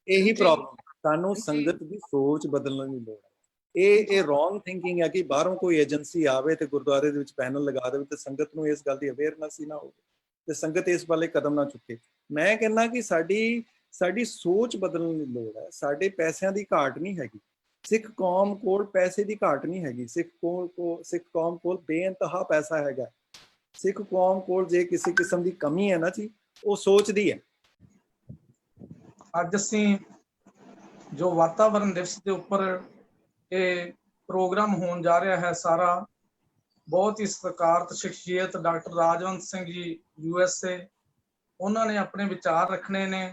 यही प्रॉब्लम सानू संगत की सोच बदलने की लोड़ है। ये रॉन्ग थिंकिंग है कि बाहरों कोई एजेंसी आवे ते गुरुद्वारे दे विच पैनल लगा दे ते संगत नूं इस गल दी अवेयरनेस ही ना हो ते संगत इस वाले कदम ना चुके। मैं कहना कि साडी सोच बदलने की लोड़ है। साडे पैसों की घाट नहीं हैगी। सिख कौम कोल पैसे की घाट नहीं हैगी। सिख कौम कोल बेइंतहा पैसा हैगा। सिख कौम कोल जे किसी किस्म की कमी है ना जी वो सोचती है। अज असी जो वातावरण दिवस के उपर ये प्रोग्राम होने जा रहा है सारा बहुत ही सत्कारत शख्सियत डॉक्टर राजवंत सिंह जी USA उन्होंने अपने विचार रखने ने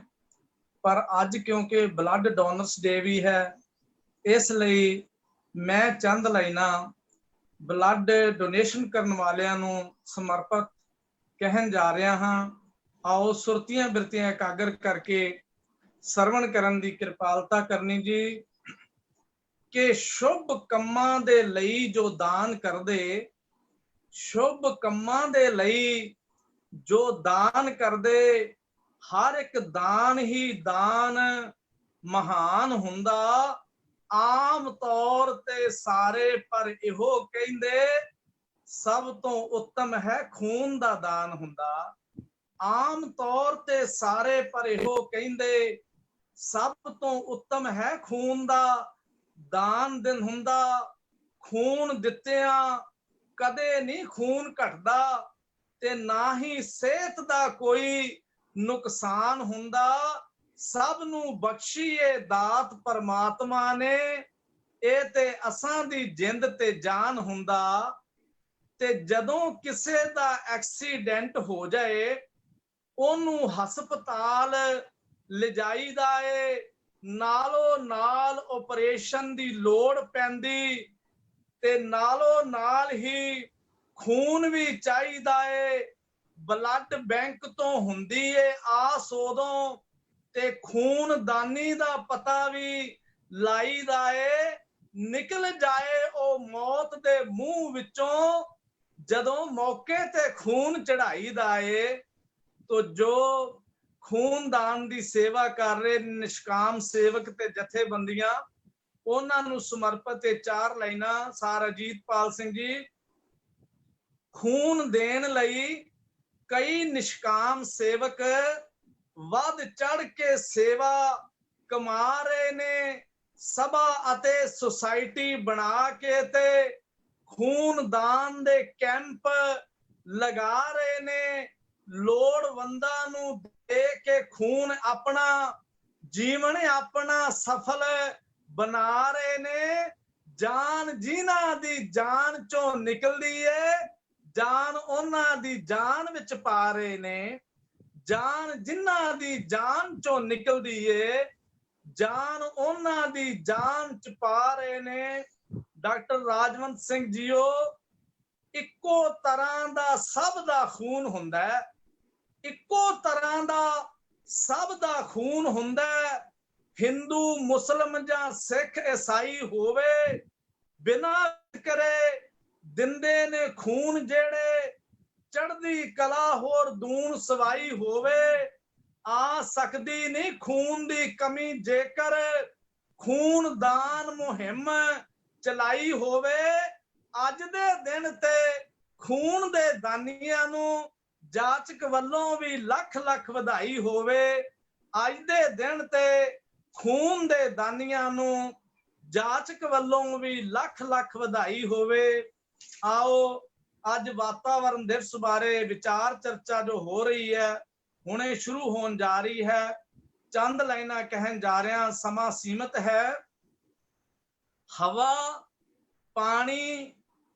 पर अज क्योंकि ब्लड डोनर्स डे भी है इसलिए मैं चंद लाइना ब्लड डोनेशन करने वालियां नूं समर्पित कहन जा रहा हाँ। आओ सुरतियां बिरतियां एकागर करके सरवण करन दी कृपालता करनी जी कि शुभ कम्मां दे लई जो दान कर दे शुभ कम्मां दे लई जो दान कर दे हर एक दान ही दान महान हुंदा। आम तौर ते सारे पर इहो कहंदे सब तो उत्तम है खून दा दान हुंदा। आम तौर ते सारे पर इहो कहंदे सब तो उत्तम है खून दा दान दिन हुंदा। खून दित्तियां कदे नहीं खून घटदा ते ना ही सेहत दा कोई नुकसान हुंदा। सब नू बख्शीए दात परमात्मा ने ए ते असां दी जिंद ते जान हुंदा। ते जदों किसे दा एक्सीडेंट हो जाए ओनू हस्पताल ले जाईदा है नालो नाल ऑपरेशन दी लोड़ पैंदी ते नालो नाल ही खून भी चाहिदा है। ब्लड बैंक तो हुंदी है आस उदों ते खून दानी दा पता भी लाईदा है। निकल जाए ओ मौत दे मुंह विचों जदों मौके ते खून चढ़ाईदा है। तो जो खूनदान की सेवा कर रहे निष्काम सेवक ते जथेबंदियां उन्हां नूं समर्पित चार लाइना सार अजीतपाल सिंह जी। खून देण लई कई निष्काम सेवक वध चढ़ के सेवा कमा रहे ने। सभा अते सोसाइटी बना के ते खूनदान दे कैंप लगा रहे ने। लोड़वंदां नूं दे के खून अपना जीवन अपना सफल बना रहे ने। जान जिन्हां दी जान चों निकलदी है जान उन्हां दी जान विच पा रहे ने। जान जिन्हां दी जान चों निकलदी है जान उन्हां दी जान च पा रहे ने। डॉक्टर राजवंत सिंह जीओ इक्को तरह दा सब दा खून हुंदा है। इक्को तरह दा सब दा खून हुंदा है। हिंदू मुस्लिम जां सिख ईसाई होवे बिना करे दिंदे ने खून जेड़े चढ़दी कला होर दून सवाई होवे। आ सकदी नहीं खून दी कमी जेकर खून दान मुहिम चलाई होवे। अज दे दिन ते खून दे दानियां नूं जाचक वल्लों भी लख लख वधाई होवे। अज दे दिन ते खून दे दानियां नूं जाचक वल्लों भी लख लख वधाई होवे। आओ अज वातावरण दिवस बारे विचार चर्चा जो हो रही है हुणे शुरू होने जा रही है। चंद लाइना कहन जा रहा समा सीमित है। हवा पानी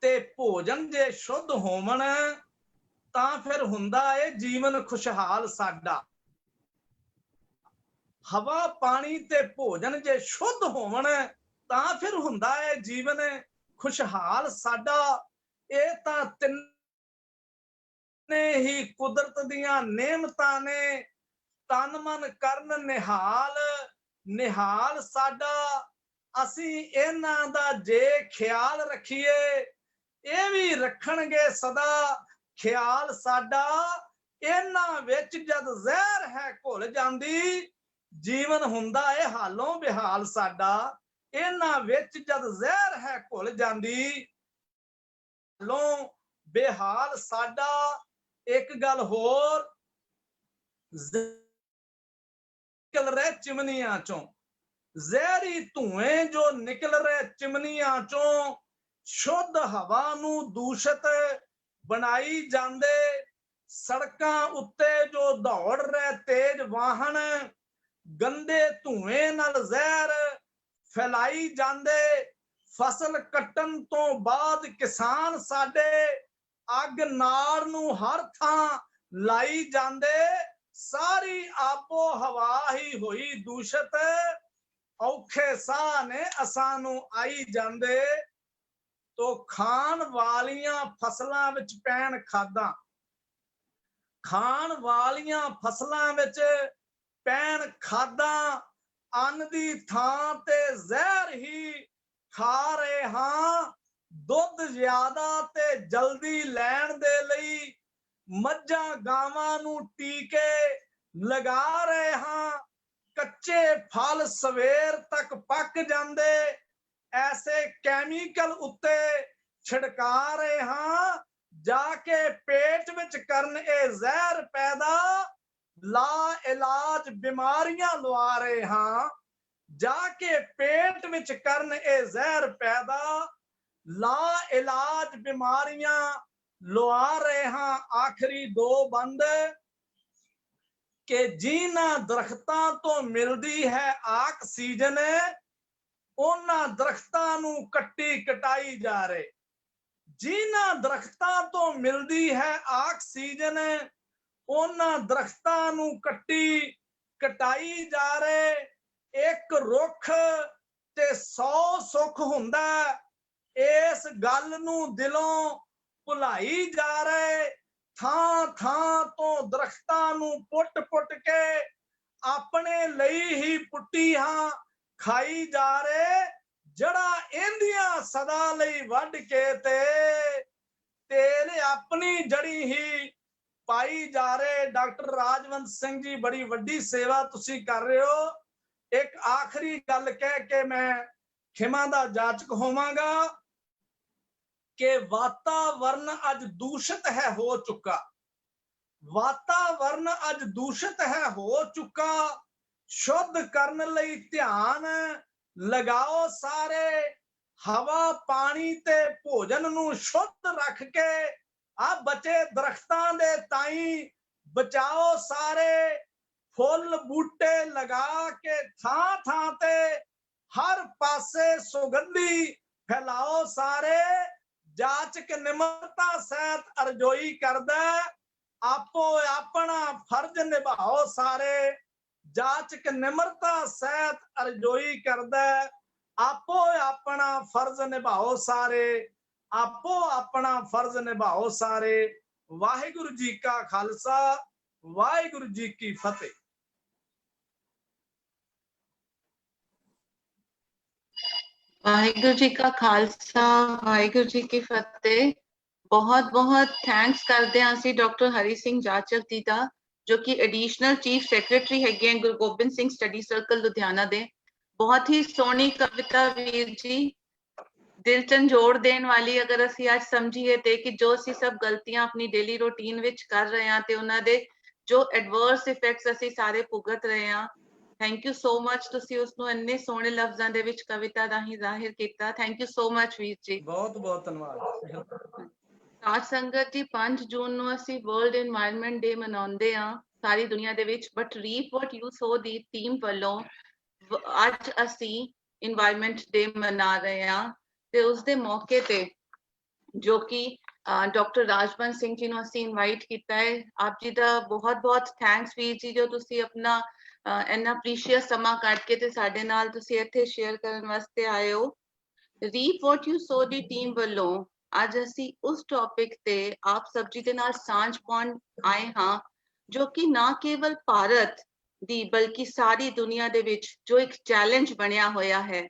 ते भोजन जे शुद्ध होवन तां फिर हुंदा है जीवन खुशहाल साडा। हवा पानी ते भोजन जे शुद्ध होवन तां फिर हुंदा है जीवन खुशहाल साडा। ये तां तिन्ने ही कुदरत दियां नेमतां ने तन मन करन निहाल निहाल साडा। असी इन्हां दा जे ख्याल रखिए ये भी रखणगे सदा ख्याल साडा। इन्हां विच जद जहर है घुल जांदी ਜੀਵਨ ਹੁੰਦਾ ਏ ਹਾਲੋਂ ਬਿਹਾਲ ਸਾਡਾ, ਇਹਨਾਂ ਵਿੱਚ ਜਦ ਜ਼ਹਿਰ ਹੈ ਘੁਲ ਜਾਂਦੀ, ਹਾਲੋਂ बेहाल साडा। एक गल होर, निकल रहे चिमनियां चों, जहरी धुएं जो निकल रहे चिमनियां चों, शुद्ध हवा नूं दूषित बनाई जांदे, सड़कां उत्ते जो दौड़ रहे तेज वाहन गंदे धुएं नाल जहर फैलाई जांदे, फसल कट्टन तो बाद किसान साडे अग नार नूं हर थां लाई जांदे, सारी आबो हवा ही होई दूषित, औखे साह ने असां नूं आई जांदे। तो खाण वालियां फसलां विच पैण खादां, खाण वालियां फसलां विच पैण खादां, अन्न दी थां ते जहर ही खा रहे हां, दुध ज्यादा ते जल्दी लैण दे लई मज्जां गावां नूं टीके लगा रहे हां, कच्चे फल सवेर तक पक जांदे, ऐसे कैमिकल उत्ते छिड़का रहे हां, जाके पेट विच करन ए जहर पैदा, ला इलाज बीमारियां लवा रहे हां, जाके पेट विच करन ए जहर पैदा, ला इलाज बीमारियां लवा रहे हां। आखिरी दो बंद के जिन्हां दरख्तां तो मिलदी है ऑक्सीजन, उन्हां दरख्तां नूं कट्टी कटाई जा रहे, जिन्हां दरख्तां तो मिलदी है ऑक्सीजन, उन्हां दरख्तां नूं कट्टी कटाई जा रहे। एक रुख ते 100 सुख हुंदा, इस गल नूं दिलों भुलाई जा रहे, थां थां तो दरख्तां नूं पुट पुट के अपने लई ही पुट्टियां खाई जा रहे, जड़ा इंदियां सदा लई वड के ते तेल अपनी जड़ी ही पाई जा रहे। डॉक्टर राजवंत सिंह जी, बड़ी वड्डी सेवा तुसी कर रहे हो। एक आखिरी गल कह के मैं खिमा दा जाचक होवांगा कि वातावरण अज दूषित है हो चुका, वातावरण अज दूषित है हो चुका, शुद्ध करने लई ध्यान लगाओ सारे, हवा पानी ते भोजन नूं शुद्ध रख के आ बचे दरख्तां दे ताई बचाओ सारे, फुल बूटे लगा के थां थां ते हर पासे सुगंधी फैलाओ सारे। जाचक निमरता सहित अर्जोई करदा, आपो अपना फर्ज निभाओ सारे, जाचक निमरता सहित अर्जोई करदा, आपो अपना फर्ज निभाओ सारे, आपो अपना फर्ज निभाओ सारे। वाहिगुरु जी का खालसा, वाहिगुरु जी की फतेह। वाहिगुरु जी का खालसा, वाहिगुरु जी की फतेह। बहुत बहुत थैंक्स करते हैं ਅਸੀਂ ਡਾਕਟਰ ਹਰੀ ਸਿੰਘ ਜਾਚਕ ਜੀ ਦਾ, ਜੋ ਕਿ ਐਡੀਸ਼ਨਲ ਚੀਫ ਸੈਕਟਰੀ ਹੈਗੇ ਗੁਰੂ ਗੋਬਿੰਦ ਸਿੰਘ ਸਟੱਡੀ ਸਰਕਲ ਲੁਧਿਆਣਾ ਦੇ। ਬਹੁਤ ਹੀ ਸੋਹਣੀ ਕਵਿਤਾ ਵੀਰ ਜੀ, ਦਿਲ ਝੰਜੋੜ ਦੇਣ ਵਾਲੀ। ਅਗਰ ਅਸੀਂ ਅੱਜ ਸਮਝੀਏ ਤੇ ਕਿ ਜੋ ਅਸੀਂ ਸਭ ਗਲਤੀਆਂ ਆਪਣੀ ਡੇਲੀ ਰੂਟੀਨ ਵਿੱਚ ਕਰ ਰਹੇ ਹਾਂ ਤੇ ਉਹਨਾਂ ਦੇ ਜੋ ਐਡਵਰਸ ਇਫੈਕਟਸ ਅਸੀਂ ਸਾਰੇ ਭੁਗਤ ਰਹੇ ਹਾਂ। ਥੈਂਕ ਯੂ ਸੋ ਮਚ, ਤੁਸੀਂ ਉਸ ਨੂੰ ਇੰਨੇ ਸੋਹਣੇ ਲਫ਼ਜ਼ਾਂ ਦੇ ਵਿੱਚ ਕਵਿਤਾ ਰਾਹੀਂ ਜ਼ਾਹਿਰ ਕੀਤਾ। ਥੈਂਕ ਯੂ ਸੋ ਮਚ ਵੀਰ ਜੀ, ਬਹੁਤ ਬਹੁਤ ਧੰਨਵਾਦ। ਸਾਧ ਸੰਗਤ ਜੀ, 5 ਜੂਨ ਨੂੰ ਅਸੀਂ ਵਰਲਡ এনवायरमेंट ਡੇ ਮਨਾਉਂਦੇ ਹਾਂ ਸਾਰੀ ਦੁਨੀਆ ਦੇ ਵਿੱਚ, but reap what you so the team ਵੱਲੋਂ ਅੱਜ ਅਸੀਂ এনवायरमेंट ਡੇ ਮਨਾ ਰਹੇ ਹਾਂ। ਤੇ ਉਸ ਦੇ ਮੌਕੇ ਤੇ ਜੋ ਕਿ ਡਾਕਟਰ ਰਾਜਵੰਤ ਸਿੰਘ ਜੀ ਨੂੰ ਅਸੀਂ ਇਨਵਾਈਟ ਕੀਤਾ ਹੈ। ਆਪ ਜੀ ਦਾ ਬਹੁਤ ਬਹੁਤ ਥੈਂਕਸ ਵੀਰ ਜੀ, ਜੋ ਤੁਸੀਂ ਆਪਣਾ ਇੰਨਾ ਪ੍ਰੀਸ਼ੀਅਸ ਸਮਾਂ ਕੱਢ ਕੇ ਤੇ ਸਾਡੇ ਨਾਲ ਤੁਸੀਂ ਇੱਥੇ ਸ਼ੇਅਰ ਕਰਨ ਵਾਸਤੇ ਆਏ ਹੋ। Reap what you so the team ਵੱਲੋਂ ਅੱਜ ਅਸੀਂ ਉਸ ਟੌਪਿਕ ਤੇ ਆਪ ਸਭ ਜੀ ਦੇ ਨਾਲ ਸਾਂਝ ਪਾਉਣ ਆਏ ਹਾਂ, ਜੋ ਕਿ ਨਾ ਕੇਵਲ ਭਾਰਤ ਦੀ ਬਲਕਿ ਸਾਰੀ ਦੁਨੀਆ ਦੇ ਵਿੱਚ ਜੋ ਇੱਕ ਚੈਲੰਜ ਬਣਿਆ ਹੋਇਆ ਹੈ।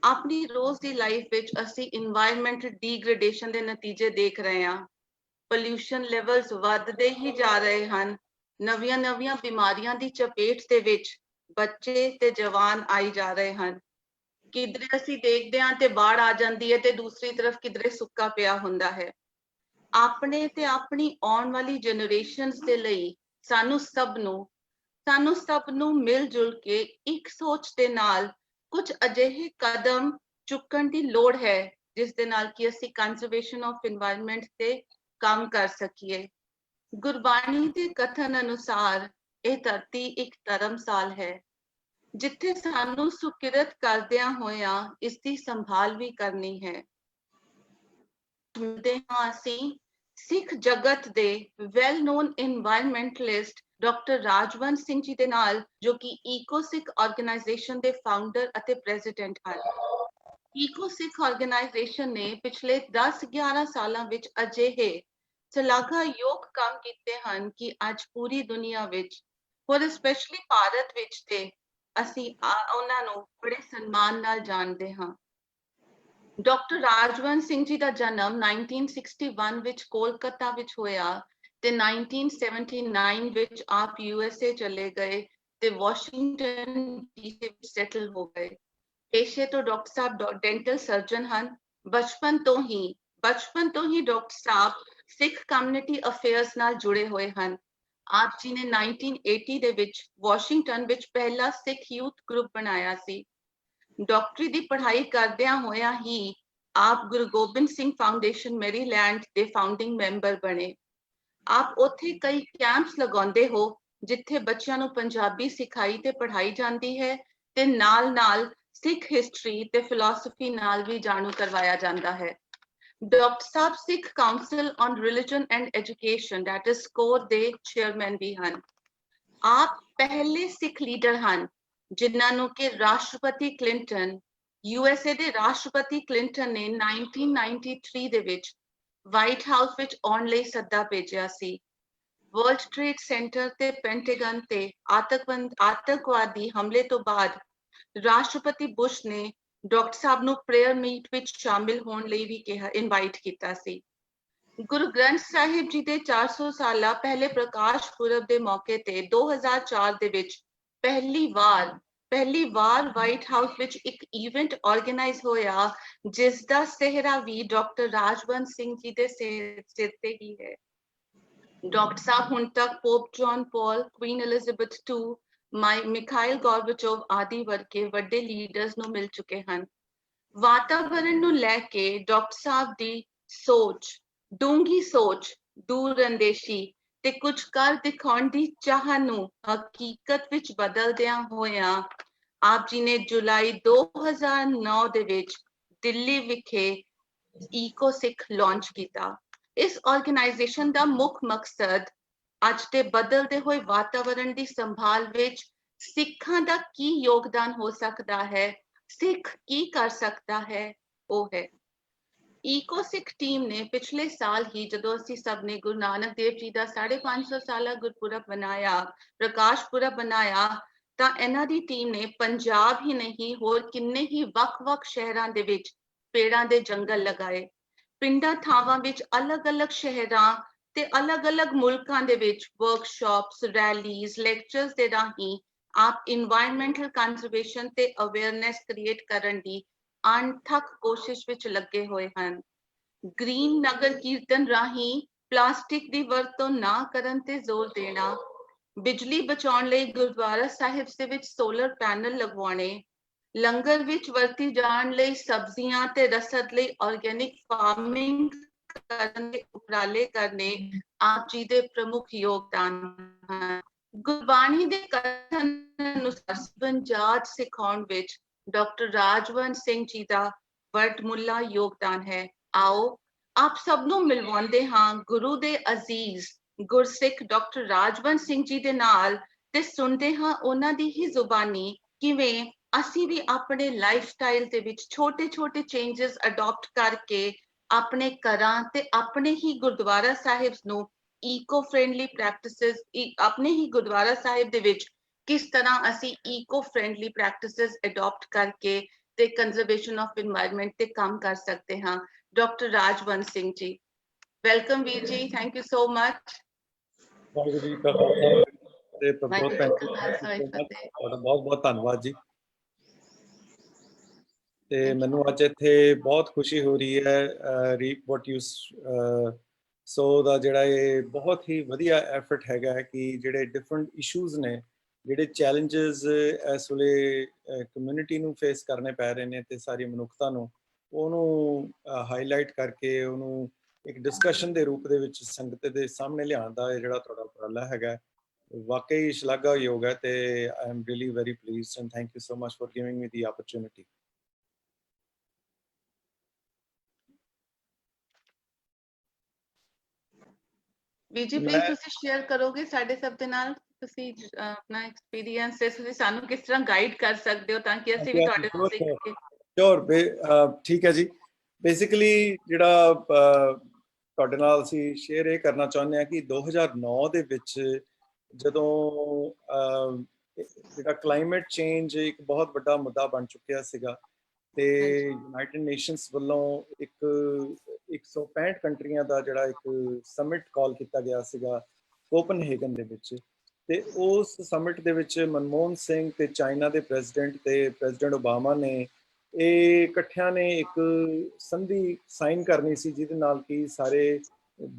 ਆਪਣੀ ਰੋਜ਼ ਦੀ ਲਾਈਫ ਵਿੱਚ ਅਸੀਂ এনवायरमेंट ਡੀਗ੍ਰੇਡੇਸ਼ਨ ਦੇ ਨਤੀਜੇ ਦੇਖ ਰਹੇ ਹਾਂ। ਪੋਲਿਊਸ਼ਨ ਲੈਵਲਸ ਵੱਧਦੇ ਹੀ ਜਾ ਰਹੇ ਹਨ। ਨਵੀਆਂ ਬਿਮਾਰੀਆਂ ਦੀ ਚਪੇਟ ਦੇ ਵਿੱਚ ਬੱਚੇ ਤੇ ਜਵਾਨ ਆਈ ਜਾ ਰਹੇ ਹਨ। ਕਿਧਰੇ ਅਸੀਂ ਦੇਖਦੇ ਹਾਂ ਤੇ ਬਾੜ ਆ ਜਾਂਦੀ ਹੈ ਤੇ ਦੂਸਰੀ ਤਰਫ ਕਿਧਰੇ ਸੁੱਕਾ ਪਿਆ ਹੁੰਦਾ ਹੈ। ਆਪਣੇ ਤੇ ਆਪਣੀ ਆਉਣ ਵਾਲੀ ਜਨਰੇਸ਼ਨਸ ਦੇ ਲਈ ਸਾਨੂੰ ਸਭ ਨੂੰ ਮਿਲ ਜੁਲ ਕੇ ਇੱਕ ਸੋਚ ਦੇ ਨਾਲ ਕੁਝ ਅਜਿਹੇ ਕਦਮ ਚੁੱਕਣ ਦੀ ਲੋੜ ਹੈ ਜਿਸ ਦੇ ਨਾਲ ਕਿ ਅਸੀਂ ਕੰਜ਼ਰਵੇਸ਼ਨ ਆਫ ਇਨਵਾਇਰਨਮੈਂਟ ਤੇ ਕੰਮ ਕਰ ਸਕੀਏ। ਗੁਰਬਾਣੀ ਦੇ ਕਥਨ ਅਨੁਸਾਰ ਇਹ ਧਰਤੀ ਇੱਕ ਧਰਮਸਾਲ ਹੈ ਜਿੱਥੇ ਸਾਨੂੰ ਸੁਕਿਰਤ ਕਰਦਿਆਂ ਹੋਇਆਂ ਇਸ ਦੀ ਸੰਭਾਲ ਵੀ ਕਰਨੀ ਹੈ। ਅਸੀਂ ਸਿੱਖ ਜਗਤ ਦੇ well known environmentalist doctor Rajwant Singh ji ਦੇ ਨਾਲ, ਜੋ ਕਿ ਈਕੋਸਿੱਖ ਆਰਗੇਨਾਈਜੇਸ਼ਨ ਦੇ ਫਾਊਂਡਰ ਅਤੇ ਪ੍ਰੈਜ਼ੀਡੈਂਟ ਹਨ। ਈਕੋਸਿੱਖ ਆਰਗੇਨਾਈਜੇਸ਼ਨ ਨੇ ਪਿਛਲੇ 10-11 ਸਾਲਾਂ ਵਿੱਚ ਅਜਿਹੇ ਸ਼ਲਾਘਾਯੋਗ ਕੰਮ ਕੀਤੇ ਹਨ ਕਿ ਅੱਜ ਪੂਰੀ ਦੁਨੀਆ ਵਿੱਚ, ਹੋਰ ਸਪੈਸ਼ਲੀ ਭਾਰਤ ਵਿੱਚ ਤੇ ਅਸੀਂ ਉਹਨਾਂ ਨੂੰ ਬੜੇ ਸਨਮਾਨ ਨਾਲ ਜਾਣਦੇ ਹਾਂ। ਡਾਕਟਰ ਰਾਜਵੰਤ ਸਿੰਘ ਜੀ ਦਾ ਜਨਮ 1961 ਵਿੱਚ ਕੋਲਕਾਤਾ ਵਿੱਚ ਹੋਇਆ ਤੇ 1979 ਵਿੱਚ ਆਪ USA ਚਲੇ ਗਏ ਤੇ ਵਾਸ਼ਿੰਗਟਨ DC ਵਿੱਚ ਸੈਟਲ ਹੋ ਗਏ। ਪੇਸ਼ੇ ਤੋਂ ਡਾਕਟਰ ਸਾਹਿਬ ਡੈਂਟਲ ਸਰਜਨ ਹਨ। ਬਚਪਨ ਤੋਂ ਹੀ ਡਾਕਟਰ ਸਾਹਿਬ ਸਿੱਖ ਕਮਿਊਨਿਟੀ ਅਫੇਅਰਸ ਨਾਲ ਜੁੜੇ ਹੋਏ ਹਨ। ਆਪ ਜੀ ਨੇ 1980 ਦੇ ਵਿੱਚ ਵਾਸ਼ਿੰਗਟਨ ਵਿੱਚ ਪਹਿਲਾ ਸਿੱਖ ਯੂਥ ਗਰੁੱਪ ਬਣਾਇਆ ਸੀ। ਡਾਕਟਰੀ ਦੀ ਪੜ੍ਹਾਈ ਕਰਦਿਆਂ ਹੋਇਆਂ ਹੀ ਆਪ ਗੁਰੂ ਗੋਬਿੰਦ ਸਿੰਘ ਫਾਊਂਡੇਸ਼ਨ ਮੈਰੀਲੈਂਡ ਦੇ ਫਾਊਂਡਿੰਗ ਮੈਂਬਰ ਬਣੇ। ਆਪ ਉੱਥੇ ਕਈ ਕੈਂਪਸ ਲਗਾਉਂਦੇ ਹੋ ਜਿੱਥੇ ਬੱਚਿਆਂ ਨੂੰ ਪੰਜਾਬੀ ਸਿਖਾਈ ਤੇ ਪੜ੍ਹਾਈ ਜਾਂਦੀ ਹੈ ਤੇ ਨਾਲ-ਨਾਲ ਸਿੱਖ ਹਿਸਟਰੀ ਤੇ ਫਿਲਾਸਫੀ ਨਾਲ ਵੀ ਜਾਣੂ ਕਰਵਾਇਆ ਜਾਂਦਾ ਹੈ। Doctor Sahib Sikh council on religion and education that is SCORE ਦੇ ਚੇਅਰਮੈਨ ਵੀ ਹਨ। ਆਪ ਪਹਿਲੇ ਸਿੱਖ ਲੀਡਰ ਹਨ ਜਿਨ੍ਹਾਂ ਨੂੰ ਕਿ ਰਾਸ਼ਟਰਪਤੀ ਕਲਿੰਟਨ, USA ਦੇ ਰਾਸ਼ਟਰਪਤੀ ਕਲਿੰਟਨ ਨੇ 1993 ਦੇ ਵਿੱਚ ਵਾਈਟ ਹਾਊਸ ਵਿੱਚ ਆਉਣ ਲਈ ਸੱਦਾ ਭੇਜਿਆ ਸੀ। ਵਰਲਡ ਟ੍ਰੇਡ ਸੈਂਟਰ ਤੇ ਪੈਂਟਾਗਨ ਤੇ ਆਤੰਕਵਾਦੀ ਹਮਲੇ ਤੋਂ ਬਾਅਦ ਰਾਸ਼ਟਰਪਤੀ ਬੁਸ਼ ਨੇ ਡਾਕਟਰ ਸਾਹਿਬ ਨੂੰ ਪ੍ਰੇਅਰ ਮੀਟ ਵਿੱਚ ਸ਼ਾਮਿਲ ਹੋਣ ਲਈ ਵੀ ਇਨਵਾਈਟ ਕੀਤਾ ਸੀ। ਗੁਰੂ ਗ੍ਰੰਥ ਸਾਹਿਬ ਜੀ ਦੇ 400 ਸਾਲਾ ਪਹਿਲੇ ਪ੍ਰਕਾਸ਼ ਪੁਰਬ ਦੇ ਮੌਕੇ ਤੇ 2004 ਦੇ ਵਿੱਚ ਪਹਿਲੀ ਵਾਰ ਵਾਈਟ ਹਾਊਸ ਵਿੱਚ ਇੱਕ ਇਵੈਂਟ ਆਰਗੇਨਾਈਜ਼ ਹੋਇਆ ਜਿਸ ਦਾ ਸਿਹਰਾ ਵੀ ਡਾਕਟਰ ਰਾਜਵੰਤ ਸਿੰਘ ਜੀ ਦੇ ਸਿਰ ਤੇ ਹੀ ਹੈ। ਡਾਕਟਰ ਸਾਹਿਬ ਹੁਣ ਤੱਕ ਪੋਪ ਜੌਨ ਪੌਲ, ਕੁਈਨ ਐਲਿਜ਼ਾਬੈਥ II, ਮਿਖਾਇਲ ਗੋਰਬਚੋਵ ਆਦਿ ਵਰਗੇ ਵੱਡੇ ਲੀਡਰਸ ਨੂੰ ਮਿਲ ਚੁੱਕੇ ਹਨ। ਵਾਤਾਵਰਣ ਨੂੰ ਲੈ ਕੇ ਡਾਕਟਰ ਸਾਹਿਬ ਦੀ ਸੋਚ, ਡੂੰਘੀ ਸੋਚ, ਦੂਰ ਅੰਦੇਸ਼ੀ ਤੇ ਕੁਝ ਕਰ ਦਿਖਾਉਣ ਦੀ ਚਾਹ ਨੂੰ ਹਕੀਕਤ ਵਿੱਚ ਬਦਲਦਿਆਂ ਹੋਇਆਂ ਆਪ ਜੀ ਨੇ ਜੁਲਾਈ 2009 ਦੇ ਵਿੱਚ ਦਿੱਲੀ ਵਿਖੇ ਈਕੋਸਿੱਖ ਲਾਂਚ ਕੀਤਾ। ਇਸ ਆਰਗੇਨਾਈਜੇਸ਼ਨ ਦਾ ਮੁੱਖ ਮਕਸਦ ਅੱਜ ਦੇ ਬਦਲਦੇ ਹੋਏ ਵਾਤਾਵਰਣ ਦੀ ਸੰਭਾਲ ਵਿੱਚ ਸਿੱਖਾਂ ਦਾ ਕੀ ਯੋਗਦਾਨ ਹੋ ਸਕਦਾ ਹੈ, ਸਿੱਖ ਕੀ ਕਰ ਸਕਦਾ ਹੈ, ਉਹ ਹੈ। ਈਕੋਸਿੱਖ ਟੀਮ ਨੇ ਪਿਛਲੇ ਸਾਲ ਹੀ ਜਦੋਂ ਅਸੀਂ ਸਭ ਨੇ ਗੁਰੂ ਨਾਨਕ ਦੇਵ ਜੀ ਦਾ 550 ਸਾਲਾ ਗੁਰਪੁਰਬ ਮਨਾਇਆ, ਪ੍ਰਕਾਸ਼ ਪੁਰਬ ਮਨਾਇਆ, ਤਾਂ ਇਹਨਾਂ ਦੀ ਟੀਮ ਨੇ ਪੰਜਾਬ ਹੀ ਨਹੀਂ ਹੋਰ ਕਿੰਨੇ ਹੀ ਵੱਖ-ਵੱਖ ਸ਼ਹਿਰਾਂ ਦੇ ਵਿੱਚ ਪੇੜਾਂ ਦੇ ਜੰਗਲ ਲਗਾਏ। ਪਿੰਡਾਂ ਥਾਵਾਂ ਵਿੱਚ ਅਲੱਗ-ਅਲੱਗ ਸ਼ਹਿਰਾਂ ਤੇ ਅਲੱਗ-ਅਲੱਗ ਮੁਲਕਾਂ ਦੇ ਵਿੱਚ ਵਰਕਸ਼ਾਪਸ, ਰੈਲੀਜ਼, ਲੈਕਚਰਸ ਦੇ ਰਾਹੀਂ ਆਪ ਇਨਵਾਇਰਨਮੈਂਟਲ ਕੰਜ਼ਰਵੇਸ਼ਨ ਤੇ ਅਵੇਅਰਨੈਸ ਕ੍ਰੀਏਟ ਕਰਨ ਦੀ ਅਣਥੱਕ ਕੋਸ਼ਿਸ਼ ਵਿੱਚ ਲੱਗੇ ਹੋਏ ਹਨ। ਗ੍ਰੀਨ ਨਗਰ ਕੀਰਤਨ ਰਾਹੀਂ ਪਲਾਸਟਿਕ ਦੀ ਵਰਤੋਂ ਨਾ ਕਰਨ ਤੇ ਜ਼ੋਰ ਦੇਣਾ, ਬਿਜਲੀ ਬਚਾਉਣ ਲਈ ਗੁਰਦੁਆਰਾ ਸਾਹਿਬ ਦੇ ਵਿੱਚ ਸੋਲਰ ਪੈਨਲ ਲਗਵਾਉਣੇ, ਲੰਗਰ ਵਿੱਚ ਵਰਤੀ ਜਾਣ ਲਈ ਸਬਜ਼ੀਆਂ ਤੇ ਰਸਦ ਲਈ ਆਰਗੈਨਿਕ ਫਾਰਮਿੰਗ ਕਰਨ ਦੇ ਉਪਰਾਲੇ ਕਰਨੇ ਆਪ ਜੀ ਦੇ ਪ੍ਰਮੁੱਖ ਯੋਗਦਾਨ ਹਨ। ਗੁਰਬਾਣੀ ਦੇ ਕਥਨ ਅਨੁਸਾਰ ਪੰਜਾਜ ਸਿਖਾਉਣ ਵਿੱਚ ਡਾਕਟਰ ਰਾਜਵੰਤ ਸਿੰਘ ਜੀ ਦਾ ਵਡਮੁੱਲਾ ਯੋਗਦਾਨ ਹੈ। ਆਓ ਆਪ ਸਭ ਨੂੰ ਮਿਲਵਾਉਂਦੇ ਹਾਂ ਗੁਰੂ ਦੇ ਅਜ਼ੀਜ਼ ਗੁਰਸਿੱਖ ਡਾਕਟਰ ਰਾਜਵੰਤ ਸਿੰਘ ਜੀ ਦੇ ਨਾਲ ਤੇ ਸੁਣਦੇ ਹਾਂ ਉਹਨਾਂ ਦੀ ਹੀ ਜ਼ੁਬਾਨੀ ਕਿਵੇਂ ਅਸੀਂ ਵੀ ਆਪਣੇ ਲਾਈਫ ਸਟਾਈਲ ਦੇ ਵਿੱਚ ਛੋਟੇ-ਛੋਟੇ ਚੇਂਜਸ ਅਡਾਪਟ ਕਰਕੇ ਆਪਣੇ ਘਰਾਂ ਤੇ ਆਪਣੇ ਹੀ ਗੁਰਦੁਆਰਾ ਸਾਹਿਬ ਨੂੰ ਈਕੋ ਫ੍ਰੈਂਡਲੀ ਪ੍ਰੈਕਟਿਸਿਸ, ਆਪਣੇ ਹੀ ਗੁਰਦੁਆਰਾ ਸਾਹਿਬ ਦੇ ਵਿੱਚ ਕਿਸ ਤਰ੍ਹਾਂ ਅਸੀਂ ਈਕੋ ਫ੍ਰੈਂਡਲੀ ਪ੍ਰੈਕਟਿਸਿਸ ਅਡਾਪਟ ਕਰਕੇ ਤੇ ਕੰਜ਼ਰਵੇਸ਼ਨ ਆਫ ਇਨਵਾਇਰਨਮੈਂਟ ਤੇ ਕੰਮ ਕਰ ਸਕਦੇ ਹਾਂ। ਡਾਕਟਰ ਰਾਜਵੰਤ ਸਿੰਘ ਜੀ, ਵੈਲਕਮ ਵੀਰ ਜੀ, thank you so much. Waheguru ji ਕਾ ਖਾਲਸਾ ਤੇ ਪ੍ਰਬੋਧ ਭੈਣ ਜੀ, ਤੁਹਾਡਾ ਬਹੁਤ ਬਹੁਤ ਧੰਨਵਾਦ ਜੀ। ਤੇ ਮੈਨੂੰ ਅੱਜ ਇੱਥੇ ਬਹੁਤ ਖੁਸ਼ੀ ਹੋ ਰਹੀ ਹੈ ਰੀਪ ਵਾਟ ਯੂ ਸੋ ਦਾ ਜਿਹੜਾ ਇਹ ਬਹੁਤ ਹੀ ਵਧੀਆ ਐਫਰਟ ਹੈਗਾ ਹੈ ਕਿ ਜਿਹੜੇ ਡਿਫਰੈਂਟ ਇਸ਼ੂਜ਼ ਨੇ, ਜਿਹੜੇ ਚੈਲੰਜਸ ਇਸ ਵੇਲੇ ਕਮਿਊਨਿਟੀ ਨੂੰ ਫੇਸ ਕਰਨੇ ਪੈ ਰਹੇ ਨੇ ਤੇ ਸਾਰੀ ਮਨੁੱਖਤਾ ਨੂੰ, ਉਹਨੂੰ ਹਾਈਲਾਈਟ ਕਰਕੇ ਉਹਨੂੰ ਇੱਕ ਡਿਸਕਸ਼ਨ ਦੇ ਰੂਪ ਦੇ ਵਿੱਚ ਸੰਗਤ ਦੇ ਸਾਹਮਣੇ ਲਿਆਉਣ ਦਾ ਇਹ ਜਿਹੜਾ ਤੁਹਾਡਾ ਉਪਰਾਲਾ ਹੈਗਾ ਵਾਕਈ ਸ਼ਲਾਘਾਯੋਗ ਹੈ। ਤੇ I am really very pleased and thank you so much for giving me the opportunity. VG please ਤੁਸੀਂ ਸ਼ੇਅਰ ਕਰੋਗੇ ਸਾਡੇ ਸਭ ਦੇ ਨਾਲ, ਤੁਸੀਂ ਆਪਣਾ ਐਕਸਪੀਰੀਅੰਸ ਤੇ ਤੁਸੀਂ ਸਾਨੂੰ ਕਿਸ ਤਰ੍ਹਾਂ ਗਾਈਡ ਕਰ ਸਕਦੇ ਹੋ ਤਾਂ ਕਿ ਅਸੀਂ ਵੀ ਤੁਹਾਡੇ ਤੋਂ ਸਿੱਖ ਕੇ। ਸ਼ੋਰ, ਠੀਕ ਹੈ ਜੀ। ਬੇਸਿਕਲੀ ਜਿਹੜਾ ਤੁਹਾਡੇ ਨਾਲ ਅਸੀਂ ਸ਼ੇਅਰ ਇਹ ਕਰਨਾ ਚਾਹੁੰਦੇ ਹਾਂ ਕਿ 2009 ਦੇ ਵਿੱਚ ਜਦੋਂ ਜਿਹੜਾ ਕਲਾਈਮੇਟ ਚੇਂਜ ਇੱਕ ਬਹੁਤ ਵੱਡਾ ਮੁੱਦਾ ਬਣ ਚੁੱਕਿਆ ਸੀਗਾ ਤੇ ਯੂਨਾਈਟਿਡ ਨੇਸ਼ਨਸ ਵੱਲੋਂ ਇੱਕ 165 ਕੰਟਰੀਆਂ ਦਾ ਜਿਹੜਾ ਇੱਕ ਸਮਿਟ ਕਾਲ ਕੀਤਾ ਗਿਆ ਸੀਗਾ ਕੋਪਨਹੇਗਨ ਦੇ ਵਿੱਚ। ਤੇ ਉਸ ਸਮਿਟ ਦੇ ਵਿੱਚ ਮਨਮੋਹਨ ਸਿੰਘ ਤੇ ਚਾਈਨਾ ਦੇ ਪ੍ਰੈਜ਼ੀਡੈਂਟ ਤੇ ਪ੍ਰੈਜ਼ੀਡੈਂਟ ਓਬਾਮਾ ਨੇ ਇਹ ਇਕੱਠਿਆਂ ਨੇ ਇੱਕ ਸੰਧੀ ਸਾਈਨ ਕਰਨੀ ਸੀ ਜਿਹਦੇ ਨਾਲ ਕਿ ਸਾਰੇ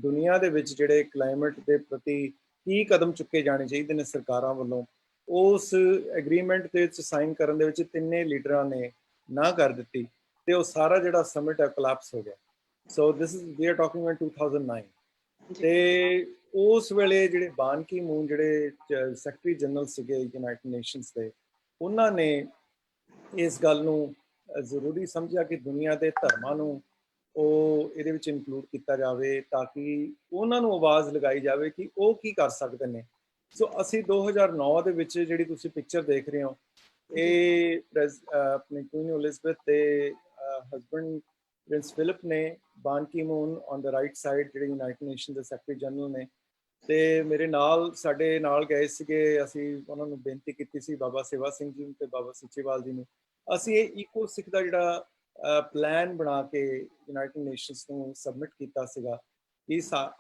ਦੁਨੀਆ ਦੇ ਵਿੱਚ ਜਿਹੜੇ ਕਲਾਈਮੇਟ ਦੇ ਪ੍ਰਤੀ ਕੀ ਕਦਮ ਚੁੱਕੇ ਜਾਣੇ ਚਾਹੀਦੇ ਨੇ ਸਰਕਾਰਾਂ ਵੱਲੋਂ, ਉਸ ਐਗਰੀਮੈਂਟ ਦੇ ਵਿੱਚ ਸਾਈਨ ਕਰਨ ਦੇ ਵਿੱਚ ਤਿੰਨੇ ਲੀਡਰਾਂ ਨੇ ਨਾ ਕਰ ਦਿੱਤੀ ਤੇ ਉਹ ਸਾਰਾ ਜਿਹੜਾ ਸਮਿਟ ਹੈ ਕੋਲੈਪਸ ਹੋ ਗਿਆ। So this is we are talking in 2009। ਤੇ ਉਸ ਵੇਲੇ ਜਿਹੜੇ ਬਾਨ ਕੀ ਮੂਨ ਜਿਹੜੇ ਸੈਕਟਰੀ ਜਨਰਲ ਸੀਗੇ ਯੂਨਾਈਟਿਡ ਨੇਸ਼ਨਸ ਦੇ, ਉਹਨਾਂ ਨੇ ਇਸ ਗੱਲ ਨੂੰ ਜ਼ਰੂਰੀ ਸਮਝਿਆ ਕਿ ਦੁਨੀਆ ਦੇ ਧਰਮਾਂ ਨੂੰ ਉਹ ਇਹਦੇ ਵਿੱਚ ਇਨਕਲੂਡ ਕੀਤਾ ਜਾਵੇ ਤਾਂ ਕਿ ਉਹਨਾਂ ਨੂੰ ਆਵਾਜ਼ ਲਗਾਈ ਜਾਵੇ ਕਿ ਉਹ ਕੀ ਕਰ ਸਕਦੇ ਨੇ। ਸੋ ਅਸੀਂ 2009 ਦੇ ਵਿੱਚ ਜਿਹੜੀ ਤੁਸੀਂ ਪਿਕਚਰ ਦੇਖ ਰਹੇ ਹੋ, ਇਹ ਆਪਣੀ ਕੁਈਨ ਐਲਿਜ਼ਬeth ਤੇ ਹਸਬੈਂਡ ਪ੍ਰਿੰਸ ਫਿਲਿਪ ਨੇ, Ban Ki Moon on the right side ਜਿਹੜੇ ਯੂਨਾਈਟਿਡ ਨੇਸ਼ਨ ਦੇ ਸੈਕਟਰੀ ਜਨਰਲ ਨੇ, ਤੇ ਮੇਰੇ ਨਾਲ ਸਾਡੇ ਨਾਲ ਗਏ ਸੀਗੇ। ਅਸੀਂ ਉਹਨਾਂ ਨੂੰ ਬੇਨਤੀ ਕੀਤੀ ਸੀ, ਬਾਬਾ ਸੇਵਾ ਸਿੰਘ ਜੀ ਤੇ ਬਾਬਾ ਸੀਚੇਵਾਲ ਜੀ ਨੂੰ, ਅਸੀਂ ਇਹ ਇਕੋ ਸਿੱਖ ਦਾ ਜਿਹੜਾ ਪਲਾਨ ਬਣਾ ਕੇ ਯੂਨਾਈਟਿਡ ਨੇਸ਼ਨਸ ਨੂੰ ਸਬਮਿਟ ਕੀਤਾ ਸੀਗਾ ਕਿ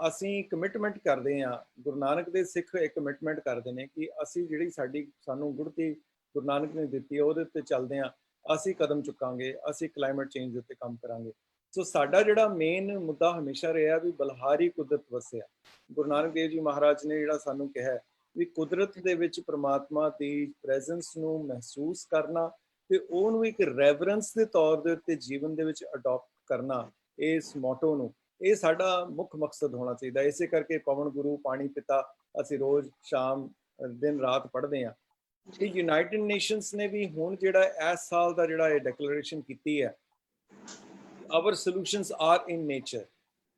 ਅਸੀਂ ਕਮਿਟਮੈਂਟ ਕਰਦੇ ਹਾਂ, ਗੁਰੂ ਨਾਨਕ ਦੇ ਸਿੱਖ ਇੱਕ ਕਮਿਟਮੈਂਟ ਕਰਦੇ ਨੇ ਕਿ ਅਸੀਂ ਜਿਹੜੀ ਸਾਨੂੰ ਗੁੜਤੀ ਗੁਰੂ ਨਾਨਕ ਨੇ ਦਿੱਤੀ ਹੈ ਉਹਦੇ ਉੱਤੇ ਚੱਲਦੇ ਹਾਂ, ਅਸੀਂ ਕਦਮ ਚੁੱਕਾਂਗੇ, ਅਸੀਂ ਕਲਾਈਮੇਟ ਚੇਂਜ ਦੇ ਉੱਤੇ ਕੰਮ ਕਰਾਂਗੇ। ਸੋ ਸਾਡਾ ਜਿਹੜਾ ਮੇਨ ਮੁੱਦਾ ਹਮੇਸ਼ਾ ਰਿਹਾ ਵੀ ਬਲਹਾਰੀ ਕੁਦਰਤ ਵਸਿਆ। ਗੁਰੂ ਨਾਨਕ ਦੇਵ ਜੀ ਮਹਾਰਾਜ ਨੇ ਜਿਹੜਾ ਸਾਨੂੰ ਕਿਹਾ ਵੀ ਕੁਦਰਤ ਦੇ ਵਿੱਚ ਪ੍ਰਮਾਤਮਾ ਦੀ ਪ੍ਰੈਜ਼ੈਂਸ ਨੂੰ ਮਹਿਸੂਸ ਕਰਨਾ ਤੇ ਉਹਨੂੰ ਇੱਕ ਰੈਵਰੈਂਸ ਦੇ ਤੌਰ ਦੇ ਉੱਤੇ ਜੀਵਨ ਦੇ ਵਿੱਚ ਅਡਾਪਟ ਕਰਨਾ, ਇਸ ਮੋਟੋ ਨੂੰ, ਇਹ ਸਾਡਾ ਮੁੱਖ ਮਕਸਦ ਹੋਣਾ ਚਾਹੀਦਾ। ਇਸੇ ਕਰਕੇ ਪਵਨ ਗੁਰੂ ਪਾਣੀ ਪਿਤਾ ਅਸੀਂ ਰੋਜ਼ ਸ਼ਾਮ ਦਿਨ ਰਾਤ ਪੜ੍ਹਦੇ ਹਾਂ। ਤੇ ਯੂਨਾਈਟਿਡ ਨੇਸ਼ਨਸ ਨੇ ਵੀ ਹੁਣ ਜਿਹੜਾ ਇਸ ਸਾਲ ਦਾ ਜਿਹੜਾ ਇਹ ਡਿਕਲੇਰੇਸ਼ਨ ਕੀਤੀ ਹੈ, our solutions are in nature.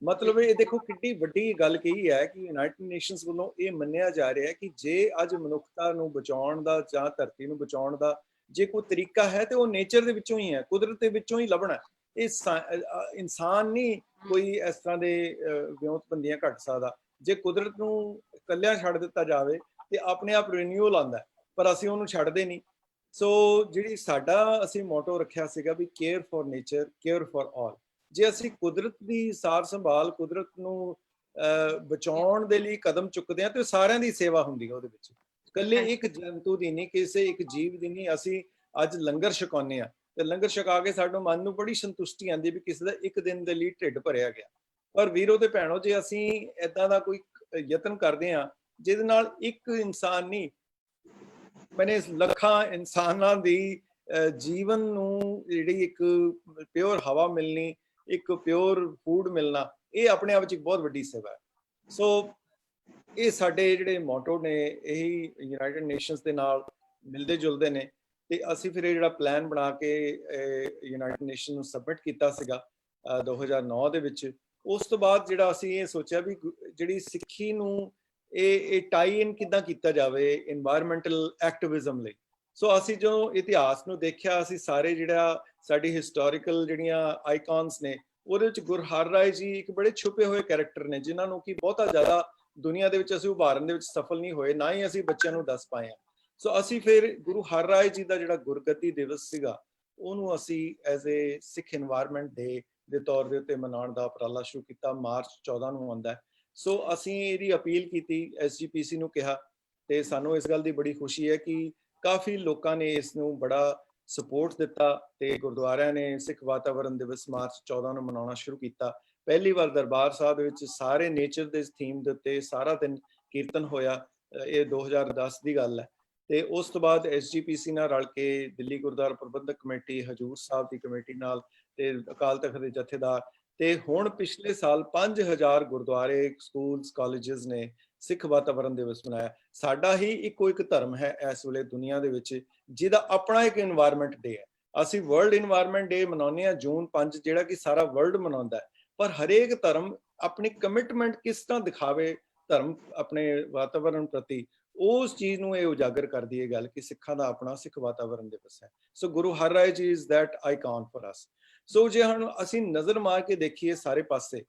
ਮਤਲਬ ਇਹ ਦੇਖੋ ਕਿੰਨੀ ਵੱਡੀ ਗੱਲ ਕਹੀ ਹੈ ਕਿ ਯੂਨਾਈਟਿਡ ਨੇਸ਼ਨਸ ਵੱਲੋਂ ਇਹ ਮੰਨਿਆ ਜਾ ਰਿਹਾ ਹੈ ਕਿ ਜੇ ਅੱਜ ਮਨੁੱਖਤਾ ਨੂੰ ਬਚਾਉਣ ਦਾ ਜਾਂ ਧਰਤੀ ਨੂੰ ਬਚਾਉਣ ਦਾ ਜੇ ਕੋਈ ਤਰੀਕਾ ਹੈ ਤੇ ਉਹ ਨੇਚਰ ਦੇ ਵਿੱਚੋਂ ਹੀ ਹੈ, ਕੁਦਰਤ ਦੇ ਵਿੱਚੋਂ ਹੀ ਲੱਭਣਾ। ਇਹ ਇਨਸਾਨ ਨਹੀਂ ਕੋਈ ਇਸ ਤਰ੍ਹਾਂ ਦੇ ਵਿਉਂਤਬੰਦੀਆਂ ਘਟ ਸਕਦਾ। ਜੇ ਕੁਦਰਤ ਨੂੰ ਇਕੱਲਿਆਂ ਛੱਡ ਦਿੱਤਾ ਜਾਵੇ ਤੇ ਆਪਣੇ ਆਪ ਰੀਨਿਊਅਲ ਆਉਂਦਾ, ਪਰ ਅਸੀਂ ਉਹਨੂੰ ਛੱਡਦੇ ਨਹੀਂ। ਸੋ ਜਿਹੜੀ ਸਾਡਾ ਅਸੀਂ ਮੋਟੋ ਰੱਖਿਆ ਸੀਗਾ we care for nature, care for all. ਜੇ ਅਸੀਂ ਕੁਦਰਤ ਦੀ ਸਾਰ ਸੰਭਾਲ, ਕੁਦਰਤ ਨੂੰ ਬਚਾਉਣ ਦੇ ਲਈ ਕਦਮ ਚੁੱਕਦੇ ਹਾਂ ਤੇ ਸਾਰਿਆਂ ਦੀ ਸੇਵਾ ਹੁੰਦੀ ਹੈ ਉਹਦੇ ਵਿੱਚ, ਇਕੱਲੇ ਇੱਕ ਜੰਤੂ ਦੀ ਨਹੀਂ, ਕਿਸੇ ਇੱਕ ਜੀਵ ਦੀ ਨਹੀਂ। ਅਸੀਂ ਅੱਜ ਲੰਗਰ ਛਕਾਉਂਦੇ ਹਾਂ ਤੇ ਲੰਗਰ ਛਕਾ ਕੇ ਸਾਡੇ ਮਨ ਨੂੰ ਬੜੀ ਸੰਤੁਸ਼ਟੀ ਆਉਂਦੀ ਵੀ ਕਿਸੇ ਦਾ ਇੱਕ ਦਿਨ ਦੇ ਲਈ ਢਿੱਡ ਭਰਿਆ ਗਿਆ। ਪਰ ਵੀਰੋ ਤੇ ਭੈਣੋ, ਜੇ ਅਸੀਂ ਏਦਾਂ ਦਾ ਕੋਈ ਯਤਨ ਕਰਦੇ ਹਾਂ ਜਿਹਦੇ ਨਾਲ ਇੱਕ ਇਨਸਾਨ ਨਹੀਂ ਮੈਨੇ ਲੱਖਾਂ ਇਨਸਾਨਾਂ ਦੀ ਜੀਵਨ ਨੂੰ ਜਿਹੜੀ ਇੱਕ ਪਿਓਰ ਹਵਾ ਮਿਲਣੀ, ਇੱਕ ਪਿਓਰ ਫੂਡ ਮਿਲਣਾ, ਇਹ ਆਪਣੇ ਆਪ ਵਿੱਚ ਇੱਕ ਬਹੁਤ ਵੱਡੀ ਸੇਵਾ ਹੈ। ਸੋ ਇਹ ਸਾਡੇ ਜਿਹੜੇ ਮੋਟੋ ਨੇ ਇਹੀ ਯੂਨਾਈਟਿਡ ਨੇਸ਼ਨਸ ਦੇ ਨਾਲ ਮਿਲਦੇ ਜੁਲਦੇ ਨੇ। ਤੇ ਅਸੀਂ ਫਿਰ ਇਹ ਜਿਹੜਾ ਪਲਾਨ ਬਣਾ ਕੇ ਯੂਨਾਈਟਿਡ ਨੇਸ਼ਨ ਨੂੰ ਸਬਮਿਟ ਕੀਤਾ ਸੀਗਾ 2009 ਦੇ ਵਿੱਚ। ਉਸ ਤੋਂ ਬਾਅਦ ਜਿਹੜਾ ਅਸੀਂ ਇਹ ਸੋਚਿਆ ਵੀ ਜਿਹੜੀ ਸਿੱਖੀ ਨੂੰ ਇਹ ਟਾਈ ਇਨ ਕਿੱਦਾਂ ਕੀਤਾ ਜਾਵੇ ਇਨਵਾਇਰਮੈਂਟਲ ਐਕਟਿਵਿਜ਼ਮ ਲਈ। ਸੋ ਅਸੀਂ ਜੋ ਇਤਿਹਾਸ ਨੂੰ ਦੇਖਿਆ, ਅਸੀਂ ਸਾਰੇ ਜਿਹੜਾ ਸਾਡੀ ਹਿਸਟੋਰੀਕਲ ਜਿਹੜੀਆਂ ਆਈਕਨਸ ਨੇ ਉਹਦੇ ਵਿੱਚ ਗੁਰੂ ਹਰਰਾਏ ਜੀ ਇੱਕ ਬੜੇ ਛੁਪੇ ਹੋਏ ਕੈਰੈਕਟਰ ਨੇ ਜਿਨ੍ਹਾਂ ਨੂੰ ਕਿ ਬਹੁਤਾ ਜ਼ਿਆਦਾ ਦੁਨੀਆ ਦੇ ਵਿੱਚ ਅਸੀਂ ਉਭਾਰਨ ਦੇ ਵਿੱਚ ਸਫਲ ਨਹੀਂ ਹੋਏ, ਨਾ ਹੀ ਅਸੀਂ ਬੱਚਿਆਂ ਨੂੰ ਦੱਸ ਪਾਏ ਹਾਂ। ਸੋ ਅਸੀਂ ਫਿਰ ਗੁਰੂ ਹਰਰਾਏ ਜੀ ਦਾ ਜਿਹੜਾ ਗੁਰਗੱਦੀ ਦਿਵਸ ਸੀਗਾ ਉਹਨੂੰ ਅਸੀਂ ਐਜ਼ ਏ ਸਿੱਖ ਇਨਵਾਇਰਮੈਂਟ ਡੇ ਦੇ ਤੌਰ ਦੇ ਉੱਤੇ ਮਨਾਉਣ ਦਾ ਉਪਰਾਲਾ ਸ਼ੁਰੂ ਕੀਤਾ। ਮਾਰਚ 14 ਨੂੰ ਆਉਂਦਾ। ਸੋ ਅਸੀਂ ਇਹਦੀ ਅਪੀਲ ਕੀਤੀ, SGPC ਨੂੰ ਕਿਹਾ ਤੇ ਸਾਨੂੰ ਇਸ ਗੱਲ ਦੀ ਬੜੀ ਖੁਸ਼ੀ ਹੈ ਕਿ ਕਾਫੀ ਲੋਕਾਂ ਨੇ ਇਸ ਨੂੰ ਬੜਾ ਸਪੋਰਟ ਦਿੱਤਾ ਤੇ ਗੁਰਦੁਆਰਿਆਂ ਨੇ ਸਿੱਖ ਵਾਤਾਵਰਣ ਦਿਵਸ ਮਾਰਚ 14 ਨੂੰ ਮਨਾਉਣਾ ਸ਼ੁਰੂ ਕੀਤਾ। ਪਹਿਲੀ ਵਾਰ ਦਰਬਾਰ ਸਾਹਿਬ ਦੇ ਵਿੱਚ ਸਾਰੇ ਨੇਚਰ ਦੇ ਥੀਮ ਦੇ ਉੱਤੇ ਸਾਰਾ ਦਿਨ ਕੀਰਤਨ ਹੋਇਆ। ਇਹ 2010 ਦੀ ਗੱਲ ਹੈ। ਤੇ ਉਸ ਤੋਂ ਬਾਅਦ SGPC ਨਾਲ ਰਲ ਕੇ ਦਿੱਲੀ ਗੁਰਦੁਆਰਾ ਪ੍ਰਬੰਧਕ ਕਮੇਟੀ, ਹਜੂਰ ਸਾਹਿਬ ਦੀ ਕਮੇਟੀ ਨਾਲ ਤੇ ਅਕਾਲ ਤਖਤ ਦੇ ਜਥੇਦਾਰ, ਤੇ ਹੁਣ ਪਿਛਲੇ ਸਾਲ 5000 ਗੁਰਦੁਆਰੇ, ਸਕੂਲਸ, ਕਾਲਜਸ ਨੇ ਸਿੱਖ ਵਾਤਾਵਰਣ ਦਿਵਸ ਮਨਾਇਆ। ਸਾਡਾ ਹੀ ਇੱਕੋ ਇੱਕ ਧਰਮ ਹੈ ਇਸ ਵੇਲੇ ਦੁਨੀਆ ਦੇ ਵਿੱਚ ਜਿਹਦਾ ਆਪਣਾ ਇੱਕ ਇਨਵਾਇਰਨਮੈਂਟ ਡੇ ਹੈ। ਅਸੀਂ ਵਰਲਡ ਇਨਵਾਇਰਨਮੈਂਟ ਡੇ ਮਨਾਉਂਦੇ ਹਾਂ ਜੂਨ 5, ਜਿਹੜਾ ਕਿ ਸਾਰਾ ਵਰਲਡ ਮਨਾਉਂਦਾ ਹੈ, ਪਰ ਹਰੇਕ ਧਰਮ ਆਪਣੀ ਕਮਿਟਮੈਂਟ ਕਿਸ ਤਰ੍ਹਾਂ ਦਿਖਾਵੇ ਧਰਮ ਆਪਣੇ ਵਾਤਾਵਰਣ ਪ੍ਰਤੀ, ਉਸ ਚੀਜ਼ ਨੂੰ ਇਹ ਉਜਾਗਰ ਕਰਦੀ ਹੈ ਗੱਲ ਕਿ ਸਿੱਖਾਂ ਦਾ ਆਪਣਾ ਸਿੱਖ ਵਾਤਾਵਰਣ ਦਿਵਸ ਹੈ। ਸੋ ਗੁਰੂ Har Rai ji is that icon for us. So ਜੇ ਹੁਣ ਅਸੀਂ ਨਜ਼ਰ ਮਾਰ ਕੇ ਦੇਖੀਏ ਸਾਰੇ ਪਾਸੇ,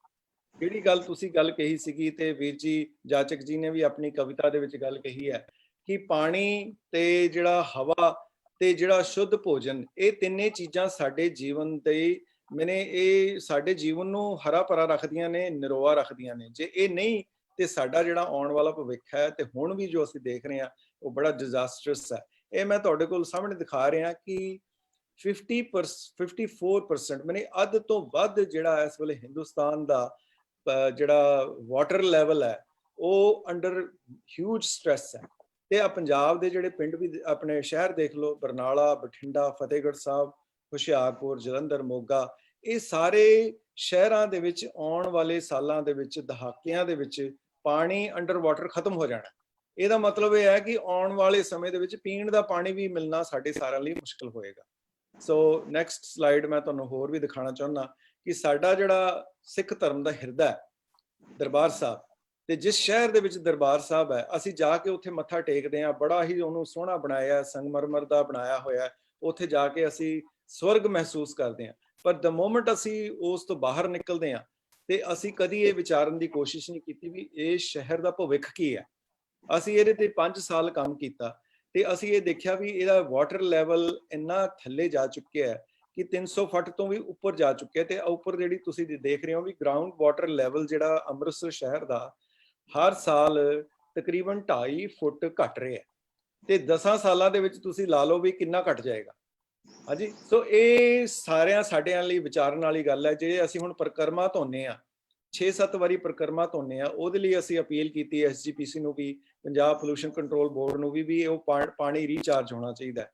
ਜਿਹੜੀ ਗੱਲ ਤੁਸੀਂ ਗੱਲ ਕਹੀ ਸੀਗੀ ਤੇ ਵੀਰ ਜੀ ਜਾਚਕ ਜੀ ਨੇ ਵੀ ਆਪਣੀ ਕਵਿਤਾ ਦੇ ਵਿੱਚ ਗੱਲ ਕਹੀ ਹੈ ਕਿ ਪਾਣੀ ਤੇ ਜਿਹੜਾ ਹਵਾ ਤੇ ਜਿਹੜਾ ਸ਼ੁੱਧ ਭੋਜਨ, ਇਹ ਤਿੰਨੇ ਚੀਜ਼ਾਂ ਸਾਡੇ ਜੀਵਨ ਦੇ ਮੈਨੇ ਇਹ ਸਾਡੇ ਜੀਵਨ ਨੂੰ ਹਰਾ ਭਰਾ ਰੱਖਦੀਆਂ ਨੇ, ਨਿਰੋਆ ਰੱਖਦੀਆਂ ਨੇ। ਜੇ ਇਹ ਨਹੀਂ ਤੇ ਸਾਡਾ ਜਿਹੜਾ ਆਉਣ ਵਾਲਾ ਭਵਿੱਖ ਹੈ ਤੇ ਹੁਣ ਵੀ ਜੋ ਅਸੀਂ ਦੇਖ ਰਹੇ ਹਾਂ ਉਹ ਬੜਾ ਡਿਜ਼ਾਸਟਰਸ ਹੈ। ਇਹ ਮੈਂ ਤੁਹਾਡੇ ਕੋਲ ਸਾਹਮਣੇ ਦਿਖਾ ਰਿਹਾ ਕਿ 54% ਮੈਨੇ ਅੱਧ ਤੋਂ ਵੱਧ ਜਿਹੜਾ ਇਸ ਵੇਲੇ ਹਿੰਦੁਸਤਾਨ ਦਾ ਜਿਹੜਾ ਵਾਟਰ ਲੈਵਲ ਹੈ ਉਹ ਅੰਡਰ ਹਿਊਜ ਸਟ੍ਰੈਸ ਹੈ। ਤੇ ਆ ਪੰਜਾਬ ਦੇ ਜਿਹੜੇ ਪਿੰਡ ਵੀ ਆਪਣੇ ਸ਼ਹਿਰ ਦੇਖ ਲਓ, ਬਰਨਾਲਾ, ਬਠਿੰਡਾ, ਫਤਿਹਗੜ੍ਹ ਸਾਹਿਬ, ਹੁਸ਼ਿਆਰਪੁਰ, ਜਲੰਧਰ, ਮੋਗਾ, ਇਹ ਸਾਰੇ ਸ਼ਹਿਰਾਂ ਦੇ ਵਿੱਚ ਆਉਣ ਵਾਲੇ ਸਾਲਾਂ ਦੇ ਵਿੱਚ, ਦਹਾਕਿਆਂ ਦੇ ਵਿੱਚ ਪਾਣੀ ਅੰਡਰ ਵਾਟਰ ਖਤਮ ਹੋ ਜਾਣਾ। ਇਹਦਾ ਮਤਲਬ ਇਹ ਹੈ ਕਿ ਆਉਣ ਵਾਲੇ ਸਮੇਂ ਦੇ ਵਿੱਚ ਪੀਣ ਦਾ ਪਾਣੀ ਵੀ ਮਿਲਣਾ ਸਾਡੇ ਸਾਰਿਆਂ ਲਈ ਮੁਸ਼ਕਲ ਹੋਏਗਾ। ਸੋ ਨੈਕਸਟ ਸਲਾਈਡ ਮੈਂ ਤੁਹਾਨੂੰ ਹੋਰ ਵੀ ਦਿਖਾਉਣਾ ਚਾਹੁੰਦਾ ਕਿ ਸਾਡਾ ਜਿਹੜਾ ਸਿੱਖ ਧਰਮ ਦਾ ਹਿਰਦਾ ਹੈ ਦਰਬਾਰ ਸਾਹਿਬ, ਤੇ ਜਿਸ ਸ਼ਹਿਰ ਦੇ ਵਿੱਚ ਦਰਬਾਰ ਸਾਹਿਬ ਹੈ ਅਸੀਂ ਜਾ ਕੇ ਉੱਥੇ ਮੱਥਾ ਟੇਕਦੇ ਹਾਂ, ਬੜਾ ਹੀ ਉਹਨੂੰ ਸੋਹਣਾ ਬਣਾਇਆ, ਸੰਗਮਰਮਰ ਦਾ ਬਣਾਇਆ ਹੋਇਆ, ਉੱਥੇ ਜਾ ਕੇ ਅਸੀਂ ਸਵਰਗ ਮਹਿਸੂਸ ਕਰਦੇ ਹਾਂ। ਪਰ ਦ ਮੋਮੈਂਟ ਅਸੀਂ ਉਸ ਤੋਂ ਬਾਹਰ ਨਿਕਲਦੇ ਹਾਂ ਤੇ ਅਸੀਂ ਕਦੀ ਇਹ ਵਿਚਾਰਨ ਦੀ ਕੋਸ਼ਿਸ਼ ਨਹੀਂ ਕੀਤੀ ਵੀ ਇਹ ਸ਼ਹਿਰ ਦਾ ਭਵਿੱਖ ਕੀ ਹੈ। ਅਸੀਂ ਇਹਦੇ ਤੇ 5 ਸਾਲ ਕੰਮ ਕੀਤਾ ਤੇ ਅਸੀਂ ਇਹ ਦੇਖਿਆ ਵੀ ਇਹਦਾ ਵਾਟਰ ਲੈਵਲ ਇੰਨਾ ਥੱਲੇ ਜਾ ਚੁੱਕਿਆ ਹੈ ਕਿ 300 ਫੁੱਟ ਤੋਂ ਵੀ ਉੱਪਰ ਜਾ ਚੁੱਕਿਆ। ਤੇ ਉੱਪਰ ਜਿਹੜੀ ਤੁਸੀਂ ਦੇਖ ਰਹੇ ਹੋ ਵੀ ਗਰਾਊਂਡ ਵਾਟਰ ਲੈਵਲ ਜਿਹੜਾ ਅੰਮ੍ਰਿਤਸਰ ਸ਼ਹਿਰ ਦਾ ਹਰ ਸਾਲ ਤਕਰੀਬਨ 2.5 ਫੁੱਟ ਘਟ ਰਿਹਾ ਹੈ ਤੇ 10 ਸਾਲਾਂ ਦੇ ਵਿੱਚ ਤੁਸੀਂ ਲਾ ਲਓ ਵੀ ਕਿੰਨਾ ਘਟ ਜਾਏਗਾ। ਹਾਂਜੀ, ਸੋ ਇਹ ਸਾਰਿਆਂ ਸਾਡਿਆਂ ਲਈ ਵਿਚਾਰਨ ਵਾਲੀ ਗੱਲ ਹੈ। ਜੇ ਅਸੀਂ ਹੁਣ ਪਰਿਕਰਮਾ ਧੋਨੇ ਆ, 6-7 ਵਾਰੀ ਪਰਿਕਰਮਾ ਧੋਨੇ ਆ, ਉਹਦੇ ਲਈ ਅਸੀਂ ਅਪੀਲ ਕੀਤੀ SGPC ਨੂੰ ਵੀ, ਪੰਜਾਬ ਪੋਲੂਸ਼ਨ ਕੰਟਰੋਲ ਬੋਰਡ ਨੂੰ ਵੀ ਉਹ ਪਾਣੀ ਰੀਚਾਰਜ ਹੋਣਾ ਚਾਹੀਦਾ ਹੈ।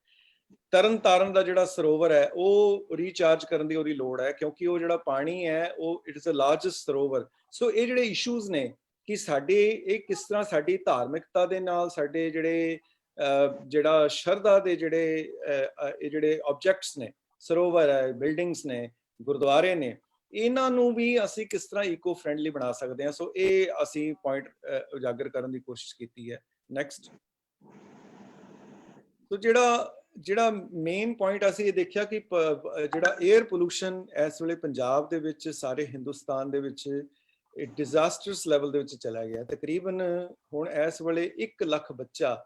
ਤਰਨ ਤਾਰਨ ਦਾ ਜਿਹੜਾ ਸਰੋਵਰ ਹੈ ਉਹ ਰੀਚਾਰਜ ਕਰਨ ਦੀ ਉਹਦੀ ਲੋੜ ਹੈ ਕਿਉਂਕਿ ਉਹ ਜਿਹੜਾ ਪਾਣੀ ਹੈ ਉਹ ਇਟ ਇਜ਼ ਦ ਲਾਰਜੈਸਟ ਸਰੋਵਰ। ਸੋ ਇਹ ਜਿਹੜੇ ਇਸ਼ੂਜ਼ ਨੇ ਕਿ ਸਾਡੇ ਇਹ ਕਿਸ ਤਰ੍ਹਾਂ ਸਾਡੀ ਧਾਰਮਿਕਤਾ ਦੇ ਨਾਲ ਸਾਡੇ ਜਿਹੜਾ ਸ਼ਰਧਾ ਦੇ ਜਿਹੜੇ ਆਬਜੈਕਟਸ ਨੇ, ਸਰੋਵਰ ਹੈ, ਬਿਲਡਿੰਗਸ ਨੇ, ਗੁਰਦੁਆਰੇ ਨੇ, ਇਹਨਾਂ ਨੂੰ ਵੀ ਅਸੀਂ ਕਿਸ ਤਰ੍ਹਾਂ ਇਕੋ ਫ੍ਰੈਂਡਲੀ ਬਣਾ ਸਕਦੇ ਹਾਂ। ਸੋ ਇਹ ਅਸੀਂ ਪੁਆਇੰਟ ਉਜਾਗਰ ਕਰਨ ਦੀ ਕੋਸ਼ਿਸ਼ ਕੀਤੀ ਹੈ। ਨੈਕਸਟ। ਸੋ ਜਿਹੜਾ ਮੇਨ ਪੁਆਇੰਟ ਅਸੀਂ ਇਹ ਦੇਖਿਆ ਕਿ ਜਿਹੜਾ 에ਅਰ ਪੋਲੂਸ਼ਨ ਇਸ ਵੇਲੇ ਪੰਜਾਬ ਦੇ ਵਿੱਚ, ਸਾਰੇ ਹਿੰਦੁਸਤਾਨ ਦੇ ਵਿੱਚ ਡਿਜ਼ਾਸਟਰਸ ਲੈਵਲ ਦੇ ਵਿੱਚ ਚਲਾ ਗਿਆ। ਤਕਰੀਬਨ ਹੁਣ ਇਸ ਵੇਲੇ 1 ਲੱਖ ਬੱਚਾ,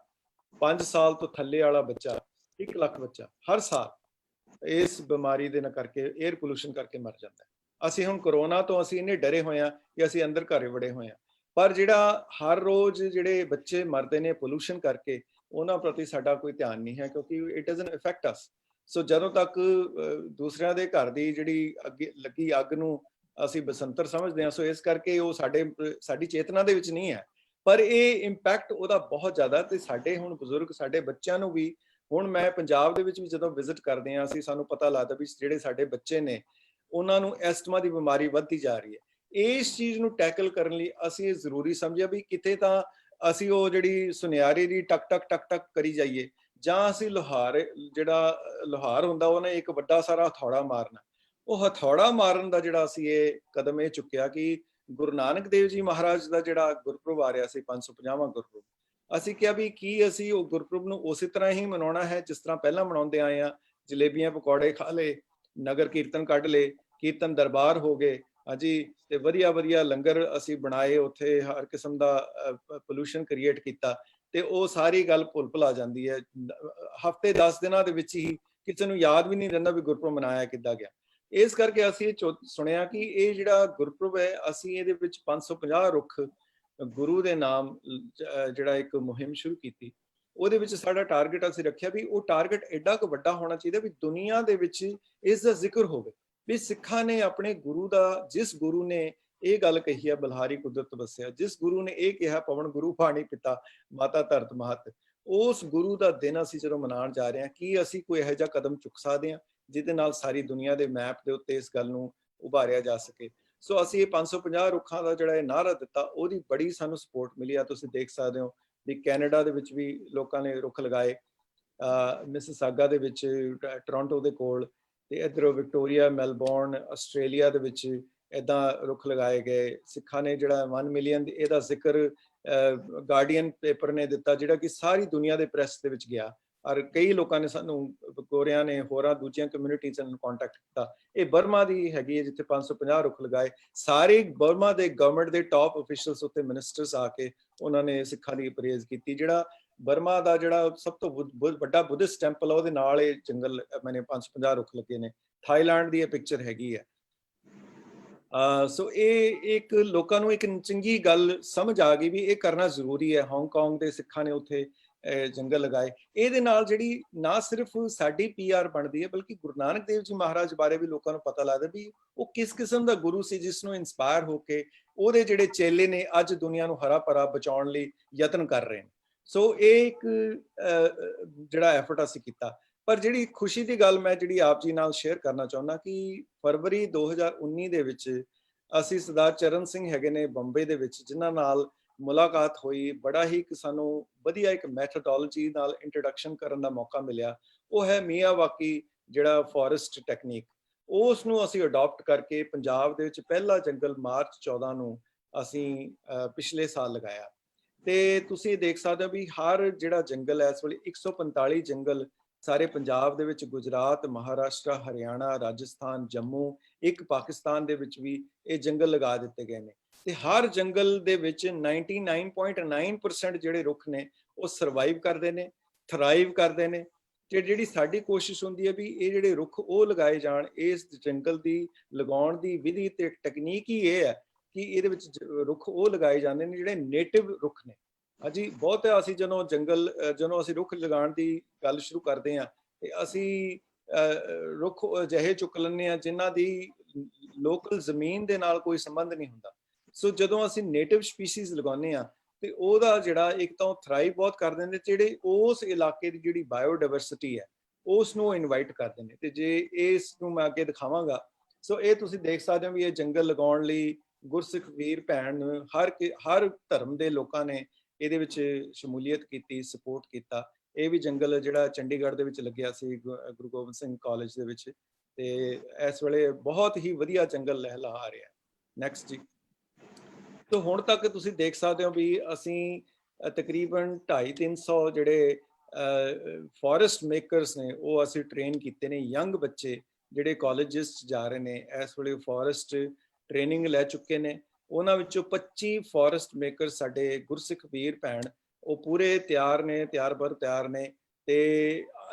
5 ਸਾਲ ਤੋਂ ਥੱਲੇ ਵਾਲਾ ਬੱਚਾ, 1 ਲੱਖ ਬੱਚਾ ਹਰ ਸਾਲ ਇਸ ਬਿਮਾਰੀ ਦੇ ਨਾਲ ਕਰਕੇ, 에ਅਰ ਪੋਲੂਸ਼ਨ ਕਰਕੇ ਮਰ ਜਾਂਦਾ। ਅਸੀਂ ਹੁਣ ਕਰੋਨਾ ਤੋਂ ਅਸੀਂ ਇੰਨੇ ਡਰੇ ਹੋਏ ਹਾਂ ਕਿ ਅਸੀਂ ਅੰਦਰ ਘਰੇ ਵੜੇ ਹੋਏ ਹਾਂ, ਪਰ ਜਿਹੜਾ ਹਰ ਰੋਜ਼ ਜਿਹੜੇ ਬੱਚੇ ਮਰਦੇ ਨੇ ਪੋਲੂਸ਼ਨ ਕਰਕੇ, ਉਹਨਾਂ ਪ੍ਰਤੀ ਸਾਡਾ ਕੋਈ ਧਿਆਨ ਨਹੀਂ ਹੈ ਕਿਉਂਕਿ ਇਟ ਡਸਨਟ ਅਫੈਕਟ ਅਸ। ਸੋ ਜਦੋਂ ਤੱਕ ਦੂਸਰਿਆਂ ਦੇ ਘਰ ਦੀ ਜਿਹੜੀ ਅੱਗੇ ਲੱਗੀ ਅੱਗ ਨੂੰ ਅਸੀਂ ਬਸੰਤਰ ਸਮਝਦੇ ਹਾਂ, ਸੋ ਇਸ ਕਰਕੇ ਉਹ ਸਾਡੀ ਚੇਤਨਾ ਦੇ ਵਿੱਚ ਨਹੀਂ ਹੈ, ਪਰ ਇਹ ਇੰਪੈਕਟ ਉਹਦਾ ਬਹੁਤ ਜ਼ਿਆਦਾ। ਤੇ ਸਾਡੇ ਹੁਣ ਬਜ਼ੁਰਗ, ਸਾਡੇ ਬੱਚਿਆਂ ਨੂੰ ਵੀ, ਹੁਣ ਮੈਂ ਪੰਜਾਬ ਦੇ ਵਿੱਚ ਵੀ ਜਦੋਂ ਵਿਜ਼ਿਟ ਕਰਦੇ ਹਾਂ ਅਸੀਂ, ਸਾਨੂੰ ਪਤਾ ਲੱਗਦਾ ਵੀ ਜਿਹੜੇ ਸਾਡੇ ਬੱਚੇ ਨੇ ਉਹਨਾਂ ਨੂੰ ਐਸਟਮਾ ਦੀ ਬਿਮਾਰੀ ਵੱਧਦੀ ਜਾ ਰਹੀ ਹੈ। ਇਸ ਚੀਜ਼ ਨੂੰ ਟੈਕਲ ਕਰਨ ਲਈ ਅਸੀਂ ਇਹ ਜ਼ਰੂਰੀ ਸਮਝਿਆ ਵੀ ਕਿਤੇ ਤਾਂ ਅਸੀਂ ਉਹ ਜਿਹੜੀ ਸੁਨਿਆਰੇ ਦੀ ਟਕ ਟਕ ਟਕ ਟਕ ਕਰੀ ਜਾਈਏ, ਜਾਂ ਅਸੀਂ ਜਿਹੜਾ ਲੋਹਾਰ ਹੁੰਦਾ ਉਹਨੇ ਇੱਕ ਵੱਡਾ ਸਾਰਾ ਹਥੌੜਾ ਮਾਰਨਾ, ਉਹ ਹਥੌੜਾ ਮਾਰਨ ਦਾ ਜਿਹੜਾ ਅਸੀਂ ਇਹ ਕਦਮ ਇਹ ਚੁੱਕਿਆ ਕਿ ਗੁਰੂ ਨਾਨਕ ਦੇਵ ਜੀ ਮਹਾਰਾਜ ਦਾ ਜਿਹੜਾ ਗੁਰਪੁਰਬ ਆ ਰਿਹਾ ਸੀ, 550ਵਾਂ ਗੁਰਪੁਰਬ, ਅਸੀਂ ਕਿਹਾ ਵੀ ਕੀ ਅਸੀਂ ਉਹ ਗੁਰਪੁਰਬ ਨੂੰ ਉਸੇ ਤਰ੍ਹਾਂ ਹੀ ਮਨਾਉਣਾ ਹੈ ਜਿਸ ਤਰ੍ਹਾਂ ਪਹਿਲਾਂ ਮਨਾਉਂਦੇ ਆਏ ਆ। ਜਲੇਬੀਆਂ ਪਕੌੜੇ ਖਾ ਲਏ, ਨਗਰ ਕੀਰਤਨ ਕੱਢ ਲਏ, ਕੀਰਤਨ ਦਰਬਾਰ ਹੋ ਗਏ, ਹਾਂਜੀ, ਤੇ ਵਧੀਆ ਲੰਗਰ ਅਸੀਂ ਬਣਾਏ, ਉੱਥੇ ਹਰ ਕਿਸਮ ਦਾ ਪੋਲੂਸ਼ਨ ਕ੍ਰੀਏਟ ਕੀਤਾ, ਤੇ ਉਹ ਸਾਰੀ ਗੱਲ ਭੁੱਲ ਭੁਲਾ ਜਾਂਦੀ ਹੈ। ਹਫ਼ਤੇ 10 ਦਿਨਾਂ ਦੇ ਵਿੱਚ ਹੀ ਕਿਸੇ ਨੂੰ ਯਾਦ ਵੀ ਨਹੀਂ ਰਹਿੰਦਾ ਵੀ ਗੁਰਪੁਰਬ ਮਨਾਇਆ ਕਿੱਦਾਂ ਗਿਆ। ਇਸ ਕਰਕੇ ਅਸੀਂ ਸੁਣਿਆ ਕਿ ਇਹ ਜਿਹੜਾ ਗੁਰਪੁਰਬ ਹੈ, ਅਸੀਂ ਇਹਦੇ ਵਿੱਚ 550 ਰੁੱਖ ਗੁਰੂ ਦੇ ਨਾਮ ਜਿਹੜਾ ਇੱਕ ਮੁਹਿੰਮ ਸ਼ੁਰੂ ਕੀਤੀ, ਉਹਦੇ ਵਿੱਚ ਸਾਡਾ ਟਾਰਗੇਟ ਅਸੀਂ ਰੱਖਿਆ ਵੀ ਉਹ ਟਾਰਗੇਟ ਐਡਾ ਕੁ ਵੱਡਾ ਹੋਣਾ ਚਾਹੀਦਾ ਵੀ ਦੁਨੀਆ ਦੇ ਵਿੱਚ ਇਸ ਦਾ ਜ਼ਿਕਰ ਹੋਵੇ ਵੀ ਸਿੱਖਾਂ ਨੇ ਆਪਣੇ ਗੁਰੂ ਦਾ, ਜਿਸ ਗੁਰੂ ਨੇ ਇਹ ਗੱਲ ਕਹੀ ਹੈ ਬਲਹਾਰੀ ਕੁਦਰਤ ਵਸਿਆ, ਜਿਸ ਗੁਰੂ ਨੇ ਇਹ ਕਿਹਾ ਪਵਨ ਗੁਰੂ ਪਾਣੀ ਪਿਤਾ ਮਾਤਾ ਧਰਤ ਮਹਤ, ਉਸ ਗੁਰੂ ਦਾ ਦਿਨ ਅਸੀਂ ਜਦੋਂ ਮਨਾਉਣ ਜਾ ਰਹੇ ਹਾਂ, ਕੀ ਅਸੀਂ ਕੋਈ ਇਹੋ ਜਿਹਾ ਕਦਮ ਚੁੱਕ ਸਕਦੇ ਹਾਂ ਜਿਹਦੇ ਨਾਲ ਸਾਰੀ ਦੁਨੀਆ ਦੇ ਮੈਪ ਦੇ ਉੱਤੇ ਇਸ ਗੱਲ ਨੂੰ ਉਭਾਰਿਆ ਜਾ ਸਕੇ। ਸੋ ਅਸੀਂ ਇਹ 550 ਰੁੱਖਾਂ ਦਾ ਜਿਹੜਾ ਇਹ ਨਾਅਰਾ ਦਿੱਤਾ, ਉਹਦੀ ਬੜੀ ਸਾਨੂੰ ਸਪੋਰਟ ਮਿਲੀ ਆ। ਤੁਸੀਂ ਦੇਖ ਸਕਦੇ ਹੋ ਵੀ ਕੈਨੇਡਾ ਦੇ ਵਿੱਚ ਵੀ ਲੋਕਾਂ ਨੇ ਰੁੱਖ ਲਗਾਏ, ਮਿਸਿਸਾਗਾ ਦੇ ਵਿੱਚ, ਟੋਰਾਂਟੋ ਦੇ ਕੋਲ, ਤੇ ਇੱਧਰੋਂ ਵਿਕਟੋਰੀਆ, ਮੈਲਬੌਰਨ, ਆਸਟ੍ਰੇਲੀਆ ਦੇ ਵਿੱਚ ਇੱਦਾਂ ਰੁੱਖ ਲਗਾਏ ਗਏ। ਸਿੱਖਾਂ ਨੇ ਜਿਹੜਾ 1 ਮਿਲੀਅਨ ਇਹਦਾ ਜ਼ਿਕਰ ਗਾਰਡੀਅਨ ਪੇਪਰ ਨੇ ਦਿੱਤਾ, ਜਿਹੜਾ ਕਿ ਸਾਰੀ ਦੁਨੀਆ ਦੇ ਪ੍ਰੈਸ ਦੇ ਵਿੱਚ ਗਿਆ, ਔਰ ਕਈ ਲੋਕਾਂ ਨੇ ਸਾਨੂੰ, ਗੋਰਿਆਂ ਨੇ, ਹੋਰਾਂ ਦੂਜੀਆਂ ਕਮਿਊਨਿਟੀਜ਼ ਨਾਲ ਕੰਟੈਕਟ ਕੀਤਾ। ਇਹ ਬਰਮਾ ਦੀ ਹੈਗੀ ਹੈ ਜਿੱਥੇ 550 ਰੁੱਖ ਲਗਾਏ। ਸਾਰੇ ਬਰਮਾ ਦੇ ਗਵਰਨਮੈਂਟ ਦੇ ਟਾਪ ਅਫੀਸ਼ੀਅਲਸ ਉੱਤੇ ਮਿਨਿਸਟਰਸ ਆ ਕੇ ਉਹਨਾਂ ਨੇ ਸਿੱਖਾਂ ਦੀ ਪ੍ਰੇਜ਼ ਕੀਤੀ। ਜਿਹੜਾ ਬਰਮਾ ਦਾ ਜਿਹੜਾ ਸਭ ਤੋਂ ਵੱਡਾ ਬੁੱਧਿਸਟ ਟੈਂਪਲ ਆ, ਉਹਦੇ ਨਾਲ ਇਹ ਜੰਗਲ ਮੈਨੇ 550 ਰੁੱਖ ਲੱਗੇ ਨੇ। ਥਾਈਲੈਂਡ ਦੀ ਇਹ ਪਿਕਚਰ ਹੈਗੀ ਹੈ। ਸੋ ਇਹ ਇੱਕ ਲੋਕਾਂ ਨੂੰ ਇੱਕ ਚੰਗੀ ਗੱਲ ਸਮਝ ਆ ਗਈ ਵੀ ਇਹ ਕਰਨਾ ਜ਼ਰੂਰੀ ਹੈ। ਹਾਂਗਕਾਂਗ ਦੇ ਸਿੱਖਾਂ ਨੇ ਉੱਥੇ ਜੰਗਲ ਲਗਾਏ। ਇਹਦੇ ਨਾਲ ਜਿਹੜੀ ਨਾ ਸਿਰਫ ਸਾਡੀ PR ਬਣਦੀ ਹੈ, ਬਲਕਿ ਗੁਰੂ ਨਾਨਕ ਦੇਵ ਜੀ ਮਹਾਰਾਜ ਬਾਰੇ ਵੀ ਲੋਕਾਂ ਨੂੰ ਪਤਾ ਲੱਗਦਾ ਵੀ ਉਹ ਕਿਸ ਕਿਸਮ ਦਾ ਗੁਰੂ ਸੀ, ਜਿਸ ਨੂੰ ਇਨਸਪਾਇਰ ਹੋ ਕੇ ਉਹਦੇ ਜਿਹੜੇ ਚੇਲੇ ਨੇ ਅੱਜ ਦੁਨੀਆ ਨੂੰ ਹਰਾ ਭਰਾ ਬਚਾਉਣ ਲਈ ਯਤਨ ਕਰ ਰਹੇ ਨੇ। ਸੋ ਇਹ ਇੱਕ ਜਿਹੜਾ ਐਫਰਟ ਅਸੀਂ ਕੀਤਾ। ਪਰ ਜਿਹੜੀ ਖੁਸ਼ੀ ਦੀ ਗੱਲ ਮੈਂ ਜਿਹੜੀ ਆਪ ਜੀ ਨਾਲ ਸ਼ੇਅਰ ਕਰਨਾ ਚਾਹੁੰਦਾ ਕਿ ਫਰਵਰੀ 2019 ਦੇ ਵਿੱਚ ਅਸੀਂ ਸਰਦਾਰ ਚਰਨ ਸਿੰਘ ਹੈਗੇ ਨੇ ਬੰਬੇ ਦੇ ਵਿੱਚ, ਜਿਨ੍ਹਾਂ ਨਾਲ ਮੁਲਾਕਾਤ ਹੋਈ। ਬੜਾ ਹੀ ਸਾਨੂੰ ਵਧੀਆ ਇੱਕ ਮੈਥਡੋਲੋਜੀ ਨਾਲ ਇੰਟਰੋਡਕਸ਼ਨ ਕਰਨ ਦਾ ਮੌਕਾ ਮਿਲਿਆ। ਉਹ ਹੈ ਮਿਆਵਾਕੀ ਜਿਹੜਾ ਫੋਰੈਸਟ ਟੈਕਨੀਕ। ਉਸ ਨੂੰ ਅਸੀਂ ਅਡਾਪਟ ਕਰਕੇ ਪੰਜਾਬ ਦੇ ਵਿੱਚ ਪਹਿਲਾ ਜੰਗਲ ਮਾਰਚ 14 ਨੂੰ ਅਸੀਂ ਪਿਛਲੇ ਸਾਲ ਲਗਾਇਆ। ਤੇ ਤੁਸੀਂ ਦੇਖ ਸਕਦੇ ਹੋ ਵੀ ਹਰ ਜਿਹੜਾ ਜੰਗਲ ਹੈ ਇਸ ਵੇਲੇ 145 ਜੰਗਲ ਸਾਰੇ ਪੰਜਾਬ ਦੇ ਵਿੱਚ, ਗੁਜਰਾਤ, ਮਹਾਰਾਸ਼ਟਰ, ਹਰਿਆਣਾ, ਰਾਜਸਥਾਨ, ਜੰਮੂ, ਇੱਕ ਪਾਕਿਸਤਾਨ ਦੇ ਵਿੱਚ ਵੀ ਇਹ ਜੰਗਲ ਲਗਾ ਦਿੱਤੇ ਗਏ ਨੇ। ਤੇ ਹਰ ਜੰਗਲ ਦੇ ਵਿੱਚ 99.9% ਜਿਹੜੇ ਰੁੱਖ ਨੇ ਉਹ ਸਰਵਾਈਵ ਕਰਦੇ ਨੇ, ਥਰਾਈਵ ਕਰਦੇ ਨੇ। ਤੇ ਜਿਹੜੀ ਸਾਡੀ ਕੋਸ਼ਿਸ਼ ਹੁੰਦੀ ਹੈ ਵੀ ਇਹ ਜਿਹੜੇ ਰੁੱਖ ਉਹ ਲਗਾਏ ਜਾਣ। ਇਸ ਜੰਗਲ ਦੀ ਲਗਾਉਣ ਦੀ ਵਿਧੀ ਤੇ ਟੈਕਨੀਕ ਹੀ ਇਹ ਹੈ ਕਿ ਇਹਦੇ ਵਿੱਚ ਰੁੱਖ ਉਹ ਲਗਾਏ ਜਾਂਦੇ ਨੇ ਜਿਹੜੇ ਨੇਟਿਵ ਰੁੱਖ ਨੇ। ਹਾਂਜੀ, ਬਹੁਤ ਅਸੀਂ ਜਦੋਂ ਅਸੀਂ ਰੁੱਖ ਲਗਾਉਣ ਦੀ ਗੱਲ ਸ਼ੁਰੂ ਕਰਦੇ ਹਾਂ ਤੇ ਅਸੀਂ ਰੁੱਖ ਅਜਿਹੇ ਚੁੱਕ ਲੈਂਦੇ ਹਾਂ ਜਿਨ੍ਹਾਂ ਦੀ ਲੋਕਲ ਜ਼ਮੀਨ ਦੇ ਨਾਲ ਕੋਈ ਸੰਬੰਧ ਨਹੀਂ ਹੁੰਦਾ। ਸੋ ਜਦੋਂ ਅਸੀਂ ਨੇਟਿਵ ਸਪੀਸੀਜ਼ ਲਗਾਉਂਦੇ ਹਾਂ ਤੇ ਉਹਦਾ ਜਿਹੜਾ ਇੱਕ ਤਾਂ ਥਰਾਈਵ ਬਹੁਤ ਕਰਦੇ ਨੇ, ਜਿਹੜੇ ਉਸ ਇਲਾਕੇ ਦੀ ਜਿਹੜੀ ਬਾਇਓਡਾਇਵਰਸਿਟੀ ਹੈ ਉਸ ਨੂੰ ਇਨਵਾਈਟ ਕਰਦੇ ਨੇ। ਤੇ ਜੇ ਇਸ ਨੂੰ ਮੈਂ ਅੱਗੇ ਦਿਖਾਵਾਂਗਾ, ਸੋ ਇਹ ਤੁਸੀਂ ਦੇਖ ਸਕਦੇ ਹੋ ਵੀ ਇਹ ਜੰਗਲ ਲਗਾਉਣ ਲਈ ਗੁਰਸਿੱਖ ਵੀਰ ਭੈਣ ਹਰ ਧਰਮ ਦੇ ਲੋਕਾਂ ਨੇ ਇਹਦੇ ਵਿੱਚ ਸ਼ਮੂਲੀਅਤ ਕੀਤੀ, ਸਪੋਰਟ ਕੀਤਾ। ਇਹ ਵੀ ਜੰਗਲ ਜਿਹੜਾ ਚੰਡੀਗੜ੍ਹ ਦੇ ਵਿੱਚ ਲੱਗਿਆ ਸੀ ਗੁਰੂ ਗੋਬਿੰਦ ਸਿੰਘ ਕਾਲਜ ਦੇ ਵਿੱਚ, ਤੇ ਇਸ ਵੇਲੇ ਬਹੁਤ ਹੀ ਵਧੀਆ ਜੰਗਲ ਲਹਿਲਾ ਰਿਹਾ। ਨੈਕਸਟ ਜੀ। ਤੋ ਹੁਣ ਤੱਕ ਤੁਸੀਂ ਦੇਖ ਸਕਦੇ ਹੋ ਵੀ ਅਸੀਂ ਤਕਰੀਬਨ 250-300 ਜਿਹੜੇ ਫੋਰੈਸਟ ਮੇਕਰਸ ਨੇ ਉਹ ਅਸੀਂ ਟ੍ਰੇਨ ਕੀਤੇ ਨੇ। ਯੰਗ ਬੱਚੇ ਜਿਹੜੇ ਕਾਲਜਿਸ ਜਾ ਰਹੇ ਨੇ ਇਸ ਵੇਲੇ ਫੋਰੈਸਟ ਟ੍ਰੇਨਿੰਗ ਲੈ ਚੁੱਕੇ ਨੇ। ਉਹਨਾਂ ਵਿੱਚੋਂ 25 ਫੋਰੈਸਟ ਮੇਕਰ ਸਾਡੇ ਗੁਰਸਿੱਖ ਵੀਰ ਭੈਣ ਉਹ ਪੂਰੇ ਤਿਆਰ ਨੇ। ਤੇ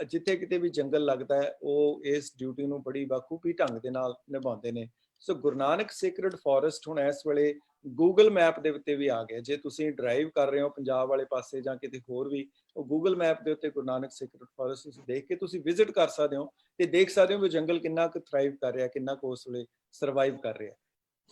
ਜਿੱਥੇ ਕਿਤੇ ਵੀ ਜੰਗਲ ਲੱਗਦਾ ਹੈ ਉਹ ਇਸ ਡਿਊਟੀ ਨੂੰ ਬੜੀ ਬਾਖੂਬੀ ਢੰਗ ਦੇ ਨਾਲ ਨਿਭਾਉਂਦੇ ਨੇ। ਸੋ ਗੁਰੂ ਨਾਨਕ ਸੇਕਰਡ ਫੋਰੈਸਟ ਹੁਣ ਇਸ ਵੇਲੇ ਗੂਗਲ ਮੈਪ ਦੇ ਉੱਤੇ ਵੀ ਆ ਗਿਆ। ਜੇ ਤੁਸੀਂ ਡਰਾਈਵ ਕਰ ਰਹੇ ਹੋ ਪੰਜਾਬ ਵਾਲੇ ਪਾਸੇ ਜਾਂ ਕਿਤੇ ਹੋਰ ਵੀ, ਉਹ ਗੂਗਲ ਮੈਪ ਦੇ ਉੱਤੇ ਗੁਰੂ ਨਾਨਕ ਸੇਕਰਡ ਫੋਰੈਸਟ ਤੁਸੀਂ ਦੇਖ ਕੇ ਤੁਸੀਂ ਵਿਜ਼ਿਟ ਕਰ ਸਕਦੇ ਹੋ ਤੇ ਦੇਖ ਸਕਦੇ ਹੋ ਵੀ ਜੰਗਲ ਕਿੰਨਾ ਕੁ ਥਰਾਈਵ ਕਰ ਰਿਹਾ, ਕਿੰਨਾ ਕੁ ਉਸ ਵੇਲੇ ਸਰਵਾਈਵ ਕਰ ਰਿਹਾ।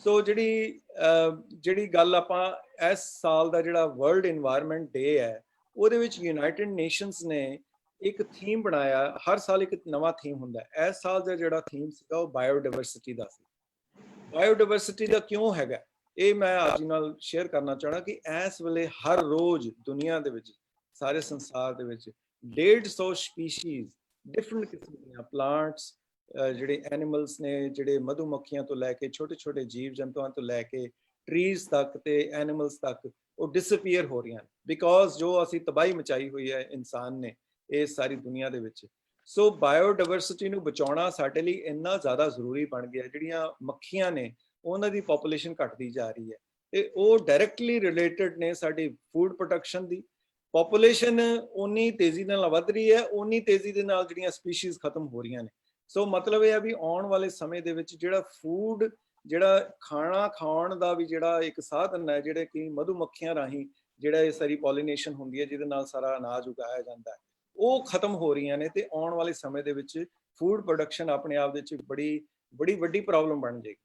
ਸੋ ਜਿਹੜੀ ਗੱਲ ਆਪਾਂ ਇਸ ਸਾਲ ਦਾ ਜਿਹੜਾ ਵਰਲਡ ਇਨਵਾਇਰਨਮੈਂਟ ਡੇ ਹੈ ਉਹਦੇ ਵਿੱਚ ਯੂਨਾਈਟਿਡ ਨੇਸ਼ਨਸ ਨੇ ਇੱਕ ਥੀਮ ਬਣਾਇਆ। ਹਰ ਸਾਲ ਇੱਕ ਨਵਾਂ ਥੀਮ ਹੁੰਦਾ ਹੈ। ਇਸ ਸਾਲ ਦਾ ਜਿਹੜਾ ਥੀਮ ਸੀਗਾ ਉਹ ਬਾਇਓਡਾਇਵਰਸਿਟੀ ਦਾ ਸੀ। ਬਾਇਓਡਾਇਵਰਸਿਟੀ ਦਾ ਕਿਉਂ ਹੈਗਾ ਇਹ ਮੈਂ ਆਪ ਜੀ ਨਾਲ ਸ਼ੇਅਰ ਕਰਨਾ ਚਾਹਣਾ ਕਿ ਇਸ ਵੇਲੇ ਹਰ ਰੋਜ਼ ਦੁਨੀਆ ਦੇ ਵਿੱਚ, ਸਾਰੇ ਸੰਸਾਰ ਦੇ ਵਿੱਚ 150 ਸਪੀਸ਼ੀਜ਼ ਡਿਫਰੈਂਟ ਕਿਸਮ ਦੀਆਂ ਪਲਾਂਟਸ, ਜਿਹੜੇ ਐਨੀਮਲਸ ਨੇ, ਜਿਹੜੇ ਮਧੂਮੱਖੀਆਂ ਤੋਂ ਲੈ ਕੇ ਛੋਟੇ ਛੋਟੇ ਜੀਵ ਜੰਤੂਆਂ ਤੋਂ ਲੈ ਕੇ ਟਰੀਜ਼ ਤੱਕ ਤੇ ਐਨੀਮਲਸ ਤੱਕ ਉਹ ਡਿਸਅਪੀਅਰ ਹੋ ਰਹੀਆਂ ਬਿਕੋਜ਼ ਜੋ ਅਸੀਂ ਤਬਾਹੀ ਮਚਾਈ ਹੋਈ ਹੈ ਇਨਸਾਨ ਨੇ ਇਸ ਸਾਰੀ ਦੁਨੀਆ ਦੇ ਵਿੱਚ। ਸੋ ਬਾਇਓਡਾਇਵਰਸਿਟੀ ਨੂੰ ਬਚਾਉਣਾ ਸਾਡੇ ਲਈ ਇੰਨਾ ਜ਼ਿਆਦਾ ਜ਼ਰੂਰੀ ਬਣ ਗਿਆ। ਜਿਹੜੀਆਂ ਮੱਖੀਆਂ ਨੇ ਉਹਨਾਂ ਦੀ ਪੋਪੂਲੇਸ਼ਨ ਘਟਦੀ ਜਾ ਰਹੀ ਹੈ ਤੇ ਉਹ ਡਾਇਰੈਕਟਲੀ ਰਿਲੇਟਡ ਨੇ ਸਾਡੀ ਫੂਡ ਪ੍ਰੋਡਕਸ਼ਨ ਦੀ। ਪੋਪੂਲੇਸ਼ਨ ਉਨੀ ਤੇਜ਼ੀ ਨਾਲ ਵੱਧ ਰਹੀ ਹੈ, ਉਨੀ ਤੇਜ਼ੀ ਦੇ ਨਾਲ ਜਿਹੜੀਆਂ ਸਪੀਸ਼ੀਜ਼ ਖਤਮ ਹੋ ਰਹੀਆਂ ਨੇ। ਸੋ ਮਤਲਬ ਇਹ ਹੈ ਵੀ ਆਉਣ ਵਾਲੇ ਸਮੇਂ ਦੇ ਵਿੱਚ ਜਿਹੜਾ ਫੂਡ ਜਿਹੜਾ ਖਾਣਾ ਖਾਣ ਦਾ ਵੀ ਜਿਹੜਾ ਇੱਕ ਸਾਧਨ ਹੈ, ਜਿਹੜੇ ਕਿ ਮਧੂਮੱਖੀਆਂ ਰਾਹੀਂ ਜਿਹੜਾ ਇਹ ਸਾਰੀ ਪੋਲੀਨੇਸ਼ਨ ਹੁੰਦੀ ਹੈ, ਜਿਹਦੇ ਨਾਲ ਸਾਰਾ ਅਨਾਜ ਉਗਾਇਆ ਜਾਂਦਾ ਹੈ, ਉਹ ਖਤਮ ਹੋ ਰਹੀਆਂ ਨੇ। ਤੇ ਆਉਣ ਵਾਲੇ ਸਮੇਂ ਦੇ ਵਿੱਚ ਫੂਡ ਪ੍ਰੋਡਕਸ਼ਨ ਆਪਣੇ ਆਪ ਦੇ ਵਿੱਚ ਬੜੀ ਵੱਡੀ ਪ੍ਰੋਬਲਮ ਬਣ ਜਾਏਗੀ।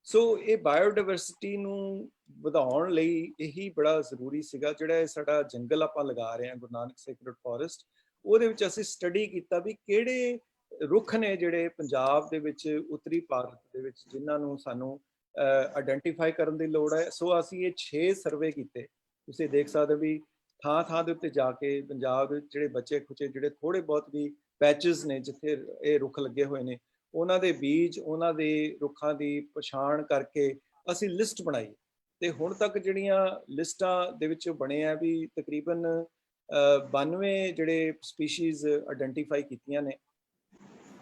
ਸੋ ਇਹ ਬਾਇਓਡਾਇਵਰਸਿਟੀ ਨੂੰ ਵਧਾਉਣ ਲਈ ਇਹੀ ਬੜਾ ਜ਼ਰੂਰੀ ਸੀਗਾ। ਜਿਹੜਾ ਇਹ ਸਾਡਾ ਜੰਗਲ ਆਪਾਂ ਲਗਾ ਰਹੇ ਹਾਂ, ਗੁਰੂ ਨਾਨਕ ਸੇਕਰਡ ਫੋਰੈਸਟ, ਉਹਦੇ ਵਿੱਚ ਅਸੀਂ ਸਟੱਡੀ ਕੀਤਾ ਵੀ ਕਿਹੜੇ ਰੁੱਖ ਨੇ ਜਿਹੜੇ ਪੰਜਾਬ ਦੇ ਵਿੱਚ, ਉੱਤਰੀ ਭਾਰਤ ਦੇ ਵਿੱਚ, ਜਿਨ੍ਹਾਂ ਨੂੰ ਸਾਨੂੰ ਆਇਡੈਂਟੀਫਾਈ ਕਰਨ ਦੀ ਲੋੜ ਹੈ। ਸੋ ਅਸੀਂ ਇਹ 6 ਸਰਵੇ ਕੀਤੇ। ਤੁਸੀਂ ਦੇਖ ਸਕਦੇ ਹੋ ਵੀ ਥਾਂ ਥਾਂ ਦੇ ਉੱਤੇ ਜਾ ਕੇ ਪੰਜਾਬ ਦੇ ਜਿਹੜੇ ਬੱਚੇ ਖੁਚੇ, ਜਿਹੜੇ ਥੋੜੇ ਬਹੁਤ ਵੀ ਪੈਚਸ ਨੇ ਜਿੱਥੇ ਇਹ ਰੁੱਖ ਲੱਗੇ ਹੋਏ ਨੇ, ਉਹਨਾਂ ਦੇ ਬੀਜ, ਉਹਨਾਂ ਦੇ ਰੁੱਖਾਂ ਦੀ ਪਛਾਣ ਕਰਕੇ ਅਸੀਂ ਲਿਸਟ ਬਣਾਈ। ਤੇ ਹੁਣ ਤੱਕ ਜਿਹੜੀਆਂ ਲਿਸਟਾਂ ਦੇ ਵਿੱਚ ਬਣੇ ਆ ਵੀ ਤਕਰੀਬਨ 92 ਜਿਹੜੇ ਸਪੀਸ਼ੀਜ਼ ਆਇਡੈਂਟੀਫਾਈ ਕੀਤੀਆਂ ਨੇ।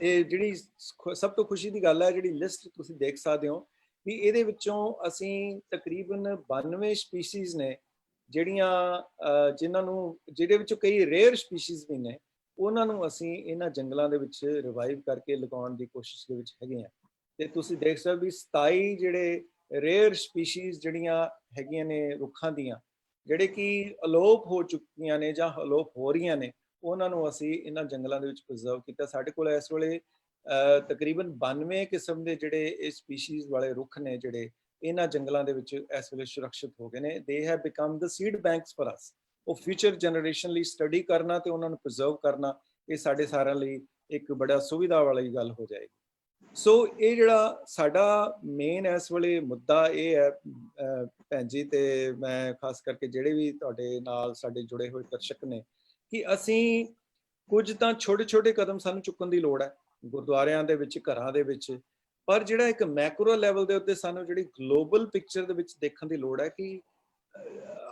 ਇਹ ਜਿਹੜੀ ਸਭ ਤੋਂ ਖੁਸ਼ੀ ਦੀ ਗੱਲ ਹੈ, ਜਿਹੜੀ ਲਿਸਟ ਤੁਸੀਂ ਦੇਖ ਸਕਦੇ ਹੋ ਵੀ ਇਹਦੇ ਵਿੱਚੋਂ ਅਸੀਂ ਤਕਰੀਬਨ 92 ਸਪੀਸ਼ੀਜ਼ ਨੇ ਜਿਹੜੀਆਂ ਜਿਹਦੇ ਵਿੱਚੋਂ ਕਈ ਰੇਅਰ ਸਪੀਸ਼ੀਜ਼ ਵੀ ਨੇ, ਉਹਨਾਂ ਨੂੰ ਅਸੀਂ ਇਹਨਾਂ ਜੰਗਲਾਂ ਦੇ ਵਿੱਚ ਰਿਵਾਈਵ ਕਰਕੇ ਲਗਾਉਣ ਦੀ ਕੋਸ਼ਿਸ਼ ਦੇ ਵਿੱਚ ਹੈਗੇ ਆ। ਤੇ ਤੁਸੀਂ ਦੇਖ ਸਕਦੇ ਵੀ 27 ਜਿਹੜੇ ਰੇਅਰ ਸਪੀਸ਼ੀਜ਼ ਜਿਹੜੀਆਂ ਹੈਗੀਆਂ ਨੇ ਰੁੱਖਾਂ ਦੀਆਂ, ਜਿਹੜੇ ਕਿ ਅਲੋਪ ਹੋ ਚੁੱਕੀਆਂ ਨੇ ਜਾਂ ਅਲੋਪ ਹੋ ਰਹੀਆਂ ਨੇ, ਉਹਨਾਂ ਨੂੰ ਅਸੀਂ ਇਹਨਾਂ ਜੰਗਲਾਂ ਦੇ ਵਿੱਚ ਪ੍ਰੀਜ਼ਰਵ ਕੀਤਾ। ਸਾਡੇ ਕੋਲ ਇਸ ਵੇਲੇ ਤਕਰੀਬਨ 92 ਕਿਸਮ ਦੇ ਜਿਹੜੇ ਇਹ ਸਪੀਸ਼ੀਜ਼ ਵਾਲੇ ਰੁੱਖ ਨੇ, ਜਿਹੜੇ ਇਹਨਾਂ ਜੰਗਲਾਂ ਦੇ ਵਿੱਚ ਇਸ ਵੇਲੇ ਸੁਰੱਖਿਅਤ ਹੋ ਗਏ ਨੇ। They have become the seed banks for us. ਉਹ ਫਿਊਚਰ ਜਨਰੇਸ਼ਨ ਲਈ ਸਟੱਡੀ ਕਰਨਾ ਤੇ ਉਹਨਾਂ ਨੂੰ ਪ੍ਰੀਜ਼ਰਵ ਕਰਨਾ, ਇਹ ਸਾਡੇ ਸਾਰਿਆਂ ਲਈ ਇੱਕ ਬੜਾ ਸੁਵਿਧਾ ਵਾਲੀ ਗੱਲ ਹੋ ਜਾਏਗੀ। ਸੋ ਇਹ ਜਿਹੜਾ ਸਾਡਾ ਮੇਨ ਇਸ ਵੇਲੇ ਮੁੱਦਾ ਇਹ ਹੈ ਭੈਣ ਜੀ, ਤੇ ਮੈਂ ਖਾਸ ਕਰਕੇ ਜਿਹੜੇ ਵੀ ਤੁਹਾਡੇ ਨਾਲ ਸਾਡੇ ਜੁੜੇ ਹੋਏ ਦਰਸ਼ਕ ਨੇ, ਕਿ ਅਸੀਂ ਕੁਝ ਤਾਂ ਛੋਟੇ ਕਦਮ ਸਾਨੂੰ ਚੁੱਕਣ ਦੀ ਲੋੜ ਹੈ ਗੁਰਦੁਆਰਿਆਂ ਦੇ ਵਿੱਚ, ਘਰਾਂ ਦੇ ਵਿੱਚ, ਪਰ ਜਿਹੜਾ ਇੱਕ ਮੈਕਰੋ ਲੈਵਲ ਦੇ ਉੱਤੇ ਸਾਨੂੰ ਜਿਹੜੀ ਗਲੋਬਲ ਪਿਕਚਰ ਦੇ ਵਿੱਚ ਦੇਖਣ ਦੀ ਲੋੜ ਹੈ ਕਿ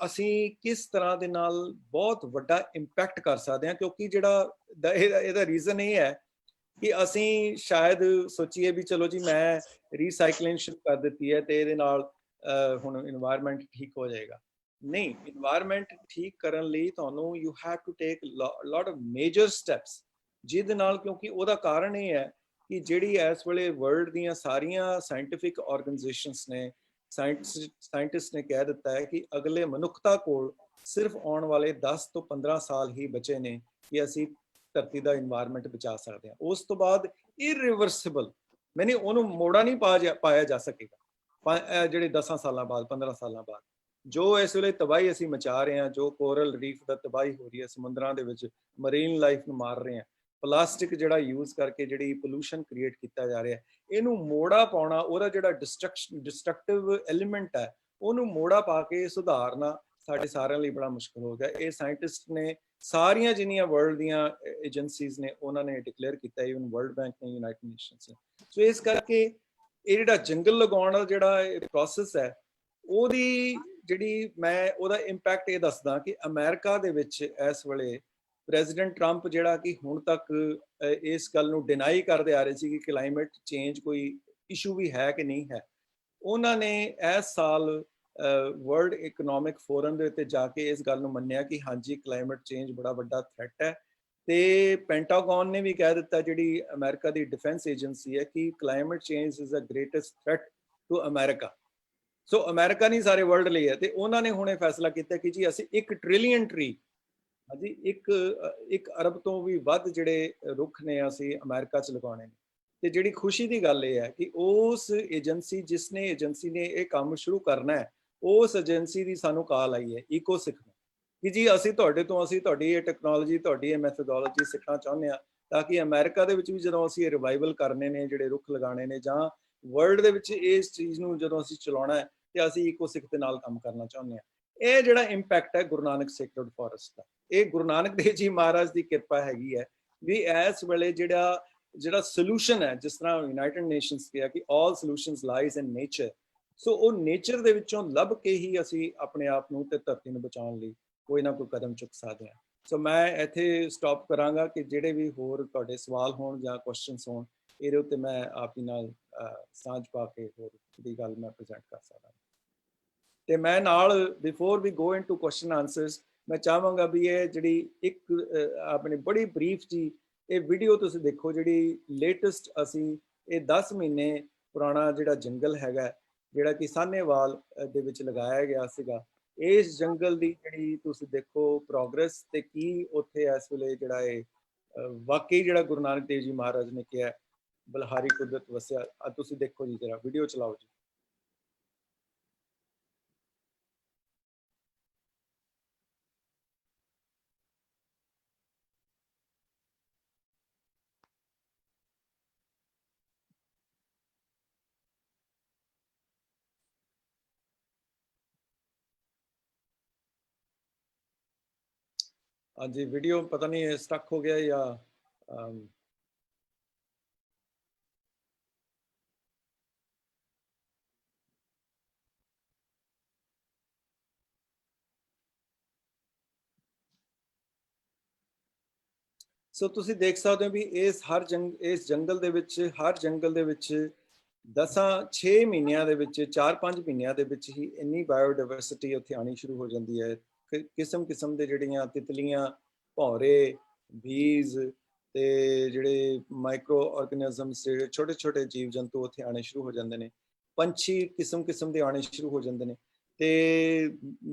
ਅਸੀਂ ਕਿਸ ਤਰ੍ਹਾਂ ਦੇ ਨਾਲ ਬਹੁਤ ਵੱਡਾ ਇੰਪੈਕਟ ਕਰ ਸਕਦੇ ਹਾਂ। ਕਿਉਂਕਿ ਜਿਹੜਾ ਇਹਦਾ ਰੀਜ਼ਨ ਇਹ ਹੈ ਕਿ ਅਸੀਂ ਸ਼ਾਇਦ ਸੋਚੀਏ ਵੀ ਚਲੋ ਜੀ ਮੈਂ ਰੀਸਾਈਕਲਿੰਗ ਸ਼ੁਰੂ ਕਰ ਦਿੱਤੀ ਹੈ ਤੇ ਇਹਦੇ ਨਾਲ ਹੁਣ ਇਨਵਾਇਰਨਮੈਂਟ ਠੀਕ ਹੋ ਜਾਏਗਾ। ਨਹੀਂ, ਇਨਵਾਇਰਨਮੈਂਟ ਠੀਕ ਕਰਨ ਲਈ ਤੁਹਾਨੂੰ you have to take lot of major steps, ਜਿਹਦੇ ਨਾਲ, ਕਿਉਂਕਿ ਉਹਦਾ ਕਾਰਨ ਇਹ ਹੈ ਕਿ ਜਿਹੜੀ ਇਸ ਵੇਲੇ ਵਰਲਡ ਦੀਆਂ ਸਾਰੀਆਂ ਸਾਇੰਟੀਫਿਕ ਆਰਗੇਨਾਈਜੇਸ਼ਨਸ ਨੇ, ਸਾਇੰਟਿਸਟ ਨੇ ਕਹਿ ਦਿੱਤਾ ਹੈ ਕਿ ਅਗਲੇ ਮਨੁੱਖਤਾ ਕੋਲ ਸਿਰਫ ਆਉਣ ਵਾਲੇ 10 ਤੋਂ 15 ਸਾਲ ਹੀ ਬਚੇ ਨੇ ਕਿ ਅਸੀਂ ਧਰਤੀ ਦਾ ਇਨਵਾਇਰਨਮੈਂਟ ਬਚਾ ਸਕਦੇ ਹਾਂ। ਉਸ ਤੋਂ ਬਾਅਦ ਇਰਰਿਵਰਸਿਬਲ, ਮੈਨੇ ਉਹਨੂੰ ਮੋੜਾ ਨਹੀਂ ਪਾਇਆ ਜਾ ਸਕੇਗਾ। ਜਿਹੜੇ 10 ਸਾਲਾਂ ਬਾਅਦ, 15 ਸਾਲਾਂ ਬਾਅਦ ਜੋ ਇਸ ਵੇਲੇ ਤਬਾਹੀ ਅਸੀਂ ਮਚਾ ਰਹੇ ਹਾਂ, ਜੋ ਕੋਰਲ ਰੀਫ ਦਾ ਤਬਾਹੀ ਹੋ ਰਹੀ ਹੈ, ਸਮੁੰਦਰਾਂ ਦੇ ਵਿੱਚ ਮਰੀਨ ਲਾਈਫ ਨੂੰ ਮਾਰ ਰਹੇ ਹਾਂ, ਪਲਾਸਟਿਕ ਜਿਹੜਾ ਯੂਜ਼ ਕਰਕੇ ਜਿਹੜੀ ਪੋਲੂਸ਼ਨ ਕ੍ਰੀਏਟ ਕੀਤਾ ਜਾ ਰਿਹਾ, ਇਹਨੂੰ ਮੋੜਾ ਪਾਉਣਾ, ਉਹਦਾ ਜਿਹੜਾ ਡਿਸਟਰਕਟਿਵ ਐਲੀਮੈਂਟ ਹੈ ਉਹਨੂੰ ਮੋੜਾ ਪਾ ਕੇ ਸੁਧਾਰਨਾ ਸਾਡੇ ਸਾਰਿਆਂ ਲਈ ਬੜਾ ਮੁਸ਼ਕਲ ਹੋ ਗਿਆ। ਇਹ ਸਾਇੰਟਿਸਟ ਨੇ ਸਾਰੀਆਂ ਜਿੰਨੀਆਂ ਵਰਲਡ ਦੀਆਂ ਏਜੰਸੀਜ਼ ਨੇ ਉਹਨਾਂ ਨੇ ਡਿਕਲੇਅਰ ਕੀਤਾ, ਇਵਨ ਵਰਲਡ ਬੈਂਕ ਨੇ, ਯੂਨਾਈਟਿਡ ਨੇਸ਼ਨਸ ਨੇ। ਸੋ ਇਸ ਕਰਕੇ ਇਹ ਜਿਹੜਾ ਜੰਗਲ ਲਗਾਉਣ ਦਾ ਜਿਹੜਾ ਪ੍ਰੋਸੈਸ ਹੈ, ਉਹਦੀ ਜਿਹੜੀ ਮੈਂ ਉਹਦਾ ਇੰਪੈਕਟ ਇਹ ਦੱਸਦਾ ਕਿ ਅਮਰੀਕਾ ਦੇ ਵਿੱਚ ਇਸ ਵੇਲੇ ਪ੍ਰੈਜ਼ੀਡੈਂਟ ਟਰੰਪ, ਜਿਹੜਾ ਕਿ ਹੁਣ ਤੱਕ ਇਸ ਗੱਲ ਨੂੰ ਡਿਨਾਈ ਕਰਦੇ ਆ ਰਹੇ ਸੀ ਕਿ ਕਲਾਈਮੇਟ ਚੇਂਜ ਕੋਈ ਇਸ਼ੂ ਵੀ ਹੈ ਕਿ ਨਹੀਂ ਹੈ, ਉਹਨਾਂ ਨੇ ਇਸ ਸਾਲ ਵਰਲਡ ਇਕਨੋਮਿਕ ਫੋਰਮ ਦੇ ਉੱਤੇ ਜਾ ਕੇ ਇਸ ਗੱਲ ਨੂੰ ਮੰਨਿਆ ਕਿ ਹਾਂਜੀ ਕਲਾਈਮੇਟ ਚੇਂਜ ਬੜਾ ਵੱਡਾ ਥ੍ਰੈਟ ਹੈ। ਤੇ ਪੈਂਟਾਗਨ ਨੇ ਵੀ ਕਹਿ ਦਿੱਤਾ, ਜਿਹੜੀ ਅਮਰੀਕਾ ਦੀ ਡਿਫੈਂਸ ਏਜੰਸੀ ਹੈ, ਕਿ climate change is a greatest threat to America. So America ਨਹੀਂ, ਸਾਰੇ ਵਰਲਡ ਲਈ ਹੈ। ਤੇ ਉਹਨਾਂ ਨੇ ਹੁਣ ਇਹ ਫੈਸਲਾ ਕੀਤਾ ਕਿ ਜੀ ਅਸੀਂ 1 ਟ੍ਰਿਲੀਅਨ ਟਰੀ, ਹਾਂਜੀ 1 ਅਰਬ ਤੋਂ ਵੀ ਵੱਧ ਜਿਹੜੇ ਰੁੱਖ ਨੇ ਅਸੀਂ ਅਮਰੀਕਾ 'ਚ ਲਗਾਉਣੇ ਨੇ। ਤੇ ਜਿਹੜੀ ਖੁਸ਼ੀ ਦੀ ਗੱਲ ਇਹ ਹੈ ਕਿ ਉਸ ਏਜੰਸੀ, ਜਿਸਨੇ ਏਜੰਸੀ ਨੇ ਇਹ ਕੰਮ ਸ਼ੁਰੂ ਕਰਨਾ ਹੈ, ਉਸ ਏਜੰਸੀ ਦੀ ਸਾਨੂੰ ਕਾਲ ਆਈ ਹੈ ਈਕੋਸਿੱਖ ਨੂੰ, ਕਿ ਜੀ ਅਸੀਂ ਤੁਹਾਡੇ ਤੋਂ, ਅਸੀਂ ਤੁਹਾਡੀ ਇਹ ਟੈਕਨੋਲੋਜੀ, ਤੁਹਾਡੀ ਇਹ ਮੈਥੋਡੋਲੋਜੀ ਸਿੱਖਣਾ ਚਾਹੁੰਦੇ ਹਾਂ, ਤਾਂ ਕਿ ਅਮਰੀਕਾ ਦੇ ਵਿੱਚ ਵੀ ਜਦੋਂ ਅਸੀਂ ਰਿਵਾਈਵਲ ਕਰਨੇ ਨੇ, ਜਿਹੜੇ ਰੁੱਖ ਲਗਾਉਣੇ ਨੇ, ਜਾਂ ਵਰਲਡ ਦੇ ਵਿੱਚ ਇਸ ਚੀਜ਼ ਨੂੰ ਜਦੋਂ ਅਸੀਂ ਚਲਾਉਣਾ ਹੈ, ਤੇ ਅਸੀਂ ਈਕੋਸਿੱਖ ਦੇ ਨਾਲ ਕੰਮ ਕਰਨਾ ਚਾਹੁੰਦੇ ਹਾਂ। ਇਹ ਜਿਹੜਾ ਇੰਪੈਕਟ ਹੈ ਗੁਰੂ ਨਾਨਕ ਸੇਕਰਡ ਫੋਰੈਸਟ ਦਾ, ਇਹ ਗੁਰੂ ਨਾਨਕ ਦੇਵ ਜੀ ਮਹਾਰਾਜ ਦੀ ਕਿਰਪਾ ਹੈਗੀ ਹੈ ਵੀ ਇਸ ਵੇਲੇ ਜਿਹੜਾ ਸੋਲੂਸ਼ਨ ਹੈ, ਜਿਸ ਤਰ੍ਹਾਂ ਯੂਨਾਈਟਿਡ ਨੇਸ਼ਨਸ ਕਿਹਾ ਕਿ ਆਲ ਸੋਲੂਸ਼ਨਸ ਲਾਈਜ਼ ਇਨ ਨੇਚਰ, ਸੋ ਉਹ ਨੇਚਰ ਦੇ ਵਿੱਚੋਂ ਲੱਭ ਕੇ ਹੀ ਅਸੀਂ ਆਪਣੇ ਆਪ ਨੂੰ ਤੇ ਧਰਤੀ ਨੂੰ ਬਚਾਉਣ ਲਈ ਕੋਈ ਨਾ ਕੋਈ ਕਦਮ ਚੁੱਕ ਸਕਦੇ ਹਾਂ। ਸੋ ਮੈਂ ਇੱਥੇ ਸਟਾਪ ਕਰਾਂਗਾ ਕਿ ਜਿਹੜੇ ਵੀ ਹੋਰ ਤੁਹਾਡੇ ਸਵਾਲ ਹੋਣ ਜਾਂ ਕੁਐਸਚਨਸ ਹੋਣ, ਇਹਦੇ ਉੱਤੇ ਮੈਂ ਆਪ ਹੀ ਨਾਲ ਸਾਂਝ ਪਾ ਕੇ ਹੋਰ ਦੀ ਗੱਲ ਮੈਂ ਪ੍ਰੈਜ਼ੈਂਟ ਕਰ ਸਕਦਾ। ਤੇ ਮੈਂ ਨਾਲ before we go into question answers, ਮੈਂ ਚਾਹਾਂਗਾ ਵੀ ਇਹ ਜਿਹੜੀ ਇੱਕ ਆਪਣੀ ਬੜੀ ਬਰੀਫ ਜੀ ਇਹ ਵੀਡੀਓ ਤੁਸੀਂ ਦੇਖੋ, ਜਿਹੜੀ ਲੇਟੈਸਟ ਅਸੀਂ ਇਹ 10 ਮਹੀਨੇ ਪੁਰਾਣਾ ਜਿਹੜਾ ਜੰਗਲ ਹੈਗਾ ਜਿਹੜਾ ਕਿ ਸਾਹਨੇਵਾਲ ਦੇ ਵਿੱਚ ਲਗਾਇਆ ਗਿਆ ਸੀਗਾ। ਇਸ ਜੰਗਲ ਦੀ ਜਿਹੜੀ ਤੁਸੀਂ ਦੇਖੋ ਪ੍ਰੋਗਰੈਸ ਤੇ ਕੀ ਉੱਥੇ ਇਸ ਵੇਲੇ ਜਿਹੜਾ ਇਹ ਵਾਕਈ ਜਿਹੜਾ ਗੁਰੂ ਨਾਨਕ ਦੇਵ ਜੀ ਮਹਾਰਾਜ ਨੇ ਕਿਹਾ ਬਲਹਾਰੀ ਕੁਦਰਤ ਵਸਿਆ। ਤੁਸੀਂ ਦੇਖੋ ਜੀ, ਜਰਾ ਵੀਡੀਓ ਚਲਾਓ ਜੀ। ਹਾਂਜੀ, ਵੀਡੀਓ ਪਤਾ ਨਹੀਂ ਸਟਕ ਹੋ ਗਿਆ ਜਾਂ ਸੋ ਤੁਸੀਂ ਦੇਖ ਸਕਦੇ ਹੋ ਵੀ ਇਸ ਜੰਗਲ ਦੇ ਵਿੱਚ ਹਰ ਜੰਗਲ ਦੇ ਵਿੱਚ 6 ਮਹੀਨਿਆਂ ਦੇ ਵਿੱਚ 4-5 ਮਹੀਨਿਆਂ ਦੇ ਵਿੱਚ ਹੀ ਇੰਨੀ ਬਾਇਓਡਾਇਵਰਸਿਟੀ ਉੱਥੇ ਆਣੀ ਸ਼ੁਰੂ ਹੋ ਜਾਂਦੀ ਹੈ। ਕਿਸਮ ਦੇ ਜਿਹੜੀਆਂ ਤਿਤਲੀਆਂ, ਭੌਰੇ, ਬੀਜ਼ ਤੇ ਜਿਹੜੇ ਮਾਈਕਰੋ ਆਰਗੇਨਿਜ਼ਮਸ, ਜਿਹੜੇ ਛੋਟੇ ਜੀਵ ਜੰਤੂ ਉੱਥੇ ਆਣੇ ਸ਼ੁਰੂ ਹੋ ਜਾਂਦੇ ਨੇ। ਪੰਛੀ ਕਿਸਮ ਦੇ ਆਣੇ ਸ਼ੁਰੂ ਹੋ ਜਾਂਦੇ ਨੇ ਤੇ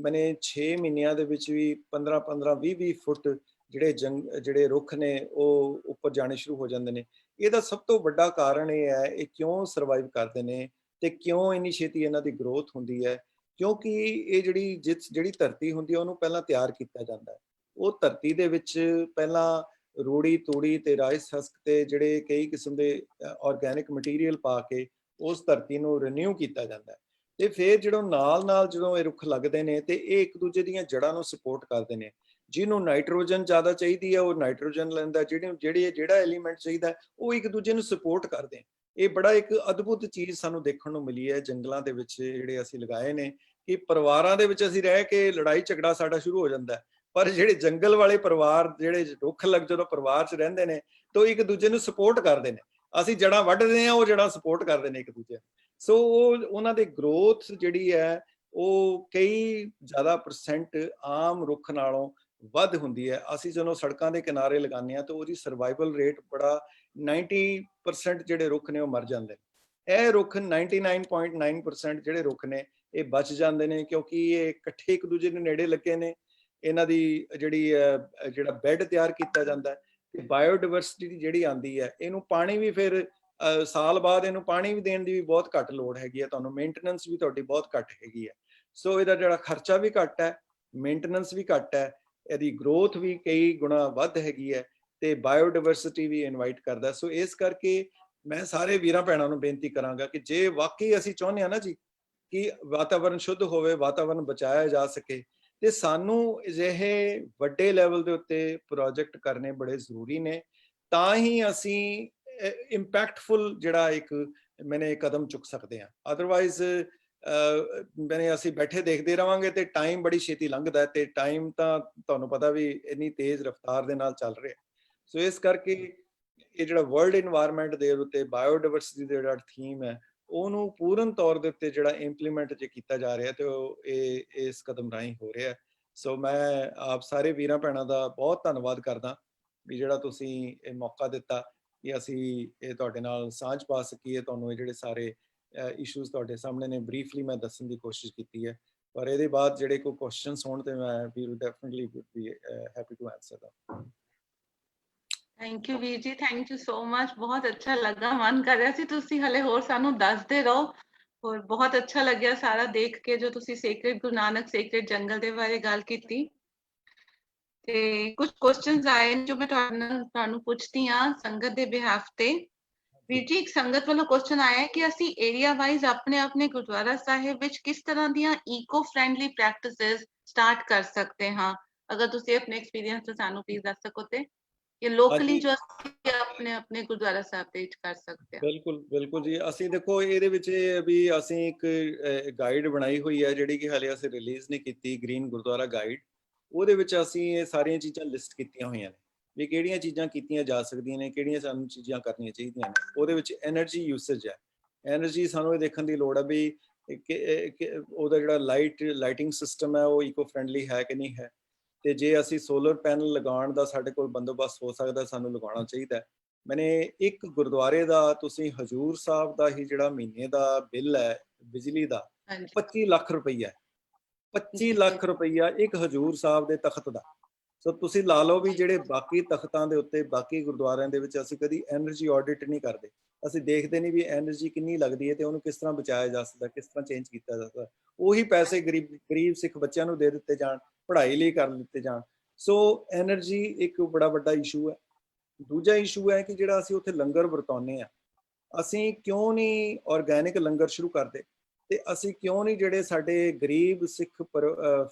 ਮੈਨੇ 6 ਮਹੀਨਿਆਂ ਦੇ ਵਿੱਚ ਵੀ 15-15, 20-20 ਫੁੱਟ ਜਿਹੜੇ ਰੁੱਖ ਨੇ ਉਹ ਉੱਪਰ ਜਾਣੇ ਸ਼ੁਰੂ ਹੋ ਜਾਂਦੇ ਨੇ। ਇਹਦਾ ਸਭ ਤੋਂ ਵੱਡਾ ਕਾਰਨ ਇਹ ਹੈ, ਇਹ ਕਿਉਂ ਸਰਵਾਈਵ ਕਰਦੇ ਨੇ ਤੇ ਕਿਉਂ ਇੰਨੀ ਛੇਤੀ ਇਹਨਾਂ ਦੀ ਗਰੋਥ ਹੁੰਦੀ ਹੈ, ਕਿਉਂਕਿ ਇਹ ਜਿਹੜੀ ਧਰਤੀ ਹੁੰਦੀ ਹੈ ਉਹਨੂੰ ਪਹਿਲਾਂ ਤਿਆਰ ਕੀਤਾ ਜਾਂਦਾ ਹੈ। ਉਹ ਧਰਤੀ ਦੇ ਵਿੱਚ ਪਹਿਲਾਂ ਰੂੜੀ, ਤੂੜੀ ਤੇ ਰਾਈਸ ਹਸਕ ਤੇ ਜਿਹੜੇ ਕਈ ਕਿਸਮ ਦੇ ਆਰਗੈਨਿਕ ਮਟੀਰੀਅਲ ਪਾ ਕੇ ਉਸ ਧਰਤੀ ਨੂੰ ਰੀਨਿਊ ਕੀਤਾ ਜਾਂਦਾ ਹੈ ਤੇ ਫਿਰ ਜਦੋਂ ਨਾਲ ਜਦੋਂ ਇਹ ਰੁੱਖ ਲੱਗਦੇ ਨੇ ਤੇ ਇਹ ਇੱਕ ਦੂਜੇ ਦੀਆਂ ਜੜ੍ਹਾਂ ਨੂੰ ਸਪੋਰਟ ਕਰਦੇ ਨੇ। ਜਿਹਨੂੰ ਨਾਈਟ੍ਰੋਜਨ ਜ਼ਿਆਦਾ ਚਾਹੀਦੀ ਹੈ ਉਹ ਨਾਈਟ੍ਰੋਜਨ ਲੈਂਦਾ, ਜਿਹੜਾ ਐਲੀਮੈਂਟ ਚਾਹੀਦਾ ਉਹ ਇੱਕ ਦੂਜੇ ਨੂੰ ਸਪੋਰਟ ਕਰਦੇ ਆ। ਇਹ ਬੜਾ ਇੱਕ ਅਦਭੁਤ ਚੀਜ਼ ਸਾਨੂੰ ਦੇਖਣ ਨੂੰ ਮਿਲੀ ਹੈ ਜੰਗਲਾਂ ਦੇ ਵਿੱਚ ਜਿਹੜੇ ਅਸੀਂ ਲਗਾਏ ਨੇ, ਕਿ ਪਰਿਵਾਰਾਂ ਦੇ ਵਿੱਚ ਅਸੀਂ ਰਹਿ ਕੇ ਲੜਾਈ ਝਗੜਾ ਸਾਡਾ ਸ਼ੁਰੂ ਹੋ ਜਾਂਦਾ ਹੈ, ਪਰ ਜਿਹੜੇ ਜੰਗਲ ਵਾਲੇ ਪਰਿਵਾਰ, ਜਿਹੜੇ ਰੁੱਖ ਜਦੋਂ ਪਰਿਵਾਰ 'ਚ ਰਹਿੰਦੇ ਨੇ ਤਾਂ ਇੱਕ ਦੂਜੇ ਨੂੰ ਸਪੋਰਟ ਕਰਦੇ ਨੇ। ਅਸੀਂ ਜੜ੍ਹਾਂ ਵੱਢਦੇ ਹਾਂ, ਉਹ ਜੜ੍ਹਾਂ ਸਪੋਰਟ ਕਰਦੇ ਨੇ ਇੱਕ ਦੂਜੇ। ਸੋ ਉਹਨਾਂ ਦੀ ਗਰੋਥ ਜਿਹੜੀ ਹੈ ਉਹ ਕਈ ਜ਼ਿਆਦਾ ਪਰਸੈਂਟ ਆਮ ਰੁੱਖ ਨਾਲੋਂ ਵੱਧ ਹੁੰਦੀ ਹੈ। ਅਸੀਂ ਜਦੋਂ ਸੜਕਾਂ ਦੇ ਕਿਨਾਰੇ ਲਗਾਉਂਦੇ ਹਾਂ ਤਾਂ ਉਹਦੀ ਸਰਵਾਈਵਲ ਰੇਟ ਬੜਾ 90% ਜਿਹੜੇ ਰੁੱਖ ਨੇ ਉਹ ਮਰ ਜਾਂਦੇ ਨੇ। ਇਹ ਰੁੱਖ 99.9% ਜਿਹੜੇ ਰੁੱਖ ਨੇ ਇਹ ਬਚ ਜਾਂਦੇ ਨੇ, ਕਿਉਂਕਿ ਇਹ ਇਕੱਠੇ ਇੱਕ ਦੂਜੇ ਦੇ ਨੇੜੇ ਲੱਗੇ ਨੇ। ਇਹਨਾਂ ਦੀ ਜਿਹੜਾ ਬੈੱਡ ਤਿਆਰ ਕੀਤਾ ਜਾਂਦਾ ਤੇ ਬਾਇਓਡਾਇਵਰਸਿਟੀ ਜਿਹੜੀ ਆਉਂਦੀ ਹੈ, ਇਹਨੂੰ ਪਾਣੀ ਵੀ ਫਿਰ ਸਾਲ ਬਾਅਦ ਇਹਨੂੰ ਪਾਣੀ ਵੀ ਦੇਣ ਦੀ ਵੀ ਬਹੁਤ ਘੱਟ ਲੋੜ ਹੈਗੀ ਹੈ, ਤੁਹਾਨੂੰ ਮੇਨਟੇਨੈਂਸ ਵੀ ਤੁਹਾਡੀ ਬਹੁਤ ਘੱਟ ਹੈਗੀ ਹੈ। ਸੋ ਇਹਦਾ ਜਿਹੜਾ ਖਰਚਾ ਵੀ ਘੱਟ ਹੈ, ਮੇਨਟੇਨੈਂਸ ਵੀ ਘੱਟ ਹੈ, ਇਹਦੀ ਗਰੋਥ ਵੀ ਕਈ ਗੁਣਾ ਵੱਧ ਹੈਗੀ ਹੈ ਤੇ ਬਾਇਓਡਾਇਵਰਸਿਟੀ ਵੀ ਇਨਵਾਈਟ ਕਰਦਾ। ਸੋ ਇਸ ਕਰਕੇ ਮੈਂ ਸਾਰੇ ਵੀਰਾਂ ਭੈਣਾਂ ਨੂੰ ਬੇਨਤੀ ਕਰਾਂਗਾ ਕਿ ਜੇ ਵਾਕਈ ਅਸੀਂ ਚਾਹੁੰਦੇ ਹਾਂ ਨਾ ਜੀ ਕਿ ਵਾਤਾਵਰਨ ਸ਼ੁੱਧ ਹੋਵੇ, ਵਾਤਾਵਰਨ ਬਚਾਇਆ ਜਾ ਸਕੇ, ਤੇ ਸਾਨੂੰ ਅਜਿਹੇ ਵੱਡੇ ਲੈਵਲ ਦੇ ਉੱਤੇ ਪ੍ਰੋਜੈਕਟ ਕਰਨੇ ਬੜੇ ਜ਼ਰੂਰੀ ਨੇ। ਤਾਂ ਹੀ ਅਸੀਂ ਇੰਪੈਕਟਫੁਲ ਜਿਹੜਾ ਇੱਕ ਕਦਮ ਚੁੱਕ ਸਕਦੇ ਹਾਂ। ਅਦਰਵਾਈਜ਼ ਅਸੀਂ ਬੈਠੇ ਦੇਖਦੇ ਰਵਾਂਗੇ ਤੇ ਟਾਈਮ ਬੜੀ ਛੇਤੀ ਲੰਘਦਾ ਤੇ ਟਾਈਮ ਤਾਂ ਤੁਹਾਨੂੰ ਪਤਾ ਵੀ ਇੰਨੀ ਤੇਜ਼ ਰਫ਼ਤਾਰ ਦੇ ਨਾਲ ਚੱਲ ਰਿਹਾ। ਸੋ ਇਸ ਕਰਕੇ ਇਹ ਜਿਹੜਾ ਵਰਲਡ ਇਨਵਾਇਰਨਮੈਂਟ ਦੇ ਉੱਤੇ ਬਾਇਓਡਾਇਵਰਸਿਟੀ ਦਾ ਜਿਹੜਾ ਥੀਮ ਹੈ ਉਹਨੂੰ ਪੂਰਨ ਤੌਰ ਦੇ ਉੱਤੇ ਜਿਹੜਾ ਇੰਪਲੀਮੈਂਟ ਜੇ ਕੀਤਾ ਜਾ ਰਿਹਾ ਤੇ ਉਹ ਇਸ ਕਦਮ ਰਾਹੀਂ ਹੋ ਰਿਹਾ। ਸੋ ਮੈਂ ਆਪ ਸਾਰੇ ਵੀਰਾਂ ਭੈਣਾਂ ਦਾ ਬਹੁਤ ਧੰਨਵਾਦ ਕਰਦਾ ਵੀ ਜਿਹੜਾ ਤੁਸੀਂ ਇਹ ਮੌਕਾ ਦਿੱਤਾ ਕਿ ਅਸੀਂ ਇਹ ਤੁਹਾਡੇ ਨਾਲ ਸਾਂਝ ਪਾ ਸਕੀਏ। ਤੁਹਾਨੂੰ ਇਹ ਜਿਹੜੇ ਸਾਰੇ ਇਸ਼ੂਜ਼ ਤੁਹਾਡੇ ਸਾਹਮਣੇ ਨੇ ਬਰੀਫਲੀ ਮੈਂ ਦੱਸਣ ਦੀ ਕੋਸ਼ਿਸ਼ ਕੀਤੀ ਹੈ, ਪਰ ਇਹਦੇ ਬਾਅਦ ਜਿਹੜੇ ਕੋਈ ਕੁਐਸਚਨਸ ਹੋਣ ਤੇ ਮੈਂ ਵੀ definitely would be happy to answer them। Thank you ਵੀਰ ਜੀ, ਥੈਂਕ ਯੂ ਸੋ ਮਚ। ਬਹੁਤ ਅੱਛਾ ਲੱਗਾ, ਮਨ ਕਰ ਰਿਹਾ ਸੀ ਤੁਸੀਂ ਹਲੇ ਹੋਰ ਸਾਨੂੰ ਦੱਸਦੇ ਰਹੋ। ਹੋਰ ਬਹੁਤ ਅੱਛਾ ਲੱਗਿਆ ਸਾਰਾ ਦੇਖ ਕੇ ਜੋ ਤੁਸੀਂ ਸੇਕ੍ਰੇਡ ਗੁਰੂ ਨਾਨਕ ਸੇਕ੍ਰੇਡ ਜੰਗਲ ਦੇ ਬਾਰੇ ਗੱਲ ਕੀਤੀ। ਤੇ ਕੁਝ ਕੁਐਸਚਨਸ ਆਏ ਜੋ ਮੈਂ ਤੁਹਾਨੂੰ ਪੁੱਛਦੀ ਹਾਂ ਸੰਗਤ ਦੇ ਬਿਹਾਫ ਤੇ। ਵੀਰ ਜੀ, ਇੱਕ ਸੰਗਤ ਵੱਲੋਂ ਕੁਐਸਚਨ ਆਇਆ ਹੈ ਕਿ ਅਸੀਂ ਏਰੀਆ ਵਾਈਜ਼ ਆਪਣੇ ਗੁਰਦੁਆਰਾ ਸਾਹਿਬ ਵਿੱਚ ਕਿਸ ਤਰ੍ਹਾਂ ਦੀਆਂ ਈਕੋ ਫ੍ਰੈਂਡਲੀ ਪ੍ਰੈਕਟਿਸਿਸ ਸਟਾਰਟ ਕਰ ਸਕਦੇ ਹਾਂ। ਅਗਰ ਤੁਸੀਂ ਆਪਣੇ ਐਕਸਪੀਰੀਅੰਸ ਤੋਂ ਸਾਨੂੰ ਪਲੀਜ਼ ਦੱਸ ਸਕੋ ਤੇ ਇਹ ਲੋਕਲੀ ਜੋ ਅਸੀਂ ਆਪਣੇ ਗੁਰਦੁਆਰਾ ਸਾਹਿਬ ਦੇ ਵਿੱਚ ਕਰ ਸਕਦੇ ਹਾਂ। ਬਿਲਕੁਲ ਜੀ। ਅਸੀਂ ਦੇਖੋ ਇਹਦੇ ਵਿੱਚ ਵੀ ਅਸੀਂ ਇੱਕ ਗਾਈਡ ਬਣਾਈ ਹੋਈ ਹੈ ਜਿਹੜੀ ਕਿ ਹਾਲੇ ਅਸੀਂ ਰਿਲੀਜ਼ ਨਹੀਂ ਕੀਤੀ, ਗ੍ਰੀਨ ਗੁਰਦੁਆਰਾ ਗਾਈਡ। ਉਹਦੇ ਵਿੱਚ ਅਸੀਂ ਇਹ ਸਾਰੀਆਂ ਚੀਜ਼ਾਂ ਲਿਸਟ ਕੀਤੀਆਂ ਹੋਈਆਂ ਨੇ ਵੀ ਕਿਹੜੀਆਂ ਚੀਜ਼ਾਂ ਕੀਤੀਆਂ ਜਾ ਸਕਦੀਆਂ ਨੇ, ਕਿਹੜੀਆਂ ਸਾਨੂੰ ਚੀਜ਼ਾਂ ਕਰਨੀਆਂ ਚਾਹੀਦੀਆਂ ਨੇ। ਉਹਦੇ ਵਿੱਚ ਐਨਰਜੀ ਯੂਸੇਜ ਹੈ। ਐਨਰਜੀ ਸਾਨੂੰ ਇਹ ਦੇਖਣ ਦੀ ਲੋੜ ਹੈ ਵੀ ਉਹਦਾ ਜਿਹੜਾ ਲਾਈਟਿੰਗ ਸਿਸਟਮ ਹੈ ਉਹ ਈਕੋ ਫ੍ਰੈਂਡਲੀ ਹੈ ਕਿ ਨਹੀਂ ਹੈ। ਤੇ ਜੇ ਅਸੀਂ ਸੋਲਰ ਪੈਨਲ ਲਗਾਉਣ ਦਾ ਸਾਡੇ ਕੋਲ ਬੰਦੋਬਸਤ ਹੋ ਸਕਦਾ ਸਾਨੂੰ ਲਗਾਉਣਾ ਚਾਹੀਦਾ। ਮੈਨੇ ਇੱਕ ਗੁਰਦੁਆਰੇ ਦਾ, ਤੁਸੀਂ ਹਜੂਰ ਸਾਹਿਬ ਦਾ ਹੀ ਜਿਹੜਾ ਮਹੀਨੇ ਦਾ ਬਿੱਲ ਹੈ ਬਿਜਲੀ ਦਾ, ਹਾਂਜੀ 25 ਲੱਖ ਰੁਪਈਆ ਹੈ। 25 ਜੀ, ਲੱਖ ਰੁਪਈਆ ਇੱਕ ਹਜੂਰ ਸਾਹਿਬ ਦੇ ਤਖਤ ਦਾ। ਸੋ ਤੁਸੀਂ ਲਾ ਲਓ ਵੀ ਜਿਹੜੇ ਬਾਕੀ ਤਖਤਾਂ ਦੇ ਉੱਤੇ, ਬਾਕੀ ਗੁਰਦੁਆਰਿਆਂ ਦੇ ਵਿੱਚ ਅਸੀਂ ਕਦੀ ਐਨਰਜੀ ਆਡਿਟ ਨਹੀਂ ਕਰਦੇ। ਅਸੀਂ ਦੇਖਦੇ ਨਹੀਂ ਵੀ ਐਨਰਜੀ ਕਿੰਨੀ ਲੱਗਦੀ ਹੈ ਤੇ ਉਹਨੂੰ ਕਿਸ ਤਰ੍ਹਾਂ ਬਚਾਇਆ ਜਾ ਸਕਦਾ, ਕਿਸ ਤਰ੍ਹਾਂ ਚੇਂਜ ਕੀਤਾ ਜਾ ਸਕਦਾ। ਉਹੀ ਪੈਸੇ ਗਰੀਬ ਸਿੱਖ ਬੱਚਿਆਂ ਨੂੰ ਦੇ ਦਿੱਤੇ ਜਾਣ, ਪੜ੍ਹਾਈ ਲਈ ਕਰ ਦਿੱਤੇ ਜਾਣ। ਸੋ ਐਨਰਜੀ ਇੱਕ ਬੜਾ ਵੱਡਾ ਇਸ਼ੂ ਹੈ। ਦੂਜਾ ਇਸ਼ੂ ਹੈ ਕਿ ਜਿਹੜਾ ਅਸੀਂ ਉੱਥੇ ਲੰਗਰ ਵਰਤਾਉਂਦੇ ਆ, ਅਸੀਂ ਕਿਉਂ ਨਹੀਂ ਆਰਗੈਨਿਕ ਲੰਗਰ ਸ਼ੁਰੂ ਕਰਦੇ, ਤੇ ਅਸੀਂ ਕਿਉਂ ਨਹੀਂ ਜਿਹੜੇ ਸਾਡੇ ਗਰੀਬ ਸਿੱਖ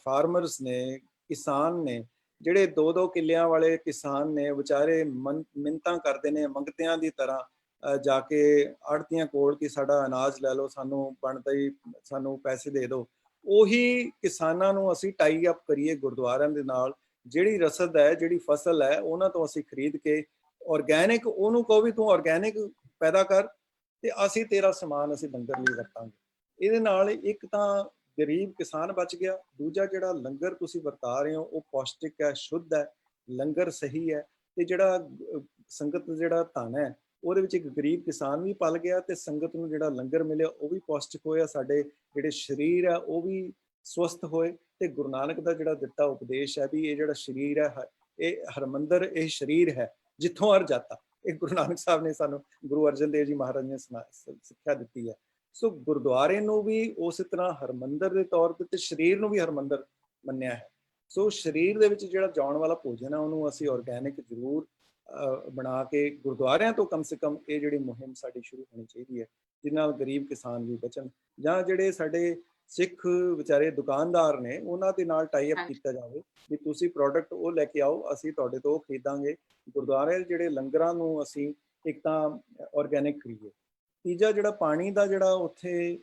ਫਾਰਮਰਸ ਨੇ, ਕਿਸਾਨ ਨੇ, ਜਿਹੜੇ 2-2 ਕਿੱਲਿਆਂ ਵਾਲੇ ਕਿਸਾਨ ਨੇ, ਵਿਚਾਰੇ ਮਿੰਨਤਾਂ ਕਰਦੇ ਨੇ ਮੰਗਤਿਆਂ ਦੀ ਤਰ੍ਹਾਂ ਜਾ ਕੇ ਆੜਤੀਆਂ ਕੋਲ ਕਿ ਸਾਡਾ ਅਨਾਜ ਲੈ ਲਓ, ਸਾਨੂੰ ਬਣਦਾ ਹੀ ਸਾਨੂੰ ਪੈਸੇ ਦੇ ਦਿਓ। ਉਹੀ ਕਿਸਾਨਾਂ ਨੂੰ ਅਸੀਂ ਟਾਈ ਅਪ ਕਰੀਏ ਗੁਰਦੁਆਰਿਆਂ ਦੇ ਨਾਲ, ਜਿਹੜੀ ਰਸਦ ਹੈ, ਜਿਹੜੀ ਫਸਲ ਹੈ, ਉਹਨਾਂ ਤੋਂ ਅਸੀਂ ਖਰੀਦ ਕੇ ਆਰਗੈਨਿਕ, ਉਹਨੂੰ ਕਹੋ ਵੀ ਤੂੰ ਆਰਗੈਨਿਕ ਪੈਦਾ ਕਰ ਤੇ ਅਸੀਂ ਤੇਰਾ ਸਮਾਨ ਅਸੀਂ ਲੰਗਰ ਲਈ ਵਰਤਾਂਗੇ। ਇਹਦੇ ਨਾਲ ਇੱਕ ਤਾਂ ਗਰੀਬ ਕਿਸਾਨ ਬਚ ਗਿਆ, ਦੂਜਾ ਜਿਹੜਾ ਲੰਗਰ ਤੁਸੀਂ ਵਰਤਾ ਰਹੇ ਹੋ ਉਹ ਪੌਸ਼ਟਿਕ ਹੈ, ਸ਼ੁੱਧ ਹੈ, ਲੰਗਰ ਸਹੀ ਹੈ, ਤੇ ਜਿਹੜਾ ਸੰਗਤ ਜਿਹੜਾ ਧਨ ਹੈ ਉਹਦੇ ਵਿੱਚ ਇੱਕ ਗਰੀਬ ਕਿਸਾਨ ਵੀ ਪਲ ਗਿਆ, ਤੇ ਸੰਗਤ ਨੂੰ ਜਿਹੜਾ ਲੰਗਰ ਮਿਲਿਆ ਉਹ ਵੀ ਪੌਸ਼ਟਿਕ ਹੋਇਆ, ਸਾਡੇ ਜਿਹੜੇ ਸਰੀਰ ਹੈ ਉਹ ਵੀ ਸਵਸਥ ਹੋਏ। ਤੇ ਗੁਰੂ ਨਾਨਕ ਦਾ ਜਿਹੜਾ ਦਿੱਤਾ ਉਪਦੇਸ਼ ਹੈ ਵੀ ਇਹ ਜਿਹੜਾ ਸਰੀਰ ਹੈ, ਇਹ ਹਰਮੰਦਰ, ਇਹ ਸਰੀਰ ਹੈ ਜਿੱਥੋਂ ਅਰ ਜਾਤਾ, ਇਹ ਗੁਰੂ ਨਾਨਕ ਸਾਹਿਬ ਨੇ ਸਾਨੂੰ, ਗੁਰੂ ਅਰਜਨ ਦੇਵ ਜੀ ਮਹਾਰਾਜ ਨੇ ਸਿੱਖਿਆ ਦਿੱਤੀ ਹੈ। ਸੋ ਗੁਰਦੁਆਰੇ ਨੂੰ ਵੀ ਉਸੇ ਤਰ੍ਹਾਂ ਹਰਮੰਦਰ ਦੇ ਤੌਰ ਤੇ ਸਰੀਰ ਨੂੰ ਵੀ ਹਰਮੰਦਰ ਮੰਨਿਆ ਹੈ। ਸੋ ਸਰੀਰ ਦੇ ਵਿੱਚ ਜਿਹੜਾ ਜਾਣ ਵਾਲਾ ਭੋਜਨ ਹੈ ਉਹਨੂੰ ਅਸੀਂ ਆਰਗੈਨਿਕ ਜ਼ਰੂਰ ਬਣਾ ਕੇ ਗੁਰਦੁਆਰਿਆਂ ਤੋਂ ਕਮ ਸੇ ਕਮ ਇਹ ਜਿਹੜੀ ਮੁਹਿੰਮ ਸਾਡੀ ਸ਼ੁਰੂ ਹੋਣੀ ਚਾਹੀਦੀ ਹੈ, ਜਿਸ ਨਾਲ ਗਰੀਬ ਕਿਸਾਨ ਵੀ ਬਚਣ, ਜਾਂ ਜਿਹੜੇ ਸਾਡੇ ਸਿੱਖ ਵਿਚਾਰੇ ਦੁਕਾਨਦਾਰ ਨੇ ਉਹਨਾਂ ਦੇ ਨਾਲ ਟਾਈ ਅਪ ਕੀਤਾ ਜਾਵੇ ਵੀ ਤੁਸੀਂ ਪ੍ਰੋਡਕਟ ਉਹ ਲੈ ਕੇ ਆਓ, ਅਸੀਂ ਤੁਹਾਡੇ ਤੋਂ ਖਰੀਦਾਂਗੇ। ਗੁਰਦੁਆਰੇ ਜਿਹੜੇ ਲੰਗਰਾਂ ਨੂੰ ਅਸੀਂ ਇੱਕ ਤਾਂ ਆਰਗੈਨਿਕ ਕਰੀਏ। ਤੀਜਾ ਜਿਹੜਾ ਪਾਣੀ ਦਾ ਜਿਹੜਾ ਉੱਥੇ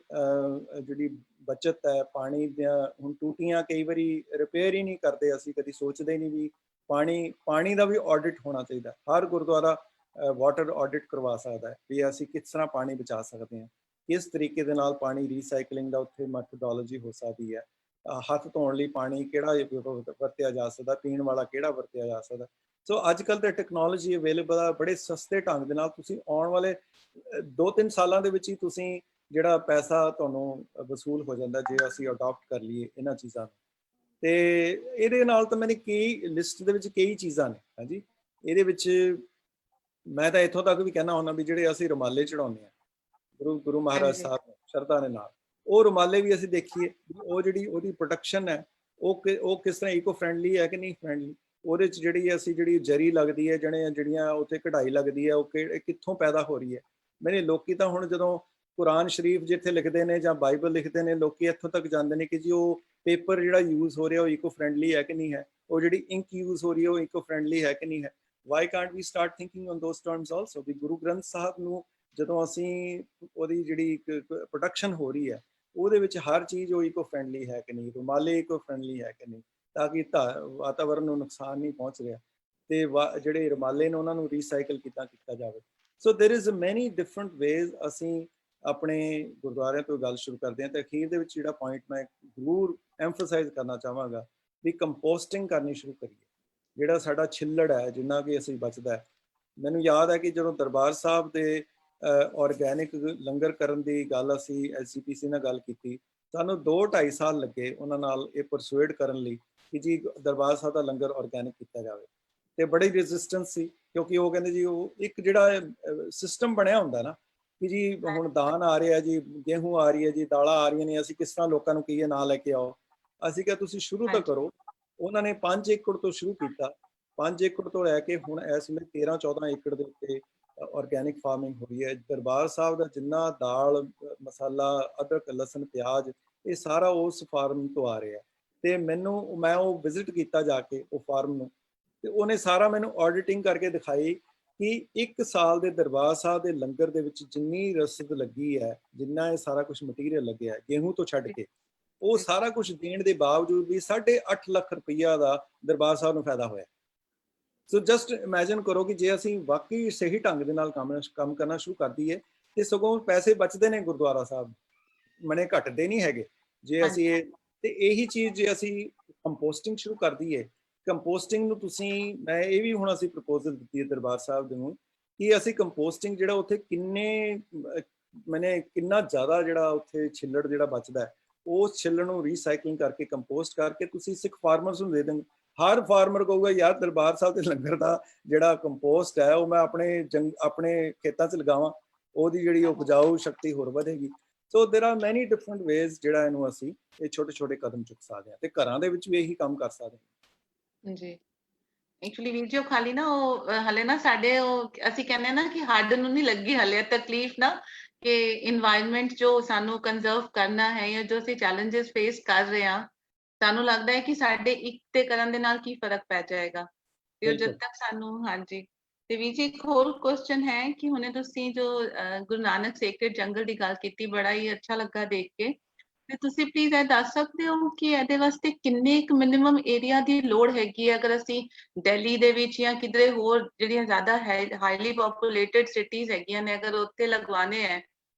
ਜਿਹੜੀ ਬਚਤ ਹੈ, ਪਾਣੀ ਦੀਆਂ ਹੁਣ ਟੂਟੀਆਂ ਕਈ ਵਾਰੀ ਰਿਪੇਅਰ ਹੀ ਨਹੀਂ ਕਰਦੇ, ਅਸੀਂ ਕਦੀ ਸੋਚਦੇ ਨਹੀਂ ਵੀ ਪਾਣੀ ਦਾ ਵੀ ਆਡਿਟ ਹੋਣਾ ਚਾਹੀਦਾ। ਹਰ ਗੁਰਦੁਆਰਾ ਵਾਟਰ ਆਡਿਟ ਕਰਵਾ ਸਕਦਾ ਹੈ ਵੀ ਅਸੀਂ ਕਿਸ ਤਰ੍ਹਾਂ ਪਾਣੀ ਬਚਾ ਸਕਦੇ ਹਾਂ, ਕਿਸ ਤਰੀਕੇ ਦੇ ਨਾਲ ਪਾਣੀ ਰੀਸਾਈਕਲਿੰਗ ਦਾ ਉੱਥੇ ਮੈਥੋਡੋਲੋਜੀ ਹੋ ਸਕਦੀ ਹੈ, ਹੱਥ ਧੋਣ ਲਈ ਪਾਣੀ ਕਿਹੜਾ ਵਰਤਿਆ ਜਾ ਸਕਦਾ, ਪੀਣ ਵਾਲਾ ਕਿਹੜਾ ਵਰਤਿਆ ਜਾ ਸਕਦਾ। ਸੋ ਅੱਜ ਕੱਲ੍ਹ ਤਾਂ ਟੈਕਨੋਲੋਜੀ ਅਵੇਲੇਬਲ ਆ, ਬੜੇ ਸਸਤੇ ਢੰਗ ਦੇ ਨਾਲ ਤੁਸੀਂ ਆਉਣ ਵਾਲੇ 2-3 ਸਾਲਾਂ ਦੇ ਵਿੱਚ ਹੀ ਤੁਸੀਂ ਜਿਹੜਾ ਪੈਸਾ ਤੁਹਾਨੂੰ ਵਸੂਲ ਹੋ ਜਾਂਦਾ ਜੇ ਅਸੀਂ ਅਡਾਪਟ ਕਰ ਲਈਏ ਇਹਨਾਂ ਚੀਜ਼ਾਂ ਨੂੰ। ਤੇ ਇਹਦੇ ਨਾਲ ਤਾਂ ਮੈंने ਕਈ ਲਿਸਟ ਦੇ ਵਿੱਚ ਕਈ ਚੀਜ਼ਾਂ ਨੇ। ਹਾਂਜੀ, ਇਹਦੇ ਵਿੱਚ ਮੈਂ ਤਾਂ ਇੱਥੋਂ ਤੱਕ ਵੀ ਕਹਿਣਾ ਹੁੰਦਾ ਵੀ ਜਿਹੜੇ ਅਸੀਂ ਰੁਮਾਲੇ ਚੜਾਉਂਦੇ ਆ ਗੁਰੂ ਮਹਾਰਾਜ ਸਾਹਿਬ ਨੂੰ ਸ਼ਰਧਾ ਦੇ ਨਾਲ, ਉਹ ਰੁਮਾਲੇ ਵੀ ਅਸੀਂ ਦੇਖੀਏ ਉਹ ਜਿਹੜੀ ਉਹਦੀ ਪ੍ਰੋਟੈਕਸ਼ਨ ਹੈ ਉਹ ਕਿਸ ਤਰ੍ਹਾਂ ਇਕੋ ਫਰੈਂਡਲੀ ਹੈ ਕਿ ਨਹੀਂ ਫਰੈਂਡਲੀ। ਉਹਦੇ 'ਚ ਜਿਹੜੀ ਜਰੀ ਲੱਗਦੀ ਹੈ, ਜਿਹੜੀਆਂ ਉੱਥੇ ਕਢਾਈ ਲੱਗਦੀ ਹੈ, ਉਹ ਕਿੱਥੋਂ ਪੈਦਾ ਹੋ ਰਹੀ ਹੈ। ਮੈਨੇ ਲੋਕੀ ਤਾਂ ਹੁਣ ਜਦੋਂ ਕੁਰਾਨ ਸ਼ਰੀਫ ਜਿੱਥੇ ਲਿਖਦੇ ਨੇ ਜਾਂ ਬਾਈਬਲ ਲਿਖਦੇ ਨੇ, ਲੋਕੀ ਇੱਥੋਂ ਤੱਕ ਜਾਂਦੇ ਨੇ ਕਿ ਜੀ ਉਹ ਪੇਪਰ ਜਿਹੜਾ ਯੂਜ਼ ਹੋ ਰਿਹਾ ਉਹ ਇਕੋ ਫਰੈਂਡਲੀ ਹੈ ਕਿ ਨਹੀਂ ਹੈ, ਉਹ ਜਿਹੜੀ ਇੰਕ ਯੂਜ਼ ਹੋ ਰਹੀ ਹੈ ਉਹ ਇਕੋ ਫਰੈਂਡਲੀ ਹੈ ਕਿ ਨਹੀਂ ਹੈ। Why can't we start thinking on those terms also ਵੀ ਗੁਰੂ ਗ੍ਰੰਥ ਸਾਹਿਬ ਨੂੰ ਜਦੋਂ ਅਸੀਂ ਉਹਦੀ ਜਿਹੜੀ ਪ੍ਰੋਡਕਸ਼ਨ ਹੋ ਰਹੀ ਹੈ ਉਹਦੇ ਵਿੱਚ ਹਰ ਚੀਜ਼ ਉਹ ਇਕੋ ਫਰੈਂਡਲੀ ਹੈ ਕਿ ਨਹੀਂ, ਰੁਮਾਲੇ ਇਕੋ ਫਰੈਂਡਲੀ ਹੈ ਕਿ ਨਹੀਂ, ਤਾਂ ਕਿ ਵਾਤਾਵਰਨ ਨੂੰ ਨੁਕਸਾਨ ਨਹੀਂ ਪਹੁੰਚ ਰਿਹਾ, ਤੇ ਜਿਹੜੇ ਰੁਮਾਲੇ ਨੇ ਉਹਨਾਂ ਨੂੰ ਰੀਸਾਈਕਲ ਕੀਤਾ ਜਾਵੇ। ਸੋ ਦੇਰ ਇਜ਼ ਮੈਨੀ ਡਿਫਰੈਂਟ ਵੇਜ਼ ਅਸੀਂ ਆਪਣੇ ਗੁਰਦੁਆਰਿਆਂ ਤੋਂ ਗੱਲ ਸ਼ੁਰੂ ਕਰਦੇ ਹਾਂ। ਤੇ ਅਖੀਰ ਦੇ ਵਿੱਚ ਜਿਹੜਾ ਪੁਆਇੰਟ ਮੈਂ ਜ਼ਰੂਰ ਐਮਫਸਾਈਜ਼ ਕਰਨਾ ਚਾਹਾਂਗਾ ਵੀ ਕੰਪੋਸਟਿੰਗ ਕਰਨੀ ਸ਼ੁਰੂ ਕਰੀਏ। ਜਿਹੜਾ ਸਾਡਾ ਛਿੱਲੜ ਹੈ ਜਿੰਨਾ ਕਿ ਅਸੀਂ ਬਚਦਾ ਹੈ, ਮੈਨੂੰ ਯਾਦ ਹੈ ਕਿ ਜਦੋਂ ਦਰਬਾਰ ਸਾਹਿਬ ਦੇ ਆਰਗੈਨਿਕ ਲੰਗਰ ਕਰਨ ਦੀ ਗੱਲ ਅਸੀਂ SGPC ਨਾਲ ਗੱਲ ਕੀਤੀ, ਸਾਨੂੰ 2-2.5 ਸਾਲ ਲੱਗੇ ਉਹਨਾਂ ਨਾਲ ਇਹ ਪਰਸੂਏਡ ਕਰਨ ਲਈ ਕਿ ਜੀ ਦਰਬਾਰ ਸਾਹਿਬ ਦਾ ਲੰਗਰ ਆਰਗੈਨਿਕ ਕੀਤਾ ਜਾਵੇ। ਤੇ ਬੜੀ ਰੈਜ਼ਿਸਟੈਂਸ ਸੀ ਕਿਉਂਕਿ ਉਹ ਕਹਿੰਦੇ ਜੀ ਉਹ ਇੱਕ ਜਿਹੜਾ ਸਿਸਟਮ ਬਣਿਆ ਹੁੰਦਾ ਨਾ ਕਿ ਜੀ ਹੁਣ ਦਾਨ ਆ ਰਿਹਾ ਜੀ, ਗੇਹੂੰ ਆ ਰਹੀ ਹੈ ਜੀ, ਦਾਲਾਂ ਆ ਰਹੀਆਂ ਨੇ, ਅਸੀਂ ਕਿਸ ਤਰ੍ਹਾਂ ਲੋਕਾਂ ਨੂੰ ਕਹੀਏ ਨਾ ਲੈ ਕੇ ਆਓ। ਅਸੀਂ ਕਿਹਾ ਤੁਸੀਂ ਸ਼ੁਰੂ ਤਾਂ ਕਰੋ। ਉਹਨਾਂ ਨੇ 5 ਏਕੜ ਤੋਂ ਸ਼ੁਰੂ ਕੀਤਾ, 5 ਏਕੜ ਤੋਂ ਲੈ ਕੇ ਹੁਣ ਇਸ ਵੇਲੇ 13-14 ਏਕੜ ਦੇ ਉੱਤੇ ਆਰਗੈਨਿਕ ਫਾਰਮਿੰਗ ਹੋ ਰਹੀ ਹੈ। ਦਰਬਾਰ ਸਾਹਿਬ ਦਾ ਜਿੰਨਾ ਦਾਲ ਮਸਾਲਾ, ਅਦਰਕ, ਲਸਣ, ਪਿਆਜ਼, ਇਹ ਸਾਰਾ ਉਸ ਫਾਰਮ ਤੋਂ ਆ ਰਿਹਾ। ਤੇ ਮੈਂ ਉਹ ਵਿਜ਼ਿਟ ਕੀਤਾ ਜਾ ਕੇ ਉਹ ਫਾਰਮ ਨੂੰ, ਤੇ ਉਹਨੇ ਸਾਰਾ ਮੈਨੂੰ ਆਡਿਟਿੰਗ ਕਰਕੇ ਦਿਖਾਈ ਕਿ 1 ਸਾਲ ਦੇ ਦਰਬਾਰ ਸਾਹਿਬ ਦੇ ਲੰਗਰ ਦੇ ਵਿੱਚ ਜਿੰਨੀ ਰਸਦ ਲੱਗੀ ਹੈ, ਜਿੰਨਾ ਇਹ ਸਾਰਾ ਕੁਝ ਮਟੀਰੀਅਲ ਲੱਗਿਆ ਹੈ ਗੇਹੂੰ ਤੋਂ ਛੱਡ ਕੇ, ਉਹ ਸਾਰਾ ਕੁਝ ਦੇਣ ਦੇ ਬਾਵਜੂਦ ਵੀ 8.5 ਲੱਖ ਰੁਪਈਆ ਦਾ ਦਰਬਾਰ ਸਾਹਿਬ ਨੂੰ ਫਾਇਦਾ ਹੋਇਆ। ਸੋ ਜਸਟ ਇਮੇਜਿਨ ਕਰੋ ਕਿ ਜੇ ਅਸੀਂ ਵਾਕਈ ਸਹੀ ਢੰਗ ਦੇ ਨਾਲ ਕੰਮ ਕਰਨਾ ਸ਼ੁਰੂ ਕਰ ਦਈਏ ਤੇ ਸਗੋਂ ਪੈਸੇ ਬਚਦੇ ਨੇ ਗੁਰਦੁਆਰਾ ਸਾਹਿਬ, ਮਨੇ ਘਟਦੇ ਨਹੀਂ ਹੈਗੇ ਜੇ ਅਸੀਂ ਇਹ। ਤੇ ਇਹੀ ਚੀਜ਼ ਜੇ ਅਸੀਂ ਕੰਪੋਸਟਿੰਗ ਸ਼ੁਰੂ ਕਰ ਦਈਏ, ਕੰਪੋਸਟਿੰਗ ਨੂੰ ਮੈਂ ਇਹ ਵੀ ਹੁਣ ਅਸੀਂ ਪ੍ਰਪੋਜ਼ਲ ਦਿੱਤੀ ਹੈ ਦਰਬਾਰ ਸਾਹਿਬ ਦੇ ਨੂੰ ਕਿ ਅਸੀਂ ਕੰਪੋਸਟਿੰਗ ਜਿਹੜਾ ਉੱਥੇ ਕਿੰਨਾ ਜ਼ਿਆਦਾ ਜਿਹੜਾ ਉੱਥੇ ਛਿੱਲੜ ਜਿਹੜਾ ਬਚਦਾ ਹੈ, ਉਸ ਛਿੱਲੜ ਨੂੰ ਰੀਸਾਈਕਲਿੰਗ ਕਰਕੇ ਕੰਪੋਸਟ ਕਰਕੇ ਤੁਸੀਂ ਸਿੱਖ ਫਾਰਮਰਸ ਨੂੰ ਦੇ ਦੇਂਗੇ। ਹਰ ਫਾਰਮਰ ਕਹੂਗਾ ਯਾਰ ਦਰਬਾਰ ਸਾਹਿਬ ਦੇ ਲੰਗਰ ਦਾ ਜਿਹੜਾ ਕੰਪੋਸਟ ਹੈ ਉਹ ਮੈਂ ਆਪਣੇ ਖੇਤਾਂ 'ਚ ਲਗਾਵਾਂ, ਉਹਦੀ ਜਿਹੜੀ ਉਪਜਾਊ ਸ਼ਕਤੀ ਹੋਰ ਵਧੇਗੀ। ਸੋ ਦੇਰ ਆਰ ਮੈਨੀ ਡਿਫਰੈਂਟ ਵੇਜ਼ ਜਿਹੜਾ ਇਹਨੂੰ ਅਸੀਂ ਇਹ ਛੋਟੇ ਛੋਟੇ ਕਦਮ ਚੁੱਕ ਸਕਦੇ ਹਾਂ, ਤੇ ਘਰਾਂ ਦੇ ਵਿੱਚ ਵੀ ਇਹੀ ਕੰਮ ਕਰ ਸਕਦੇ ਹਾਂ। ਜੀ ਐਕਚੁਅਲੀ ਵੀਰ ਜੀ ਉਹ ਖਾਲੀ ਨਾ ਉਹ ਹਲੇ ਨਾ ਸਾਡੇ ਉਹ ਅਸੀਂ ਕਹਿੰਦੇ ਨਾ ਕਿ ਹੱਡ ਨੂੰ ਨਹੀਂ ਲੱਗੀ ਹਲੇ ਤਕਲੀਫ ਨਾ, ਕਿ ਇਨਵਾਇਰਨਮੈਂਟ ਜੋ ਸਾਨੂੰ ਕੰਜ਼ਰਵ ਕਰਨਾ ਹੈ ਜਾਂ ਜੋ ਅਸੀਂ ਚੈਲੰਜਸ ਫੇਸ ਕਰ ਰਹੇ ਹਾਂ, ਸਾਨੂੰ ਲੱਗਦਾ ਹੈ ਕਿ ਸਾਡੇ ਇੱਕ ਤੇ ਕਰਨ ਦੇ ਨਾਲ ਕੀ ਫਰਕ ਪੈ ਜਾਏਗਾ, ਤੇ ਉਹ ਜਦ ਤੱਕ ਸਾਨੂੰ ਹਾਂਜੀ। ਤੇ ਵੀਰ ਜੀ ਇੱਕ ਹੋਰ ਕੁਐਸਚਨ ਹੈ ਕਿ ਹੁਣੇ ਤੁਸੀਂ ਜੋ ਗੁਰੂ ਨਾਨਕ ਸੇਕਰਡ ਜੰਗਲ ਦੀ ਗੱਲ ਕੀਤੀ, ਬੜਾ ਹੀ ਅੱਛਾ ਲੱਗਾ ਦੇਖ ਕੇ, ਤੇ ਤੁਸੀਂ ਪਲੀਜ਼ ਇਹ ਦੱਸ ਸਕਦੇ ਹੋ ਕਿ ਇਹਦੇ ਵਾਸਤੇ ਕਿੰਨੇ ਇੱਕ ਮਿਨੀਮਮ ਏਰੀਆ ਦੀ ਲੋੜ ਹੈਗੀ ਹੈ, ਅਗਰ ਅਸੀਂ ਦਿੱਲੀ ਦੇ ਵਿੱਚ ਜਾਂ ਕਿਧਰੇ ਹੋਰ ਜਿਹੜੀਆਂ ਜ਼ਿਆਦਾ ਹਾਈਲੀ ਪੋਪੂਲੇਟਡ ਸਿਟੀਜ਼ ਹੈਗੀਆਂ ਨੇ ਅਗਰ ਉੱਥੇ ਲਗਵਾਣੇ ਹੈ,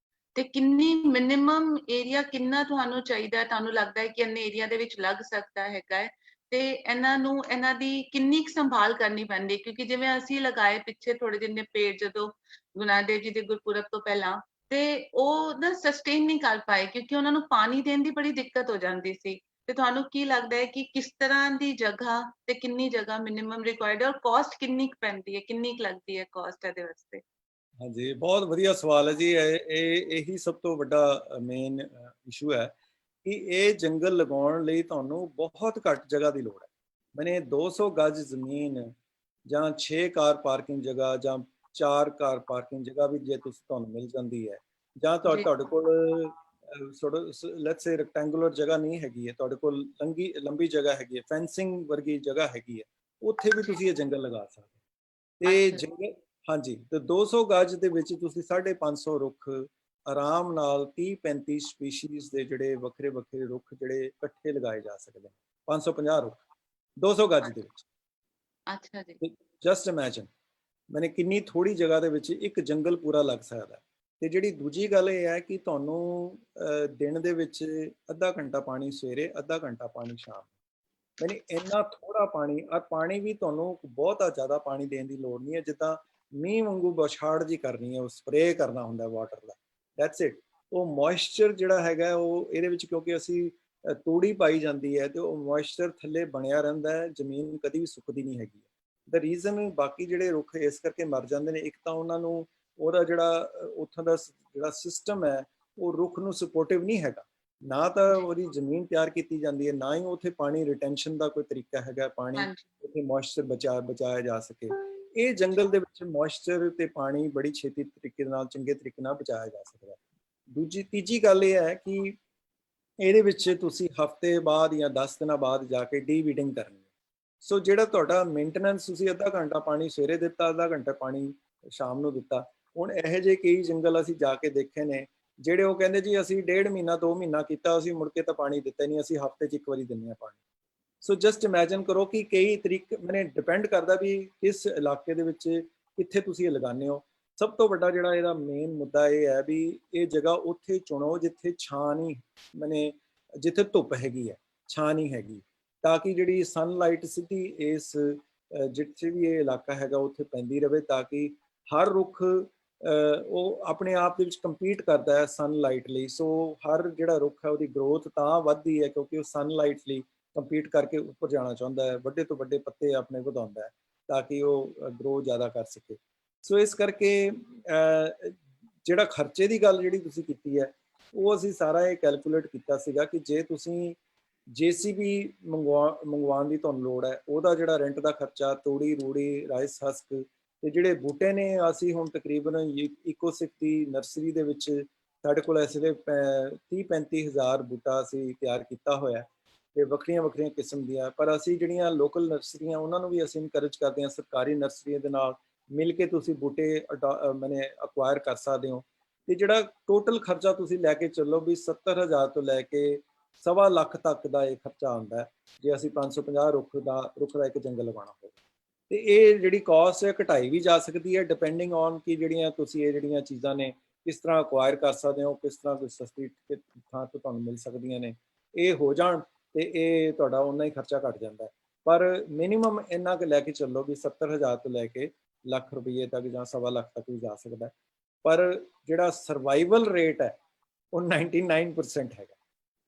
ਤੇ ਕਿੰਨੀ ਮਿਨੀਮਮ ਏਰੀਆ ਕਿੰਨਾ ਤੁਹਾਨੂੰ ਚਾਹੀਦਾ, ਤੁਹਾਨੂੰ ਲੱਗਦਾ ਹੈ ਕਿ ਇੰਨੇ ਏਰੀਆ ਦੇ ਵਿੱਚ ਲੱਗ ਸਕਦਾ ਹੈਗਾ ਹੈ, ਤੇ ਇਹਨਾਂ ਦੀ ਕਿੰਨੀ ਸੰਭਾਲ ਕਰਨੀ ਪੈਂਦੀ, ਕਿਉਂਕਿ ਜਿਵੇਂ ਅਸੀਂ ਲਗਾਏ ਪਿੱਛੇ ਥੋੜੇ ਦਿਨ ਦੇ ਪੇੜ ਜਦੋਂ ਗੁਰੂ ਨਾਨਕ ਦੇਵ ਜੀ ਦੇ ਗੁਰਪੁਰਬ ਤੋਂ ਪਹਿਲਾਂ, ਤੇ ਉਹ ਨਾ ਸਸਟੇਨ ਨਹੀਂ ਕਰ ਪਾਏ ਕਿਉਂਕਿ ਉਹਨਾਂ ਨੂੰ ਪਾਣੀ ਦੇਣ ਦੀ ਬੜੀ ਦਿੱਕਤ ਹੋ ਜਾਂਦੀ ਸੀ। ਤੇ ਤੁਹਾਨੂੰ ਕੀ ਲੱਗਦਾ ਹੈ ਕਿ ਕਿਸ ਤਰ੍ਹਾਂ ਦੀ ਜਗ੍ਹਾ ਤੇ ਕਿੰਨੀ ਜਗ੍ਹਾ ਮਿਨੀਮਮ ਰਿਕੁਆਇਰਡ ਹੈ, ਔਰ ਕਾਸਟ ਕਿੰਨੀ ਕੁ ਪੈਂਦੀ ਹੈ, ਕਿੰਨੀ ਕੁ ਲੱਗਦੀ ਹੈ ਕਾਸਟ ਇਹਦੇ ਵਾਸਤੇ? ਹਾਂਜੀ, ਬਹੁਤ ਵਧੀਆ ਸਵਾਲ ਹੈ ਜੀ। ਇਹੀ ਸਭ ਤੋਂ ਵੱਡਾ ਮੇਨ ਇਸ਼ੂ ਹੈ ਕਿ ਇਹ ਜੰਗਲ ਲਗਾਉਣ ਲਈ ਤੁਹਾਨੂੰ ਬਹੁਤ ਘੱਟ ਜਗ੍ਹਾ ਦੀ ਲੋੜ ਹੈ। ਮੈਨੇ 200 ਗਜ ਜ਼ਮੀਨ ਜਾਂ 6 ਕਾਰ ਪਾਰਕਿੰਗ ਜਗ੍ਹਾ ਜਾਂ 4 ਕਾਰ ਪਾਰਕਿੰਗ ਜਗ੍ਹਾ ਵੀ ਜੇ ਤੁਹਾਨੂੰ ਮਿਲ ਜਾਂਦੀ ਹੈ, ਜਾਂ ਤੁਹਾਡੇ ਕੋਲ ਲੈਟਸ ਸੇ ਰੈਕਟੈਂਗੂਲਰ ਜਗ੍ਹਾ ਨਹੀਂ ਹੈਗੀ ਹੈ, ਤੁਹਾਡੇ ਕੋਲ ਲੰਬੀ ਜਗ੍ਹਾ ਹੈਗੀ ਹੈ, ਫੈਂਸਿੰਗ ਵਰਗੀ ਜਗ੍ਹਾ ਹੈਗੀ ਹੈ, ਉੱਥੇ ਵੀ ਤੁਸੀਂ ਇਹ ਜੰਗਲ ਲਗਾ ਸਕਦੇ ਹੋ। ਤੇ ਜੰਗਲ ਹਾਂਜੀ, ਤੇ 200 ਗਜ ਦੇ ਵਿੱਚ ਤੁਸੀਂ 550 ਰੁੱਖ ਆਰਾਮ ਨਾਲ 30-35 ਸਪੀਸ਼ੀਜ਼ ਦੇ ਜਿਹੜੇ ਵੱਖਰੇ ਵੱਖਰੇ ਰੁੱਖ ਜਿਹੜੇ ਇਕੱਠੇ ਲਗਾਏ ਜਾ ਸਕਦੇ ਨੇ। 550 ਰੁੱਖ 200 ਗਜ ਦੇ ਵਿੱਚ। ਅੱਛਾ ਜੀ। ਜਸਟ ਇਮੇਜਿਨ ਮੈਨੇ ਕਿੰਨੀ ਥੋੜੀ ਜਗ੍ਹਾ ਦੇ ਵਿੱਚ ਇੱਕ ਜੰਗਲ ਪੂਰਾ ਲੱਗ ਸਕਦਾ। ਤੇ ਜਿਹੜੀ ਦੂਜੀ ਗੱਲ ਇਹ ਹੈ ਕਿ ਤੁਹਾਨੂੰ ਦਿਨ ਦੇ ਵਿੱਚ ਅੱਧਾ ਘੰਟਾ ਪਾਣੀ ਸਵੇਰੇ, ਅੱਧਾ ਘੰਟਾ ਪਾਣੀ ਸ਼ਾਮ। ਮੈਨੇ ਇੰਨਾ ਥੋੜਾ ਪਾਣੀ, ਔਰ ਪਾਣੀ ਵੀ ਤੁਹਾਨੂੰ ਬਹੁਤਾ ਜ਼ਿਆਦਾ ਪਾਣੀ ਦੇਣ ਦੀ ਲੋੜ ਨਹੀਂ ਹੈ, ਜਿੱਦਾਂ ਮੀਂਹ ਵਾਂਗੂ ਬੌਛਾੜ ਜੀ ਕਰਨੀ ਹੈ, ਉਹ ਸਪਰੇਅ ਕਰਨਾ ਹੁੰਦਾ ਵਾਟਰ ਦਾ, ਦੈਟਸ ਇਟ। ਉਹ ਮੋਇਸਚਰ ਜਿਹੜਾ ਹੈਗਾ ਉਹ ਇਹਦੇ ਵਿੱਚ, ਕਿਉਂਕਿ ਅਸੀਂ ਤੂੜੀ ਪਾਈ ਜਾਂਦੀ ਹੈ ਤੇ ਉਹ ਮੋਇਸਚਰ ਥੱਲੇ ਬਣਿਆ ਰਹਿੰਦਾ ਹੈ, ਜ਼ਮੀਨ ਕਦੀ ਵੀ ਸੁੱਕਦੀ ਨਹੀਂ ਹੈਗੀ। ਦਾ ਰੀਜ਼ਨ ਬਾਕੀ ਜਿਹੜੇ ਰੁੱਖ ਇਸ ਕਰਕੇ ਮਰ ਜਾਂਦੇ ਨੇ, ਇੱਕ ਤਾਂ ਉਹਨਾਂ ਨੂੰ ਉਹਦਾ ਜਿਹੜਾ ਉੱਥੋਂ ਦਾ ਜਿਹੜਾ ਸਿਸਟਮ ਹੈ ਉਹ ਰੁੱਖ ਨੂੰ ਸਪੋਰਟਿਵ ਨਹੀਂ ਹੈਗਾ, ਨਾ ਤਾਂ ਉਹਦੀ ਜ਼ਮੀਨ ਤਿਆਰ ਕੀਤੀ ਜਾਂਦੀ ਹੈ, ਨਾ ਹੀ ਉੱਥੇ ਪਾਣੀ ਰਿਟੈਂਸ਼ਨ ਦਾ ਕੋਈ ਤਰੀਕਾ ਹੈਗਾ, ਪਾਣੀ ਉੱਥੇ ਮੋਇਸਚਰ ਬਚਾਇਆ ਜਾ ਸਕੇ। ਇਹ ਜੰਗਲ ਦੇ ਵਿੱਚ ਮੋਇਸਚਰ ਤੇ ਪਾਣੀ ਬੜੀ ਛੇਤੀ ਤਰੀਕੇ ਨਾਲ, ਚੰਗੇ ਤਰੀਕੇ ਨਾਲ ਬਚਾਇਆ ਜਾ ਸਕਦਾ। ਤੀਜੀ ਗੱਲ ਇਹ ਹੈ ਕਿ ਇਹਦੇ ਵਿੱਚ ਤੁਸੀਂ ਹਫ਼ਤੇ ਬਾਅਦ ਜਾਂ 10 ਦਿਨਾਂ ਬਾਅਦ ਜਾ ਕੇ ਡੀਵੀਡਿੰਗ ਕਰਨੀ ਹੈ। ਸੋ ਜਿਹੜਾ ਤੁਹਾਡਾ ਮੇਨਟੇਨੈਂਸ, ਤੁਸੀਂ ਅੱਧਾ ਘੰਟਾ ਪਾਣੀ ਸਵੇਰੇ ਦਿੱਤਾ, ਅੱਧਾ ਘੰਟਾ ਪਾਣੀ ਸ਼ਾਮ ਨੂੰ ਦਿੱਤਾ। ਹੁਣ ਇਹੋ ਜਿਹੇ ਕਈ ਜੰਗਲ ਅਸੀਂ ਜਾ ਕੇ ਦੇਖੇ ਨੇ ਜਿਹੜੇ ਉਹ ਕਹਿੰਦੇ ਜੀ ਅਸੀਂ 1.5 ਮਹੀਨਾ 2 ਮਹੀਨਾ ਕੀਤਾ, ਅਸੀਂ ਮੁੜ ਕੇ ਤਾਂ ਪਾਣੀ ਦਿੱਤਾ ਨਹੀਂ, ਅਸੀਂ ਹਫ਼ਤੇ 'ਚ ਇੱਕ ਵਾਰੀ ਦਿੰਦੇ ਹਾਂ ਪਾਣੀ। ਸੋ ਜਸਟ ਇਮੈਜਿਨ ਕਰੋ ਕਿ ਕਈ ਤਰੀਕੇ, ਮੈਨੇ ਡਿਪੈਂਡ ਕਰਦਾ ਵੀ ਕਿਸ ਇਲਾਕੇ ਦੇ ਵਿੱਚ ਕਿੱਥੇ ਤੁਸੀਂ ਇਹ ਲਗਾਉਂਦੇ ਹੋ। ਸਭ ਤੋਂ ਵੱਡਾ ਜਿਹੜਾ ਇਹਦਾ ਮੇਨ ਮੁੱਦਾ ਇਹ ਹੈ ਵੀ ਇਹ ਜਗ੍ਹਾ ਉੱਥੇ ਚੁਣੋ ਜਿੱਥੇ ਛਾਂ ਨਹੀਂ, ਮੈਨੇ ਜਿੱਥੇ ਧੁੱਪ ਹੈਗੀ ਹੈ, ਛਾਂ ਨਹੀਂ ਹੈਗੀ, ਤਾਂ ਕਿ ਜਿਹੜੀ ਸਨਲਾਈਟ ਸਿੱਧੀ ਇਸ ਜਿੱਥੇ ਵੀ ਇਹ ਇਲਾਕਾ ਹੈਗਾ ਉੱਥੇ ਪੈਂਦੀ ਰਹੇ, ਤਾਂ ਕਿ ਹਰ ਰੁੱਖ ਉਹ ਆਪਣੇ ਆਪ ਦੇ ਵਿੱਚ ਕੰਪੀਟ ਕਰਦਾ ਹੈ ਸਨਲਾਈਟ ਲਈ। ਸੋ ਹਰ ਜਿਹੜਾ ਰੁੱਖ ਹੈ ਉਹਦੀ ਗਰੋਥ ਤਾਂ ਵੱਧਦੀ ਹੈ ਕਿਉਂਕਿ ਉਹ ਸਨਲਾਈਟ ਲਈ ਕੰਪੀਟ ਕਰਕੇ ਉੱਪਰ ਜਾਣਾ ਚਾਹੁੰਦਾ ਹੈ, ਵੱਡੇ ਤੋਂ ਵੱਡੇ ਪੱਤੇ ਆਪਣੇ ਵਧਾਉਂਦਾ ਹੈ ਤਾਂ ਕਿ ਉਹ ਗਰੋ ਜ਼ਿਆਦਾ ਕਰ ਸਕੇ। ਸੋ ਇਸ ਕਰਕੇ ਜਿਹੜਾ ਖਰਚੇ ਦੀ ਗੱਲ ਜਿਹੜੀ ਤੁਸੀਂ ਕੀਤੀ ਹੈ, ਉਹ ਅਸੀਂ ਸਾਰਾ ਇਹ ਕੈਲਕੂਲੇਟ ਕੀਤਾ ਸੀਗਾ ਕਿ ਜੇ ਤੁਸੀਂ JCB ਮੰਗਵਾਉਣ ਦੀ ਤੁਹਾਨੂੰ ਲੋੜ ਹੈ, ਉਹਦਾ ਜਿਹੜਾ ਰੈਂਟ ਦਾ ਖਰਚਾ, ਤੂੜੀ ਰੂੜੀ, ਰਾਈਸ ਹਸਕ, ਤੇ ਜਿਹੜੇ ਬੂਟੇ ਨੇ ਅਸੀਂ ਹੁਣ ਤਕਰੀਬਨ ਇਕੋਸਿਕ ਦੀ ਨਰਸਰੀ ਦੇ ਵਿੱਚ ਸਾਡੇ ਕੋਲ ਇਸ ਵੇਲੇ 30-35 ਹਜ਼ਾਰ ਬੂਟਾ ਅਸੀਂ ਤਿਆਰ ਕੀਤਾ ਹੋਇਆ, ਤੇ ਵੱਖਰੀਆਂ ਵੱਖਰੀਆਂ ਕਿਸਮ ਦੀਆਂ। ਪਰ ਅਸੀਂ ਜਿਹੜੀਆਂ ਲੋਕਲ ਨਰਸਰੀਆਂ ਉਹਨਾਂ ਨੂੰ ਵੀ ਅਸੀਂ ਇਨਕਰੇਜ ਕਰਦੇ ਹਾਂ, ਸਰਕਾਰੀ ਨਰਸਰੀਆਂ ਦੇ ਨਾਲ ਮਿਲ ਕੇ ਤੁਸੀਂ ਬੂਟੇ ਮੈਨੇ ਅਕਵਾਇਰ ਕਰ ਸਕਦੇ ਹੋ। ਤੇ ਜਿਹੜਾ ਟੋਟਲ ਖਰਚਾ ਤੁਸੀਂ ਲੈ ਕੇ ਚੱਲੋ ਵੀ 70,000 ਤੋਂ ਲੈ ਕੇ 1.25 ਲੱਖ ਤੱਕ ਦਾ ਇਹ ਖਰਚਾ ਆਉਂਦਾ ਜੇ ਅਸੀਂ 550 ਰੁੱਖ ਦਾ ਇੱਕ ਜੰਗਲ ਲਗਾਉਣਾ ਹੋਵੇ। ਤੇ ਇਹ ਜਿਹੜੀ ਕਾਸਟ ਹੈ ਘਟਾਈ ਵੀ ਜਾ ਸਕਦੀ ਹੈ ਡਿਪੈਂਡਿੰਗ ਔਨ ਕਿ ਜਿਹੜੀਆਂ ਤੁਸੀਂ ਇਹ ਜਿਹੜੀਆਂ ਚੀਜ਼ਾਂ ਨੇ ਕਿਸ ਤਰ੍ਹਾਂ ਅਕਵਾਇਰ ਕਰ ਸਕਦੇ ਹੋ, ਕਿਸ ਤਰ੍ਹਾਂ ਕੋਈ ਸਸਤੀ ਥਾਂ ਤੋਂ ਤੁਹਾਨੂੰ ਮਿਲ ਸਕਦੀਆਂ ਨੇ। ਇਹ ਹੋ ਜਾਣ ਤੇ ਇਹ ਤੁਹਾਡਾ ਉਨਾ ਹੀ ਖਰਚਾ ਘਟ ਜਾਂਦਾ ਹੈ। ਪਰ ਮਿਨੀਮਮ ਇੰਨਾ ਕੁ ਲੈ ਕੇ ਚੱਲੋ ਵੀ 70,000 ਤੋਂ ਲੈ ਕੇ ਲੱਖ ਰੁਪਏ ਤੱਕ ਜਾਂ 1.25 ਲੱਖ ਤੱਕ ਵੀ ਜਾ ਸਕਦਾ ਹੈ। ਪਰ ਜਿਹੜਾ ਸਰਵਾਈਵਲ ਰੇਟ ਹੈ ਉਹ 99% ਹੈਗਾ।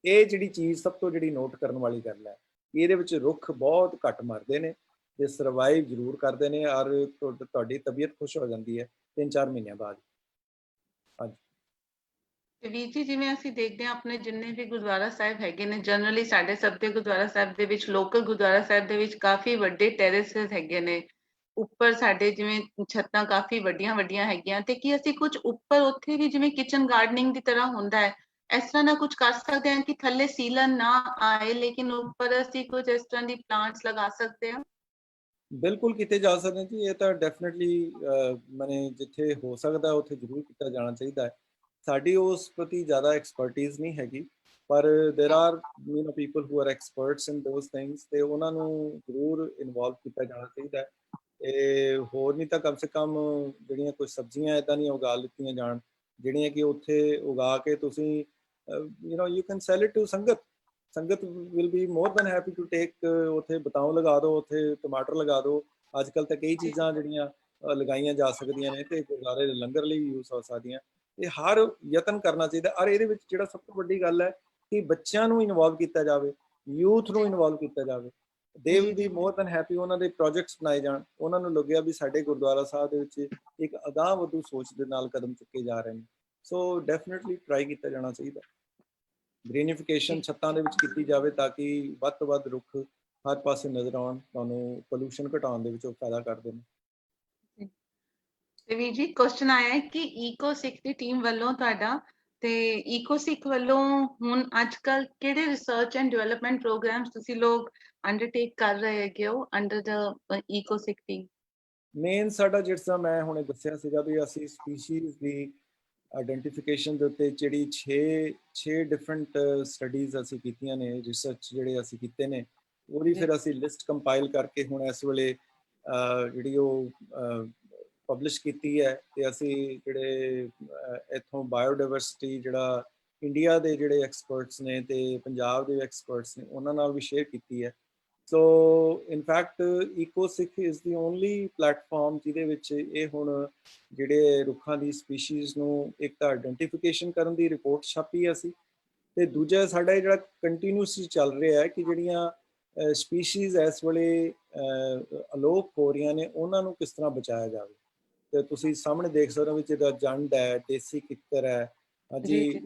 ਇਹ ਜਿਹੜੀ ਚੀਜ਼ ਸਭ ਤੋਂ ਜਿਹੜੀ ਨੋਟ ਕਰਨ ਵਾਲੀ ਗੱਲ ਹੈ, ਇਹਦੇ ਵਿੱਚ ਰੁੱਖ ਬਹੁਤ ਘੱਟ ਮਰਦੇ ਨੇ ਤੇ ਸਰਵਾਈਵ ਜ਼ਰੂਰ ਕਰਦੇ ਨੇ, ਔਰ ਤੁਹਾਡੀ ਤਬੀਅਤ ਖੁਸ਼ ਹੋ ਜਾਂਦੀ ਹੈ 3-4 ਮਹੀਨਿਆਂ ਬਾਅਦ। ਹਾਂਜੀ ਤੇ ਵੀਰ ਜੀ, ਜਿਵੇਂ ਅਸੀਂ ਦੇਖਦੇ ਹਾਂ ਆਪਣੇ ਜਿੰਨੇ ਵੀ ਗੁਰਦੁਆਰਾ ਸਾਹਿਬ ਹੈਗੇ ਨੇ, ਜਨਰਲੀ ਸਾਡੇ ਸਭ ਦੇ ਗੁਰਦੁਆਰਾ ਸਾਹਿਬ ਦੇ ਵਿੱਚ, ਲੋਕਲ ਗੁਰਦੁਆਰਾ ਸਾਹਿਬ ਦੇ ਵਿੱਚ ਕਾਫੀ ਵੱਡੇ ਟੈਰੇਸਿਸ ਹੈਗੇ ਨੇ ਉੱਪਰ, ਸਾਡੇ ਜਿਵੇਂ ਛੱਤਾਂ ਕਾਫੀ ਵੱਡੀਆਂ ਵੱਡੀਆਂ ਹੈਗੀਆਂ, ਤੇ ਕੀ ਅਸੀਂ ਕੁਝ ਉੱਪਰ ਉੱਥੇ ਵੀ ਜਿਵੇਂ ਕਿਚਨ ਗਾਰਡਨਿੰਗ ਦੀ ਤਰ੍ਹਾਂ ਹੁੰਦਾ ਹੈ, ਇਸ ਤਰ੍ਹਾਂ ਦਾ ਕੁਝ ਕਰ ਸਕਦੇ ਹਾਂ ਕਿ ਥੱਲੇ ਸੀਲਨ ਨਾ ਆਏ ਲੇਕਿਨ ਉੱਪਰ ਅਸੀਂ ਕੁਝ ਇਸ ਤਰ੍ਹਾਂ ਦੀ ਪਲਾਂਟਸ ਲਗਾ ਸਕਦੇ ਹਾਂ? ਬਿਲਕੁਲ ਕੀਤੇ ਜਾ ਸਕਦੇ ਜੀ, ਇਹ ਤਾਂ ਡੈਫੀਨਿਟਲੀ ਮਨੇ ਜਿੱਥੇ ਹੋ ਸਕਦਾ ਉੱਥੇ ਜ਼ਰੂਰ ਕੀਤਾ ਜਾਣਾ ਚਾਹੀਦਾ ਹੈ। ਸਾਡੀ ਉਸ ਪ੍ਰਤੀ ਜ਼ਿਆਦਾ ਐਕਸਪਰਟੀਜ਼ ਨਹੀਂ ਹੈਗੀ, ਪਰ ਦੇਰ R people who are experts in those things, ਤੇ ਉਹਨਾਂ ਨੂੰ ਜ਼ਰੂਰ ਇਨਵੋਲਵ ਕੀਤਾ ਜਾਣਾ ਚਾਹੀਦਾ ਹੈ। ਤੇ ਹੋਰ ਨਹੀਂ ਤਾਂ ਕਮ ਸੇ ਕਮ ਜਿਹੜੀਆਂ ਕੁਝ ਸਬਜ਼ੀਆਂ ਇੱਦਾਂ ਦੀਆਂ ਉਗਾ ਲਿੱਤੀਆਂ ਜਾਣ, ਜਿਹੜੀਆਂ ਕਿ ਉੱਥੇ ਉਗਾ ਕੇ ਤੁਸੀਂ you can sell it to sangat. Sangat will be more than happy to take. ਉੱਥੇ ਬਤਾਉ ਲਗਾ ਦਿਓ, ਉੱਥੇ ਟਮਾਟਰ ਲਗਾ ਦਿਓ। ਅੱਜ ਕੱਲ੍ਹ ਤਾਂ ਕਈ ਚੀਜ਼ਾਂ ਜਿਹੜੀਆਂ ਲਗਾਈਆਂ ਜਾ ਸਕਦੀਆਂ ਨੇ ਤੇ ਗੁਰਦੁਆਰੇ ਦੇ ਲੰਗਰ ਲਈ ਵੀ ਯੂਜ਼ ਹੋ ਸਕਦੀਆਂ। ਇਹ ਹਰ ਯਤਨ ਕਰਨਾ ਚਾਹੀਦਾ। ਔਰ ਇਹਦੇ ਵਿੱਚ ਜਿਹੜਾ ਸਭ ਤੋਂ ਵੱਡੀ ਗੱਲ ਹੈ ਕਿ ਬੱਚਿਆਂ ਨੂੰ ਇਨਵੋਲਵ ਕੀਤਾ ਜਾਵੇ, ਯੂਥ ਨੂੰ ਇਨਵੋਲਵ ਕੀਤਾ ਜਾਵੇ। They will be more than happy. ਉਹਨਾਂ ਦੇ ਪ੍ਰੋਜੈਕਟਸ ਬਣਾਏ ਜਾਣ, ਉਹਨਾਂ ਨੂੰ ਲੱਗਿਆ ਵੀ ਸਾਡੇ ਗੁਰਦੁਆਰਾ ਸਾਹਿਬ ਦੇ ਵਿੱਚ ਇੱਕ ਅਗਾਂਹ ਵਧੂ ਸੋਚ ਦੇ ਨਾਲ ਕਦਮ ਚੁੱਕੇ ਜਾ ਰਹੇ ਨੇ। ਸੋ ਡੈਫੀਨਿਟਲੀ ਟਰਾਈ ਕੀਤਾ ਜਾਣਾ ਚਾਹੀਦਾ। ਗ੍ਰੀਨੀਫਿਕੇਸ਼ਨ ਛੱਤਾਂ ਦੇ ਵਿੱਚ ਕੀਤੀ ਜਾਵੇ ਤਾਂ ਕਿ ਵੱਧ ਤੋਂ ਵੱਧ ਰੁੱਖ ਹਰ ਪਾਸੇ ਨਜ਼ਰ ਆਉਣ, ਤੁਹਾਨੂੰ ਪੋਲੂਸ਼ਨ ਘਟਾਉਣ ਦੇ ਵਿੱਚ ਉਹ ਫਾਇਦਾ ਕਰਦੇ ਨੇ। ਤੇ ਵੀਰ ਜੀ, ਕੁਐਸਚਨ ਆਇਆ ਹੈ ਕਿ ਈਕੋ ਸਿੱਖ ਦੀ ਟੀਮ ਵੱਲੋਂ ਤੁਹਾਡਾ ਤੇ ਈਕੋ ਸਿੱਖ ਵੱਲੋਂ ਹੁਣ ਅੱਜ ਕੱਲ ਕਿਹੜੇ ਰਿਸਰਚ ਐਂਡ ਡਿਵੈਲਪਮੈਂਟ ਪ੍ਰੋਗਰਾਮਸ ਤੁਸੀਂ ਲੋਕ ਅੰਡਰਟੇਕ ਕਰ ਰਹੇ ਹੈਗੇ ਹੋ ਅੰਡਰ ਦ ਈਕੋ ਸਿੱਖ ਟੀਮ? ਮੇਨ ਸਾਡਾ ਜਿਹੜਾ ਮੈਂ ਹੁਣੇ ਦੱਸਿਆ ਸੀਗਾ ਵੀ ਅਸੀਂ ਸਪੀਸ਼ੀਜ਼ ਦੀ ਆਈਡੈਂਟੀਫਿਕੇਸ਼ਨ ਦੇ ਉੱਤੇ ਜਿਹੜੀ 6 ਡਿਫਰੈਂਟ ਸਟੱਡੀਜ਼ ਅਸੀਂ ਕੀਤੀਆਂ ਨੇ, ਰਿਸਰਚ ਜਿਹੜੇ ਅਸੀਂ ਕੀਤੇ ਨੇ, ਉਹਦੀ ਫਿਰ ਅਸੀਂ ਲਿਸਟ ਕੰਪਾਈਲ ਕਰਕੇ ਹੁਣ ਇਸ ਵੇਲੇ ਜਿਹੜੀ ਉਹ ਪਬਲਿਸ਼ ਕੀਤੀ ਹੈ। ਤੇ ਅਸੀਂ ਜਿਹੜੇ ਇੱਥੋਂ ਬਾਇਓਡਾਇਵਰਸਿਟੀ ਜਿਹੜਾ ਇੰਡੀਆ ਦੇ ਜਿਹੜੇ ਐਕਸਪਰਟਸ ਨੇ ਤੇ ਪੰਜਾਬ ਦੇ ਐਕਸਪਰਟਸ ਨੇ ਉਹਨਾਂ ਨਾਲ ਵੀ ਸ਼ੇਅਰ ਕੀਤੀ ਹੈ। So in fact EcoSikh is the only platform ਜਿਹਦੇ ਵਿੱਚ ਇਹ ਹੁਣ ਜਿਹੜੇ ਰੁੱਖਾਂ ਦੀ ਸਪੀਸ਼ੀਜ਼ ਨੂੰ ਇੱਕ ਤਾਂ ਆਈਡੈਂਟੀਫਿਕੇਸ਼ਨ ਕਰਨ ਦੀ ਰਿਪੋਰਟ ਛਾਪੀ ਅਸੀਂ, ਤੇ ਦੂਜਾ ਸਾਡਾ ਜਿਹੜਾ ਕੰਟੀਨਿਊਸਲੀ ਚੱਲ ਰਿਹਾ ਹੈ ਕਿ ਜਿਹੜੀਆਂ ਸਪੀਸ਼ੀਜ਼ ਇਸ ਵੇਲੇ ਅਲੋਪ ਹੋ ਰਹੀਆਂ ਨੇ ਉਹਨਾਂ ਨੂੰ ਕਿਸ ਤਰ੍ਹਾਂ ਬਚਾਇਆ ਜਾਵੇ। ਤੇ ਤੁਸੀਂ ਸਾਹਮਣੇ ਦੇਖ ਸਕਦੇ ਹੋ ਵੀ ਜਿਹਦਾ ਜੰਡ ਹੈ, ਦੇਸੀ ਕਿੱਕਰ ਹੈ, ਹਾਂਜੀ,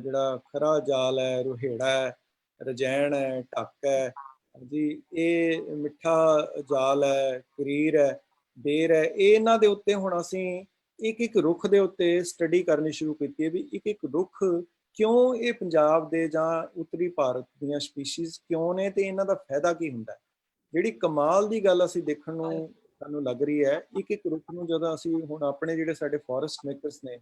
ਜਿਹੜਾ ਖਰਾ ਜਾਲ ਹੈ, ਰੁਹੇੜਾ ਹੈ, ਰਜੈਣ ਹੈ, ਢੱਕ ਹੈ, ਜੀ ਇਹ ਮਿੱਠਾ ਜਾਲ ਹੈ, ਕਰੀਰ ਹੈ, ਬੇਰ ਹੈ। ਇਹ ਇਹਨਾਂ ਦੇ ਉੱਤੇ ਹੁਣ ਅਸੀਂ ਇੱਕ ਇੱਕ ਰੁੱਖ ਦੇ ਉੱਤੇ ਸਟੱਡੀ ਕਰਨੀ ਸ਼ੁਰੂ ਕੀਤੀ ਹੈ ਵੀ ਇੱਕ ਇੱਕ ਰੁੱਖ ਕਿਉਂ ਇਹ ਪੰਜਾਬ ਦੇ ਜਾਂ ਉੱਤਰੀ ਭਾਰਤ ਦੀਆਂ ਸਪੀਸ਼ੀਜ਼ ਕਿਉਂ ਨੇ ਤੇ ਇਹਨਾਂ ਦਾ ਫਾਇਦਾ ਕੀ ਹੁੰਦਾ। ਜਿਹੜੀ ਕਮਾਲ ਦੀ ਗੱਲ ਅਸੀਂ ਦੇਖਣ ਨੂੰ ਸਾਨੂੰ ਲੱਗ ਰਹੀ ਹੈ, ਇੱਕ ਇੱਕ ਰੁੱਖ ਨੂੰ ਜਦੋਂ ਅਸੀਂ ਹੁਣ ਆਪਣੇ ਜਿਹੜੇ ਸਾਡੇ ਫੋਰੈਸਟ ਮੇਕਰਸ ਨੇ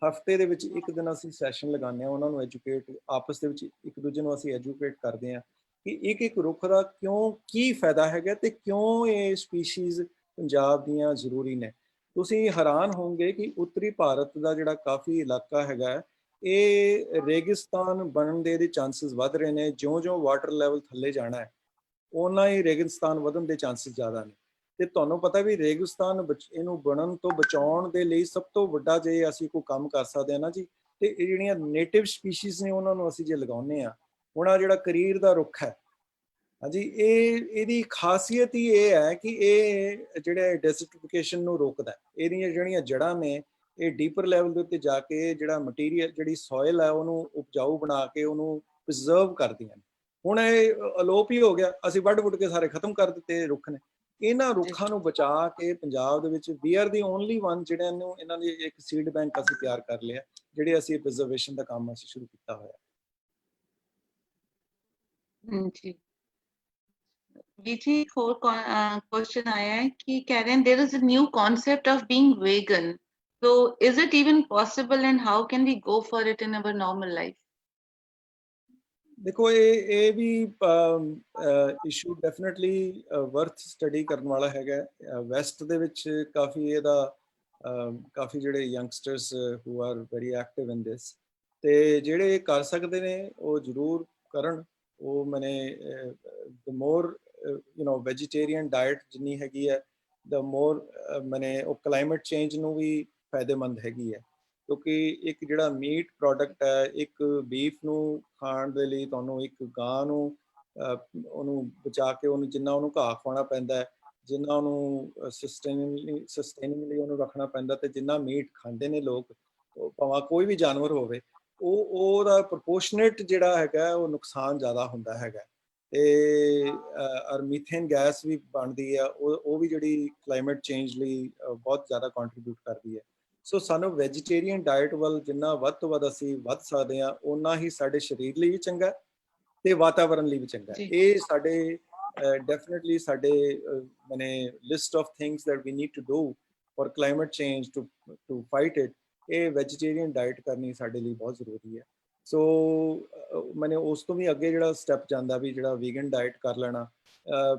ਹਫਤੇ ਦੇ ਵਿੱਚ ਇੱਕ ਦਿਨ ਅਸੀਂ ਸੈਸ਼ਨ ਲਗਾਉਂਦੇ ਹਾਂ, ਉਹਨਾਂ ਨੂੰ ਐਜੂਕੇਟ, ਆਪਸ ਦੇ ਵਿੱਚ ਇੱਕ ਦੂਜੇ ਨੂੰ ਅਸੀਂ ਐਜੂਕੇਟ ਕਰਦੇ ਹਾਂ ਕਿ ਇੱਕ ਇੱਕ ਰੁੱਖ ਦਾ ਕਿਉਂ ਕੀ ਫਾਇਦਾ ਹੈਗਾ ਤੇ ਕਿਉਂ ਇਹ ਸਪੀਸ਼ੀਜ਼ ਪੰਜਾਬ ਦੀਆਂ ਜ਼ਰੂਰੀ ਨੇ। ਤੁਸੀਂ ਹੈਰਾਨ ਹੋਵੋਗੇ ਕਿ ਉੱਤਰੀ ਭਾਰਤ ਦਾ ਜਿਹੜਾ ਕਾਫੀ ਇਲਾਕਾ ਹੈਗਾ ਇਹ ਰੇਗਿਸਤਾਨ ਬਣਨ ਦੇ ਇਹਦੇ ਚਾਂਸਸ ਵੱਧ ਰਹੇ ਨੇ। ਜਿਉਂ-ਜਿਉਂ ਵਾਟਰ ਲੈਵਲ ਥੱਲੇ ਜਾਣਾ ਹੈ ਉਹਨਾਂ ਹੀ ਰੇਗਿਸਤਾਨ ਵਧਣ ਦੇ ਚਾਂਸਸ ਜ਼ਿਆਦਾ ਨੇ। ਤੇ ਤੁਹਾਨੂੰ ਪਤਾ ਵੀ ਰੇਗਿਸਤਾਨ ਇਹਨੂੰ ਬਣਨ ਤੋਂ ਬਚਾਉਣ ਦੇ ਲਈ ਸਭ ਤੋਂ ਵੱਡਾ ਜੇ ਅਸੀਂ ਕੋਈ ਕੰਮ ਕਰ ਸਕਦੇ ਹਾਂ ਨਾ ਜੀ, ਤੇ ਇਹ ਜਿਹੜੀਆਂ ਨੇਟਿਵ ਸਪੀਸ਼ੀਜ਼ ਨੇ ਉਹਨਾਂ ਨੂੰ ਅਸੀਂ ਜੇ ਲਗਾਉਂਦੇ ਹਾਂ। ਹੁਣ ਆ ਜਿਹੜਾ ਕਰੀਰ ਦਾ ਰੁੱਖ ਹੈ, ਹਾਂਜੀ, ਇਹਦੀ ਖਾਸੀਅਤ ਹੀ ਇਹ ਹੈ ਕਿ ਇਹ ਜਿਹੜੇ ਡੈਜ਼ਰਟੀਫਿਕੇਸ਼ਨ ਨੂੰ ਰੋਕਦਾ। ਇਹਦੀਆਂ ਜਿਹੜੀਆਂ ਜੜ੍ਹਾਂ ਨੇ ਇਹ ਡੀਪਰ ਲੈਵਲ ਦੇ ਉੱਤੇ ਜਾ ਕੇ ਜਿਹੜਾ ਮਟੀਰੀਅਲ, ਜਿਹੜੀ ਸੋਇਲ ਹੈ ਉਹਨੂੰ ਉਪਜਾਊ ਬਣਾ ਕੇ ਉਹਨੂੰ ਪ੍ਰੀਜ਼ਰਵ ਕਰਦੀਆਂ ਨੇ। ਹੁਣ ਇਹ ਅਲੋਪ ਹੀ ਹੋ ਗਿਆ, ਅਸੀਂ ਵੱਢ ਵੁੱਢ ਕੇ ਸਾਰੇ ਖਤਮ ਕਰ ਦਿੱਤੇ ਰੁੱਖ ਨੇ। ਇਹਨਾਂ ਰੁੱਖਾਂ ਨੂੰ ਬਚਾ ਕੇ ਪੰਜਾਬ ਦੇ ਵਿੱਚ ਵੀ ਆਰ ਦੀ ਓਨਲੀ ਵਨ ਜਿਹੜਿਆਂ ਨੂੰ ਇਹਨਾਂ ਦੀ ਇੱਕ ਸੀਡ ਬੈਂਕ ਅਸੀਂ ਤਿਆਰ ਕਰ ਲਿਆ, ਜਿਹੜੇ ਅਸੀਂ ਪ੍ਰੀਜ਼ਰਵੇਸ਼ਨ ਦਾ ਕੰਮ ਅਸੀਂ ਸ਼ੁਰੂ ਕੀਤਾ ਹੋਇਆ। ਜੀ ਜੀ, ਹੋਰ क्वेश्चन आया है कि कह रहे हैं there is a new concept of being vegan, so is it even possible and how can we go for it in our normal life? ਦੇਖੋ ਇਹ ਵੀ ਇਸ਼ੂ ਡੈਫੀਨਿਟਲੀ ਵਰਥ ਸਟੱਡੀ ਕਰਨ ਵਾਲਾ ਹੈਗਾ। ਵੈਸਟ ਦੇ ਵਿੱਚ ਕਾਫੀ ਇਹਦਾ ਕਾਫੀ ਜਿਹੜੇ youngsters who are very active in this, ਤੇ ਜਿਹੜੇ ਕਰ ਸਕਦੇ ਨੇ ਉਹ ਜ਼ਰੂਰ ਕਰਨ। ਉਹ ਮੈਨੇ ਦ ਮੋਰ ਵੈਜੀਟੇਰੀਅਨ ਡਾਇਟ ਜਿੰਨੀ ਹੈਗੀ ਹੈ ਦ ਮੋਰ ਮਨੇ ਉਹ ਕਲਾਈਮੇਟ ਚੇਂਜ ਨੂੰ ਵੀ ਫਾਇਦੇਮੰਦ ਹੈਗੀ ਹੈ। ਕਿਉਂਕਿ ਇੱਕ ਜਿਹੜਾ ਮੀਟ ਪ੍ਰੋਡਕਟ ਹੈ, ਇੱਕ ਬੀਫ ਨੂੰ ਖਾਣ ਦੇ ਲਈ ਤੁਹਾਨੂੰ ਇੱਕ ਗਾਂ ਨੂੰ ਉਹਨੂੰ ਬਚਾ ਕੇ ਉਹਨੂੰ ਜਿੰਨਾ ਉਹਨੂੰ ਘਾਹ ਖਵਾਉਣਾ ਪੈਂਦਾ ਹੈ, ਜਿੰਨਾ ਉਹਨੂੰ ਸਸਟੇਨੇਬਲੀ ਉਹਨੂੰ ਰੱਖਣਾ ਪੈਂਦਾ, ਤੇ ਜਿੰਨਾ ਮੀਟ ਖਾਂਦੇ ਨੇ ਲੋਕ, ਭਾਵੇਂ ਕੋਈ ਵੀ ਜਾਨਵਰ ਹੋਵੇ, ਉਹਦਾ ਪ੍ਰਪੋਰਸ਼ਨੇਟ ਜਿਹੜਾ ਹੈਗਾ ਉਹ ਨੁਕਸਾਨ ਜ਼ਿਆਦਾ ਹੁੰਦਾ ਹੈਗਾ। ਤੇ ਔਰ ਮੀਥੇਨ ਗੈਸ ਵੀ ਬਣਦੀ ਆ, ਉਹ ਵੀ ਜਿਹੜੀ ਕਲਾਈਮੇਟ ਚੇਂਜ ਲਈ ਬਹੁਤ ਜ਼ਿਆਦਾ ਕੰਟਰੀਬਿਊਟ ਕਰਦੀ ਹੈ। ਸੋ ਸਾਨੂੰ ਵੈਜੀਟੇਰੀਅਨ ਡਾਈਟ ਵੱਲ ਜਿੰਨਾ ਵੱਧ ਤੋਂ ਵੱਧ ਅਸੀਂ ਵੱਧ ਸਕਦੇ ਹਾਂ, ਓਨਾ ਹੀ ਸਾਡੇ ਸਰੀਰ ਲਈ ਵੀ ਚੰਗਾ ਤੇ ਵਾਤਾਵਰਣ ਲਈ ਵੀ ਚੰਗਾ। ਇਹ ਸਾਡੇ ਡੈਫੀਨਿਟਲੀ ਸਾਡੇ ਮਨੇ list of things that we need to do for climate change to fight it. ਇਹ ਵੈਜੀਟੇਰੀਅਨ ਡਾਈਟ ਕਰਨੀ ਸਾਡੇ ਲਈ ਬਹੁਤ ਜ਼ਰੂਰੀ ਹੈ। ਸੋ ਮੈਨੇ ਉਸ ਤੋਂ ਵੀ ਅੱਗੇ ਜਿਹੜਾ ਸਟੈਪ ਜਾਂਦਾ ਵੀ ਜਿਹੜਾ ਵੀਗਨ ਡਾਈਟ ਕਰ ਲੈਣਾ,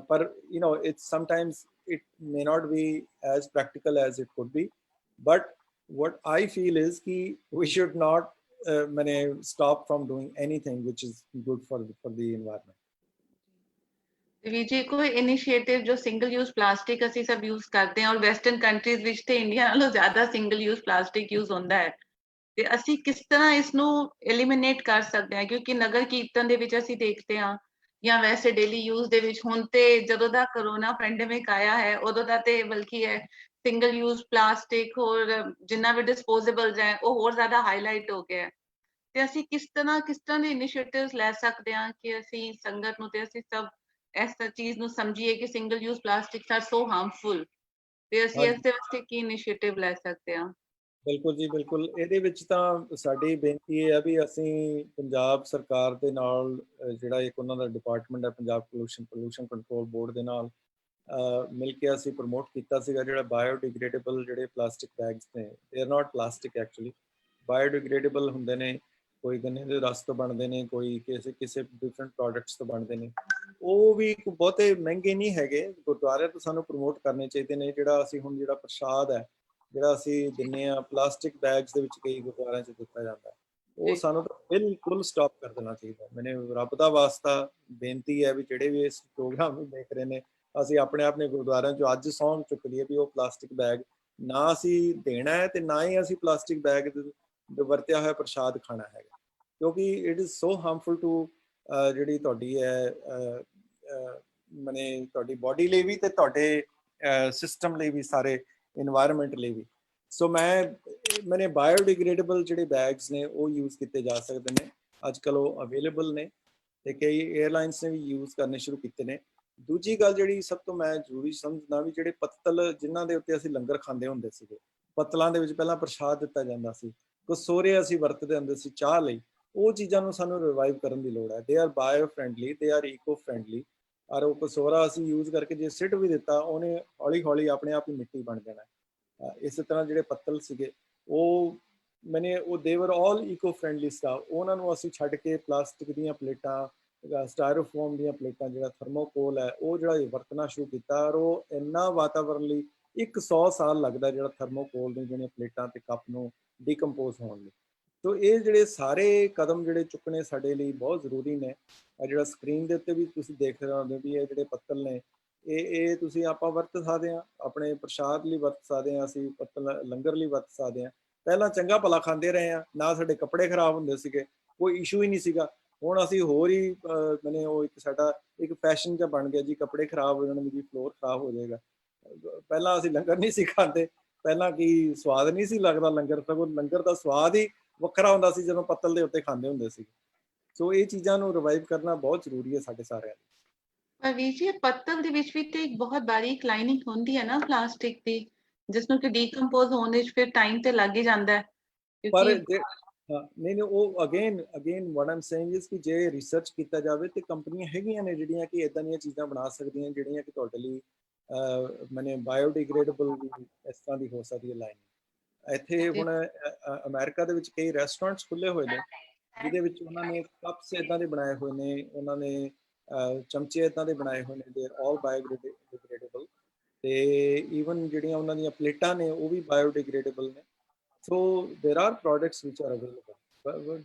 ਪਰ you know it's sometimes it may not be as practical as it could be, but what I feel is कि we should not stop from doing anything which is good for the environment. ਜੀ ਕੋਈ initiative ਜੋ single use plastic ਅਸੀਂ ਸਭ use ਕਰਦੇ ਹਾਂ, ਔਰ western countries ਵਿੱਚ ਤੇ ਇੰਡੀਆ ਨਾਲੋਂ ਜ਼ਿਆਦਾ ਸਿੰਗਲ ਯੂਜ਼ ਪਲਾਸਟਿਕ ਯੂਜ਼ ਹੁੰਦਾ ਹੈ, ਤੇ ਅਸੀਂ ਕਿਸ ਤਰ੍ਹਾਂ ਇਸ ਨੂੰ ਐਲੀਮੀਨੇਟ ਕਰ ਸਕਦੇ ਹਾਂ? ਕਿਉਂਕਿ ਨਗਰ ਕੀਰਤਨ ਦੇ ਵਿੱਚ ਅਸੀਂ ਦੇਖਦੇ ਹਾਂ, ਜਾਂ ਵੈਸੇ ਡੇਲੀ ਯੂਜ਼ ਦੇ ਵਿੱਚ, ਹੁਣ ਤੇ ਜਦੋਂ ਦਾ ਕਰੋਨਾ ਪੈਂਡੇਮਿਕ ਆਇਆ ਹੈ ਉਦੋਂ ਦਾ ਤੇ ਬਲਕਿ ਹੈ ਸਿੰਗਲ ਯੂਜ਼ ਪਲਾਸਟਿਕ ਹੋਰ ਜਿੰਨਾ ਵੀ ਡਿਸਪੋਜ਼ੇਬਲਸ ਹੈ ਉਹ ਹੋਰ ਜ਼ਿਆਦਾ ਹਾਈਲਾਈਟ ਹੋ ਗਿਆ। ਤੇ ਅਸੀਂ ਕਿਸ ਤਰ੍ਹਾਂ ਦੇ ਇਨੀਸ਼ੀਏਟਿਵਸ ਲੈ ਸਕਦੇ ਹਾਂ ਕਿ ਅਸੀਂ ਸੰਗਤ ਨੂੰ ਤੇ ਅਸੀਂ ਸਭ ਇਸ ਚੀਜ਼ ਨੂੰ ਸਮਝੀਏ ਕਿ single use plastics are so harmful, ਤੇ ਅਸੀਂ ਇਸ ਦੇ ਵਾਸਤੇ ਕੀ ਇਨੀਸ਼ੀਏਟਿਵ ਲੈ ਸਕਦੇ ਹਾਂ? ਬਿਲਕੁਲ ਜੀ, ਬਿਲਕੁਲ। ਇਹਦੇ ਵਿੱਚ ਤਾਂ ਸਾਡੀ ਬੇਨਤੀ ਇਹ ਹੈ ਵੀ ਅਸੀਂ ਪੰਜਾਬ ਸਰਕਾਰ ਦੇ ਨਾਲ ਜਿਹੜਾ ਇੱਕ ਉਹਨਾਂ ਦਾ ਡਿਪਾਰਟਮੈਂਟ ਹੈ ਪੰਜਾਬ ਪੋਲੂਸ਼ਨ ਕੰਟਰੋਲ ਬੋਰਡ ਦੇ ਨਾਲ ਮਿਲ ਕੇ ਅਸੀਂ ਪ੍ਰਮੋਟ ਕੀਤਾ ਸੀਗਾ ਜਿਹੜਾ ਬਾਇਓਡਿਗ੍ਰੇਡੇਬਲ ਜਿਹੜੇ ਪਲਾਸਟਿਕ ਬੈਗਸ ਨੇ, they are not plastic actually, biodegradable ਹੁੰਦੇ ਨੇ, ਕੋਈ ਗੰਨੇ ਦੇ ਰਸ ਤੋਂ ਬਣਦੇ ਨੇ, ਕੋਈ ਕਿਸੇ ਡਿਫਰੈਂਟ ਪ੍ਰੋਡਕਟਸ ਤੋਂ ਬਣਦੇ ਨੇ, ਉਹ ਵੀ ਬਹੁਤੇ ਮਹਿੰਗੇ ਨਹੀਂ ਹੈਗੇ। ਗੁਰਦੁਆਰੇ ਤੋਂ ਸਾਨੂੰ ਪ੍ਰਮੋਟ ਕਰਨੇ ਚਾਹੀਦੇ ਨੇ। ਜਿਹੜਾ ਅਸੀਂ ਹੁਣ ਜਿਹੜਾ ਪ੍ਰਸ਼ਾਦ ਹੈ ਜਿਹੜਾ ਅਸੀਂ ਦਿੰਦੇ ਹਾਂ ਪਲਾਸਟਿਕ ਬੈਗਸ ਦੇ ਵਿੱਚ ਕਈ ਗੁਰਦੁਆਰਿਆਂ 'ਚ ਦਿੱਤਾ ਜਾਂਦਾ, ਉਹ ਸਾਨੂੰ ਤਾਂ ਬਿਲਕੁਲ ਸਟਾਪ ਕਰ ਦੇਣਾ ਚਾਹੀਦਾ। ਮੈਨੂੰ ਰੱਬ ਦਾ ਵਾਸਤਾ ਬੇਨਤੀ ਹੈ ਵੀ ਜਿਹੜੇ ਵੀ ਇਸ ਪ੍ਰੋਗਰਾਮ ਨੂੰ ਦੇਖ ਰਹੇ ਨੇ, ਅਸੀਂ ਆਪਣੇ ਗੁਰਦੁਆਰਿਆਂ 'ਚੋਂ ਅੱਜ ਸਹੁੰ ਚੁੱਕ ਲਈਏ ਵੀ ਉਹ ਪਲਾਸਟਿਕ ਬੈਗ ਨਾ ਅਸੀਂ ਦੇਣਾ ਹੈ, ਤੇ ਨਾ ਹੀ ਅਸੀਂ ਪਲਾਸਟਿਕ ਬੈਗ ਵਰਤਿਆ ਹੋਇਆ ਪ੍ਰਸ਼ਾਦ ਖਾਣਾ ਹੈਗਾ, ਕਿਉਂਕਿ it is so harmful to ਜਿਹੜੀ ਤੁਹਾਡੀ ਹੈ ਮਨੇ ਤੁਹਾਡੀ ਬੋਡੀ ਲਈ ਵੀ ਤੇ ਤੁਹਾਡੇ ਸਿਸਟਮ ਲਈ ਵੀ, ਸਾਰੇ ਇਨਵਾਇਰਮੈਂਟ ਲਈ ਵੀ। ਸੋ ਮੈਨੇ ਬਾਇਓਡਿਗ੍ਰੇਡੇਬਲ ਜਿਹੜੇ ਬੈਗਸ ਨੇ ਉਹ ਯੂਜ਼ ਕੀਤੇ ਜਾ ਸਕਦੇ ਨੇ, ਅੱਜ ਕੱਲ੍ਹ ਉਹ ਅਵੇਲੇਬਲ ਨੇ ਤੇ ਕਈ 에ਅਰਲਾਈਨਸ ਨੇ ਵੀ ਯੂਜ਼ ਕਰਨੇ ਸ਼ੁਰੂ ਕੀਤੇ ਨੇ। ਦੂਜੀ ਗੱਲ ਜਿਹੜੀ ਸਭ ਤੋਂ ਮੈਂ ਜ਼ਰੂਰੀ ਸਮਝਦਾ ਵੀ ਜਿਹੜੇ ਪੱਤਲ ਜਿਨ੍ਹਾਂ ਦੇ ਉੱਤੇ ਅਸੀਂ ਲੰਗਰ ਖਾਂਦੇ ਹੁੰਦੇ ਸੀਗੇ, ਪੱਤਲਾਂ ਦੇ ਵਿੱਚ ਪਹਿਲਾਂ ਪ੍ਰਸ਼ਾਦ ਦਿੱਤਾ ਜਾਂਦਾ ਸੀ, ਕਸੋਰੇ ਅਸੀਂ ਵਰਤਦੇ ਹੁੰਦੇ ਸੀ ਚਾਹ ਲਈ, ਉਹ ਚੀਜ਼ਾਂ ਨੂੰ ਸਾਨੂੰ ਰਿਵਾਈਵ ਕਰਨ ਦੀ ਲੋੜ ਹੈ। They are bio friendly, they are eco friendly, ਔਰ ਉਹ ਕਸੋਰਾ ਅਸੀਂ ਯੂਜ਼ ਕਰਕੇ ਜੇ ਸਿੱਟ ਵੀ ਦਿੱਤਾ ਉਹਨੇ ਹੌਲੀ ਹੌਲੀ ਆਪਣੇ ਆਪ ਹੀ ਮਿੱਟੀ ਬਣ ਜਾਣਾ। ਇਸੇ ਤਰ੍ਹਾਂ ਜਿਹੜੇ ਪੱਤਲ ਸੀਗੇ ਉਹ ਦੇ ਵਰ ਆਲ ਈਕੋ ਫਰੈਂਡਲੀ ਸਟਾਫ, ਉਹਨਾਂ ਨੂੰ ਅਸੀਂ ਛੱਡ ਕੇ ਪਲਾਸਟਿਕ ਦੀਆਂ ਪਲੇਟਾਂ, ਸਟਾਇਰੋਫੋਮ ਦੀਆਂ ਪਲੇਟਾਂ, ਜਿਹੜਾ ਥਰਮੋਕੋਲ ਹੈ ਉਹ ਜਿਹੜਾ ਵਰਤਣਾ ਸ਼ੁਰੂ ਕੀਤਾ, ਔਰ ਉਹ ਇੰਨਾ ਵਾਤਾਵਰਣ ਲਈ 100 ਸਾਲ ਲੱਗਦਾ ਜਿਹੜਾ ਥਰਮੋਕੋਲ ਦੀਆਂ ਜਿਹੜੀਆਂ ਪਲੇਟਾਂ ਤੇ ਕੱਪ ਨੂੰ ਡੀਕੰਪੋਜ਼ ਹੋਣ ਲਈ। ਸੋ ਇਹ ਜਿਹੜੇ ਸਾਰੇ ਕਦਮ ਜਿਹੜੇ ਚੁੱਕਣੇ ਸਾਡੇ ਲਈ ਬਹੁਤ ਜ਼ਰੂਰੀ ਨੇ। ਜਿਹੜਾ ਸਕਰੀਨ ਦੇ ਉੱਤੇ ਵੀ ਤੁਸੀਂ ਦੇਖ ਰਹੇ ਹੋ ਵੀ ਇਹ ਜਿਹੜੇ ਪੱਤਲ ਨੇ ਇਹ ਤੁਸੀਂ ਆਪਾਂ ਵਰਤ ਸਕਦੇ ਹਾਂ, ਆਪਣੇ ਪ੍ਰਸ਼ਾਦ ਲਈ ਵਰਤ ਸਕਦੇ ਹਾਂ, ਅਸੀਂ ਪੱਤਲ ਲੰਗਰ ਲਈ ਵਰਤ ਸਕਦੇ ਹਾਂ। ਪਹਿਲਾਂ ਚੰਗਾ ਭਲਾ ਖਾਂਦੇ ਰਹੇ ਹਾਂ, ਨਾ ਸਾਡੇ ਕੱਪੜੇ ਖਰਾਬ ਹੁੰਦੇ ਸੀਗੇ, ਕੋਈ ਇਸ਼ੂ ਹੀ ਨਹੀਂ ਸੀਗਾ। ਹੁਣ ਅਸੀਂ ਹੋਰ ਹੀ ਉਹ ਇੱਕ ਸਾਡਾ ਇੱਕ ਫੈਸ਼ਨ ਜਿਹਾ ਬਣ ਗਿਆ ਜੀ, ਕੱਪੜੇ ਖਰਾਬ ਹੋ ਜਾਣਗੇ ਜੀ, ਫਲੋਰ ਖਰਾਬ ਹੋ ਜਾਏਗਾ। ਪਹਿਲਾਂ ਅਸੀਂ ਲੰਗਰ ਨਹੀਂ ਸੀ ਖਾਂਦੇ, ਪਹਿਲਾਂ ਕੀ ਸਵਾਦ ਨਹੀਂ ਸੀ ਲੱਗਦਾ ਲੰਗਰ, ਸਗੋਂ ਲੰਗਰ ਦਾ ਸਵਾਦ ਹੀ ਵੱਖਰਾ ਹੁੰਦਾ ਸੀ ਜਦੋਂ ਪੱਤਲ ਦੇ ਉੱਤੇ ਖਾਂਦੇ ਹੁੰਦੇ ਸੀ। ਸੋ ਇਹ ਚੀਜ਼ਾਂ ਨੂੰ ਰਿਵਾਈਵ ਕਰਨਾ ਬਹੁਤ ਜ਼ਰੂਰੀ ਹੈ ਸਾਡੇ ਸਾਰਿਆਂ ਲਈ। ਪਰ ਵੀਰ ਜੀ ਪੱਤਲ ਦੇ ਵਿੱਚ ਵੀ ਤੇ ਇੱਕ ਬਹੁਤ ਬਾਰੀਕ ਲਾਈਨਿੰਗ ਹੁੰਦੀ ਹੈ ਨਾ ਪਲਾਸਟਿਕ ਦੀ, ਜਿਸ ਨੂੰ ਕਿ ਡੀਕੰਪੋਜ਼ ਹੋਣ ਵਿੱਚ ਫਿਰ ਟਾਈਮ ਤੇ ਲੱਗ ਹੀ ਜਾਂਦਾ ਹੈ। ਪਰ ਨਹੀਂ ਉਹ again what Aam saying is ਕਿ ਜੇ ਰਿਸਰਚ ਕੀਤਾ ਜਾਵੇ ਤੇ ਕੰਪਨੀਆਂ ਹੈਗੀਆਂ ਨੇ ਜਿਹੜੀਆਂ ਕਿ ਇਦਾਂ ਦੀਆਂ ਚੀਜ਼ਾਂ ਬਣਾ ਸਕਦੀਆਂ ਜਿਹੜੀਆਂ ਕਿ ਤੁਹਾਡੇ ਲਈ ਬਾਇਓਡਿਗ੍ਰੇਡੇਬਲ ਵੀ ਇਸ ਤਰ੍ਹਾਂ ਦੀ ਹੋ ਸਕਦੀ ਹੈ ਲਾਈਨ। ਇੱਥੇ ਹੁਣ ਅਮਰੀਕਾ ਦੇ ਵਿੱਚ ਕਈ ਰੈਸਟੋਰੈਂਟਸ ਖੁੱਲੇ ਹੋਏ ਨੇ ਜਿਹਦੇ ਵਿੱਚ ਉਹਨਾਂ ਨੇ ਕੱਪਸ ਇਦਾਂ ਦੇ ਬਣਾਏ ਹੋਏ ਨੇ, ਉਹਨਾਂ ਨੇ ਚਮਚੇ ਇਦਾਂ ਦੇ ਬਣਾਏ ਹੋਏ ਨੇ, ਦੇ ਆਲ ਬਾਇਓਡਿਗ੍ਰੇਡੇਬਲ, ਤੇ ਈਵਨ ਜਿਹੜੀਆਂ ਉਹਨਾਂ ਦੀਆਂ ਪਲੇਟਾਂ ਨੇ ਉਹ ਵੀ ਬਾਇਓਡਿਗ੍ਰੇਡੇਬਲ ਨੇ। So there are products which are available, but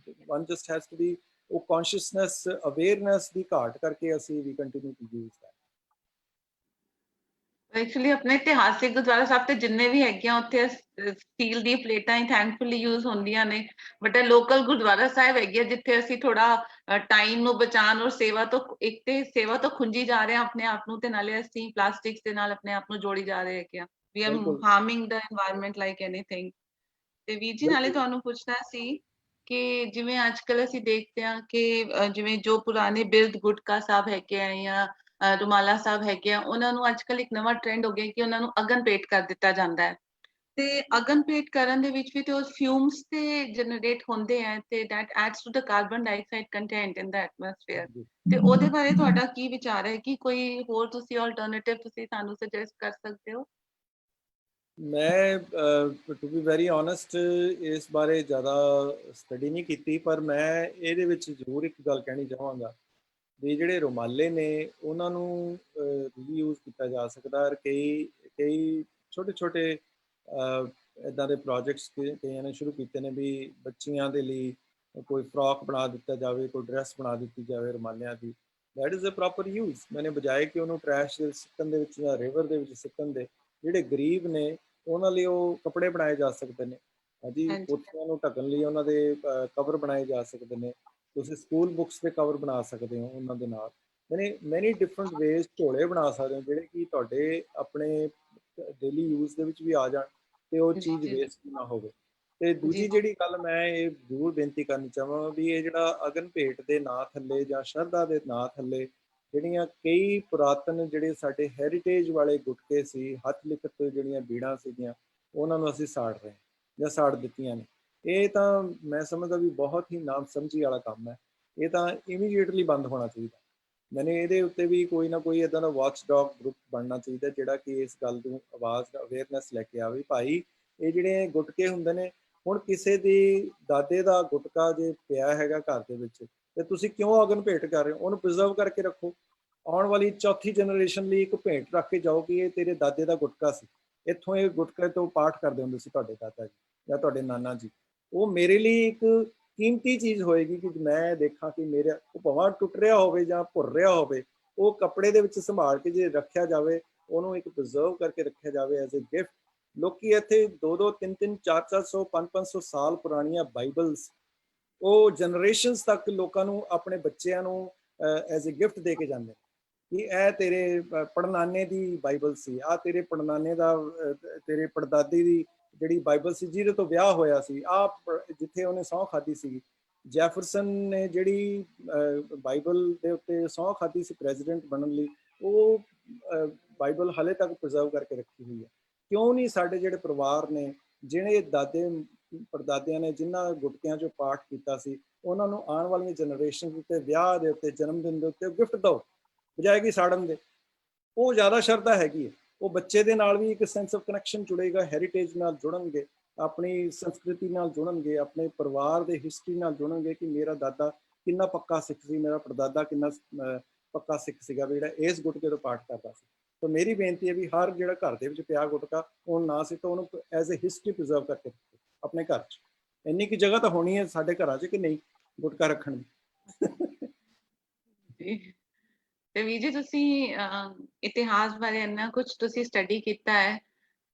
one just has to be consciousness, awareness ਦੀ ਘਾਟ ਕਰਕੇ ਅਸੀਂ we continue to use that. Actually ਆਪਣੇ ਇਤਿਹਾਸਿਕ ਗੁਰਦੁਆਰਾ ਸਾਹਿਬ ਤੇ ਜਿੰਨੇ ਵੀ ਹੈਗੇ ਆ ਉੱਥੇ ਸਟੀਲ ਦੀ ਪਲੇਟਾਂ ਹੀ ਥੈਂਕਫੁਲੀ ਯੂਜ਼ ਹੁੰਦੀਆਂ ਨੇ, ਬਟ ਲੋਕਲ ਗੁਰਦੁਆਰਾ ਸਾਹਿਬ ਹੈਗੇ ਆ ਜਿੱਥੇ ਅਸੀਂ ਥੋੜਾ ਟਾਈਮ ਨੂੰ ਬਚਾਉਣ ਔਰ ਸੇਵਾ ਤੋਂ, ਇੱਕ ਤੇ ਸੇਵਾ ਤੋਂ ਖੁੰਝੀ ਜਾ ਰਹੇ ਆ ਆਪਣੇ ਆਪ ਨੂੰ, ਤੇ ਨਾਲੇ ਅਸੀਂ ਪਲਾਸਟਿਕਸ ਦੇ ਨਾਲ ਆਪਣੇ ਆਪ ਨੂੰ ਜੋੜੀ ਜਾ ਰਹੇ ਹੈਗੇ ਆ। We are harming the environment like anything. ਤੇ ਵੀਰ ਜੀ ਨਾਲੇ ਤੁਹਾਨੂੰ ਪੁੱਛਣਾ ਸੀ ਕਿ ਜਿਵੇਂ ਅੱਜ ਕੱਲ ਅਸੀਂ ਦੇਖਦੇ ਹਾਂ ਕਿ ਜਿਵੇਂ ਜੋ ਪੁਰਾਣੇ ਬਿਰਧ ਗੁਟਕਾ ਸਾਹਿਬ ਹੈਗੇ ਆ ਜਾਂ ਰੁਮਾਲਾ ਸਾਹਿਬ ਹੈਗੇ ਆ, ਉਹਨਾਂ ਨੂੰ ਅੱਜ ਕੱਲ ਇੱਕ ਨਵਾਂ ਟ੍ਰੈਂਡ ਹੋ ਗਿਆ ਕਿ ਉਹਨਾਂ ਨੂੰ ਅਗਨ ਭੇਟ ਕਰ ਦਿੱਤਾ ਜਾਂਦਾ ਹੈ। ਤੇ ਅਗਨ ਭੇਟ ਕਰਨ ਦੇ ਵਿੱਚ ਵੀ ਤੇ ਉਹ ਫਿਊਮਸ ਤੇ ਜਨਰੇਟ ਹੁੰਦੇ ਆ ਤੇ that adds to the carbon dioxide content in the atmosphere। ਤੇ ਉਹਦੇ ਬਾਰੇ ਤੁਹਾਡਾ ਕੀ ਵਿਚਾਰ ਹੈ ਕਿ ਕੋਈ ਹੋਰ ਤੁਸੀਂ ਆਲਟਰਨੇਟਿਵ ਤੁਸੀਂ ਸਾਨੂੰ ਸੁਜੈਸਟ ਕਰ ਸਕਦੇ ਹੋ? ਮੈਂ ਟੂ ਬੀ ਵੈਰੀ ਓਨੈਸਟ ਇਸ ਬਾਰੇ ਜ਼ਿਆਦਾ ਸਟੱਡੀ ਨਹੀਂ ਕੀਤੀ, ਪਰ ਮੈਂ ਇਹਦੇ ਵਿੱਚ ਜ਼ਰੂਰ ਇੱਕ ਗੱਲ ਕਹਿਣੀ ਚਾਹਾਂਗਾ ਵੀ ਜਿਹੜੇ ਰੁਮਾਲੇ ਨੇ ਉਹਨਾਂ ਨੂੰ ਰੀਯੂਜ਼ ਕੀਤਾ ਜਾ ਸਕਦਾ। ਔਰ ਕਈ ਛੋਟੇ ਛੋਟੇ ਇੱਦਾਂ ਦੇ ਪ੍ਰੋਜੈਕਟਸ ਕਈਆਂ ਨੇ ਸ਼ੁਰੂ ਕੀਤੇ ਨੇ ਵੀ ਬੱਚੀਆਂ ਦੇ ਲਈ ਕੋਈ ਫਰੋਕ ਬਣਾ ਦਿੱਤਾ ਜਾਵੇ, ਕੋਈ ਡਰੈਸ ਬਣਾ ਦਿੱਤੀ ਜਾਵੇ ਰੁਮਾਲਿਆਂ ਦੀ। That is a proper use. ਮੈਨੇ ਬਜਾਏ ਕਿ ਉਹਨੂੰ ਟਰੈਸ਼ ਦੇ ਸਿੱਟਣ ਦੇ ਵਿੱਚ ਜਾਂ ਰਿਵਰ ਦੇ ਵਿੱਚ ਸਿੱਟਣ ਦੇ, ਜਿਹੜੇ ਗਰੀਬ ਨੇ ਉਹਨਾਂ ਲਈ ਉਹ ਕੱਪੜੇ ਬਣਾਏ ਜਾ ਸਕਦੇ ਨੇ। ਹਾਂਜੀ, ਕੋਠੀਆਂ ਨੂੰ ਢੱਕਣ ਲਈ ਉਹਨਾਂ ਦੇ ਕਵਰ ਬਣਾਏ ਜਾ ਸਕਦੇ ਨੇ। ਤੁਸੀਂ ਸਕੂਲ ਬੁੱਕਸ ਦੇ ਕਵਰ ਬਣਾ ਸਕਦੇ ਹੋ ਉਹਨਾਂ ਦੇ ਨਾਲ। ਮੈਨੀ ਡਿਫਰੈਂਟ ਵੇਜ਼ ਝੋਲੇ ਬਣਾ ਸਕਦੇ ਹੋ ਜਿਹੜੇ ਕਿ ਤੁਹਾਡੇ ਆਪਣੇ ਡੇਲੀ ਯੂਜ਼ ਦੇ ਵਿੱਚ ਵੀ ਆ ਜਾਣ ਤੇ ਉਹ ਚੀਜ਼ ਵੇਸਟ ਨਾ ਹੋਵੇ। ਤੇ ਦੂਜੀ ਜਿਹੜੀ ਗੱਲ ਮੈਂ ਇਹ ਜ਼ਰੂਰ ਬੇਨਤੀ ਕਰਨੀ ਚਾਹਾਂ ਵੀ ਇਹ ਜਿਹੜਾ ਅਗਨ ਭੇਟ ਦੇ ਨਾਂ ਥੱਲੇ ਜਾਂ ਸ਼ਰਧਾ ਦੇ ਨਾਂ ਥੱਲੇ ਜਿਹੜੀਆਂ ਕਈ ਪੁਰਾਤਨ ਜਿਹੜੇ ਸਾਡੇ ਹੈਰੀਟੇਜ ਵਾਲੇ ਗੁਟਕੇ ਸੀ, ਹੱਥ ਲਿਖਤ ਜਿਹੜੀਆਂ ਬੀੜਾਂ ਸੀਗੀਆਂ, ਉਹਨਾਂ ਨੂੰ ਅਸੀਂ ਸਾੜ ਰਹੇ ਜਾਂ ਸਾੜ ਦਿੱਤੀਆਂ ਨੇ। ਇਹ ਤਾਂ ਮੈਂ ਸਮਝਦਾ ਵੀ ਬਹੁਤ ਹੀ ਨਾਮ ਸਮਝੀ ਵਾਲਾ ਕੰਮ ਹੈ। ਇਹ ਤਾਂ ਇਮੀਡੀਏਟਲੀ ਬੰਦ ਹੋਣਾ ਚਾਹੀਦਾ। ਮੈਨੇ ਇਹਦੇ ਉੱਤੇ ਵੀ ਕੋਈ ਨਾ ਕੋਈ ਇੱਦਾਂ ਦਾ ਵਾਚ ਡੌਗ ਗਰੁੱਪ ਬਣਨਾ ਚਾਹੀਦਾ ਜਿਹੜਾ ਕਿ ਇਸ ਗੱਲ ਨੂੰ ਆਵਾਜ਼ ਅਵੇਅਰਨੈਸ ਲੈ ਕੇ ਆਵੇ। ਭਾਈ ਇਹ ਜਿਹੜੇ ਗੁਟਕੇ ਹੁੰਦੇ ਨੇ, ਹੁਣ ਕਿਸੇ ਦੀ ਦਾਦੇ ਦਾ ਗੁਟਕਾ ਜੇ ਪਿਆ ਹੈਗਾ ਘਰ ਦੇ ਵਿੱਚ ਤੇ ਤੁਸੀਂ ਕਿਉਂ ਅਗਨ ਭੇਟ ਕਰ ਰਹੇ ਹੋ? ਉਹਨੂੰ ਪ੍ਰੀਜ਼ਰਵ ਕਰਕੇ ਰੱਖੋ। ਆਉਣ ਵਾਲੀ ਚੌਥੀ ਜਨਰੇਸ਼ਨ ਲਈ ਇੱਕ ਭੇਟ ਰੱਖ ਕੇ ਜਾਓ ਕਿ ਇਹ ਤੇਰੇ ਦਾਦੇ ਦਾ ਗੁਟਕਾ ਸੀ, ਇੱਥੋਂ ਇਹ ਗੁਟਕੇ ਤੋਂ ਪਾਠ ਕਰਦੇ ਹੁੰਦੇ ਸੀ ਤੁਹਾਡੇ ਦਾਦਾ ਜੀ ਜਾਂ ਤੁਹਾਡੇ ਨਾਨਾ ਜੀ। ਉਹ ਮੇਰੇ ਲਈ ਇੱਕ ਕੀਮਤੀ ਚੀਜ਼ ਹੋਏਗੀ ਕਿ ਮੈਂ ਦੇਖਾਂ ਕਿ ਮੇਰਾ ਉਹ ਭਾਵੇਂ ਟੁੱਟ ਰਿਹਾ ਹੋਵੇ ਜਾਂ ਭੁਰ ਰਿਹਾ ਹੋਵੇ, ਉਹ ਕੱਪੜੇ ਦੇ ਵਿੱਚ ਸੰਭਾਲ ਕੇ ਜੇ ਰੱਖਿਆ ਜਾਵੇ, ਉਹਨੂੰ ਇੱਕ ਪ੍ਰੀਜ਼ਰਵ ਕਰਕੇ ਰੱਖਿਆ ਜਾਵੇ ਐਜ਼ ਅ ਗਿਫਟ। ਲੋਕੀ ਇੱਥੇ 2-2, 3-3, 400, 500 ਸਾਲ ਪੁਰਾਣੀਆਂ ਬਾਈਬਲਸ ਉਹ ਜਨਰੇਸ਼ਨਸ ਤੱਕ ਲੋਕਾਂ ਨੂੰ, ਆਪਣੇ ਬੱਚਿਆਂ ਨੂੰ ਐਜ਼ ਅ ਗਿਫਟ ਦੇ ਕੇ ਜਾਂਦੇ ਕਿ ਇਹ ਤੇਰੇ ਪੜਨਾਨੇ ਦੀ ਬਾਈਬਲ ਸੀ, ਆਹ ਤੇਰੇ ਪੜਨਾਨੇ ਦਾ ਤੇਰੇ ਪੜਦਾਦੀ ਦੀ ਜਿਹੜੀ ਬਾਈਬਲ ਸੀ ਜਿਹਦੇ ਤੋਂ ਵਿਆਹ ਹੋਇਆ ਸੀ, ਆਹ ਜਿੱਥੇ ਉਹਨੇ ਸਹੁੰ ਖਾਧੀ ਸੀ। ਜੈਫਰਸਨ ਨੇ ਜਿਹੜੀ ਬਾਈਬਲ ਦੇ ਉੱਤੇ ਸਹੁੰ ਖਾਧੀ ਸੀ ਪ੍ਰੈਜ਼ੀਡੈਂਟ ਬਣਨ ਲਈ, ਉਹ ਬਾਈਬਲ ਹਾਲੇ ਤੱਕ ਪ੍ਰੀਜ਼ਰਵ ਕਰਕੇ ਰੱਖੀ ਹੋਈ ਹੈ। ਕਿਉਂ ਨਹੀਂ ਸਾਡੇ ਜਿਹੜੇ ਪਰਿਵਾਰ ਨੇ, ਜਿਹੜੇ ਦਾਦੇ ਪੜਦਾਦਿਆਂ ਨੇ ਜਿਨ੍ਹਾਂ ਗੁਟਕਿਆਂ 'ਚੋਂ ਪਾਠ ਕੀਤਾ ਸੀ, ਉਹਨਾਂ ਨੂੰ ਆਉਣ ਵਾਲੀਆਂ ਜਨਰੇਸ਼ਨ ਦੇ ਉੱਤੇ, ਵਿਆਹ ਦੇ ਉੱਤੇ, ਜਨਮ ਦਿਨ ਦੇ ਉੱਤੇ ਗਿਫਟ ਦਿਓ ਬਜਾਏ ਕਿ ਸਾੜਨ ਦੇ। ਉਹ ਜ਼ਿਆਦਾ ਸ਼ਰਧਾ ਹੈਗੀ ਹੈ। ਉਹ ਬੱਚੇ ਦੇ ਨਾਲ ਵੀ ਇੱਕ ਸੈਂਸ ਆਫ ਕਨੈਕਸ਼ਨ ਜੁੜੇਗਾ, ਹੈਰੀਟੇਜ ਨਾਲ ਜੁੜਨਗੇ, ਆਪਣੀ ਸੰਸਕ੍ਰਿਤੀ ਨਾਲ ਜੁੜਨਗੇ, ਆਪਣੇ ਪਰਿਵਾਰ ਦੇ ਹਿਸਟਰੀ ਨਾਲ ਜੁੜਨਗੇ ਕਿ ਮੇਰਾ ਦਾਦਾ ਕਿੰਨਾ ਪੱਕਾ ਸਿੱਖ ਸੀ, ਮੇਰਾ ਪੜਦਾਦਾ ਕਿੰਨਾ ਪੱਕਾ ਸਿੱਖ ਸੀਗਾ ਵੀ ਜਿਹੜਾ ਇਸ ਗੁਟਕੇ ਤੋਂ ਪਾਠ ਕਰਦਾ ਸੀ। ਤਾਂ ਮੇਰੀ ਬੇਨਤੀ ਹੈ ਵੀ ਹਰ ਜਿਹੜਾ ਘਰ ਦੇ ਵਿੱਚ ਪਿਆ ਗੁਟਕਾ ਉਹ ਨਾ ਸਿੱਟੋ, ਉਹਨੂੰ ਐਜ਼ ਅ ਹਿਸਟਰੀ ਪ੍ਰੀਜ਼ਰਵ ਕਰਕੇ ਰੱਖੋ ਆਪਣੇ ਘਰ 'ਚ। ਇੰਨੀ ਕੁ ਜਗ੍ਹਾ ਤਾਂ ਹੋਣੀ ਹੈ ਸਾਡੇ ਘਰਾਂ 'ਚ ਕਿ ਨਹੀਂ ਗੁਟਕਾ ਰੱਖਣ ਦੀ। ਤੇ ਵੀਰ ਜੀ ਤੁਸੀਂ ਇਤਿਹਾਸ ਬਾਰੇ ਇੰਨਾ ਕੁਝ ਤੁਸੀਂ ਸਟੱਡੀ ਕੀਤਾ ਹੈ,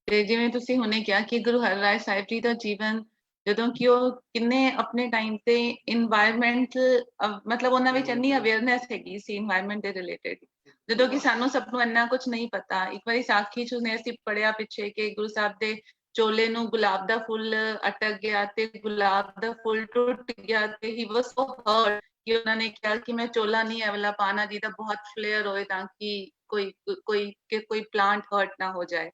ਤੇ ਜਿਵੇਂ ਤੁਸੀਂ ਹੁਣੇ ਕਿਹਾ ਕਿ ਗੁਰੂ ਹਰਿਰਾਏ ਸਾਹਿਬ ਜੀ ਦਾ ਜੀਵਨ, ਜਦੋਂ ਕਿ ਉਹ ਕਿੰਨੇ ਆਪਣੇ ਟਾਈਮ ਤੇ এনवायरमेंट ਮਤਲਬ ਉਹਨਾਂ ਵਿੱਚ ਇੰਨੀ ਅਵੇਅਰਨੈਸ ਹੈਗੀ ਸੀ এনवायरमेंट ਦੇ ਰਿਲੇਟਡ, ਜਦੋਂ ਕਿ ਸਾਨੂੰ ਸਭ ਨੂੰ ਇੰਨਾ ਕੁਝ ਨਹੀਂ ਪਤਾ। ਇੱਕ ਵਾਰੀ ਸਾਖੀ 'ਚ ਨੇ ਅਸੀਂ ਪੜ੍ਹਿਆ ਪਿੱਛੇ ਕਿ ਗੁਰੂ ਸਾਹਿਬ ਦੇ ਚੋਲੇ ਨੂੰ ਗੁਲਾਬ ਦਾ ਫੁੱਲ ਅਟਕ ਗਿਆ ਤੇ ਗੁਲਾਬ ਦਾ ਫੁੱਲ ਟੁੱਟ ਗਿਆ ਤੇ ਹੀ ਵਾਸ ਸੋ ਹਰਟ ਕਿ ਉਹਨਾਂ ਨੇ ਕਿਹਾ ਕਿ ਮੈਂ ਚੋਲਾ ਨਹੀਂ ਇਹ ਵਾਲਾ ਪਾਣਾ ਜਿਹਦਾ ਬਹੁਤ ਫਲੇਅਰ ਹੋਏ ਤਾਂ ਕਿ ਕੋਈ ਪਲਾਂਟ ਹਰਟ ਨਾ ਹੋ ਜਾਏ।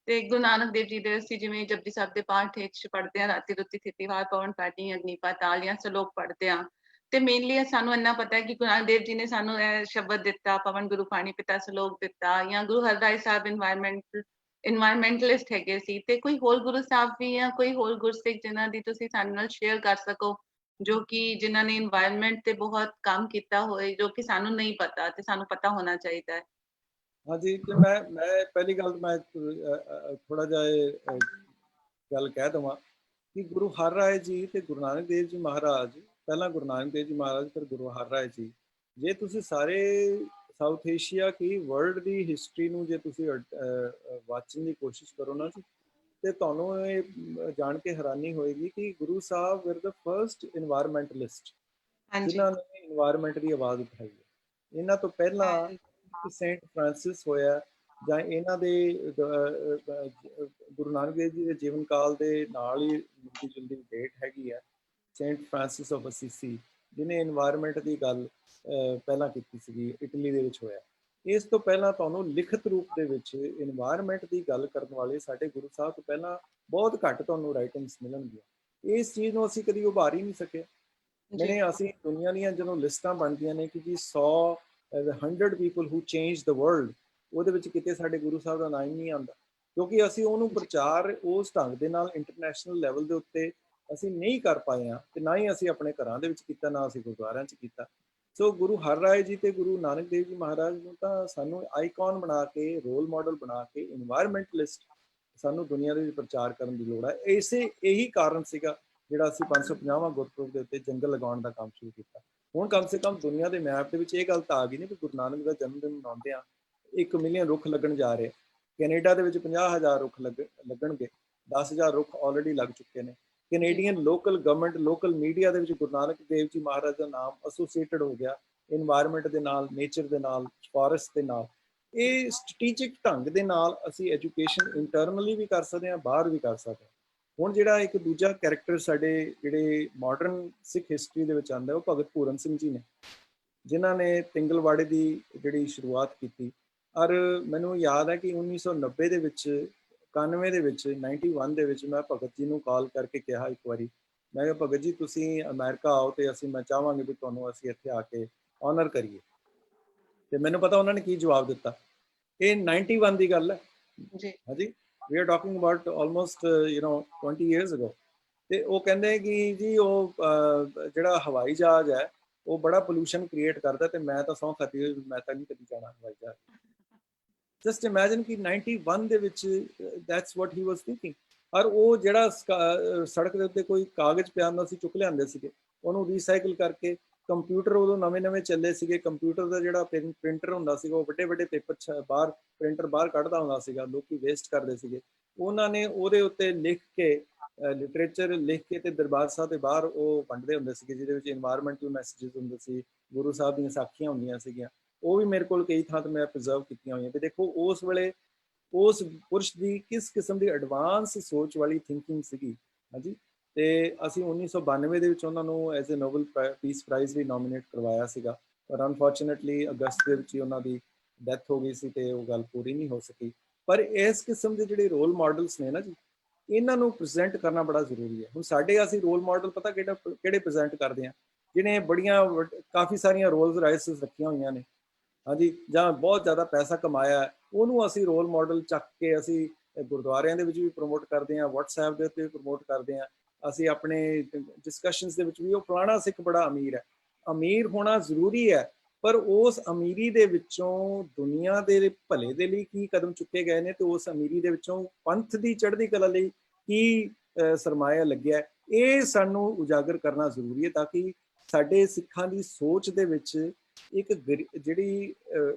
ਤੇ ਗੁਰੂ ਨਾਨਕ ਦੇਵ ਜੀ ਦੇ ਅਸੀਂ ਜਿਵੇਂ ਜਪਜੀ ਸਾਹਿਬ ਦੇ ਪਾਠ ਵਿੱਚ ਪੜ੍ਹਦੇ ਹਾਂ, ਰਾਤੀ ਰੁੱਤੀ ਥਿਤੀ ਵਾਰ ਪਵਨ ਪਾਟੀ ਅਗਨੀ ਪਾਤਾਲ ਜਾਂ ਸਲੋਕ ਪੜ੍ਹਦੇ ਹਾਂ, ਤੇ ਮੇਨਲੀ ਸਾਨੂੰ ਇੰਨਾ ਪਤਾ ਹੈ ਕਿ ਗੁਰੂ ਨਾਨਕ ਦੇਵ ਜੀ ਨੇ ਸਾਨੂੰ ਇਹ ਸ਼ਬਦ ਦਿੱਤਾ, ਪਵਨ ਗੁਰੂ ਪਾਣੀ ਪਿਤਾ ਸਲੋਕ ਦਿੱਤਾ, ਜਾਂ ਗੁਰੂ ਹਰਿਰਾਏ ਸਾਹਿਬ এনवायरमेंटਲਿਸਟ ਹੈਗੇ ਸੀ। ਤੇ ਕੋਈ ਹੋਰ ਗੁਰੂ ਸਾਹਿਬ ਵੀ ਜਾਂ ਕੋਈ ਹੋਰ ਗੁਰਸਿੱਖ ਜਿਨ੍ਹਾਂ ਦੀ ਤੁਸੀਂ ਸਾਡੇ ਨਾਲ ਸ਼ੇਅਰ ਕਰ ਸਕੋ, ਜੋ ਕਿ ਜਿਨ੍ਹਾਂ ਨੇ এনवायरमेंट ਤੇ ਬਹੁਤ ਕੰਮ ਕੀਤਾ ਹੋਏ, ਜੋ ਕਿ ਸਾਨੂੰ ਨਹੀਂ ਪਤਾ ਤੇ ਸਾਨੂੰ ਪਤਾ ਹੋਣਾ ਚਾਹੀਦਾ ਹੈ? ਹਾਂਜੀ, ਤੇ ਮੈਂ ਪਹਿਲੀ ਗੱਲ ਮੈਂ ਥੋੜਾ ਜਿਹਾ ਗੱਲ ਕਹਿ ਦੇਵਾਂ ਕਿ ਗੁਰੂ ਹਰਿਰਾਏ ਜੀ ਤੇ ਗੁਰੂ ਨਾਨਕ ਦੇਵ ਜੀ ਮਹਾਰਾਜ, ਪਹਿਲਾਂ ਗੁਰੂ ਨਾਨਕ ਦੇਵ ਜੀ ਮਹਾਰਾਜ ਫਿਰ ਗੁਰੂ ਹਰਿਰਾਏ ਜੀ, ਜੇ ਤੁਸੀਂ ਸਾਊਥ ਏਸ਼ੀਆ ਕੀ ਵਰਲਡ ਦੀ ਹਿਸਟਰੀ ਨੂੰ ਜੇ ਤੁਸੀਂ ਵਾਚਣ ਦੀ ਕੋਸ਼ਿਸ਼ ਕਰੋ ਨਾ ਜੀ, ਤੇ ਤੁਹਾਨੂੰ ਇਹ ਜਾਣ ਕੇ ਹੈਰਾਨੀ ਹੋਏਗੀ ਕਿ ਗੁਰੂ ਸਾਹਿਬ ਵਰ ਦ ਫਰਸਟ ਇਨਵਾਇਰਮੈਂਟਲਿਸਟ ਹਾਂਜੀ ਜਿਨ੍ਹਾਂ ਨੇ ਇਨਵਾਇਰਮੈਂਟ ਦੀ ਆਵਾਜ਼ ਉਠਾਈ ਹੈ। ਇਹਨਾਂ ਤੋਂ ਪਹਿਲਾਂ ਸੇਂਟ ਫ੍ਰਾਂਸਿਸ ਹੋਇਆ, ਜਾਂ ਇਹਨਾਂ ਦੇ ਗੁਰੂ ਨਾਨਕ ਦੇਵ ਜੀ ਦੇ ਜੀਵਨ ਕਾਲ ਦੇ ਨਾਲ ਹੀ ਮਿਲਦੀ ਜੁਲਦੀ ਡੇਟ ਹੈਗੀ ਹੈ, ਸੇਂਟ ਫ੍ਰਾਂਸਿਸ ਆਫ ਅਸੀਸੀ, ਜਿਹਨੇ ਇਨਵਾਇਰਮੈਂਟ ਦੀ ਗੱਲ ਪਹਿਲਾਂ ਕੀਤੀ ਸੀਗੀ, ਇਟਲੀ ਦੇ ਵਿੱਚ ਹੋਇਆ। ਇਸ ਤੋਂ ਪਹਿਲਾਂ ਤੁਹਾਨੂੰ ਲਿਖਤ ਰੂਪ ਦੇ ਵਿੱਚ ਇਨਵਾਇਰਮੈਂਟ ਦੀ ਗੱਲ ਕਰਨ ਵਾਲੇ ਸਾਡੇ ਗੁਰੂ ਸਾਹਿਬ ਤੋਂ ਪਹਿਲਾਂ ਬਹੁਤ ਘੱਟ ਤੁਹਾਨੂੰ ਰਾਈਟਿੰਗਸ ਮਿਲਣਗੀਆਂ। ਇਸ ਚੀਜ਼ ਨੂੰ ਅਸੀਂ ਕਦੀ ਉਭਾਰ ਹੀ ਨਹੀਂ ਸਕੇ। ਜਿਹੜੇ ਅਸੀਂ ਦੁਨੀਆ ਦੀਆਂ ਜਦੋਂ ਲਿਸਟਾਂ ਬਣਦੀਆਂ ਨੇ ਕਿ ਜੀ 100 people who change the world, ਉਹਦੇ ਵਿੱਚ ਕਿਤੇ ਸਾਡੇ ਗੁਰੂ ਸਾਹਿਬ ਦਾ ਨਾਮ ਨਹੀਂ ਆਉਂਦਾ, ਕਿਉਂਕਿ ਅਸੀਂ ਉਹਨੂੰ ਪ੍ਰਚਾਰ ਉਸ ਢੰਗ ਦੇ ਨਾਲ ਇੰਟਰਨੈਸ਼ਨਲ ਲੈਵਲ ਦੇ ਉੱਤੇ ਅਸੀਂ ਨਹੀਂ ਕਰ ਪਾਏ ਹਾਂ, ਤੇ ਨਾ ਹੀ ਅਸੀਂ ਆਪਣੇ ਘਰਾਂ ਦੇ ਵਿੱਚ ਕੀਤਾ, ਨਾ ਅਸੀਂ ਗੁਰਦੁਆਰਿਆਂ 'ਚ ਕੀਤਾ। ਸੋ ਗੁਰੂ ਹਰਿਰਾਏ ਜੀ ਤੇ ਗੁਰੂ ਨਾਨਕ ਦੇਵ ਜੀ ਮਹਾਰਾਜ ਨੂੰ ਤਾਂ ਸਾਨੂੰ ਆਈਕਨ ਬਣਾ ਕੇ, ਰੋਲ ਮਾਡਲ ਬਣਾ ਕੇ, ਇਨਵਾਇਰਮੈਂਟਲਿਸਟ ਸਾਨੂੰ ਦੁਨੀਆ ਦੇ ਵਿੱਚ ਪ੍ਰਚਾਰ ਕਰਨ ਦੀ ਲੋੜ ਹੈ। ਇਹੀ ਕਾਰਨ ਸੀਗਾ ਜਿਹੜਾ ਅਸੀਂ 550ਵਾਂ ਗੁਰਪੁਰਬ ਦੇ ਉੱਤੇ ਜੰਗਲ ਲਗਾਉਣ ਦਾ ਕੰਮ ਸ਼ੁਰੂ ਕੀਤਾ। ਹੁਣ ਕਮ ਸੇ ਕਮ ਦੁਨੀਆ ਦੇ ਮੈਪ ਦੇ ਵਿੱਚ ਇਹ ਗੱਲ ਤਾਂ ਆ ਗਈ ਨੇ ਕਿ ਗੁਰੂ ਨਾਨਕ ਦਾ ਜਨਮ ਦਿਨ ਮਨਾਉਂਦੇ ਆ 1 ਮਿਲੀਅਨ ਰੁੱਖ ਲੱਗਣ ਜਾ ਰਹੇ। ਕੈਨੇਡਾ ਦੇ ਵਿੱਚ 50,000 ਰੁੱਖ ਲੱਗਣਗੇ, 10,000 ਰੁੱਖ ਆਲਰੇਡੀ ਲੱਗ ਚੁੱਕੇ ਨੇ। Canadian local government, local media ਦੇ ਵਿੱਚ ਗੁਰੂ ਨਾਨਕ ਦੇਵ ਜੀ ਮਹਾਰਾਜ ਦਾ ਨਾਮ ਐਸੋਸੀਏਟਡ ਹੋ ਗਿਆ ਇਨਵਾਇਰਮੈਂਟ ਦੇ ਨਾਲ, ਨੇਚਰ ਦੇ ਨਾਲ, ਫੋਰੈਸਟ ਦੇ ਨਾਲ। ਇਹ ਸਟ੍ਰੈਟੇਜਿਕ ਢੰਗ ਦੇ ਨਾਲ ਅਸੀਂ ਐਜੂਕੇਸ਼ਨ ਇੰਟਰਨਲੀ ਵੀ ਕਰ ਸਕਦੇ ਹਾਂ, ਬਾਹਰ ਵੀ ਕਰ ਸਕਦੇ ਹਾਂ। ਹੁਣ ਜਿਹੜਾ ਇੱਕ ਦੂਜਾ ਕੈਰੈਕਟਰ ਸਾਡੇ ਜਿਹੜੇ ਮਾਡਰਨ ਸਿੱਖ ਹਿਸਟਰੀ ਦੇ ਵਿੱਚ ਆਉਂਦਾ, ਉਹ ਭਗਤ ਪੂਰਨ ਸਿੰਘ ਜੀ ਨੇ, ਜਿਨ੍ਹਾਂ ਨੇ ਪਿੰਗਲਵਾੜੇ ਦੀ ਜਿਹੜੀ ਸ਼ੁਰੂਆਤ ਕੀਤੀ। ਔਰ ਮੈਨੂੰ ਯਾਦ ਹੈ ਕਿ 1990 ਦੇ ਵਿੱਚ, 91 ਦੇ ਵਿੱਚ, 91 ਦੇ ਵਿੱਚ ਮੈਂ ਭਗਤ ਜੀ ਨੂੰ ਕਾਲ ਕਰਕੇ ਕਿਹਾ ਇੱਕ ਵਾਰੀ, ਮੈਂ ਕਿਹਾ ਭਗਤ ਜੀ ਤੁਸੀਂ ਅਮਰੀਕਾ ਆਓ ਤੇ ਮੈਂ ਚਾਹਾਂਗੇ ਵੀ ਤੁਹਾਨੂੰ ਅਸੀਂ ਇੱਥੇ ਆ ਕੇ ਆਨਰ ਕਰੀਏ। ਤੇ ਮੈਨੂੰ ਪਤਾ ਉਹਨਾਂ ਨੇ ਕੀ ਜਵਾਬ ਦਿੱਤਾ। ਇਹ 91 ਦੀ ਗੱਲ ਹੈ ਜੀ, ਹਾਂਜੀ, we are talking about almost 20 years ago। ਤੇ ਉਹ ਕਹਿੰਦੇ ਕਿ ਜੀ ਉਹ ਜਿਹੜਾ ਹਵਾਈ ਜਹਾਜ਼ ਹੈ ਉਹ ਬੜਾ ਪੋਲੂਸ਼ਨ ਕ੍ਰੀਏਟ ਕਰਦਾ, ਤੇ ਮੈਂ ਤਾਂ ਸਹੁੰ ਖਾਧੀ ਹੋਈ ਮੈਂ ਤਾਂ ਨਹੀਂ ਕਦੀ ਜਾਣਾ ਹਵਾਈ ਜਹਾਜ਼। ਜਸਟ ਇਮੈਜਿਨ ਕਿ 91 ਦੇ ਵਿੱਚ that's what he was thinking. ਔਰ ਉਹ ਜਿਹੜਾ ਸੜਕ ਦੇ ਉੱਤੇ ਕੋਈ ਕਾਗਜ਼ ਪਿਆ ਹੁੰਦਾ ਸੀ, ਚੁੱਕ ਲਿਆਂਦੇ ਸੀਗੇ, ਉਹਨੂੰ ਰੀਸਾਈਕਲ ਕਰਕੇ, ਕੰਪਿਊਟਰ ਉਦੋਂ ਨਵੇਂ ਚੱਲੇ ਸੀਗੇ, ਕੰਪਿਊਟਰ ਦਾ ਜਿਹੜਾ ਪ੍ਰਿੰਟਰ ਹੁੰਦਾ ਸੀਗਾ ਉਹ ਵੱਡੇ ਪੇਪਰ ਬਾਹਰ ਪ੍ਰਿੰਟਰ ਬਾਹਰ ਕੱਢਦਾ ਹੁੰਦਾ ਸੀਗਾ, ਲੋਕੀ ਵੇਸਟ ਕਰਦੇ ਸੀਗੇ। ਉਹਨਾਂ ਨੇ ਉਹਦੇ ਉੱਤੇ ਲਿਖ ਕੇ, ਲਿਟਰੇਚਰ ਲਿਖ ਕੇ, ਤੇ ਦਰਬਾਰ ਸਾਹਿਬ ਦੇ ਬਾਹਰ ਉਹ ਵੰਡਦੇ ਹੁੰਦੇ ਸੀਗੇ, ਜਿਹਦੇ ਵਿੱਚ ਇਨਵਾਇਰਮੈਂਟਲ ਮੈਸੇजेस ਹੁੰਦੇ ਸੀ, ਗੁਰੂ ਸਾਹਿਬ ਦੀਆਂ ਸਾਖੀਆਂ ਹੁੰਦੀਆਂ ਸੀਗੀਆਂ। ਉਹ ਵੀ ਮੇਰੇ ਕੋਲ ਕਈ ਥਾਂ ਤੇ ਮੈਂ ਪ੍ਰੀਜ਼ਰਵ ਕੀਤੀਆਂ ਹੋਈਆਂ। ਤੇ ਦੇਖੋ ਉਸ ਵੇਲੇ ਉਸ ਪੁਰਸ਼ ਦੀ ਕਿਸ ਕਿਸਮ ਦੀ ਐਡਵਾਂਸ ਸੋਚ ਵਾਲੀ ਥਿੰਕਿੰਗ ਸੀਗੀ, ਹਾਂਜੀ। ਤੇ ਅਸੀਂ 1992 ਦੇ ਵਿੱਚ ਉਹਨਾਂ ਨੂੰ as a Nobel peace prize ਵੀ ਨੋਮੀਨੇਟ ਕਰਵਾਇਆ ਸੀਗਾ, ਪਰ ਅਨਫੋਰਚੂਨੇਟਲੀ ਅਗਸਤ ਦੇ ਵਿੱਚ ਹੀ ਉਹਨਾਂ ਦੀ ਡੈਥ ਹੋ ਗਈ ਸੀ ਤੇ ਉਹ ਗੱਲ ਪੂਰੀ ਨਹੀਂ ਹੋ ਸਕੀ। ਪਰ ਇਸ ਕਿਸਮ ਦੇ ਜਿਹੜੇ ਰੋਲ ਮਾਡਲਸ ਨੇ ਨਾ ਜੀ, ਇਹਨਾਂ ਨੂੰ ਪ੍ਰੈਜ਼ੈਂਟ ਕਰਨਾ ਬੜਾ ਜ਼ਰੂਰੀ ਹੈ। ਹੁਣ ਸਾਡੇ ਅਸੀਂ ਰੋਲ ਮਾਡਲ ਪਤਾ ਕਿਹੜੇ ਪ੍ਰੈਜ਼ੈਂਟ ਕਰਦੇ ਹਾਂ, ਜਿਹਨੇ ਬੜੀਆਂ ਕਾਫੀ ਸਾਰੀਆਂ ਰੋਲਸ ਰਾਈਸਸ ਰੱਖੀਆਂ ਹੋਈਆਂ ਨੇ, ਹਾਂਜੀ, ਜਾਂ ਬਹੁਤ ਜ਼ਿਆਦਾ ਪੈਸਾ ਕਮਾਇਆ, ਉਹਨੂੰ ਅਸੀਂ ਰੋਲ ਮਾਡਲ ਚੱਕ ਕੇ ਅਸੀਂ ਗੁਰਦੁਆਰਿਆਂ ਦੇ ਵਿੱਚ ਵੀ ਪ੍ਰਮੋਟ ਕਰਦੇ ਹਾਂ, WhatsApp ਦੇ ਉੱਤੇ ਵੀ ਪ੍ਰਮੋਟ ਕਰਦੇ ਹਾਂ, ਅਸੀਂ ਆਪਣੇ ਡਿਸਕਸ਼ਨਸ ਦੇ ਵਿੱਚ ਵੀ। ਉਹ ਫਲਾਣਾ ਸਿੱਖ ਬੜਾ ਅਮੀਰ ਹੈ, ਅਮੀਰ ਹੋਣਾ ਜ਼ਰੂਰੀ ਹੈ, ਪਰ ਉਸ ਅਮੀਰੀ ਦੇ ਵਿੱਚੋਂ ਦੁਨੀਆ ਦੇ ਭਲੇ ਦੇ ਲਈ ਕੀ ਕਦਮ ਚੁੱਕੇ ਗਏ ਨੇ, ਤੇ ਉਸ ਅਮੀਰੀ ਦੇ ਵਿੱਚੋਂ ਪੰਥ ਦੀ ਚੜ੍ਹਦੀ ਕਲਾ ਲਈ ਕੀ ਸਰਮਾਇਆ ਲੱਗਿਆ, ਇਹ ਸਾਨੂੰ ਉਜਾਗਰ ਕਰਨਾ ਜ਼ਰੂਰੀ ਹੈ, ਤਾਂ ਕਿ ਸਾਡੇ ਸਿੱਖਾਂ ਦੀ ਸੋਚ ਦੇ ਵਿੱਚ ਇੱਕ ਜਿਹੜੀ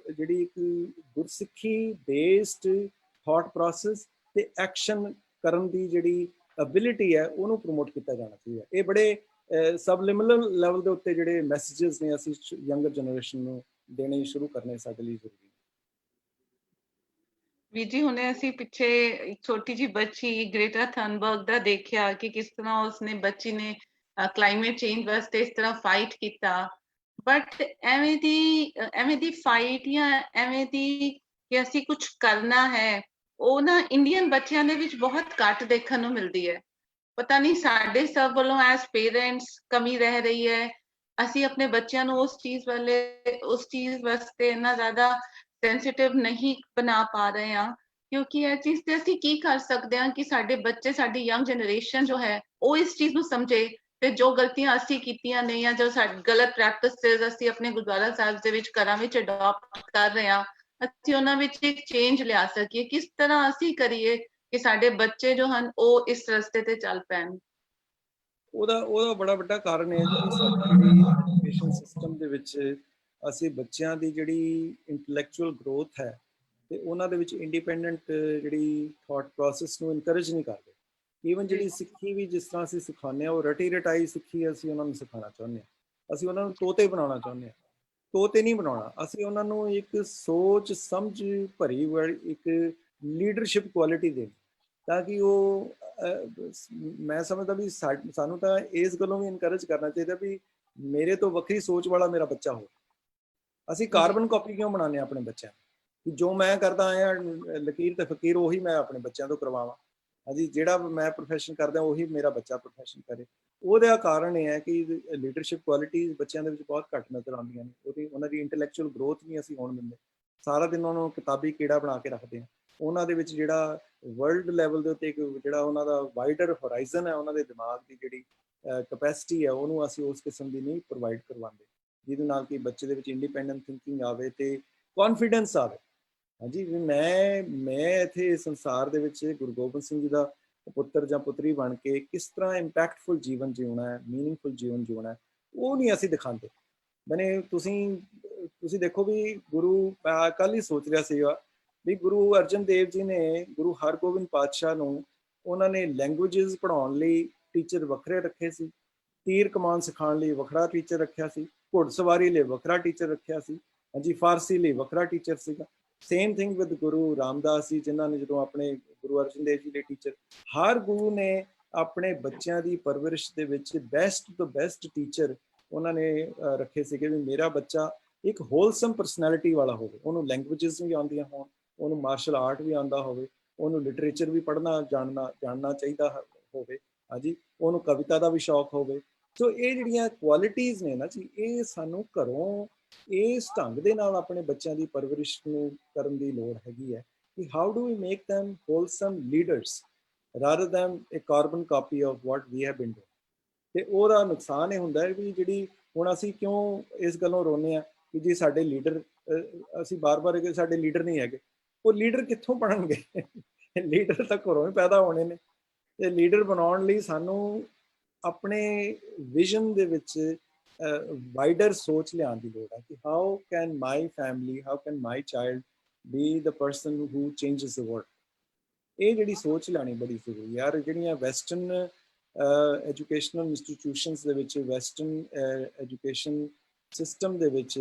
ਇੱਕ ਗੁਰਸਿੱਖੀ ਬੇਸਡ ਥਾਟ ਪ੍ਰੋਸੈਸ ਤੇ ਐਕਸ਼ਨ ਕਰਨ ਦੀ ਜਿਹੜੀ ਐਬਿਲਿਟੀ ਹੈ, ਉਹਨੂੰ ਪ੍ਰਮੋਟ ਕੀਤਾ ਜਾਣਾ ਚਾਹੀਦਾ। ਇਹ ਬੜੇ ਸਬਲਿਮਿਨਲ ਲੈਵਲ ਦੇ ਉੱਤੇ ਜਿਹੜੇ ਮੈਸੇजेस ਨੇ ਅਸੀਂ ਯੰਗਰ ਜਨਰੇਸ਼ਨ ਨੂੰ ਦੇਣੇ ਸ਼ੁਰੂ ਕਰਨੇ ਸਾਡੇ ਲਈ ਜ਼ਰੂਰੀ ਹੈ। ਵੀਰ ਜੀ, ਹੁਣੇ ਅਸੀਂ ਪਿੱਛੇ ਇੱਕ ਛੋਟੀ ਜਿਹੀ ਬੱਚੀ ਗ੍ਰੇਟਾ ਥਨਬਰਗ ਦਾ ਦੇਖਿਆ ਕਿ ਕਿਸ ਤਰ੍ਹਾਂ ਉਸਨੇ ਬੱਚੀ ਨੇ ਕਲਾਈਮੇਟ ਚੇਂਜ ਵਾਸਤੇ ਇਸ ਤਰ੍ਹਾਂ ਫਾਈਟ ਕੀਤਾ। ਬਟ ਐਵੇਂ ਦੀ ਫਾਈਟ ਜਾਂ ਐਵੇਂ ਦੀ ਕਿ ਅਸੀਂ ਕੁਝ ਕਰਨਾ ਹੈ, ਉਹ ਨਾ ਇੰਡੀਅਨ ਬੱਚਿਆਂ ਦੇ ਵਿੱਚ ਬਹੁਤ ਘੱਟ ਦੇਖਣ ਨੂੰ ਮਿਲਦੀ ਹੈ। ਪਤਾ ਨਹੀਂ ਸਾਡੇ ਸਭ ਵੱਲੋਂ ਐਜ਼ ਪੇਰੈਂਟਸ ਕਮੀ ਰਹਿ ਰਹੀ ਹੈ। ਅਸੀਂ ਆਪਣੇ ਬੱਚਿਆਂ ਨੂੰ ਉਸ ਚੀਜ਼ ਵਾਸਤੇ ਇੰਨਾ ਜ਼ਿਆਦਾ ਸੈਂਸਿਟਿਵ ਨਹੀਂ ਬਣਾ ਪਾ ਰਹੇ ਹਾਂ, ਕਿਉਂਕਿ ਇਹ ਚੀਜ਼ ਤੇ ਅਸੀਂ ਕੀ ਕਰ ਸਕਦੇ ਹਾਂ ਕਿ ਸਾਡੇ ਬੱਚੇ, ਸਾਡੀ ਯੰਗ ਜਨਰੇਸ਼ਨ ਜੋ ਹੈ ਉਹ ਇਸ ਚੀਜ਼ ਨੂੰ ਸਮਝੇ, ਤੇ ਜੋ ਗਲਤੀਆਂ ਅਸੀਂ ਕੀਤੀਆਂ ਨੇ ਜਾਂ ਜੋ ਸਾਡੀ ਗਲਤ ਪ੍ਰੈਕਟਿਸਿਸ ਅਸੀਂ ਆਪਣੇ ਗੁਰਦੁਆਰਾ ਸਾਹਿਬ ਦੇ ਵਿੱਚ ਘਰਾਂ ਵਿੱਚ ਅਡਾਪਟ ਕਰ ਰਹੇ ਹਾਂ, ਅਸੀਂ ਉਹਨਾਂ ਵਿੱਚ ਇੱਕ ਚੇਂਜ ਲਿਆ ਸਕੀਏ। ਕਿਸ ਤਰ੍ਹਾਂ ਅਸੀਂ ਕਰੀਏ ਕਿ ਸਾਡੇ ਬੱਚੇ ਜੋ ਹਨ ਉਹ ਇਸ ਰਸਤੇ ਤੇ ਚੱਲ ਪੈਣ? ਉਹਦਾ ਬੜਾ ਵੱਡਾ ਕਾਰਨ ਹੈ ਜੀ, ਸਾਡੀ ਜਿਹੜੀ ਐਜੂਕੇਸ਼ਨ ਸਿਸਟਮ ਦੇ ਵਿੱਚ ਅਸੀਂ ਬੱਚਿਆਂ ਦੀ ਜਿਹੜੀ ਇੰਟੈਲੈਕਚੁਅਲ ਗਰੋਥ ਹੈ ਤੇ ਉਹਨਾਂ ਦੇ ਵਿੱਚ ਇੰਡੀਪੈਂਡੈਂਟ ਜਿਹੜੀ ਥਾਟ ਪ੍ਰੋਸੈਸ ਨੂੰ ਇਨਕਰੇਜ ਨਹੀਂ ਕਰਦੇ। ਈਵਨ ਜਿਹੜੀ ਸਿੱਖੀ ਵੀ ਜਿਸ ਤਰ੍ਹਾਂ ਅਸੀਂ ਸਿਖਾਉਂਦੇ ਹਾਂ ਉਹ ਰਟੀ ਰਟਾਈ ਸਿੱਖੀ ਅਸੀਂ ਉਹਨਾਂ ਨੂੰ ਸਿਖਾਉਣਾ ਚਾਹੁੰਦੇ ਹਾਂ। ਅਸੀਂ ਉਹਨਾਂ ਨੂੰ ਤੋਤੇ ਬਣਾਉਣਾ ਚਾਹੁੰਦੇ ਹਾਂ। ਤੋਤੇ ਨਹੀਂ ਬਣਾਉਣਾ, ਅਸੀਂ ਉਹਨਾਂ ਨੂੰ ਇੱਕ ਸੋਚ ਸਮਝ ਭਰੀ ਇੱਕ ਲੀਡਰਸ਼ਿਪ ਕੁਆਲਿਟੀ ਦੇਣੀ, ਤਾਂ ਕਿ ਉਹ ਮੈਂ ਸਮਝਦਾ ਵੀ ਸਾਨੂੰ ਤਾਂ ਇਸ ਗੱਲੋਂ ਵੀ ਇਨਕਰੇਜ ਕਰਨਾ ਚਾਹੀਦਾ ਵੀ ਮੇਰੇ ਤੋਂ ਵੱਖਰੀ ਸੋਚ ਵਾਲਾ ਮੇਰਾ ਬੱਚਾ ਹੋ। ਅਸੀਂ ਕਾਰਬਨ ਕਾਪੀ ਕਿਉਂ ਬਣਾਉਂਦੇ ਆਪਣੇ ਬੱਚਿਆਂ ਨੂੰ? ਜੋ ਮੈਂ ਕਰਦਾ ਆਇਆ ਲਕੀਰ ਤੇ ਫਕੀਰ ਉਹੀ ਮੈਂ ਆਪਣੇ ਬੱਚਿਆਂ ਤੋਂ ਕਰਵਾਵਾਂ। ਹਾਂਜੀ, ਜਿਹੜਾ ਮੈਂ ਪ੍ਰੋਫੈਸ਼ਨ ਕਰਦਾ ਉਹੀ ਮੇਰਾ ਬੱਚਾ ਪ੍ਰੋਫੈਸ਼ਨ ਕਰੇ। ਉਹਦਾ ਕਾਰਨ ਇਹ ਹੈ ਕਿ ਲੀਡਰਸ਼ਿਪ ਕੁਆਲਿਟੀਜ਼ ਬੱਚਿਆਂ ਦੇ ਵਿੱਚ ਬਹੁਤ ਘੱਟ ਨਜ਼ਰ ਆਉਂਦੀਆਂ ਨੇ। ਉਹਨਾਂ ਦੀ ਇੰਟੈਲੈਕਚੁਅਲ ਗਰੋਥ ਨਹੀਂ ਅਸੀਂ ਹੋਣ ਦਿੰਦੇ। ਸਾਰਾ ਦਿਨ ਉਹਨਾਂ ਨੂੰ ਕਿਤਾਬੀ ਕੀੜਾ ਬਣਾ ਕੇ ਰੱਖਦੇ ਹਾਂ। ਉਹਨਾਂ ਦੇ ਵਿੱਚ ਜਿਹੜਾ ਵਰਲਡ ਲੈਵਲ ਦੇ ਉੱਤੇ ਜਿਹੜਾ ਉਹਨਾਂ ਦਾ ਵਾਈਡਰ ਹੋਰਾਈਜ਼ਨ ਹੈ, ਉਹਨਾਂ ਦੇ ਦਿਮਾਗ ਦੀ ਜਿਹੜੀ ਕਪੈਸਿਟੀ ਹੈ, ਉਹਨੂੰ ਅਸੀਂ ਉਸ ਕਿਸਮ ਦੀ ਨਹੀਂ ਪ੍ਰੋਵਾਈਡ ਕਰਵਾਉਂਦੇ, ਜਿਹਦੇ ਨਾਲ ਕਿ ਬੱਚੇ ਦੇ ਵਿੱਚ ਇੰਡੀਪੈਂਡੈਂਟ ਥਿੰਕਿੰਗ ਆਵੇ ਤੇ ਕੌਨਫੀਡੈਂਸ ਆਵੇ। ਹਾਂਜੀ, ਵੀ ਮੈਂ ਇੱਥੇ ਸੰਸਾਰ ਦੇ ਵਿੱਚ ਗੁਰੂ ਗੋਬਿੰਦ ਸਿੰਘ ਜੀ ਦਾ ਪੁੱਤਰ ਜਾਂ ਪੁੱਤਰੀ ਬਣ ਕੇ ਕਿਸ ਤਰ੍ਹਾਂ ਇੰਪੈਕਟਫੁਲ ਜੀਵਨ ਜਿਉਣਾ ਹੈ, ਮੀਨਿੰਗਫੁਲ ਜੀਵਨ ਜਿਉਣਾ ਹੈ, ਉਹ ਨਹੀਂ ਅਸੀਂ ਦਿਖਾਉਂਦੇ। ਮੈਨੇ ਤੁਸੀਂ ਦੇਖੋ ਵੀ ਗੁਰੂ, ਮੈਂ ਕੱਲ ਹੀ ਸੋਚ ਰਿਹਾ ਸੀਗਾ ਵੀ ਗੁਰੂ ਅਰਜਨ ਦੇਵ ਜੀ ਨੇ ਗੁਰੂ ਹਰਗੋਬਿੰਦ ਪਾਤਸ਼ਾਹ ਨੂੰ ਉਹਨਾਂ ਨੇ ਲੈਂਗੁਏਜਸ ਪੜ੍ਹਾਉਣ ਲਈ ਟੀਚਰ ਵੱਖਰੇ ਰੱਖੇ ਸੀ, ਤੀਰ ਕਮਾਨ ਸਿਖਾਉਣ ਲਈ ਵੱਖਰਾ ਟੀਚਰ ਰੱਖਿਆ ਸੀ, ਘੋੜਸਵਾਰੀ ਲਈ ਵੱਖਰਾ ਟੀਚਰ ਰੱਖਿਆ ਸੀ, ਹਾਂਜੀ, ਫਾਰਸੀ ਲਈ ਵੱਖਰਾ ਟੀਚਰ ਸੀਗਾ। Same thing with Guru Ramdas ji, ਜਿਨ੍ਹਾਂ ਨੇ ਜਦੋਂ ਆਪਣੇ ਗੁਰੂ ਅਰਜਨ ਦੇਵ ਜੀ ਦੇ ਟੀਚਰ, ਹਰ ਗੁਰੂ ਨੇ ਆਪਣੇ ਬੱਚਿਆਂ ਦੀ ਪਰਵਰਿਸ਼ ਦੇ ਵਿੱਚ ਬੈਸਟ ਤੋਂ ਬੈਸਟ ਟੀਚਰ ਉਹਨਾਂ ਨੇ ਰੱਖੇ ਸੀਗੇ ਵੀ ਮੇਰਾ ਬੱਚਾ ਇੱਕ ਹੋਲਸਮ ਪਰਸਨੈਲਿਟੀ ਵਾਲਾ ਹੋਵੇ, ਉਹਨੂੰ ਲੈਂਗੁਏਜਸ ਵੀ ਆਉਂਦੀਆਂ ਹੋਣ, ਉਹਨੂੰ ਮਾਰਸ਼ਲ ਆਰਟ ਵੀ ਆਉਂਦਾ ਹੋਵੇ, ਉਹਨੂੰ ਲਿਟਰੇਚਰ ਵੀ ਪੜ੍ਹਨਾ ਜਾਣਨਾ ਚਾਹੀਦਾ ਹੋਵੇ, ਹਾਂਜੀ, ਉਹਨੂੰ ਕਵਿਤਾ ਦਾ ਵੀ ਸ਼ੌਕ ਹੋਵੇ। ਸੋ ਇਹ ਜਿਹੜੀਆਂ ਕੁਆਲਿਟੀਜ਼ ਨੇ ਨਾ ਜੀ, ਇਹ ਸਾਨੂੰ ਘਰੋਂ ਇਸ ਢੰਗ ਦੇ ਨਾਲ ਆਪਣੇ ਬੱਚਿਆਂ ਦੀ ਪਰਵਰਿਸ਼ ਨੂੰ ਕਰਨ ਦੀ ਲੋੜ ਹੈਗੀ ਹੈ ਕਿ how do we make them wholesome leaders rather than a carbon copy of what we have been doing। ਤੇ ਉਹਦਾ ਨੁਕਸਾਨ ਇਹ ਹੁੰਦਾ ਹੈ ਵੀ ਜਿਹੜੀ ਹੁਣ ਅਸੀਂ ਕਿਉਂ ਇਸ ਗੱਲੋਂ ਰੋਨੇ ਆ ਕਿ ਜੀ ਸਾਡੇ ਲੀਡਰ, ਅਸੀਂ ਬਾਰ-ਬਾਰ ਕਿ ਸਾਡੇ ਲੀਡਰ ਨਹੀਂ ਹੈਗੇ। ਉਹ ਲੀਡਰ ਕਿੱਥੋਂ ਬਣਨਗੇ? ਲੀਡਰ ਤਾਂ ਘਰੋਂ ਹੀ ਪੈਦਾ ਹੋਣੇ ਨੇ। ਤੇ ਲੀਡਰ ਬਣਾਉਣ ਲਈ ਸਾਨੂੰ ਆਪਣੇ ਵਿਜ਼ਨ ਦੇ ਵਿੱਚ ਵਾਈਡਰ ਸੋਚ ਲਿਆਉਣ ਦੀ ਲੋੜ ਹੈ ਕਿ how can my family, how can my child be the person who changes the world. ਇਹ ਜਿਹੜੀ ਸੋਚ ਲਿਆਉਣੀ ਬੜੀ ਜ਼ਰੂਰੀ ਯਾਰ। ਜਿਹੜੀਆਂ ਵੈਸਟਰਨ ਐਜੂਕੇਸ਼ਨਲ ਇੰਸਟੀਟਿਊਸ਼ਨਸ ਦੇ ਵਿੱਚ, ਵੈਸਟਰਨ ਐਜੂਕੇਸ਼ਨ ਸਿਸਟਮ ਦੇ ਵਿੱਚ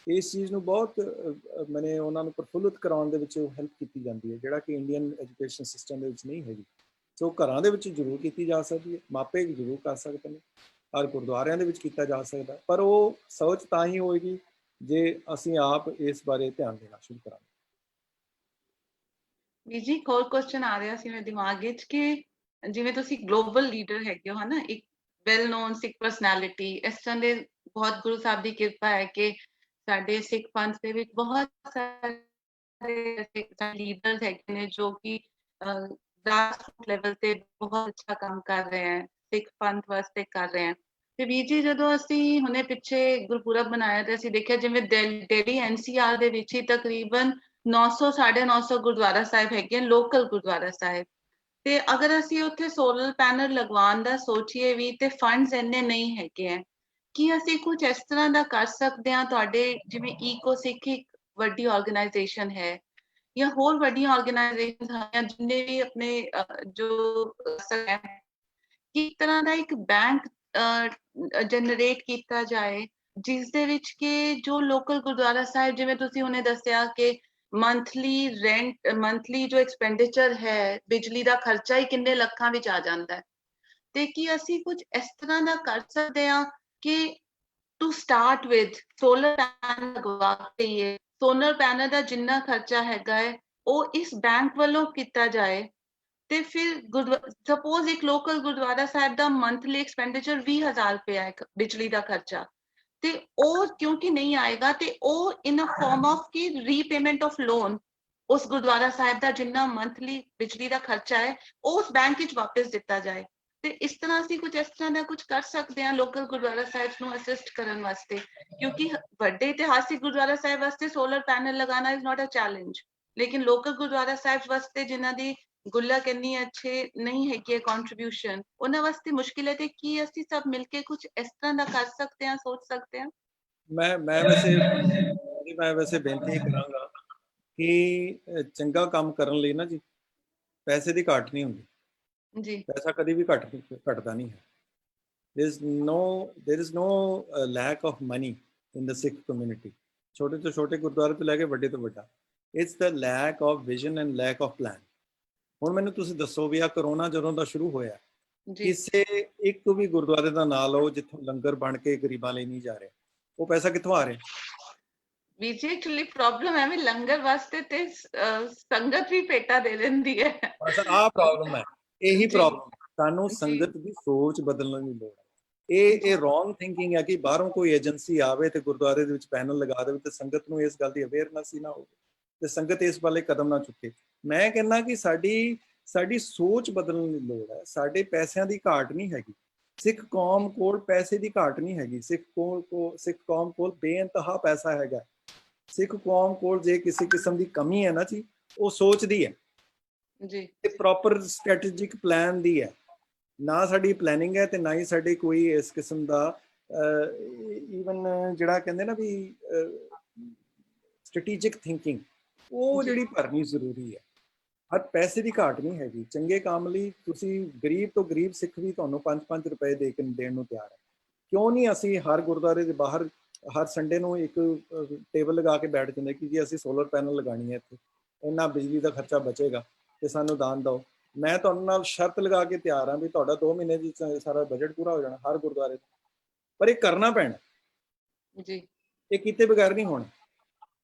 ਇਸ ਚੀਜ਼ ਨੂੰ ਬਹੁਤ ਮੈਨੇ ਉਹਨਾਂ ਨੂੰ ਪ੍ਰਫੁੱਲਿਤ ਕਰਾਉਣ ਦੇ ਵਿੱਚ ਹੈਲਪ ਕੀਤੀ ਜਾਂਦੀ ਹੈ, ਜਿਹੜਾ ਕਿ ਇੰਡੀਅਨ ਐਜੂਕੇਸ਼ਨ ਸਿਸਟਮ ਦੇ ਵਿੱਚ ਨਹੀਂ ਹੈਗੀ। ਸੋ ਘਰਾਂ ਦੇ ਵਿੱਚ ਜ਼ਰੂਰ ਕੀਤੀ ਜਾ ਸਕਦੀ ਹੈ, ਮਾਪੇ ਜ਼ਰੂਰ ਕਰ ਸਕਦੇ ਨੇ, ਔਰ ਗੁਰਦੁਆਰਿਆਂ ਦੇ ਵਿੱਚ ਕੀਤਾ ਜਾ ਸਕਦਾ, ਪਰ ਉਹ ਸੋਚ ਤਾਂ ਹੀ ਹੋਏਗੀ ਜੇ ਅਸੀਂ ਆਪ ਇਸ ਬਾਰੇ ਧਿਆਨ ਦੇਣਾ ਸ਼ੁਰੂ ਕਰਾਂਗੇ। ਵੀਰ ਜੀ, ਇੱਕ ਹੋਰ ਕੁਐਸਚਨ ਆ ਰਿਹਾ ਸੀ ਮੇਰੇ ਦਿਮਾਗ ਵਿੱਚ ਕਿ ਜਿਵੇਂ ਤੁਸੀਂ ਗਲੋਬਲ ਲੀਡਰ ਹੈਗੇ ਹੋ ਹਨਾ, ਇੱਕ ਵੈਲ ਨੋਨ ਸਿੱਖ ਪਰਸਨੈਲਿਟੀ, ਇਸ ਤਰ੍ਹਾਂ ਦੇ ਬਹੁਤ ਗੁਰੂ ਸਾਹਿਬ ਦੀ ਕਿਰਪਾ ਹੈ ਕਿ ਸਾਡੇ ਸਿੱਖ ਪੰਥ ਦੇ ਵਿੱਚ ਬਹੁਤ ਸਾਰੇ ਲੀਡਰਸ ਹੈਗੇ ਨੇ ਜੋ ਕਿ ਗ੍ਰਾਸਰੂਟ ਲੈਵਲ ਤੇ ਬਹੁਤ ਅੱਛਾ ਕੰਮ ਕਰ ਰਹੇ ਹੈ, ਸਿੱਖ ਪੰਥ ਵਾਸਤੇ ਕਰ ਰਹੇ ਹੈ। ਤੇ ਵੀਰ ਜੀ, ਜਦੋਂ ਅਸੀਂ ਹੁਣੇ ਪਿੱਛੇ ਗੁਰਪੁਰਬ ਮਨਾਇਆ ਤੇ ਅਸੀਂ ਦੇਖਿਆ ਜਿਵੇਂ ਦਿੱਲੀ NCR ਦੇ ਵਿੱਚ ਹੀ ਤਕਰੀਬਨ 900 950 ਗੁਰਦੁਆਰਾ ਸਾਹਿਬ ਹੈਗੇ, ਲੋਕਲ ਗੁਰਦੁਆਰਾ ਸਾਹਿਬ। ਤੇ ਅਗਰ ਅਸੀਂ ਉੱਥੇ ਸੋਲਰ ਪੈਨਲ ਲਗਵਾਉਣ ਦਾ ਸੋਚੀਏ ਵੀ ਤੇ ਫੰਡਸ ਇੰਨੇ ਨਹੀਂ ਹੈਗੇ ਹੈ, ਕੀ ਅਸੀਂ ਕੁਝ ਇਸ ਤਰ੍ਹਾਂ ਦਾ ਕਰ ਸਕਦੇ ਹਾਂ? ਤੁਹਾਡੇ ਜਿਵੇਂ ਈਕੋ ਸਿੱਖ ਇੱਕ ਵੱਡੀ ਆਰਗੇਨਾਈਜੇਸ਼ਨ ਹੈ ਜਾਂ ਹੋਰ ਵੱਡੀਆਂ ਆਰਗੇਨਾਈਜੇਸ਼ਨ ਹਨ ਜਿੰਨੇ ਵੀ ਆਪਣੇ ਜੋ ਕਿਸ ਤਰ੍ਹਾਂ ਦਾ ਇੱਕ ਬੈਂਕ ਜਨਰੇਟ ਕੀਤਾ ਜਾਏ ਜਿਸ ਦੇ ਵਿੱਚ ਕਿ ਜੋ ਲੋਕਲ ਗੁਰਦੁਆਰਾ ਸਾਹਿਬ, ਜਿਵੇਂ ਤੁਸੀਂ ਹੁਣੇ ਦੱਸਿਆ ਕਿ ਮੰਥਲੀ ਰੈਂਟ, ਮੰਥਲੀ ਜੋ ਐਕਸਪੈਂਡੀਚਰ ਹੈ, ਬਿਜਲੀ ਦਾ ਖਰਚਾ ਹੀ ਕਿੰਨੇ ਲੱਖਾਂ ਵਿੱਚ ਆ ਜਾਂਦਾ ਹੈ, ਤੇ ਕੀ ਅਸੀਂ ਕੁਝ ਇਸ ਤਰ੍ਹਾਂ ਦਾ ਕਰ ਸਕਦੇ ਹਾਂ ਕਿ to start with solar panel ਲਗਵਾ ਕੇ ਸੋਲਰ ਪੈਨਲ ਦਾ ਜਿੰਨਾ ਖਰਚਾ ਹੈਗਾ ਹੈ ਉਹ ਇਸ ਬੈਂਕ ਵੱਲੋਂ ਕੀਤਾ ਜਾਏ, ਤੇ ਫਿਰ ਸਪੋਜ਼ ਇੱਕ ਲੋਕਲ ਗੁਰਦੁਆਰਾ ਸਾਹਿਬ ਦਾ ਮੰਥਲੀ ਐਕਸਪੈਂਡੀਚਰ 20,000 ਰੁਪਇਆ ਹੈ ਬਿਜਲੀ ਦਾ ਖਰਚਾ, ਤੇ ਉਹ ਕਿਉਂਕਿ ਨਹੀਂ ਆਏਗਾ ਤੇ ਉਹ ਇਨ ਅ ਫਾਰਮ ਆਫ ਕੀ ਰੀਪੇਮੈਂਟ ਆਫ ਲੋਨ, ਉਸ ਗੁਰਦੁਆਰਾ ਸਾਹਿਬ ਦਾ ਜਿੰਨਾ ਮੰਥਲੀ ਬਿਜਲੀ ਦਾ ਖਰਚਾ ਹੈ ਉਸ ਬੈਂਕ ਵਿੱਚ ਵਾਪਸ ਦਿੱਤਾ ਜਾਏ। ਤੇ ਇਸ ਤਰ੍ਹਾਂ ਅਸੀਂ ਕੁਝ ਇਸ ਤਰ੍ਹਾਂ ਦਾ ਕੁਝ ਕਰ ਸਕਦੇ ਹਾਂ ਲੋਕਲ ਗੁਰਦੁਆਰਾ ਸਾਹਿਬ ਨੂੰ ਅਸਿਸਟ ਕਰਨ ਵਾਸਤੇ, ਕਿਉਂਕਿ ਵੱਡੇ ਇਤਿਹਾਸਿਕ ਗੁਰਦੁਆਰਾ ਸਾਹਿਬ ਵਾਸਤੇ ਸੋਲਰ ਪੈਨਲ ਲਗਾਉਣਾ ਇਜ਼ ਨਾਟ ਅ ਚੈਲੰਜ, ਲੇਕਿਨ ਲੋਕਲ ਗੁਰਦੁਆਰਾ ਸਾਹਿਬ ਵਾਸਤੇ ਜਿਨ੍ਹਾਂ ਦੀ ਗੁੱਲਕ ਇੰਨੀ ਅੱਛੇ ਨਹੀਂ ਹੈਗੀ ਹੈ ਕੰਟਰੀਬਿਊਸ਼ਨ, ਉਹਨਾਂ ਵਾਸਤੇ ਮੁਸ਼ਕਿਲ ਹੈ। ਤੇ ਕੀ ਅਸੀਂ ਸਭ ਮਿਲ ਕੇ ਕੁਝ ਇਸ ਤਰ੍ਹਾਂ ਦਾ ਕਰ ਸਕਦੇ ਹਾਂ, ਸੋਚ ਸਕਦੇ ਹਾਂ? ਮੈਂ ਵੈਸੇ ਬੇਨਤੀ ਕਰਾਂਗਾ ਕਿ ਚੰਗਾ ਕੰਮ ਕਰਨ ਲਈ ਨਾ ਜੀ ਪੈਸੇ ਦੀ ਘਾਟ ਨਹੀਂ ਹੁੰਦੀ। ਜੀ ਪੈਸਾ ਕਦੀ ਵੀ ਘਟਦਾ ਨਹੀਂ ਹੈ। there is no lack of money in the Sikh community। ਛੋਟੇ ਤੋਂ ਛੋਟੇ ਗੁਰਦੁਆਰੇ ਤੋਂ ਲੈ ਕੇ ਵੱਡੇ ਤੋਂ ਵੱਡਾ, it's the lack of vision and lack of plan। ਹੁਣ ਮੈਨੂੰ ਤੁਸੀਂ ਦੱਸੋ ਵੀ ਆ ਕਰੋਨਾ ਜਦੋਂ ਦਾ ਸ਼ੁਰੂ ਹੋਇਆ, ਜੀ ਕਿਸੇ ਇੱਕ ਵੀ ਗੁਰਦੁਆਰੇ ਦਾ ਨਾਂ ਲਓ ਜਿੱਥੋਂ ਲੰਗਰ ਬਣ ਕੇ ਗਰੀਬਾਂ ਲਈ ਨਹੀਂ ਜਾ ਰਿਹਾ। ਉਹ ਪੈਸਾ ਕਿੱਥੋਂ ਆ ਰਿਹਾ? ਵੀਰ ਜੀ ਐਕਚੁਅਲੀ ਪ੍ਰੋਬਲਮ ਹੈ ਵੀ ਲੰਗਰ ਵਾਸਤੇ ਤੇ ਸੰਗਤ ਵੀ ਪੇਟਾ ਦੇ ਦਿੰਦੀ ਹੈ। ਬਸ ਆਹ ਪ੍ਰੋਬਲਮ ਹੈ, ਇਹੀ ਜੀ। ਪ੍ਰੋਬਲਮ। ਸਾਨੂੰ ਜੀ। ਸੰਗਤ ਦੀ ਸੋਚ ਬਦਲਣ ਦੀ ਲੋੜ ਹੈ। ਇਹ ਰੋਂਗ ਥਿੰਕਿੰਗ ਹੈ ਕਿ ਬਾਹਰੋਂ ਕੋਈ ਏਜੰਸੀ ਆਵੇ ਤੇ ਗੁਰਦੁਆਰੇ ਦੇ ਵਿੱਚ ਪੈਨਲ ਲਗਾ ਦੇਵੇ ਤੇ ਸੰਗਤ ਨੂੰ ਇਸ ਗੱਲ ਦੀ ਅਵੇਅਰਨੈਸ ਹੀ ਨਾ ਹੋਵੇ ਤੇ ਸੰਗਤ ਇਸ ਵੱਲੇ ਕਦਮ ਨਾ ਚੁੱਕੇ। ਮੈਂ ਕਹਿੰਦਾ ਕਿ ਸਾਡੀ ਸੋਚ ਬਦਲਣ ਦੀ ਲੋੜ ਹੈ। ਸਾਡੇ ਪੈਸਿਆਂ ਦੀ ਘਾਟ ਨਹੀਂ ਹੈਗੀ। ਸਿੱਖ ਕੌਮ ਕੋਲ ਪੈਸੇ ਦੀ ਘਾਟ ਨਹੀਂ ਹੈਗੀ। ਸਿੱਖ ਕੌਮ ਕੋਲ ਬੇਇੰਤਹਾ ਪੈਸਾ ਹੈਗਾ। ਸਿੱਖ ਕੌਮ ਕੋਲ ਜੇ ਕਿਸੇ ਕਿਸਮ ਦੀ ਕਮੀ ਹੈ ਨਾ ਜੀ, ਉਹ ਸੋਚਦੀ ਹੈ ਜੀ ਤੇ ਪ੍ਰੋਪਰ ਸਟ੍ਰੈਟੇਜਿਕ ਪਲਾਨ ਦੀ ਹੈ। ਨਾ ਸਾਡੀ ਪਲੈਨਿੰਗ ਹੈ ਤੇ ਨਾ ਹੀ ਸਾਡੀ ਕੋਈ ਇਸ ਕਿਸਮ ਦਾ ਈਵਨ ਜਿਹੜਾ ਕਹਿੰਦੇ ਨਾ ਵੀ ਸਟ੍ਰੈਟੇਜਿਕ ਥਿੰਕਿੰਗ, ਉਹ ਜਿਹੜੀ ਭਰਨੀ ਜ਼ਰੂਰੀ ਹੈ। ਹਰ ਪੈਸੇ ਦੀ ਘਾਟ ਨਹੀਂ ਹੈਗੀ। ਚੰਗੇ ਕੰਮ ਲਈ ਤੁਸੀਂ ਗਰੀਬ ਤੋਂ ਗਰੀਬ ਸਿੱਖ ਵੀ ਤੁਹਾਨੂੰ 5-5 ਰੁਪਏ ਦੇਣ ਨੂੰ ਤਿਆਰ ਹੈ। ਕਿਉਂ ਨਹੀਂ ਅਸੀਂ ਹਰ ਗੁਰਦੁਆਰੇ ਦੇ ਬਾਹਰ ਹਰ ਸੰਡੇ ਨੂੰ ਇੱਕ ਟੇਬਲ ਲਗਾ ਕੇ ਬੈਠ ਜਾਂਦੇ ਕਿ ਜੀ ਅਸੀਂ ਸੋਲਰ ਪੈਨਲ ਲਗਾਣੀ ਹੈ, ਇੱਥੇ ਇੰਨਾ ਬਿਜਲੀ ਦਾ ਖਰਚਾ ਬਚੇਗਾ ਤੇ ਸਾਨੂੰ ਦਾਨ ਦਿਓ। ਮੈਂ ਤੁਹਾਡੇ ਨਾਲ ਸ਼ਰਤ ਲਗਾ ਕੇ ਤਿਆਰ ਹਾਂ ਵੀ ਤੁਹਾਡਾ 2 ਮਹੀਨੇ ਦੀ ਸਾਰਾ ਬਜਟ ਪੂਰਾ ਹੋ ਜਾਣਾ ਹਰ ਗੁਰਦੁਆਰੇ ਦਾ। ਪਰ ਇਹ ਕਰਨਾ ਪੈਣਾ ਜੀ, ਇਹ ਕੀਤੇ ਬਗੈਰ ਨਹੀਂ ਹੋਣਾ।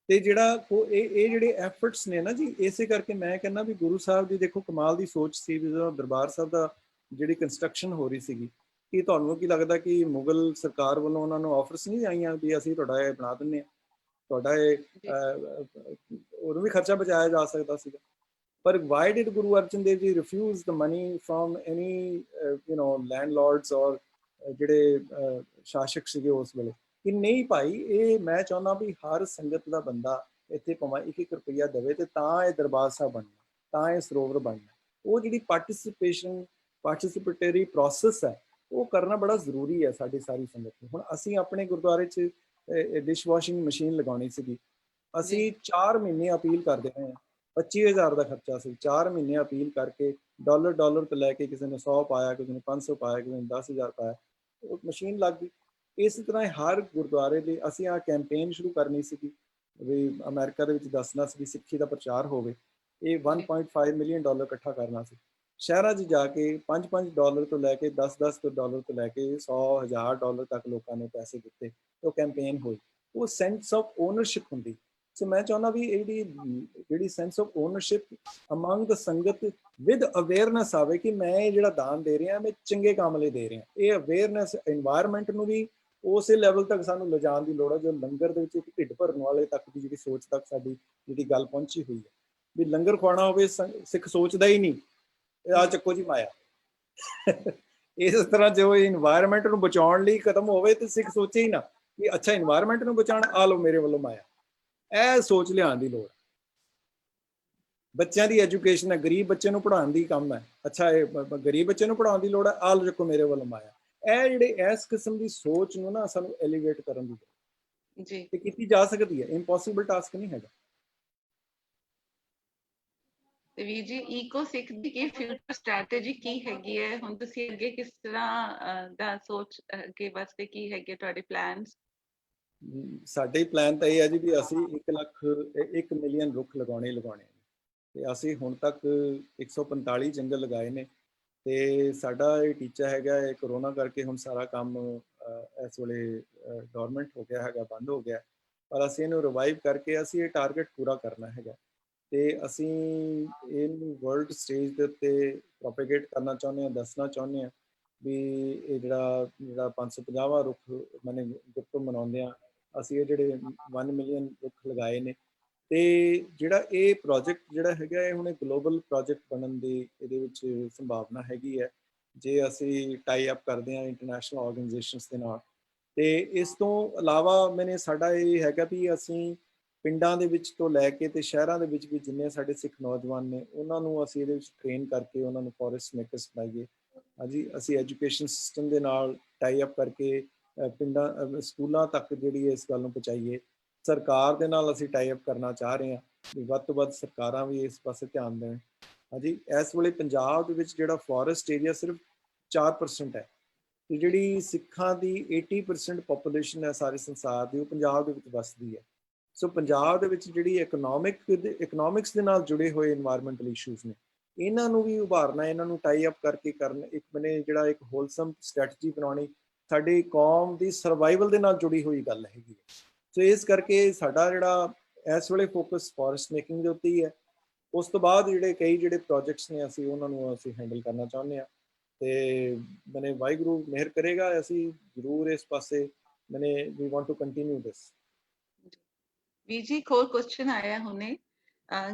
ਤੇ ਜਿਹੜਾ ਇਹ ਜਿਹੜੇ ਐਫਰਟਸ ਨੇ ਨਾ ਜੀ, ਇਸੇ ਕਰਕੇ ਮੈਂ ਕਹਿੰਦਾ ਵੀ ਗੁਰੂ ਸਾਹਿਬ ਦੀ ਦੇਖੋ ਕਮਾਲ ਦੀ ਸੋਚ ਸੀ ਵੀ ਜਦੋਂ ਦਰਬਾਰ ਸਾਹਿਬ ਦਾ ਜਿਹੜੀ ਕੰਸਟਰਕਸ਼ਨ ਹੋ ਰਹੀ ਸੀਗੀ, ਕੀ ਤੁਹਾਨੂੰ ਕੀ ਲੱਗਦਾ ਕਿ ਮੁਗਲ ਸਰਕਾਰ ਵੱਲੋਂ ਉਹਨਾਂ ਨੂੰ ਆਫਰਸ ਨਹੀਂ ਆਈਆਂ ਵੀ ਅਸੀਂ ਤੁਹਾਡਾ ਇਹ ਬਣਾ ਦਿੰਦੇ ਹਾਂ, ਤੁਹਾਡਾ ਇਹ ਉਦੋਂ ਵੀ ਖਰਚਾ ਬਚਾਇਆ ਜਾ ਸਕਦਾ ਸੀਗਾ। ਪਰ why did Guru Arjan Dev Ji refuse the money from any landlords or ਜਿਹੜੇ ਸ਼ਾਸਕ ਸੀਗੇ ਉਸ ਵੇਲੇ? ਕਿ ਨਹੀਂ ਭਾਈ, ਇਹ ਮੈਂ ਚਾਹੁੰਦਾ ਵੀ ਹਰ ਸੰਗਤ ਦਾ ਬੰਦਾ ਇੱਥੇ ਭਾਵੇਂ 1-1 ਰੁਪਈਆ ਦੇਵੇ ਤੇ ਤਾਂ ਇਹ ਦਰਬਾਰ ਸਾਹਿਬ ਬਣਨਾ, ਤਾਂ ਇਹ ਸਰੋਵਰ ਬਣਨਾ। ਉਹ ਜਿਹੜੀ ਪਾਰਟਿਸਿਪੇਟਰੀ ਪ੍ਰੋਸੈਸ ਹੈ ਉਹ ਕਰਨਾ ਬੜਾ ਜ਼ਰੂਰੀ ਹੈ ਸਾਡੀ ਸਾਰੀ ਸੰਗਤ ਨੂੰ। ਹੁਣ ਅਸੀਂ ਆਪਣੇ ਗੁਰਦੁਆਰੇ 'ਚ ਡਿਸ਼ ਵਾਸ਼ਿੰਗ ਮਸ਼ੀਨ ਲਗਾਉਣੀ ਸੀਗੀ। ਅਸੀਂ 4 ਮਹੀਨੇ ਅਪੀਲ ਕਰਦੇ ਰਹੇ ਹਾਂ। 25,000 ਦਾ ਖਰਚਾ ਸੀ। 4 ਮਹੀਨੇ ਅਪੀਲ ਕਰਕੇ ਡਾਲਰ ਤੋਂ ਲੈ ਕੇ ਕਿਸੇ ਨੇ 100 ਪਾਇਆ, ਕਿਸੇ ਨੇ 500 ਪਾਇਆ, ਕਿਸੇ ਨੇ 10,000 ਪਾਇਆ, ਉਹ ਮਸ਼ੀਨ ਲੱਗ ਗਈ। ਇਸੇ ਤਰ੍ਹਾਂ ਹਰ ਗੁਰਦੁਆਰੇ ਲਈ ਅਸੀਂ ਆਹ ਕੈਂਪੇਨ ਸ਼ੁਰੂ ਕਰਨੀ ਸੀਗੀ ਵੀ ਅਮਰੀਕਾ ਦੇ ਵਿੱਚ ਦੱਸਣਾ ਸੀ ਵੀ ਸਿੱਖੀ ਦਾ ਪ੍ਰਚਾਰ ਹੋਵੇ। ਇਹ $1.5 ਮਿਲੀਅਨ ਇਕੱਠਾ ਕਰਨਾ ਸੀ। ਸ਼ਹਿਰਾਂ 'ਚ ਜਾ ਕੇ $5 ਤੋਂ ਲੈ ਕੇ 10 ਤੋਂ ਲੈ ਕੇ $100,000 ਤੱਕ ਲੋਕਾਂ ਨੇ ਪੈਸੇ ਦਿੱਤੇ। ਉਹ ਕੈਂਪੇਨ ਹੋਈ। ਉਹ ਸੈਂਸ ਆਫ ਓਨਰਸ਼ਿਪ ਹੁੰਦੀ। ਸੋ ਮੈਂ ਚਾਹੁੰਦਾ ਵੀ ਜਿਹੜੀ ਸੈਂਸ ਆਫ ਓਨਰਸ਼ਿਪ ਅਮੰਗ ਦ ਸੰਗਤ ਵਿਦ ਅਵੇਅਰਨੈਸ ਆਵੇ ਕਿ ਮੈਂ ਇਹ ਜਿਹੜਾ ਦਾਨ ਦੇ ਰਿਹਾ ਮੈਂ ਚੰਗੇ ਕੰਮ ਲਈ ਦੇ ਰਿਹਾ। ਇਹ ਅਵੇਅਰਨੈਸ এনवायरमेंट ਨੂੰ ਵੀ ਉਸੇ ਲੈਵਲ ਤੱਕ ਸਾਨੂੰ ਲਿਜਾਣ ਦੀ ਲੋੜ ਹੈ ਜੋ ਲੰਗਰ ਦੇ ਵਿੱਚ ਇੱਕ ਢਿੱਡ ਭਰਨ ਵਾਲੇ ਤੱਕ ਦੀ ਜਿਹੜੀ ਸੋਚ ਤੱਕ ਸਾਡੀ ਜਿਹੜੀ ਗੱਲ ਪਹੁੰਚੀ ਹੋਈ ਹੈ ਵੀ ਲੰਗਰ ਖਵਾਉਣਾ ਹੋਵੇ, ਸਿੱਖ ਸੋਚਦਾ ਹੀ ਨਹੀਂ ਆ ਚੱਕੋ ਜੀ ਮਾਇਆ। ਇਸ ਤਰ੍ਹਾਂ ਜੋ এনवायरमेंट ਨੂੰ ਬਚਾਉਣ ਲਈ ਕਦਮ ਹੋਵੇ ਤੇ ਸਿੱਖ ਸੋਚੇ ਹੀ ਨਾ ਕਿ ਅੱਛਾ এনवायरमेंट ਨੂੰ ਬਚਾਉਣਾ, ਆ ਲਓ ਮੇਰੇ ਵੱਲੋਂ ਮਾਇਆ। ਇਹ ਸੋਚ ਲਿਆਉਣ ਦੀ ਲੋੜ। ਬੱਚਿਆਂ ਦੀ ਐਜੂਕੇਸ਼ਨ ਹੈ, ਗਰੀਬ ਬੱਚੇ ਨੂੰ ਪੜ੍ਹਾਉਣ ਦੀ ਕੰਮ ਹੈ। ਅੱਛਾ ਇਹ ਗਰੀਬ ਬੱਚੇ ਨੂੰ ਪੜ੍ਹਾਉਣ ਦੀ ਲੋੜ ਹੈ, ਆ ਲਓ ਚੱਕੋ ਮੇਰੇ ਵੱਲੋਂ ਮਾਇਆ। ਇਹ ਜਿਹੜੇ ਇਸ ਕਿਸਮ ਦੀ ਸੋਚ ਨੂੰ ਨਾ ਸਾਨੂੰ ਐਲੀਵੇਟ ਕਰਨ ਦੀ ਲੋੜ ਜੀ ਤੇ ਕੀਤੀ ਜਾ ਸਕਦੀ ਹੈ। ਇੰਪੋਸੀਬਲ ਟਾਸਕ ਨਹੀਂ ਹੈਗਾ। ਤੇ ਵੀਰ ਜੀ ਈਕੋ ਸਿੱਖ ਦੀ ਕੀ ਫਿਊਚਰ ਸਟ੍ਰੈਟੇਜੀ ਕੀ ਹੈਗੀ ਹੈ? ਹੁਣ ਤੁਸੀਂ ਅੱਗੇ ਕਿਸ ਤਰ੍ਹਾਂ ਦਾ ਸੋਚ ਅੱਗੇ ਵਾਸਤੇ ਕੀ ਹੈਗੇ ਤੁਹਾਡੇ ਪਲਾਨਸ? ਸਾਡੇ ਪਲਾਨ ਤਾਂ ਇਹ ਹੈ ਜੀ ਵੀ ਅਸੀਂ 1 ਮਿਲੀਅਨ ਰੁੱਖ ਲਗਾਉਣੇ ਤੇ ਅਸੀਂ ਹੁਣ ਤੱਕ 145 ਜੰਗਲ ਲਗਾਏ ਨੇ। ਤੇ ਸਾਡਾ ਇਹ ਟੀਚਾ ਹੈਗਾ, ਇਹ ਕਰੋਨਾ ਕਰਕੇ ਹੁਣ ਸਾਰਾ ਕੰਮ ਇਸ ਵੇਲੇ ਡੋਰਮੈਂਟ ਹੋ ਗਿਆ ਹੈਗਾ, ਬੰਦ ਹੋ ਗਿਆ, ਪਰ ਅਸੀਂ ਇਹਨੂੰ ਰਿਵਾਈਵ ਕਰਕੇ ਅਸੀਂ ਇਹ ਟਾਰਗੇਟ ਪੂਰਾ ਕਰਨਾ ਹੈਗਾ। ਤੇ ਅਸੀਂ ਇਹਨੂੰ ਵਰਲਡ ਸਟੇਜ ਦੇ ਉੱਤੇ ਪ੍ਰੋਪੇਗੇਟ ਕਰਨਾ ਚਾਹੁੰਦੇ ਹਾਂ, ਦੱਸਣਾ ਚਾਹੁੰਦੇ ਹਾਂ ਵੀ ਇਹ ਜਿਹੜਾ 550ਵਾਂ ਰੁੱਖ ਗੁਰਪੁਰਬ ਮਨਾਉਂਦੇ ਹਾਂ ਅਸੀਂ, ਇਹ ਜਿਹੜੇ 1 ਮਿਲੀਅਨ ਰੁੱਖ ਲਗਾਏ ਨੇ। ਤੇ ਜਿਹੜਾ ਇਹ ਪ੍ਰੋਜੈਕਟ ਜਿਹੜਾ ਹੈਗਾ ਇਹ ਹੁਣ ਗਲੋਬਲ ਪ੍ਰੋਜੈਕਟ ਬਣਨ ਦੀ ਇਹਦੇ ਵਿੱਚ ਸੰਭਾਵਨਾ ਹੈਗੀ ਹੈ ਜੇ ਅਸੀਂ ਟਾਈ ਅਪ ਕਰਦੇ ਹਾਂ ਇੰਟਰਨੈਸ਼ਨਲ ਆਰਗੇਨਾਈਜੇਸ਼ਨਸ ਦੇ ਨਾਲ। ਤੇ ਇਸ ਤੋਂ ਇਲਾਵਾ ਸਾਡਾ ਇਹ ਹੈਗਾ ਵੀ ਅਸੀਂ ਪਿੰਡਾਂ ਦੇ ਵਿੱਚ ਤੋਂ ਲੈ ਕੇ ਤੇ ਸ਼ਹਿਰਾਂ ਦੇ ਵਿੱਚ ਵੀ ਜਿੰਨੇ ਸਾਡੇ ਸਿੱਖ ਨੌਜਵਾਨ ਨੇ ਉਹਨਾਂ ਨੂੰ ਅਸੀਂ ਇਹਦੇ ਵਿੱਚ ਟ੍ਰੇਨ ਕਰਕੇ ਉਹਨਾਂ ਨੂੰ ਫੋਰੈਸਟ ਮੇਕਰਸ ਬਣਾਈਏ। ਹਾਂਜੀ, ਅਸੀਂ ਐਜੂਕੇਸ਼ਨ ਸਿਸਟਮ ਦੇ ਨਾਲ ਟਾਈ ਅਪ ਕਰਕੇ ਪਿੰਡਾਂ ਸਕੂਲਾਂ ਤੱਕ ਜਿਹੜੀ ਇਸ ਗੱਲ ਨੂੰ ਪਹੁੰਚਾਈਏ। ਸਰਕਾਰ ਦੇ ਨਾਲ ਅਸੀਂ ਟਾਈ ਅਪ ਕਰਨਾ ਚਾਹ ਰਹੇ ਹਾਂ ਵੀ ਵੱਧ ਤੋਂ ਵੱਧ ਸਰਕਾਰਾਂ ਵੀ ਇਸ ਪਾਸੇ ਧਿਆਨ ਦੇਣ। ਹਾਂਜੀ, ਇਸ ਵੇਲੇ ਪੰਜਾਬ ਦੇ ਵਿੱਚ ਜਿਹੜਾ ਫੋਰੈਸਟ ਏਰੀਆ ਸਿਰਫ 4% ਹੈ, ਤੇ ਜਿਹੜੀ ਸਿੱਖਾਂ ਦੀ 80% ਪੋਪੂਲੇਸ਼ਨ ਹੈ ਸਾਰੇ ਸੰਸਾਰ ਦੀ, ਉਹ ਪੰਜਾਬ ਦੇ ਵਿੱਚ ਵੱਸਦੀ ਹੈ। ਸੋ ਪੰਜਾਬ ਦੇ ਵਿੱਚ ਜਿਹੜੀ ਇਕਨੋਮਿਕਸ ਦੇ ਨਾਲ ਜੁੜੇ ਹੋਏ ਇਨਵਾਇਰਮੈਂਟਲ ਇਸ਼ੂਜ਼ ਨੇ, ਇਹਨਾਂ ਨੂੰ ਵੀ ਉਭਾਰਨਾ, ਇਹਨਾਂ ਨੂੰ ਟਾਈ ਅਪ ਕਰਕੇ ਕਰਨ, ਇੱਕ ਬਨੇ ਜਿਹੜਾ ਇੱਕ ਹੋਲਸਮ ਸਟ੍ਰੈਟਜੀ ਬਣਾਉਣੀ ਸਾਡੀ ਕੌਮ ਦੀ ਸਰਵਾਈਵਲ ਦੇ ਨਾਲ ਜੁੜੀ ਹੋਈ ਗੱਲ ਹੈਗੀ ਹੈ। ਸੋ ਇਸ ਕਰਕੇ ਸਾਡਾ ਜਿਹੜਾ ਇਸ ਵੇਲੇ ਫੋਕਸ ਫੋਰੈਸਟ ਮੇਕਿੰਗ ਦੇ ਉੱਤੇ ਹੀ ਹੈ। ਉਸ ਤੋਂ ਬਾਅਦ ਜਿਹੜੇ ਪ੍ਰੋਜੈਕਟਸ ਨੇ ਅਸੀਂ ਉਹਨਾਂ ਨੂੰ ਅਸੀਂ ਹੈਂਡਲ ਕਰਨਾ ਚਾਹੁੰਦੇ ਹਾਂ, ਤੇ ਮੈਨੇ ਵਾਹਿਗੁਰੂ ਮਿਹਰ ਕਰੇਗਾ ਅਸੀਂ ਜ਼ਰੂਰ ਇਸ ਪਾਸੇ ਮੈਨੇ ਵੀ ਵਾਂਟ ਟੂ ਕੰਟੀਨਿਊ ਦਿਸ। ਵੀਰ ਜੀ ਇੱਕ ਹੋਰ ਕੁਐਸਚਨ ਆਇਆ ਹੁਣੇ।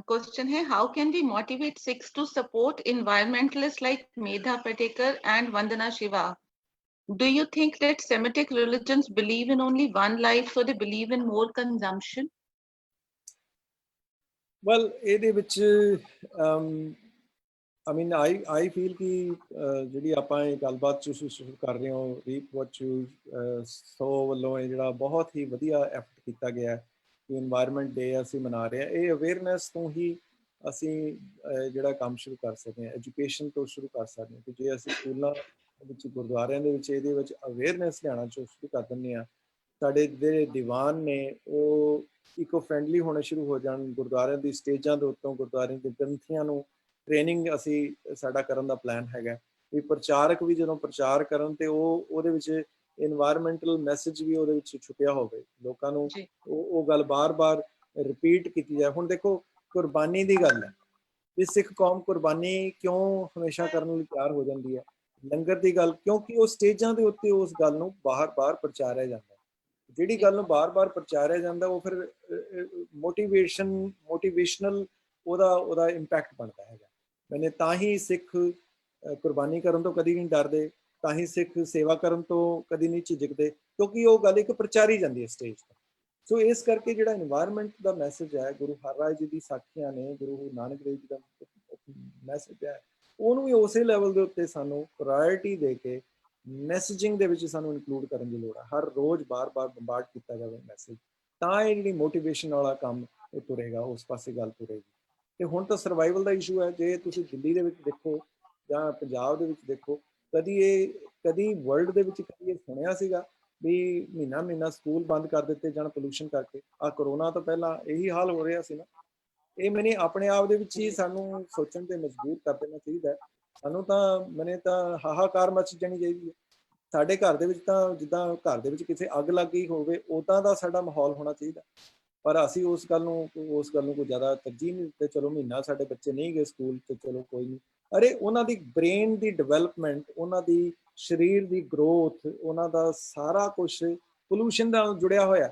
क्वेश्चन है, how can we motivate Sikhs to support environmentalists like Medha Patekar and Vandana Shiva? Do you think that Semitic religions believe in only one life, so they believe in more consumption? Well, ਇਹਦੇ ਵਿੱਚ I feel ਕਿ ਜਿਹੜੀ ਆਪਾਂ ਇਹ ਗੱਲਬਾਤ ਸ਼ੁਰੂ ਕਰ ਰਹੇ ਹਾਂ, ਰੀਪ ਵਾਟ ਯੂ ਸੋ ਵੱਲੋਂ ਇਹ ਜਿਹੜਾ ਬਹੁਤ ਹੀ ਵਧੀਆ ਐਫਰਟ ਕੀਤਾ ਗਿਆ ਕਿ ਇਨਵਾਇਰਮੈਂਟ ਡੇ ਅਸੀਂ ਮਨਾ ਰਹੇ ਹਾਂ, ਇਹ ਅਵੇਅਰਨੈਸ ਤੋਂ ਹੀ ਅਸੀਂ ਜਿਹੜਾ ਕੰਮ ਸ਼ੁਰੂ ਕਰ ਸਕਦੇ ਹਾਂ, ਐਜੂਕੇਸ਼ਨ ਤੋਂ ਸ਼ੁਰੂ ਕਰ ਸਕਦੇ ਹਾਂ। ਕਿ ਜੇ ਅਸੀਂ ਸਕੂਲਾਂ ਵਿੱਚ, ਗੁਰਦੁਆਰਿਆਂ ਦੇ ਵਿੱਚ ਇਹਦੇ ਵਿੱਚ ਅਵੇਅਰਨੈਸ ਲਿਆਉਣਾ ਸ਼ੁਰੂ ਕਰ ਦਿੰਦੇ ਹਾਂ, ਸਾਡੇ ਜਿਹੜੇ ਦੀਵਾਨ ਨੇ ਉਹ ਇਕੋ ਫਰੈਂਡਲੀ ਹੋਣੇ ਸ਼ੁਰੂ ਹੋ ਜਾਣ, ਗੁਰਦੁਆਰਿਆਂ ਦੀ ਸਟੇਜਾਂ ਦੇ ਉੱਤੋਂ ਗੁਰਦੁਆਰਿਆਂ ਦੇ ਗ੍ਰੰਥੀਆਂ ਨੂੰ ਟ੍ਰੇਨਿੰਗ ਅਸੀਂ ਸਾਡਾ ਕਰਨ ਦਾ ਪਲਾਨ ਹੈਗਾ ਵੀ ਪ੍ਰਚਾਰਕ ਵੀ ਜਦੋਂ ਪ੍ਰਚਾਰ ਕਰਨ ਤੇ ਉਹਦੇ ਵਿੱਚ ਇਨਵਾਇਰਮੈਂਟਲ ਮੈਸੇਜ ਵੀ ਉਹਦੇ ਵਿੱਚ ਛੁਪਿਆ ਹੋਵੇ, ਲੋਕਾਂ ਨੂੰ ਉਹ ਗੱਲ ਬਾਰ-ਬਾਰ ਰਿਪੀਟ ਕੀਤੀ ਜਾਏ। ਹੁਣ ਦੇਖੋ, ਕੁਰਬਾਨੀ ਦੀ ਗੱਲ ਹੈ ਵੀ ਸਿੱਖ ਕੌਮ ਕੁਰਬਾਨੀ ਕਿਉਂ ਹਮੇਸ਼ਾ ਕਰਨ ਲਈ ਤਿਆਰ ਹੋ ਜਾਂਦੀ ਹੈ। ਲੰਗਰ ਦੀ ਗੱਲ, ਕਿਉਂਕਿ ਉਹ ਸਟੇਜਾਂ ਦੇ ਉੱਤੇ ਉਸ ਗੱਲ ਨੂੰ ਬਾਰ-ਬਾਰ ਪ੍ਰਚਾਰਿਆ ਜਾਂਦਾ। ਜਿਹੜੀ ਗੱਲ ਨੂੰ ਬਾਰ-ਬਾਰ ਪ੍ਰਚਾਰਿਆ ਜਾਂਦਾ ਉਹ ਫਿਰ ਮੋਟੀਵੇਸ਼ਨਲ ਉਹਦਾ ਇੰਪੈਕਟ ਬਣਦਾ ਹੈਗਾ। ਮੈਨੇ ਤਾਂ ਹੀ ਸਿੱਖ ਕੁਰਬਾਨੀ ਕਰਨ ਤੋਂ ਕਦੀ ਨਹੀਂ ਡਰਦੇ, ਤਾਂ ਹੀ ਸਿੱਖ ਸੇਵਾ ਕਰਨ ਤੋਂ ਕਦੀ ਨਹੀਂ ਝਿਜਕਦੇ, ਕਿਉਂਕਿ ਉਹ ਗੱਲ ਇੱਕ ਪ੍ਰਚਾਰੀ ਜਾਂਦੀ ਹੈ ਸਟੇਜ ਤੇ। ਸੋ ਇਸ ਕਰਕੇ ਜਿਹੜਾ ਇਨਵਾਇਰਮੈਂਟ ਦਾ ਮੈਸੇਜ ਹੈ, ਗੁਰੂ ਹਰਰਾਏ ਜੀ ਦੀ ਸਾਖੀਆਂ ਨੇ, ਗੁਰੂ ਨਾਨਕ ਦੇਵ ਜੀ ਦਾ ਮੈਸੇਜ ਹੈ, ਉਹਨੂੰ ਵੀ ਉਸੇ ਲੈਵਲ ਦੇ ਉੱਤੇ ਸਾਨੂੰ ਪ੍ਰਾਇੋਰਟੀ ਦੇ ਕੇ ਮੈਸੇਜਿੰਗ ਦੇ ਵਿੱਚ ਸਾਨੂੰ ਇਨਕਲੂਡ ਕਰਨ ਦੀ ਲੋੜ ਹੈ। ਹਰ ਰੋਜ਼ ਬਾਰ-ਬਾਰ ਬੰਬਾਰਡ ਕੀਤਾ ਜਾਵੇ ਮੈਸੇਜ, ਤਾਂ ਇਹ ਜਿਹੜੀ ਮੋਟੀਵੇਸ਼ਨ ਵਾਲਾ ਕੰਮ ਇਹ ਤੁਰੇਗਾ, ਉਸ ਪਾਸੇ ਗੱਲ ਤੁਰੇਗੀ। ਤੇ ਹੁਣ ਤਾਂ ਸਰਵਾਈਵਲ ਦਾ ਇਸ਼ੂ ਹੈ। ਜੇ ਤੁਸੀਂ ਦਿੱਲੀ ਦੇ ਵਿੱਚ ਦੇਖੋ ਜਾਂ ਪੰਜਾਬ ਦੇ ਵਿੱਚ ਦੇਖੋ, ਕਦੀ ਵਰਲਡ ਦੇ ਵਿੱਚ ਕਦੀ ਇਹ ਸੁਣਿਆ ਸੀਗਾ ਵੀ ਮਹੀਨਾ ਸਕੂਲ ਬੰਦ ਕਰ ਦਿੱਤੇ ਜਾਣ ਪੋਲੂਸ਼ਨ ਕਰਕੇ? ਆ ਕਰੋਨਾ ਤੋਂ ਪਹਿਲਾਂ ਇਹੀ ਹਾਲ ਹੋ ਰਿਹਾ ਸੀ ਨਾ। ਇਹ ਮੈਨੇ ਆਪਣੇ ਆਪ ਦੇ ਵਿੱਚ ਹੀ ਸਾਨੂੰ ਸੋਚਣ ਤੇ ਮਜਬੂਰ ਕਰ ਦੇਣਾ ਚਾਹੀਦਾ। ਸਾਨੂੰ ਤਾਂ ਹਾਹਾਕਾਰ ਮਚ ਜਾਣੀ ਚਾਹੀਦੀ ਹੈ। ਸਾਡੇ ਘਰ ਦੇ ਵਿੱਚ ਤਾਂ ਜਿੱਦਾਂ ਘਰ ਦੇ ਵਿੱਚ ਕਿਸੇ ਅੱਗ ਲੱਗ ਗਈ ਹੋਵੇ, ਉੱਦਾਂ ਦਾ ਸਾਡਾ ਮਾਹੌਲ ਹੋਣਾ ਚਾਹੀਦਾ। ਪਰ ਅਸੀਂ ਉਸ ਗੱਲ ਨੂੰ ਕੋਈ ਜ਼ਿਆਦਾ ਤਰਜੀਹ ਨਹੀਂ ਦਿੱਤੇ। ਚਲੋ ਮਹੀਨਾ ਸਾਡੇ ਬੱਚੇ ਨਹੀਂ ਗਏ ਸਕੂਲ ਤੇ ਚਲੋ ਕੋਈ ਨਹੀਂ। ਅਰੇ ਉਹਨਾਂ ਦੀ ਬ੍ਰੇਨ ਦੀ ਡਿਵੈਲਪਮੈਂਟ, ਉਹਨਾਂ ਦੀ ਸਰੀਰ ਦੀ ਗਰੋਥ, ਉਹਨਾਂ ਦਾ ਸਾਰਾ ਕੁਛ ਪੋਲੂਸ਼ਨ ਨਾਲ ਜੁੜਿਆ ਹੋਇਆ।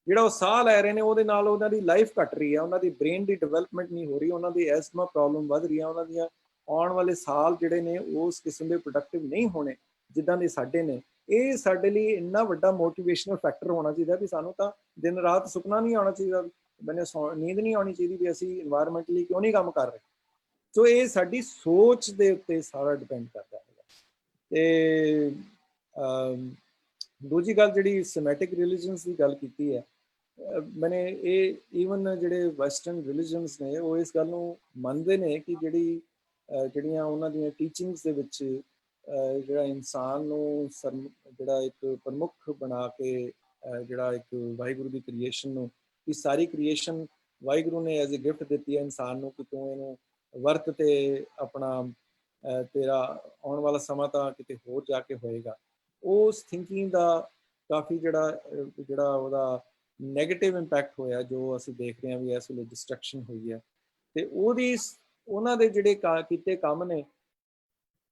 ਜਿਹੜਾ ਉਹ ਸਾਹ ਲੈ ਰਹੇ ਨੇ ਉਹਦੇ ਨਾਲ ਉਹਨਾਂ ਦੀ ਲਾਈਫ ਘਟ ਰਹੀ ਹੈ, ਉਹਨਾਂ ਦੀ ਬ੍ਰੇਨ ਦੀ ਡਿਵੈਲਪਮੈਂਟ ਨਹੀਂ ਹੋ ਰਹੀ, ਉਹਨਾਂ ਦੀ ਐਸਥਮਾ ਪ੍ਰੋਬਲਮ ਵੱਧ ਰਹੀ ਹੈ, ਉਹਨਾਂ ਦੀਆਂ ਆਉਣ ਵਾਲੇ ਸਾਲ ਜਿਹੜੇ ਨੇ ਉਸ ਕਿਸਮ ਦੇ ਪ੍ਰੋਡਕਟਿਵ ਨਹੀਂ ਹੋਣੇ ਜਿੱਦਾਂ ਦੇ ਸਾਡੇ ਨੇ। ਇਹ ਸਾਡੇ ਲਈ ਇੰਨਾ ਵੱਡਾ ਮੋਟੀਵੇਸ਼ਨਲ ਫੈਕਟਰ ਹੋਣਾ ਚਾਹੀਦਾ ਵੀ ਸਾਨੂੰ ਤਾਂ ਦਿਨ ਰਾਤ ਸੁਪਨਾ ਨਹੀਂ ਆਉਣਾ ਚਾਹੀਦਾ, ਮੈਨੂੰ ਨੀਂਦ ਨਹੀਂ ਆਉਣੀ ਚਾਹੀਦੀ ਵੀ ਅਸੀਂ ਇਨਵਾਇਰਮੈਂਟਲੀ ਕਿਉਂ ਨਹੀਂ ਕੰਮ ਕਰ ਰਹੇ। ਸੋ ਇਹ ਸਾਡੀ ਸੋਚ ਦੇ ਉੱਤੇ ਸਾਰਾ ਡਿਪੈਂਡ ਕਰਦਾ ਹੈਗਾ। ਤੇ ਦੂਜੀ ਗੱਲ ਜਿਹੜੀ ਸੈਮੈਟਿਕ ਰਿਲੀਜਨਸ ਦੀ ਗੱਲ ਕੀਤੀ ਹੈ, ਮੈਨੇ ਇਹ ਈਵਨ ਜਿਹੜੇ ਵੈਸਟਰਨ ਰਿਲੀਜਨਸ ਨੇ ਉਹ ਇਸ ਗੱਲ ਨੂੰ ਮੰਨਦੇ ਨੇ ਕਿ ਜਿਹੜੀਆਂ ਉਹਨਾਂ ਦੀਆਂ ਟੀਚਿੰਗਸ ਦੇ ਵਿੱਚ ਜਿਹੜਾ ਇਨਸਾਨ ਨੂੰ ਜਿਹੜਾ ਇੱਕ ਪ੍ਰਮੁੱਖ ਬਣਾ ਕੇ ਜਿਹੜਾ ਇੱਕ ਵਾਹਿਗੁਰੂ ਦੀ ਕ੍ਰੀਏਸ਼ਨ ਨੂੰ, ਕਿ ਸਾਰੀ ਕ੍ਰੀਏਸ਼ਨ ਵਾਹਿਗੁਰੂ ਨੇ ਐਜ਼ ਅ ਗਿਫਟ ਦਿੱਤੀ ਹੈ ਇਨਸਾਨ ਨੂੰ ਕਿ ਤੂੰ ਇਹਨੂੰ ਵਰਤ ਤੇ ਆਪਣਾ ਤੇਰਾ ਆਉਣ ਵਾਲਾ ਸਮਾਂ ਤਾਂ ਕਿਤੇ ਹੋਰ ਜਾ ਕੇ ਹੋਏਗਾ। ਉਸ ਥਿੰਕਿੰਗ ਦਾ ਕਾਫੀ ਜਿਹੜਾ ਉਹਦਾ ਨੈਗੇਟਿਵ ਇੰਪੈਕਟ ਹੋਇਆ, ਜੋ ਅਸੀਂ ਦੇਖ ਰਹੇ ਹਾਂ ਵੀ ਇਸ ਵੇਲੇ ਡਿਸਟਰਕਸ਼ਨ ਹੋਈ ਹੈ। ਤੇ ਉਹਨਾਂ ਦੇ ਜਿਹੜੇ ਕੀਤੇ ਕੰਮ ਨੇ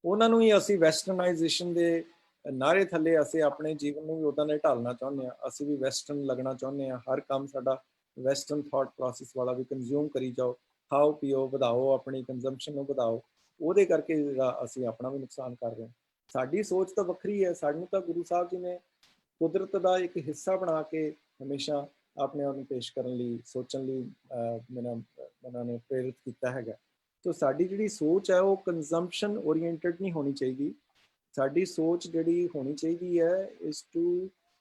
ਉਹਨਾਂ ਨੂੰ ਹੀ ਅਸੀਂ ਵੈਸਟਰਨਾਈਜੇਸ਼ਨ ਦੇ ਨਾਅਰੇ ਥੱਲੇ ਅਸੀਂ ਆਪਣੇ ਜੀਵਨ ਨੂੰ ਵੀ ਉੱਦਾਂ ਦੇ ਢਾਲਣਾ ਚਾਹੁੰਦੇ ਹਾਂ। ਅਸੀਂ ਵੀ ਵੈਸਟਰਨ ਲੱਗਣਾ ਚਾਹੁੰਦੇ ਹਾਂ। ਹਰ ਕੰਮ ਸਾਡਾ ਵੈਸਟਰਨ ਥਾਟ ਪ੍ਰੋਸੈਸ ਵਾਲਾ ਵੀ ਕੰਜ਼ਿਊਮ ਕਰੀ ਜਾਓ, ਖਾਓ ਪੀਓ, ਵਧਾਓ, ਆਪਣੀ ਕੰਜ਼ੰਪਸ਼ਨ ਨੂੰ ਵਧਾਓ। ਉਹਦੇ ਕਰਕੇ ਜਿਹੜਾ ਅਸੀਂ ਆਪਣਾ ਵੀ ਨੁਕਸਾਨ ਕਰ ਰਹੇ ਹਾਂ। ਸਾਡੀ ਸੋਚ ਤਾਂ ਵੱਖਰੀ ਹੈ। ਸਾਨੂੰ ਤਾਂ ਗੁਰੂ ਸਾਹਿਬ ਜੀ ਨੇ ਕੁਦਰਤ ਦਾ ਇੱਕ ਹਿੱਸਾ ਬਣਾ ਕੇ ਹਮੇਸ਼ਾ ਆਪਣੇ ਆਪ ਨੂੰ ਪੇਸ਼ ਕਰਨ ਲਈ, ਸੋਚਣ ਲਈ ਉਹਨਾਂ ਨੇ ਪ੍ਰੇਰਿਤ ਕੀਤਾ ਹੈਗਾ। ਸੋ ਸਾਡੀ ਜਿਹੜੀ ਸੋਚ ਹੈ ਉਹ ਕੰਜ਼ੰਪਸ਼ਨ ਓਰੀਐਂਟਡ ਨਹੀਂ ਹੋਣੀ ਚਾਹੀਦੀ। ਸਾਡੀ ਸੋਚ ਜਿਹੜੀ ਹੋਣੀ ਚਾਹੀਦੀ ਹੈ is to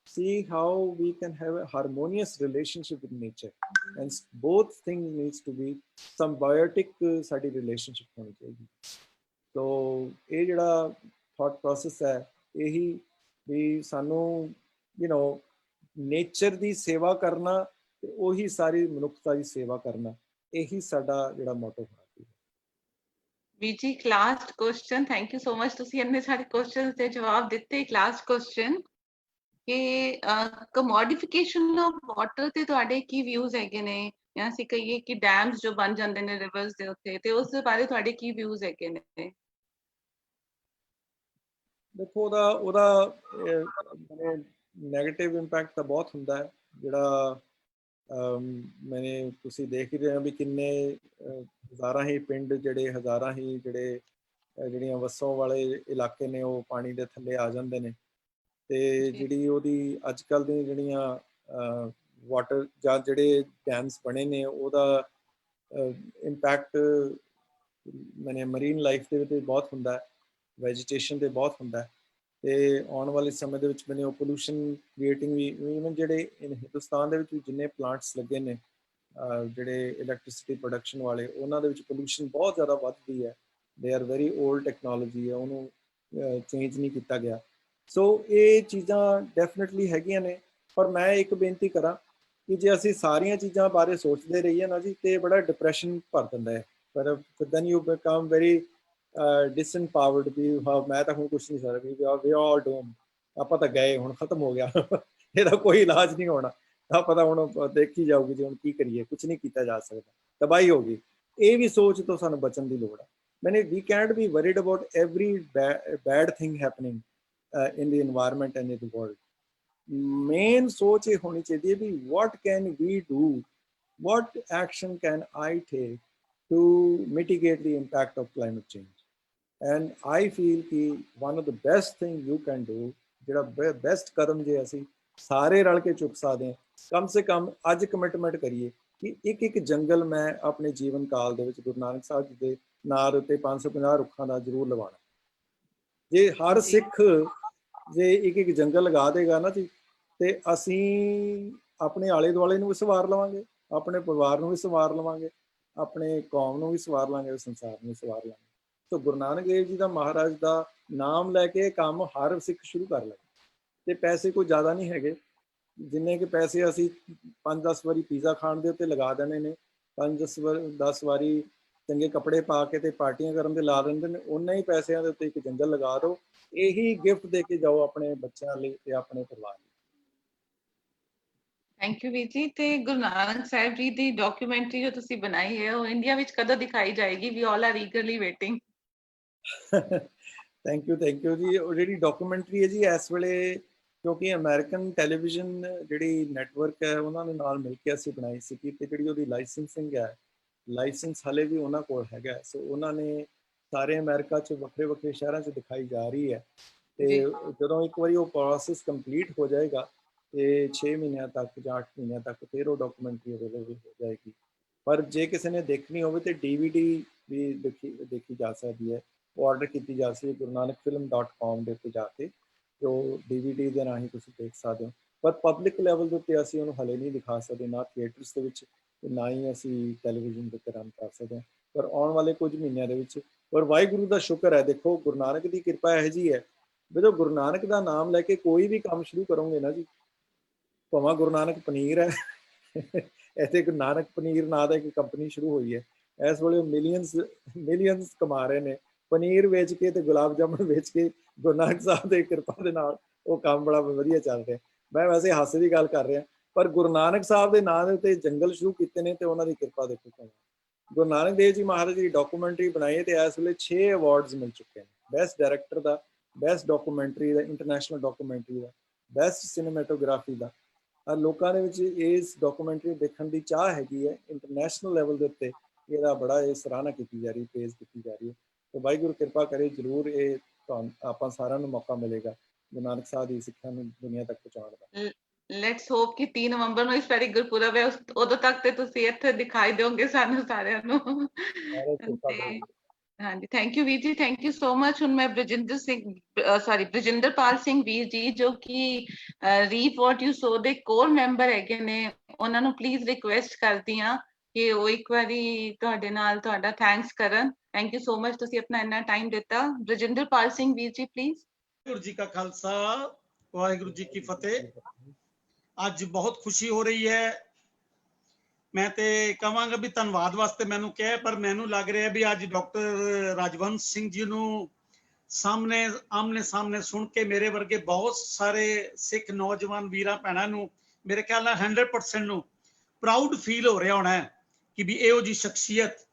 see how we can have a harmonious relationship with nature, and both things needs to be symbiotic ਸਾਡੀ relationship ਹੋਣੀ ਚਾਹੀਦੀ। ਸੋ ਇਹ ਜਿਹੜਾ ਥਾਟ ਪ੍ਰੋਸੈਸ ਹੈ ਇਹੀ ਵੀ ਸਾਨੂੰ ਨੇਚਰ ਦੀ ਸੇਵਾ ਕਰਨਾ ਤੇ ਉਹੀ ਸਾਰੀ ਮਨੁੱਖਤਾ ਦੀ ਸੇਵਾ ਕਰਨਾ, ਇਹੀ ਸਾਡਾ ਜਿਹੜਾ ਮੋਟੋ ਹੋਣਾ ਚਾਹੀਦਾ। ਵੀਰ ਜੀ last question, thank you so much, ਤੁਸੀਂ ਇੰਨੇ ਸਾਰੇ ਕੁਐਸਚਨਸ ਦੇ ਜਵਾਬ ਦਿੱਤੇ। ਇੱਕ ਲਾਸਟ ਕੁਐਸਚਨ ਕਿ ਕਮੋਡਿਫਿਕੇਸ਼ਨ ਆਫ ਵਾਟਰ ਤੇ ਤੁਹਾਡੇ ਕੀ ਵਿਊਜ਼ ਹੈਗੇ ਨੇ, ਜਾਂ ਅਸੀਂ ਕਹੀਏ ਕਿ ਡੈਮਸ ਜੋ ਬਣ ਜਾਂਦੇ ਨੇ ਰਿਵਰਸ ਦੇ ਉੱਤੇ, ਤੇ ਉਸ ਦੇ ਬਾਰੇ ਤੁਹਾਡੇ ਕੀ ਵਿਊਜ਼ ਹੈਗੇ ਨੇ? ਦੇਖੋ ਉਹਦਾ ਨੈਗੇਟਿਵ ਇੰਪੈਕਟ ਤਾਂ ਬਹੁਤ ਹੁੰਦਾ ਹੈ, ਜਿਹੜਾ ਮੈਨੇ ਤੁਸੀਂ ਦੇਖ ਹੀ ਰਹੇ ਹੋ ਵੀ ਕਿੰਨੇ ਹਜ਼ਾਰਾਂ ਹੀ ਪਿੰਡ ਜਿਹੜੇ ਹਜ਼ਾਰਾਂ ਹੀ ਜਿਹੜੀਆਂ ਵਸੋਂ ਵਾਲੇ ਇਲਾਕੇ ਨੇ ਉਹ ਪਾਣੀ ਦੇ ਥੱਲੇ ਆ ਜਾਂਦੇ ਨੇ। ਤੇ ਜਿਹੜੀ ਉਹਦੀ ਅੱਜ ਕੱਲ੍ਹ ਦੀਆਂ ਜਿਹੜੀਆਂ ਵਾਟਰ ਜਾਂ ਜਿਹੜੇ ਡੈਮਸ ਬਣੇ ਨੇ ਉਹਦਾ ਇੰਪੈਕਟ ਮੈਨੇ ਮਰੀਨ ਲਾਈਫ ਦੇ ਵਿੱਚ ਬਹੁਤ ਹੁੰਦਾ, ਵੈਜੀਟੇਸ਼ਨ ਤੇ ਬਹੁਤ ਹੁੰਦਾ। ਤੇ ਆਉਣ ਵਾਲੇ ਸਮੇਂ ਦੇ ਵਿੱਚ ਮੈਨੇ ਉਹ ਪੋਲੂਸ਼ਨ ਕ੍ਰੀਏਟਿੰਗ ਵੀ ਇਵਨ ਜਿਹੜੇ ਹਿੰਦੁਸਤਾਨ ਦੇ ਵਿੱਚ ਵੀ ਜਿੰਨੇ ਪਲਾਂਟਸ ਲੱਗੇ ਨੇ ਜਿਹੜੇ ਇਲੈਕਟ੍ਰਿਸਿਟੀ ਪ੍ਰੋਡਕਸ਼ਨ ਵਾਲੇ, ਉਹਨਾਂ ਦੇ ਵਿੱਚ ਪੋਲੂਸ਼ਨ ਬਹੁਤ ਜ਼ਿਆਦਾ ਵੱਧਦੀ ਹੈ। They are very old technology ਹੈ, ਉਹਨੂੰ ਚੇਂਜ ਨਹੀਂ ਕੀਤਾ ਗਿਆ। ਸੋ ਇਹ ਚੀਜ਼ਾਂ ਡੈਫੀਨੇਟਲੀ ਹੈਗੀਆਂ ਨੇ, ਪਰ ਮੈਂ ਇੱਕ ਬੇਨਤੀ ਕਰਾਂ ਕਿ ਜੇ ਅਸੀਂ ਸਾਰੀਆਂ ਚੀਜ਼ਾਂ ਬਾਰੇ ਸੋਚਦੇ ਰਹੀਏ ਨਾ ਜੀ ਤੇ ਬੜਾ ਡਿਪਰੈਸ਼ਨ ਭਰ ਦਿੰਦਾ ਹੈ। ਪਰ ਦੈਨ ਯੂ ਬਿਕਮ ਵੈਰੀ ਡਿਸਇੰਪਾਵਰਡ ਵੀ ਮੈਂ ਤਾਂ ਹੁਣ ਕੁਛ ਨਹੀਂ ਸਕਦਾ, ਵੀ ਆਲ ਡੂਮ, ਆਪਾਂ ਤਾਂ ਗਏ, ਹੁਣ ਖਤਮ ਹੋ ਗਿਆ, ਇਹਦਾ ਕੋਈ ਇਲਾਜ ਨਹੀਂ ਹੋਣਾ, ਆਪਾਂ ਤਾਂ ਹੁਣ ਦੇਖੀ ਜਾਊਗੀ ਜੀ, ਹੁਣ ਕੀ ਕਰੀਏ, ਕੁਛ ਨਹੀਂ ਕੀਤਾ ਜਾ ਸਕਦਾ, ਤਬਾਹੀ ਹੋ ਗਈ। ਇਹ ਵੀ ਸੋਚ ਤੋਂ ਸਾਨੂੰ ਬਚਣ ਦੀ ਲੋੜ ਹੈ। ਮੈਨੇ we can't be worried about every bad thing happening in the environment and in the world. Main सोच ये होनी चाहिए भी what can we do, what action can I take to mitigate the impact of climate change, and I feel कि one of the best thing you can do, ਜਿਹੜਾ best ਕਦਮ ਜੇ ਅਸੀਂ ਸਾਰੇ ਰਲ ਕੇ ਚੁੱਕ ਸਕਦੇ ਹਾਂ, ਕਮ ਸੇ ਕਮ ਅੱਜ ਕਮਿਟਮੈਂਟ ਕਰੀਏ ਕਿ ਇੱਕ ਜੰਗਲ ਮੈਂ ਆਪਣੇ ਜੀਵਨ ਕਾਲ ਦੇ ਵਿੱਚ ਗੁਰੂ ਨਾਨਕ ਸਾਹਿਬ ਜੀ ਦੇ ਨਾਂ ਉੱਤੇ 550 ਰੁੱਖਾਂ ਦਾ ਜ਼ਰੂਰ ਲਗਾਉਣਾ। ਜੇ ਹਰ ਸਿੱਖ ਜੇ ਇੱਕ ਜੰਗਲ ਲਗਾ ਦੇਗਾ ਨਾ ਜੀ, ਤੇ ਅਸੀਂ ਆਪਣੇ ਆਲੇ ਦੁਆਲੇ ਨੂੰ ਵੀ ਸੰਵਾਰ ਲਵਾਂਗੇ, ਆਪਣੇ ਪਰਿਵਾਰ ਨੂੰ ਵੀ ਸੰਵਾਰ ਲਵਾਂਗੇ, ਆਪਣੇ ਕੌਮ ਨੂੰ ਵੀ ਸੰਵਾਰ ਲਾਂਗੇ, ਸੰਸਾਰ ਨੂੰ ਵੀ ਸੰਵਾਰ ਲਾਂਗੇ। ਸੋ ਗੁਰੂ ਨਾਨਕ ਦੇਵ ਜੀ ਦਾ, ਮਹਾਰਾਜ ਦਾ ਨਾਮ ਲੈ ਕੇ ਕੰਮ ਹਰ ਸਿੱਖ ਸ਼ੁਰੂ ਕਰ ਲੈ। ਤੇ ਪੈਸੇ ਕੋਈ ਜ਼ਿਆਦਾ ਨਹੀਂ ਹੈਗੇ, ਜਿੰਨੇ ਕਿ ਪੈਸੇ ਅਸੀਂ 5-10 ਵਾਰੀ ਪੀਜ਼ਾ ਖਾਣ ਦੇ ਉੱਤੇ ਲਗਾ ਦੇਣੇ ਨੇ, 5-10 ਵਾਰੀ ਚੰਗੇ ਕੱਪੜੇ ਪਾ ਕੇ ਤੇ ਪਾਰਟੀਆਂ ਕਰਨ ਦੇ ਲਾ ਦਿੰਦੇ ਨੇ, ਉਹਨਾਂ ਹੀ ਪੈਸਿਆਂ ਦੇ ਉੱਤੇ ਇੱਕ ਜੰਗਲ ਲਗਾ ਦਿਓ। ਇਹੀ ਗਿਫਟ ਦੇ ਕੇ ਜਾਓ ਆਪਣੇ ਬੱਚਿਆਂ ਲਈ ਤੇ ਆਪਣੇ ਪਰਿਵਾਰ ਲਈ। ਥੈਂਕ ਯੂ ਵੀਰ ਜੀ। ਤੇ ਗੁਰੂ ਨਾਨਕ ਸਾਹਿਬ ਜੀ ਦੀ ਡਾਕੂਮੈਂਟਰੀ ਜੋ ਤੁਸੀਂ ਬਣਾਈ ਹੈ ਉਹ ਇੰਡੀਆ ਵਿੱਚ ਕਦੋਂ ਦਿਖਾਈ ਜਾਏਗੀ? We all are eagerly waiting. Thank you ਜੀ। ਉਹ ਜਿਹੜੀ ਡਾਕੂਮੈਂਟਰੀ ਹੈ ਜੀ ਇਸ ਵੇਲੇ, ਕਿਉਂਕਿ ਅਮਰੀਕਨ ਟੈਲੀਵਿਜ਼ਨ ਜਿਹੜੀ ਨੈਟਵਰਕ ਹੈ ਉਹਨਾਂ ਦੇ ਨਾਲ ਮਿਲ ਕੇ ਅਸੀਂ ਬਣਾਈ ਸੀ, ਤੇ ਜਿਹੜੀ ਉਹਦੀ ਲਾਇਸੈਂਸਿੰਗ ਹੈ, ਲਾਇਸੈਂਸ ਹਾਲੇ ਵੀ ਉਹਨਾਂ ਕੋਲ ਹੈਗਾ। ਸੋ ਉਹਨਾਂ ਨੇ ਸਾਰੇ ਅਮਰੀਕਾ 'ਚ ਵੱਖਰੇ ਵੱਖਰੇ ਸ਼ਹਿਰਾਂ 'ਚ ਦਿਖਾਈ ਜਾ ਰਹੀ ਹੈ। ਤੇ ਜਦੋਂ ਇੱਕ ਵਾਰੀ ਉਹ ਪ੍ਰੋਸੈਸ ਕੰਪਲੀਟ ਹੋ ਜਾਏਗਾ ਤੇ 6 ਮਹੀਨਿਆਂ ਤੱਕ ਜਾਂ 8 ਮਹੀਨਿਆਂ ਤੱਕ ਫਿਰ ਉਹ ਡਾਕੂਮੈਂਟਰੀ ਅਵੇਲੇਬਲ ਹੋ ਜਾਏਗੀ। ਪਰ ਜੇ ਕਿਸੇ ਨੇ ਦੇਖਣੀ ਹੋਵੇ ਤੇ DVD ਵੀ ਦੇਖੀ ਜਾ ਸਕਦੀ ਹੈ, ਉਹ ਆਰਡਰ ਕੀਤੀ ਜਾ ਸਕਦੀ ਹੈ gurunanak.film.com ਦੇ ਉੱਤੇ ਜਾ ਕੇ, ਤੇ ਉਹ DVD ਦੇ ਰਾਹੀਂ ਤੁਸੀਂ ਦੇਖ ਸਕਦੇ ਹੋ। ਪਰ ਪਬਲਿਕ ਲੈਵਲ ਦੇ ਉੱਤੇ ਅਸੀਂ ਉਹਨੂੰ ਹਲੇ ਨਹੀਂ ਦਿਖਾ ਸਕਦੇ, ਨਾ ਥੀਏਟਰਸ ਦੇ ਵਿੱਚ ਤੇ ਨਾ ਹੀ ਅਸੀਂ ਟੈਲੀਵਿਜ਼ਨ ਦੇ ਉੱਤੇ ਰਨ ਕਰ ਸਕਦੇ ਹਾਂ। ਪਰ ਆਉਣ ਵਾਲੇ ਕੁਝ ਮਹੀਨਿਆਂ ਦੇ ਵਿੱਚ, ਪਰ ਵਾਹਿਗੁਰੂ ਦਾ ਸ਼ੁਕਰ ਹੈ, ਦੇਖੋ ਗੁਰੂ ਨਾਨਕ ਦੀ ਕਿਰਪਾ ਇਹੋ ਜਿਹੀ ਹੈ, ਜਦੋਂ ਗੁਰੂ ਨਾਨਕ ਦਾ ਨਾਮ ਲੈ ਕੇ ਕੋਈ ਵੀ ਕੰਮ ਸ਼ੁਰੂ ਕਰੋਗੇ ਨਾ ਜੀ, ਭਾਵੇਂ ਗੁਰੂ ਨਾਨਕ ਪਨੀਰ ਹੈ, ਇੱਥੇ ਗੁਰੂ ਨਾਨਕ ਪਨੀਰ ਨਾਂ ਦਾ ਇੱਕ ਕੰਪਨੀ ਸ਼ੁਰੂ ਹੋਈ ਹੈ, ਇਸ ਵੇਲੇ ਮਿਲੀਅਨਸ ਕਮਾ ਰਹੇ ਨੇ ਪਨੀਰ ਵੇਚ ਕੇ ਤੇ ਗੁਲਾਬ ਜਾਮੁਨ ਵੇਚ ਕੇ। ਗੁਰੂ ਨਾਨਕ ਸਾਹਿਬ ਦੀ ਕਿਰਪਾ ਦੇ ਨਾਲ ਉਹ ਕੰਮ ਬੜਾ ਵਧੀਆ ਚੱਲ ਰਿਹਾ। ਮੈਂ ਵੈਸੇ ਹਾਸੇ ਦੀ ਗੱਲ ਕਰ ਰਿਹਾ, ਪਰ ਗੁਰੂ ਨਾਨਕ ਸਾਹਿਬ ਦੇ ਨਾਂ ਦੇ ਉੱਤੇ ਜੰਗਲ ਸ਼ੁਰੂ ਕੀਤੇ ਨੇ ਤੇ ਉਹਨਾਂ ਦੀ ਕਿਰਪਾ ਦੇਖੋ। ਗੁਰੂ ਨਾਨਕ ਦੇਵ ਜੀ ਮਹਾਰਾਜ ਦੀ ਡਾਕੂਮੈਂਟਰੀ ਬਣਾਈ ਹੈ ਤੇ ਇਸ ਵੇਲੇ 6 ਅਵਾਰਡਸ ਮਿਲ ਚੁੱਕੇ ਨੇ, ਬੈਸਟ ਡਾਇਰੈਕਟਰ ਦਾ, ਬੈਸਟ ਡਾਕੂਮੈਂਟਰੀ ਦਾ, ਇੰਟਰਨੈਸ਼ਨਲ ਡਾਕੂਮੈਂਟਰੀ ਦਾ, ਬੈਸਟ ਸਿਨੇਮੈਟੋਗ੍ਰਾਫੀ ਦਾ। ਲੋਕਾਂ ਦੇ ਵਿੱਚ ਇਸ ਡਾਕੂਮੈਂਟਰੀ ਦੇਖਣ ਦੀ ਚਾਹ ਹੈਗੀ ਹੈ। ਇੰਟਰਨੈਸ਼ਨਲ ਲੈਵਲ ਦੇ ਉੱਤੇ ਇਹਦਾ ਬੜਾ ਸਰਾਹਨਾ ਕੀਤੀ ਜਾ ਰਹੀ, ਪ੍ਰੇਜ਼ ਕੀਤੀ ਜਾ ਰਹੀ ਹੈ। ਤੇ ਵਾਹਿਗੁਰੂ ਕਿਰਪਾ ਕਰੇ, ਜ਼ਰੂਰ ਇਹ ਆਪਾਂ ਸਾਰਿਆਂ ਨੂੰ ਮੌਕਾ ਮਿਲੇਗਾ ਗੁਰੂ ਨਾਨਕ ਸਾਹਿਬ ਦੀ ਸਿੱਖਿਆ ਨੂੰ ਦੁਨੀਆ ਤੱਕ ਪਹੁੰਚਾਉਣ ਦਾ। ਲੈਟਸ ਹੋਪ ਕਿ 3 ਨਵੰਬਰ ਨੂੰ ਇਸ ਵਾਰੀ ਗੁਰਪੁਰਬ ਹੈ, ਉਦੋਂ ਤੱਕ ਤੇ ਤੁਸੀਂ ਇੱਥੇ ਦਿਖਾਈ ਦਿਓਗੇ ਸਾਨੂੰ ਸਾਰਿਆਂ ਨੂੰ। ਹਾਂਜੀ ਥੈਂਕ ਯੂ ਵੀਰ ਜੀ, ਥੈਂਕ ਯੂ ਸੋ ਮਚ। ਹੁਣ ਮੈਂ ਬ੍ਰਿਜਿੰਦਰਪਾਲ ਸਿੰਘ ਵੀਰ ਜੀ ਜੋ ਕਿ ਰੀਪ ਵਾਟ ਯੂ ਸੋ ਦੇ ਕੋਰ ਮੈਂਬਰ ਹੈਗੇ ਨੇ, ਉਹਨਾਂ ਨੂੰ ਪਲੀਜ਼ ਰਿਕੁਐਸਟ ਕਰਦੀ ਹਾਂ ਕਿ ਉਹ ਇੱਕ ਵਾਰੀ ਤੁਹਾਡੇ ਨਾਲ ਤੁਹਾਡਾ ਥੈਂਕਸ ਕਰਨ। ਥੈਂਕ ਯੂ ਸੋ ਮਚ, ਤੁਸੀਂ ਆਪਣਾ ਇੰਨਾ ਟਾਈਮ ਦਿੱਤਾ। ਬ੍ਰਿਜਿੰਦਰਪਾਲ ਸਿੰਘ ਵੀਰ ਜੀ ਪਲੀਜ਼। ਵਾਹਿਗੁਰੂ ਜੀ ਕਾ ਖਾਲਸਾ, ਵਾਹਿਗੁਰੂ ਜੀ ਕੀ ਫਤਿਹ। ਅੱਜ ਬਹੁਤ ਖੁਸ਼ੀ ਹੋ ਰਹੀ ਹੈ। ਮੈਂ ਤੇ ਕਹਾਂਗਾ ਵੀ ਧੰਨਵਾਦ ਵਾਸਤੇ ਮੈਨੂੰ ਕਿਹਾ, ਪਰ ਮੈਨੂੰ ਲੱਗ ਰਿਹਾ ਵੀ ਅੱਜ ਡਾਕਟਰ ਰਾਜਵੰਸ਼ ਸਿੰਘ ਜੀ ਨੂੰ ਆਮਨੇ ਸਾਹਮਣੇ ਸੁਣ ਕੇ ਮੇਰੇ ਵਰਗੇ ਬਹੁਤ ਸਾਰੇ ਸਿੱਖ ਨੌਜਵਾਨ ਵੀਰਾਂ ਭੈਣਾਂ ਨੂੰ ਮੇਰੇ ਖਿਆਲ ਨਾਲ 100% ਨੂੰ ਪ੍ਰਾਊਡ ਫੀਲ ਹੋ ਰਿਹਾ ਹੋਣਾ ਹੈ ਕਿ ਵੀ ਇਹੋ ਜਿਹੀ ਸ਼ਖਸੀਅਤ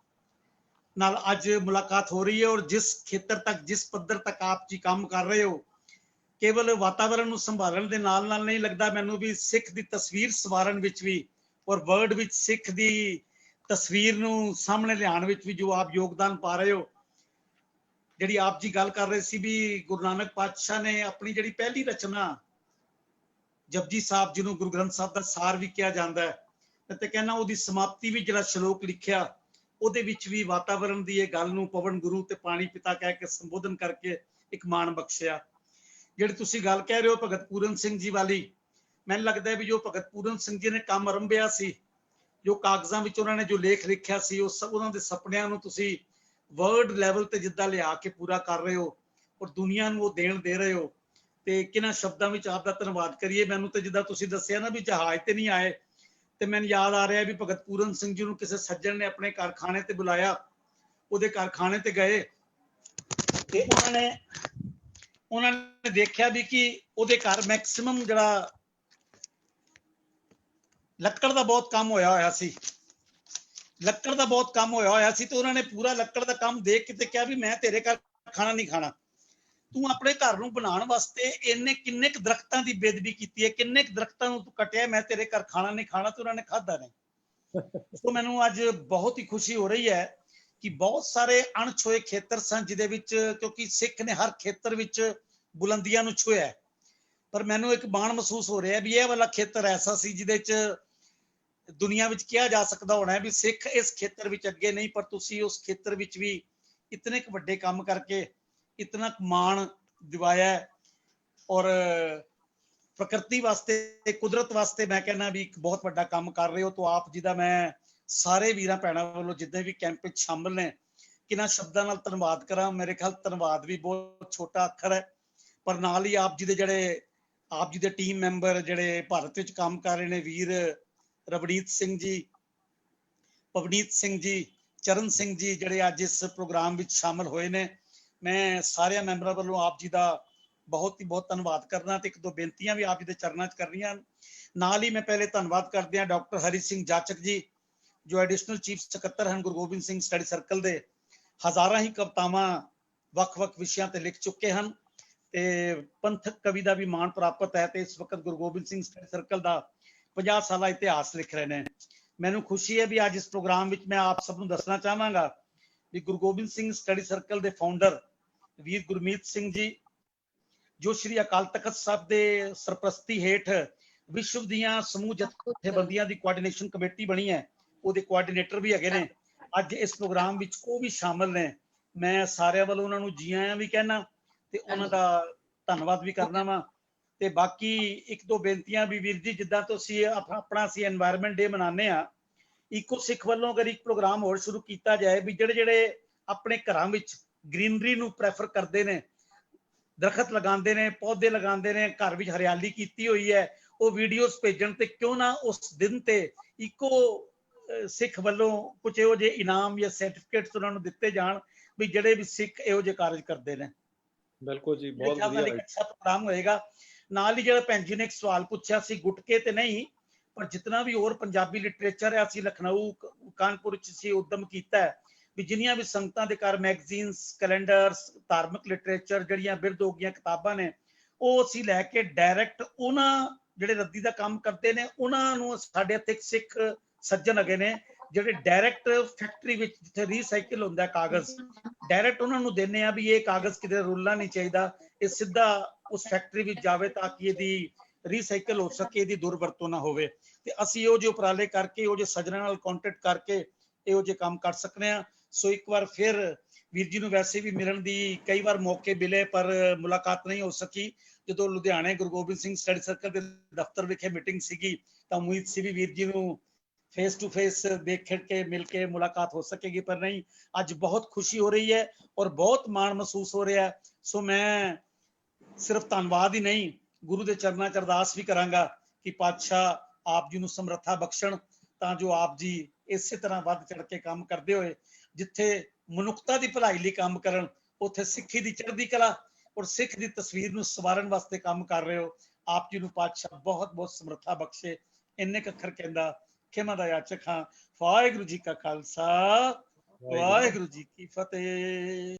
ਨਾਲ ਅੱਜ ਮੁਲਾਕਾਤ ਹੋ ਰਹੀ ਹੈ। ਔਰ ਜਿਸ ਖੇਤਰ ਤੱਕ, ਜਿਸ ਪੱਧਰ ਤੱਕ ਆਪ ਜੀ ਕੰਮ ਕਰ ਰਹੇ ਹੋ, ਕੇਵਲ ਵਾਤਾਵਰਣ ਨੂੰ ਸੰਭਾਲਣ ਦੇ ਨਾਲ ਨਾਲ ਨਹੀਂ ਲੱਗਦਾ ਮੈਨੂੰ ਵੀ ਸਿੱਖ ਦੀ ਤਸਵੀਰ ਸਵਾਰਨ ਵਿੱਚ ਵੀ ਔਰ ਵਰਲਡ ਵਿੱਚ ਸਿੱਖ ਦੀ ਤਸਵੀਰ ਨੂੰ ਸਾਹਮਣੇ ਲਿਆਉਣ ਵਿੱਚ ਵੀ ਜੋ ਆਪ ਯੋਗਦਾਨ ਪਾ ਰਹੇ ਹੋ। ਜਿਹੜੀ ਆਪ ਜੀ ਗੱਲ ਕਰ ਰਹੇ ਸੀ ਵੀ ਗੁਰੂ ਨਾਨਕ ਪਾਤਸ਼ਾਹ ਨੇ ਆਪਣੀ ਜਿਹੜੀ ਪਹਿਲੀ ਰਚਨਾ ਜਪਜੀ ਸਾਹਿਬ, ਜਿਹਨੂੰ ਗੁਰੂ ਗ੍ਰੰਥ ਸਾਹਿਬ ਦਾ ਸਾਰ ਵੀ ਕਿਹਾ ਜਾਂਦਾ ਹੈ, ਤੇ ਕਹਿੰਦਾ ਉਹਦੀ ਸਮਾਪਤੀ ਵੀ ਜਿਹੜਾ ਸ਼ਲੋਕ ਲਿਖਿਆ ਉਹਦੇ ਵਿੱਚ ਵੀ ਵਾਤਾਵਰਣ ਦੀ ਇਹ ਗੱਲ ਨੂੰ ਪਵਨ ਗੁਰੂ ਤੇ ਪਾਣੀ ਪਿਤਾ ਕਹਿ ਕੇ ਸੰਬੋਧਨ ਕਰਕੇ ਇੱਕ ਮਾਣ ਬਖਸ਼ਿਆ। ਜਿਹੜੀ ਤੁਸੀਂ ਗੱਲ ਕਹਿ ਰਹੇ ਹੋ ਭਗਤ ਪੂਰਨ ਸਿੰਘ ਜੀ ਵਾਲੀ, ਮੈਨੂੰ ਲੱਗਦਾ ਵੀ ਜੋ ਭਗਤ ਪੂਰਨ ਸਿੰਘ ਜੀ ਨੇ ਕੰਮ ਆਰੰਭਿਆ ਸੀ, ਜੋ ਕਾਗਜ਼ਾਂ ਵਿੱਚ ਉਹਨਾਂ ਨੇ ਜੋ ਲੇਖ ਲਿਖਿਆ ਸੀ, ਉਹ ਉਹਨਾਂ ਦੇ ਸੁਪਨਿਆਂ ਨੂੰ ਤੁਸੀਂ ਵਰਲਡ ਲੈਵਲ ਤੇ ਜਿੱਦਾਂ ਲਿਆ ਕੇ ਪੂਰਾ ਕਰ ਰਹੇ ਹੋ ਔਰ ਦੁਨੀਆ ਨੂੰ ਉਹ ਦੇਣ ਦੇ ਰਹੇ ਹੋ, ਤੇ ਕਿਹਨਾਂ ਸ਼ਬਦਾਂ ਵਿੱਚ ਆਪ ਦਾ ਧੰਨਵਾਦ ਕਰੀਏ। ਮੈਨੂੰ ਤੇ ਜਿੱਦਾਂ ਤੁਸੀਂ ਦੱਸਿਆ ਨਾ ਵੀ ਜਹਾਜ਼ ਤੇ ਨਹੀਂ ਆਏ, ਤੇ ਮੈਨੂੰ ਯਾਦ ਆ ਰਿਹਾ ਵੀ ਭਗਤ ਪੂਰਨ ਸਿੰਘ ਜੀ ਨੂੰ ਕਿਸੇ ਸੱਜਣ ਨੇ ਆਪਣੇ ਕਾਰਖਾਨੇ ਤੇ ਬੁਲਾਇਆ, ਉਹਦੇ ਕਾਰਖਾਨੇ ਤੇ ਗਏ ਤੇ ਉਹਨਾਂ ਨੇ ਦੇਖਿਆ ਵੀ ਕਿ ਉਹਦੇ ਘਰ ਮੈਕਸਿਮਮ ਜਿਹੜਾ ਲੱਕੜ ਦਾ ਬਹੁਤ ਕੰਮ ਹੋਇਆ ਸੀ, ਲੱਕੜ ਦਾ ਬਹੁਤ ਕੰਮ ਹੋਇਆ ਸੀ, ਤੇ ਉਹਨਾਂ ਨੇ ਪੂਰਾ ਲੱਕੜ ਦਾ ਕੰਮ ਦੇਖ ਕੇ ਤੇ ਕਿਹਾ ਵੀ ਮੈਂ ਤੇਰੇ ਘਰ ਖਾਣਾ ਨਹੀਂ ਖਾਣਾ, ਤੂੰ ਆਪਣੇ ਘਰ ਨੂੰ ਬਣਾਉਣ ਵਾਸਤੇ ਇਹਨੇ ਕਿੰਨੇ ਕੁ ਦਰਖਤਾਂ ਦੀ ਬੇਦਬੀ ਕੀਤੀ ਹੈ, ਕਿੰਨੇ ਕੁ ਦਰਖਤਾਂ ਨੂੰ ਤੂੰ ਕੱਟਿਆ, ਮੈਂ ਤੇਰੇ ਘਰ ਖਾਣਾ ਨਹੀਂ ਖਾਣਾ, ਤੇ ਉਹਨਾਂ ਨੇ ਖਾਧਾ ਨਹੀਂ। ਸੋ ਮੈਨੂੰ ਅੱਜ ਬਹੁਤ ਹੀ ਖੁਸ਼ੀ ਹੋ ਰਹੀ ਹੈ ਕਿ ਬਹੁਤ ਸਾਰੇ ਅਣਛੋਏ ਖੇਤਰ ਸਨ ਜਿਹਦੇ ਵਿੱਚ, ਕਿਉਂਕਿ ਸਿੱਖ ਨੇ ਹਰ ਖੇਤਰ ਵਿੱਚ ਬੁਲੰਦੀਆਂ ਨੂੰ ਛੂਹਿਆ, ਪਰ ਮੈਨੂੰ ਇੱਕ ਮਾਣ ਮਹਿਸੂਸ ਹੋ ਰਿਹਾ ਵੀ ਇਹ ਵਾਲਾ ਖੇਤਰ ਐਸਾ ਸੀ ਜਿਹਦੇ ਚ ਦੁਨੀਆ ਵਿੱਚ ਕਿਹਾ ਜਾ ਸਕਦਾ ਹੋਣਾ ਹੈ ਵੀ ਸਿੱਖ ਇਸ ਖੇਤਰ ਵਿੱਚ ਅੱਗੇ ਨਹੀਂ, ਪਰ ਤੁਸੀਂ ਉਸ ਖੇਤਰ ਵਿੱਚ ਵੀ ਇਤਨੇ ਕੁ ਵੱਡੇ ਕੰਮ ਕਰਕੇ ਇਤਨਾ ਮਾਣ ਦਿਵਾਇਆ। ਔਰ ਪ੍ਰਕਿਰਤੀ ਵਾਸਤੇ, ਕੁਦਰਤ ਵਾਸਤੇ ਮੈਂ ਕਹਿੰਦਾ ਵੀ ਇੱਕ ਬਹੁਤ ਵੱਡਾ ਕੰਮ ਕਰ ਰਹੇ ਹੋ। ਤਾਂ ਆਪ ਜੀ ਦਾ ਮੈਂ ਸਾਰੇ ਵੀਰਾਂ ਭੈਣਾਂ ਵੱਲੋਂ ਜਿੱਦਾਂ ਵੀ ਕੈਂਪ ਵਿੱਚ ਸ਼ਾਮਲ ਨੇ, ਕਿਹਨਾਂ ਸ਼ਬਦਾਂ ਨਾਲ ਧੰਨਵਾਦ ਕਰਾਂ। ਮੇਰੇ ਖਿਆਲ ਧੰਨਵਾਦ ਵੀ ਬਹੁਤ ਛੋਟਾ ਅੱਖਰ ਹੈ, ਪਰ ਨਾਲ ਹੀ ਆਪ ਜੀ ਦੇ ਟੀਮ ਮੈਂਬਰ ਜਿਹੜੇ ਭਾਰਤ ਵਿੱਚ ਕੰਮ ਕਰ ਰਹੇ ਨੇ, ਵੀਰ ਰਵਨੀਤ ਸਿੰਘ ਜੀ, ਪਵਨੀਤ ਸਿੰਘ ਜੀ, ਚਰਨ ਸਿੰਘ ਜੀ, ਜਿਹੜੇ ਅੱਜ ਇਸ ਪ੍ਰੋਗਰਾਮ ਵਿੱਚ ਸ਼ਾਮਲ ਹੋਏ ਨੇ, ਮੈਂ ਸਾਰਿਆਂ ਮੈਂਬਰਾਂ ਵੱਲੋਂ ਆਪ ਜੀ ਦਾ ਬਹੁਤ ਹੀ ਬਹੁਤ ਧੰਨਵਾਦ ਕਰਨਾ ਤੇ ਇੱਕ ਦੋ ਬੇਨਤੀਆਂ ਵੀ ਆਪ ਜੀ ਦੇ ਚਰਨਾਂ 'ਚ ਕਰਨੀਆਂ। ਨਾਲ ਹੀ ਮੈਂ ਪਹਿਲੇ ਧੰਨਵਾਦ ਕਰਦੇ ਹਾਂ ਡਾਕਟਰ ਹਰੀ ਸਿੰਘ ਜਾਚਕ ਜੀ, ਜੋ ਐਡੀਸ਼ਨਲ ਚੀਫ ਸਕੱਤਰ ਹਨ ਗੁਰੂ ਗੋਬਿੰਦ ਸਿੰਘ ਸਟੱਡੀ ਸਰਕਲ ਦੇ। ਹਜ਼ਾਰਾਂ ਹੀ ਕਵਿਤਾਵਾਂ ਵੱਖ-ਵੱਖ ਵਿਸ਼ਿਆਂ ਤੇ ਲਿਖ ਚੁੱਕੇ ਹਨ ਤੇ ਪੰਥਕ ਕਵੀ ਦਾ ਵੀ ਮਾਣ ਪ੍ਰਾਪਤ ਹੈ, ਤੇ ਇਸ ਵਕਤ ਗੁਰੂ ਗੋਬਿੰਦ ਸਿੰਘ ਸਟੱਡੀ ਸਰਕਲ ਦਾ 50 ਸਾਲਾ ਇਤਿਹਾਸ ਲਿਖ ਰਹੇ ਨੇ। ਮੈਨੂੰ ਖੁਸ਼ੀ ਹੈ ਵੀ ਅੱਜ ਇਸ ਪ੍ਰੋਗਰਾਮ ਵਿੱਚ ਮੈਂ ਆਪ ਸਭ ਨੂੰ ਦੱਸਣਾ ਚਾਹਾਂਗਾ ਵੀ ਗੁਰੂ ਗੋਬਿੰਦ ਸਿੰਘ ਸਟੱਡੀ ਸਰਕਲ ਦੇ ਫਾਊਂਡਰ ਵੀਰ ਗੁਰਮੀਤ ਸਿੰਘ ਜੀ, ਜੋ ਸ਼੍ਰੀ ਅਕਾਲ ਤਖਤ ਸਾਹਿਬ ਦੇ ਸਰਪ੍ਰਸਤੀ ਹੇਠ ਵਿਸ਼ਵ ਦੀਆਂ ਸਮੂਹ ਜਥੇਬੰਦੀਆਂ ਦੀ ਕੋਆਰਡੀਨੇਸ਼ਨ ਕਮੇਟੀ ਬਣੀ ਹੈ, ਉਹਦੇ ਕੋਆਰਡੀਨੇਟਰ ਵੀ ਹੈਗੇ ਨੇ। ਅੱਜ ਇਸ ਪ੍ਰੋਗਰਾਮ ਵਿੱਚ ਉਹ ਵੀ ਸ਼ਾਮਲ ਨੇ। ਮੈਂ ਸਾਰਿਆਂ ਵੱਲੋਂ ਉਹਨਾਂ ਨੂੰ ਜੀ ਆਇਆਂ ਵੀ ਕਹਿਣਾ ਤੇ ਉਹਨਾਂ ਦਾ ਧੰਨਵਾਦ ਵੀ ਕਰਨਾ ਵਾ। ਤੇ ਬਾਕੀ ਇੱਕ ਦੋ ਬੇਨਤੀਆਂ ਵੀ ਵੀਰ ਜੀ, ਜਿੱਦਾਂ ਤੁਸੀਂ ਆਪਣਾ ਅਸੀਂ এনवायरमेंट ਡੇ ਮਨਾਉਂਦੇ ਆ, ਇੱਕੋ ਸਿੱਖ ਵੱਲੋਂ ਅਗਰ ਇੱਕ ਪ੍ਰੋਗਰਾਮ ਹੋਰ ਸ਼ੁਰੂ ਕੀਤਾ ਜਾਏ ਵੀ ਜਿਹੜੇ ਆਪਣੇ ਘਰਾਂ ਵਿੱਚ ਗ੍ਰੀਨਰੀ ਨੂੰ ਪ੍ਰੈਫਰ ਕਰਦੇ ਨੇ, ਦਰਖਤ ਲਗਾਉਂਦੇ ਨੇ, ਪੌਦੇ ਲਗਾਉਂਦੇ ਨੇ, ਘਰ ਵਿੱਚ ਹਰਿਆਲੀ ਕੀਤੀ ਹੋਈ ਹੈ, ਉਹ ਵੀਡੀਓਜ਼ ਭੇਜਣ ਤੇ ਕਿਉਂ ਨਾ ਉਸ ਦਿਨ ਤੇ ਇੱਕੋ ਸਿੱਖ ਵੱਲੋਂ ਕੁਝ ਇਹੋ ਜਿਹੇ ਇਨਾਮ ਜਾਂ ਸਰਟੀਫਿਕੇਟਸ ਉਹਨਾਂ ਨੂੰ ਦਿੱਤੇ ਜਾਣ ਵੀ ਜਿਹੜੇ ਵੀ ਸਿੱਖ ਇਹੋ ਜਿਹੇ ਕਾਰਜ ਕਰਦੇ ਨੇ। ਬਿਲਕੁਲ ਜੀ, ਬਹੁਤ ਵਧੀਆ ਇੱਕ ਅੱਛਾ ਪ੍ਰੋਗਰਾਮ ਹੋਏਗਾ। ਨਾਲ ਹੀ ਜਿਹੜਾ ਭੈਣ ਜੀ ਨੇ ਇੱਕ ਸਵਾਲ ਪੁੱਛਿਆ ਸੀ, ਗੁਟਕੇ ਤੇ ਨਹੀਂ ਪਰ ਜਿਤਨਾ ਵੀ ਹੋਰ ਪੰਜਾਬੀ ਲਿਟਰੇਚਰ ਹੈ, ਅਸੀਂ ਲਖਨਊ ਕਾਨਪੁਰ ਚ ਅਸੀਂ ਉਦਮ ਕੀਤਾ ਹੈ ਵੀ ਜਿੰਨੀਆਂ ਵੀ ਸੰਗਤਾਂ ਦੇ ਘਰ ਮੈਗਜ਼ੀਨਸ, ਕੈਲੰਡਰਸ, ਧਾਰਮਿਕ ਲਿਟਰੇਚਰ ਜਿਹੜੀਆਂ ਬਿਰਧ ਹੋ ਗਈਆਂ ਕਿਤਾਬਾਂ ਨੇ, ਉਹ ਅਸੀਂ ਲੈ ਕੇ ਡਾਇਰੈਕਟ ਉਹਨਾਂ ਜਿਹੜੇ ਰੱਦੀ ਦਾ ਕੰਮ ਕਰਦੇ ਨੇ ਉਹਨਾਂ ਨੂੰ, ਸਾਡੇ ਇੱਥੇ ਇੱਕ ਸਿੱਖ ਸੱਜਣ ਹੈਗੇ ਨੇ ਜਿਹੜੇ ਡਾਇਰੈਕਟ ਫੈਕਟਰੀ ਵਿੱਚ ਜਿੱਥੇ ਰੀਸਾਈਕਲ ਹੁੰਦਾ ਕਾਗਜ਼, ਡਾਇਰੈਕਟ ਉਹਨਾਂ ਨੂੰ ਦਿੰਦੇ ਆ ਵੀ ਇਹ ਕਾਗਜ਼ ਕਿਤੇ ਰੁਲਣਾ ਨਹੀਂ ਚਾਹੀਦਾ, ਇਹ ਸਿੱਧਾ ਉਸ ਫੈਕਟਰੀ ਵਿੱਚ ਜਾਵੇ ਤਾਂ ਕਿ ਇਹਦੀ ਰੀਸਾਈਕਲ ਹੋ ਸਕੇ, ਇਹਦੀ ਦੁਰਵਰਤੋਂ ਨਾ ਹੋਵੇ। ਤੇ ਅਸੀਂ ਇਹੋ ਜਿਹੇ ਉਪਰਾਲੇ ਕਰਕੇ, ਇਹੋ ਜਿਹੇ ਸੱਜਣਾਂ ਨਾਲ ਕੰਟੈਕਟ ਕਰਕੇ ਇਹੋ ਜਿਹੇ ਕੰਮ ਕਰ ਸਕਦੇ ਹਾਂ। ਸੋ ਇੱਕ ਵਾਰ ਫਿਰ ਵੀਰ ਜੀ ਨੂੰ ਵੈਸੇ ਵੀ ਮਿਲਣ ਦੀ ਕਈ ਵਾਰ ਮੌਕੇ ਮਿਲੇ ਪਰ ਮੁਲਾਕਾਤ ਨਹੀਂ ਹੋ ਸਕੀ। ਜਦੋਂ ਲੁਧਿਆਣੇ ਗੁਰੂ ਗੋਬਿੰਦ ਸਿੰਘ ਸਟੱਡੀ ਸਰਕਲ ਦੇ ਦਫ਼ਤਰ ਵਿਖੇ ਮੀਟਿੰਗ ਸੀਗੀ ਤਾਂ ਉਮੀਦ ਸੀ ਵੀ ਵੀਰ ਜੀ ਨੂੰ ਫੇਸ ਟੂ ਫੇਸ ਦੇਖ ਕੇ ਮਿਲ ਕੇ ਮੁਲਾਕਾਤ ਹੋ ਸਕੇਗੀ, ਪਰ ਨਹੀਂ। ਅੱਜ ਬਹੁਤ ਖੁਸ਼ੀ ਹੋ ਰਹੀ ਹੈ ਔਰ ਬਹੁਤ ਮਾਣ ਮਹਿਸੂਸ ਹੋ ਰਿਹਾ ਹੈ। ਸੋ ਮੈਂ ਸਿਰਫ ਧੰਨਵਾਦ ਹੀ ਨਹੀਂ, ਗੁਰੂ ਦੇ ਚਰਨਾਂ 'ਚ ਅਰਦਾਸ ਵੀ ਕਰਾਂਗਾ ਕਿ ਪਾਤਸ਼ਾਹ ਆਪ ਜੀ ਨੂੰ ਸਮਰੱਥਾ ਬਖਸ਼ਣ ਤਾਂ ਜੋ ਆਪ ਜੀ ਇਸੇ ਤਰ੍ਹਾਂ ਵੱਧ ਚੜ ਕੇ ਕੰਮ ਕਰਦੇ ਹੋਏ ਜਿੱਥੇ ਮਨੁੱਖਤਾ ਦੀ ਭਲਾਈ ਲਈ ਕੰਮ ਕਰਨ, ਉੱਥੇ ਸਿੱਖੀ ਦੀ ਚੜ੍ਹਦੀ ਕਲਾ ਔਰ ਸਿੱਖ ਦੀ ਤਸਵੀਰ ਨੂੰ ਸਵਾਰਨ ਵਾਸਤੇ ਕੰਮ ਕਰ ਰਹੇ ਹੋ। ਆਪ ਜੀ ਨੂੰ ਪਾਤਸ਼ਾਹ ਬਹੁਤ ਬਹੁਤ ਸਮਰੱਥਾ ਬਖਸ਼ੇ। ਇੰਨੇ ਅੱਖਰ ਕਹਿੰਦਾ ਖਿਮਾ ਦਾ ਯਾਚਕ ਹਾਂ। ਵਾਹਿਗੁਰੂ ਜੀ ਕਾ ਖਾਲਸਾ, ਵਾਹਿਗੁਰੂ ਜੀ ਕੀ ਫਤਿਹ।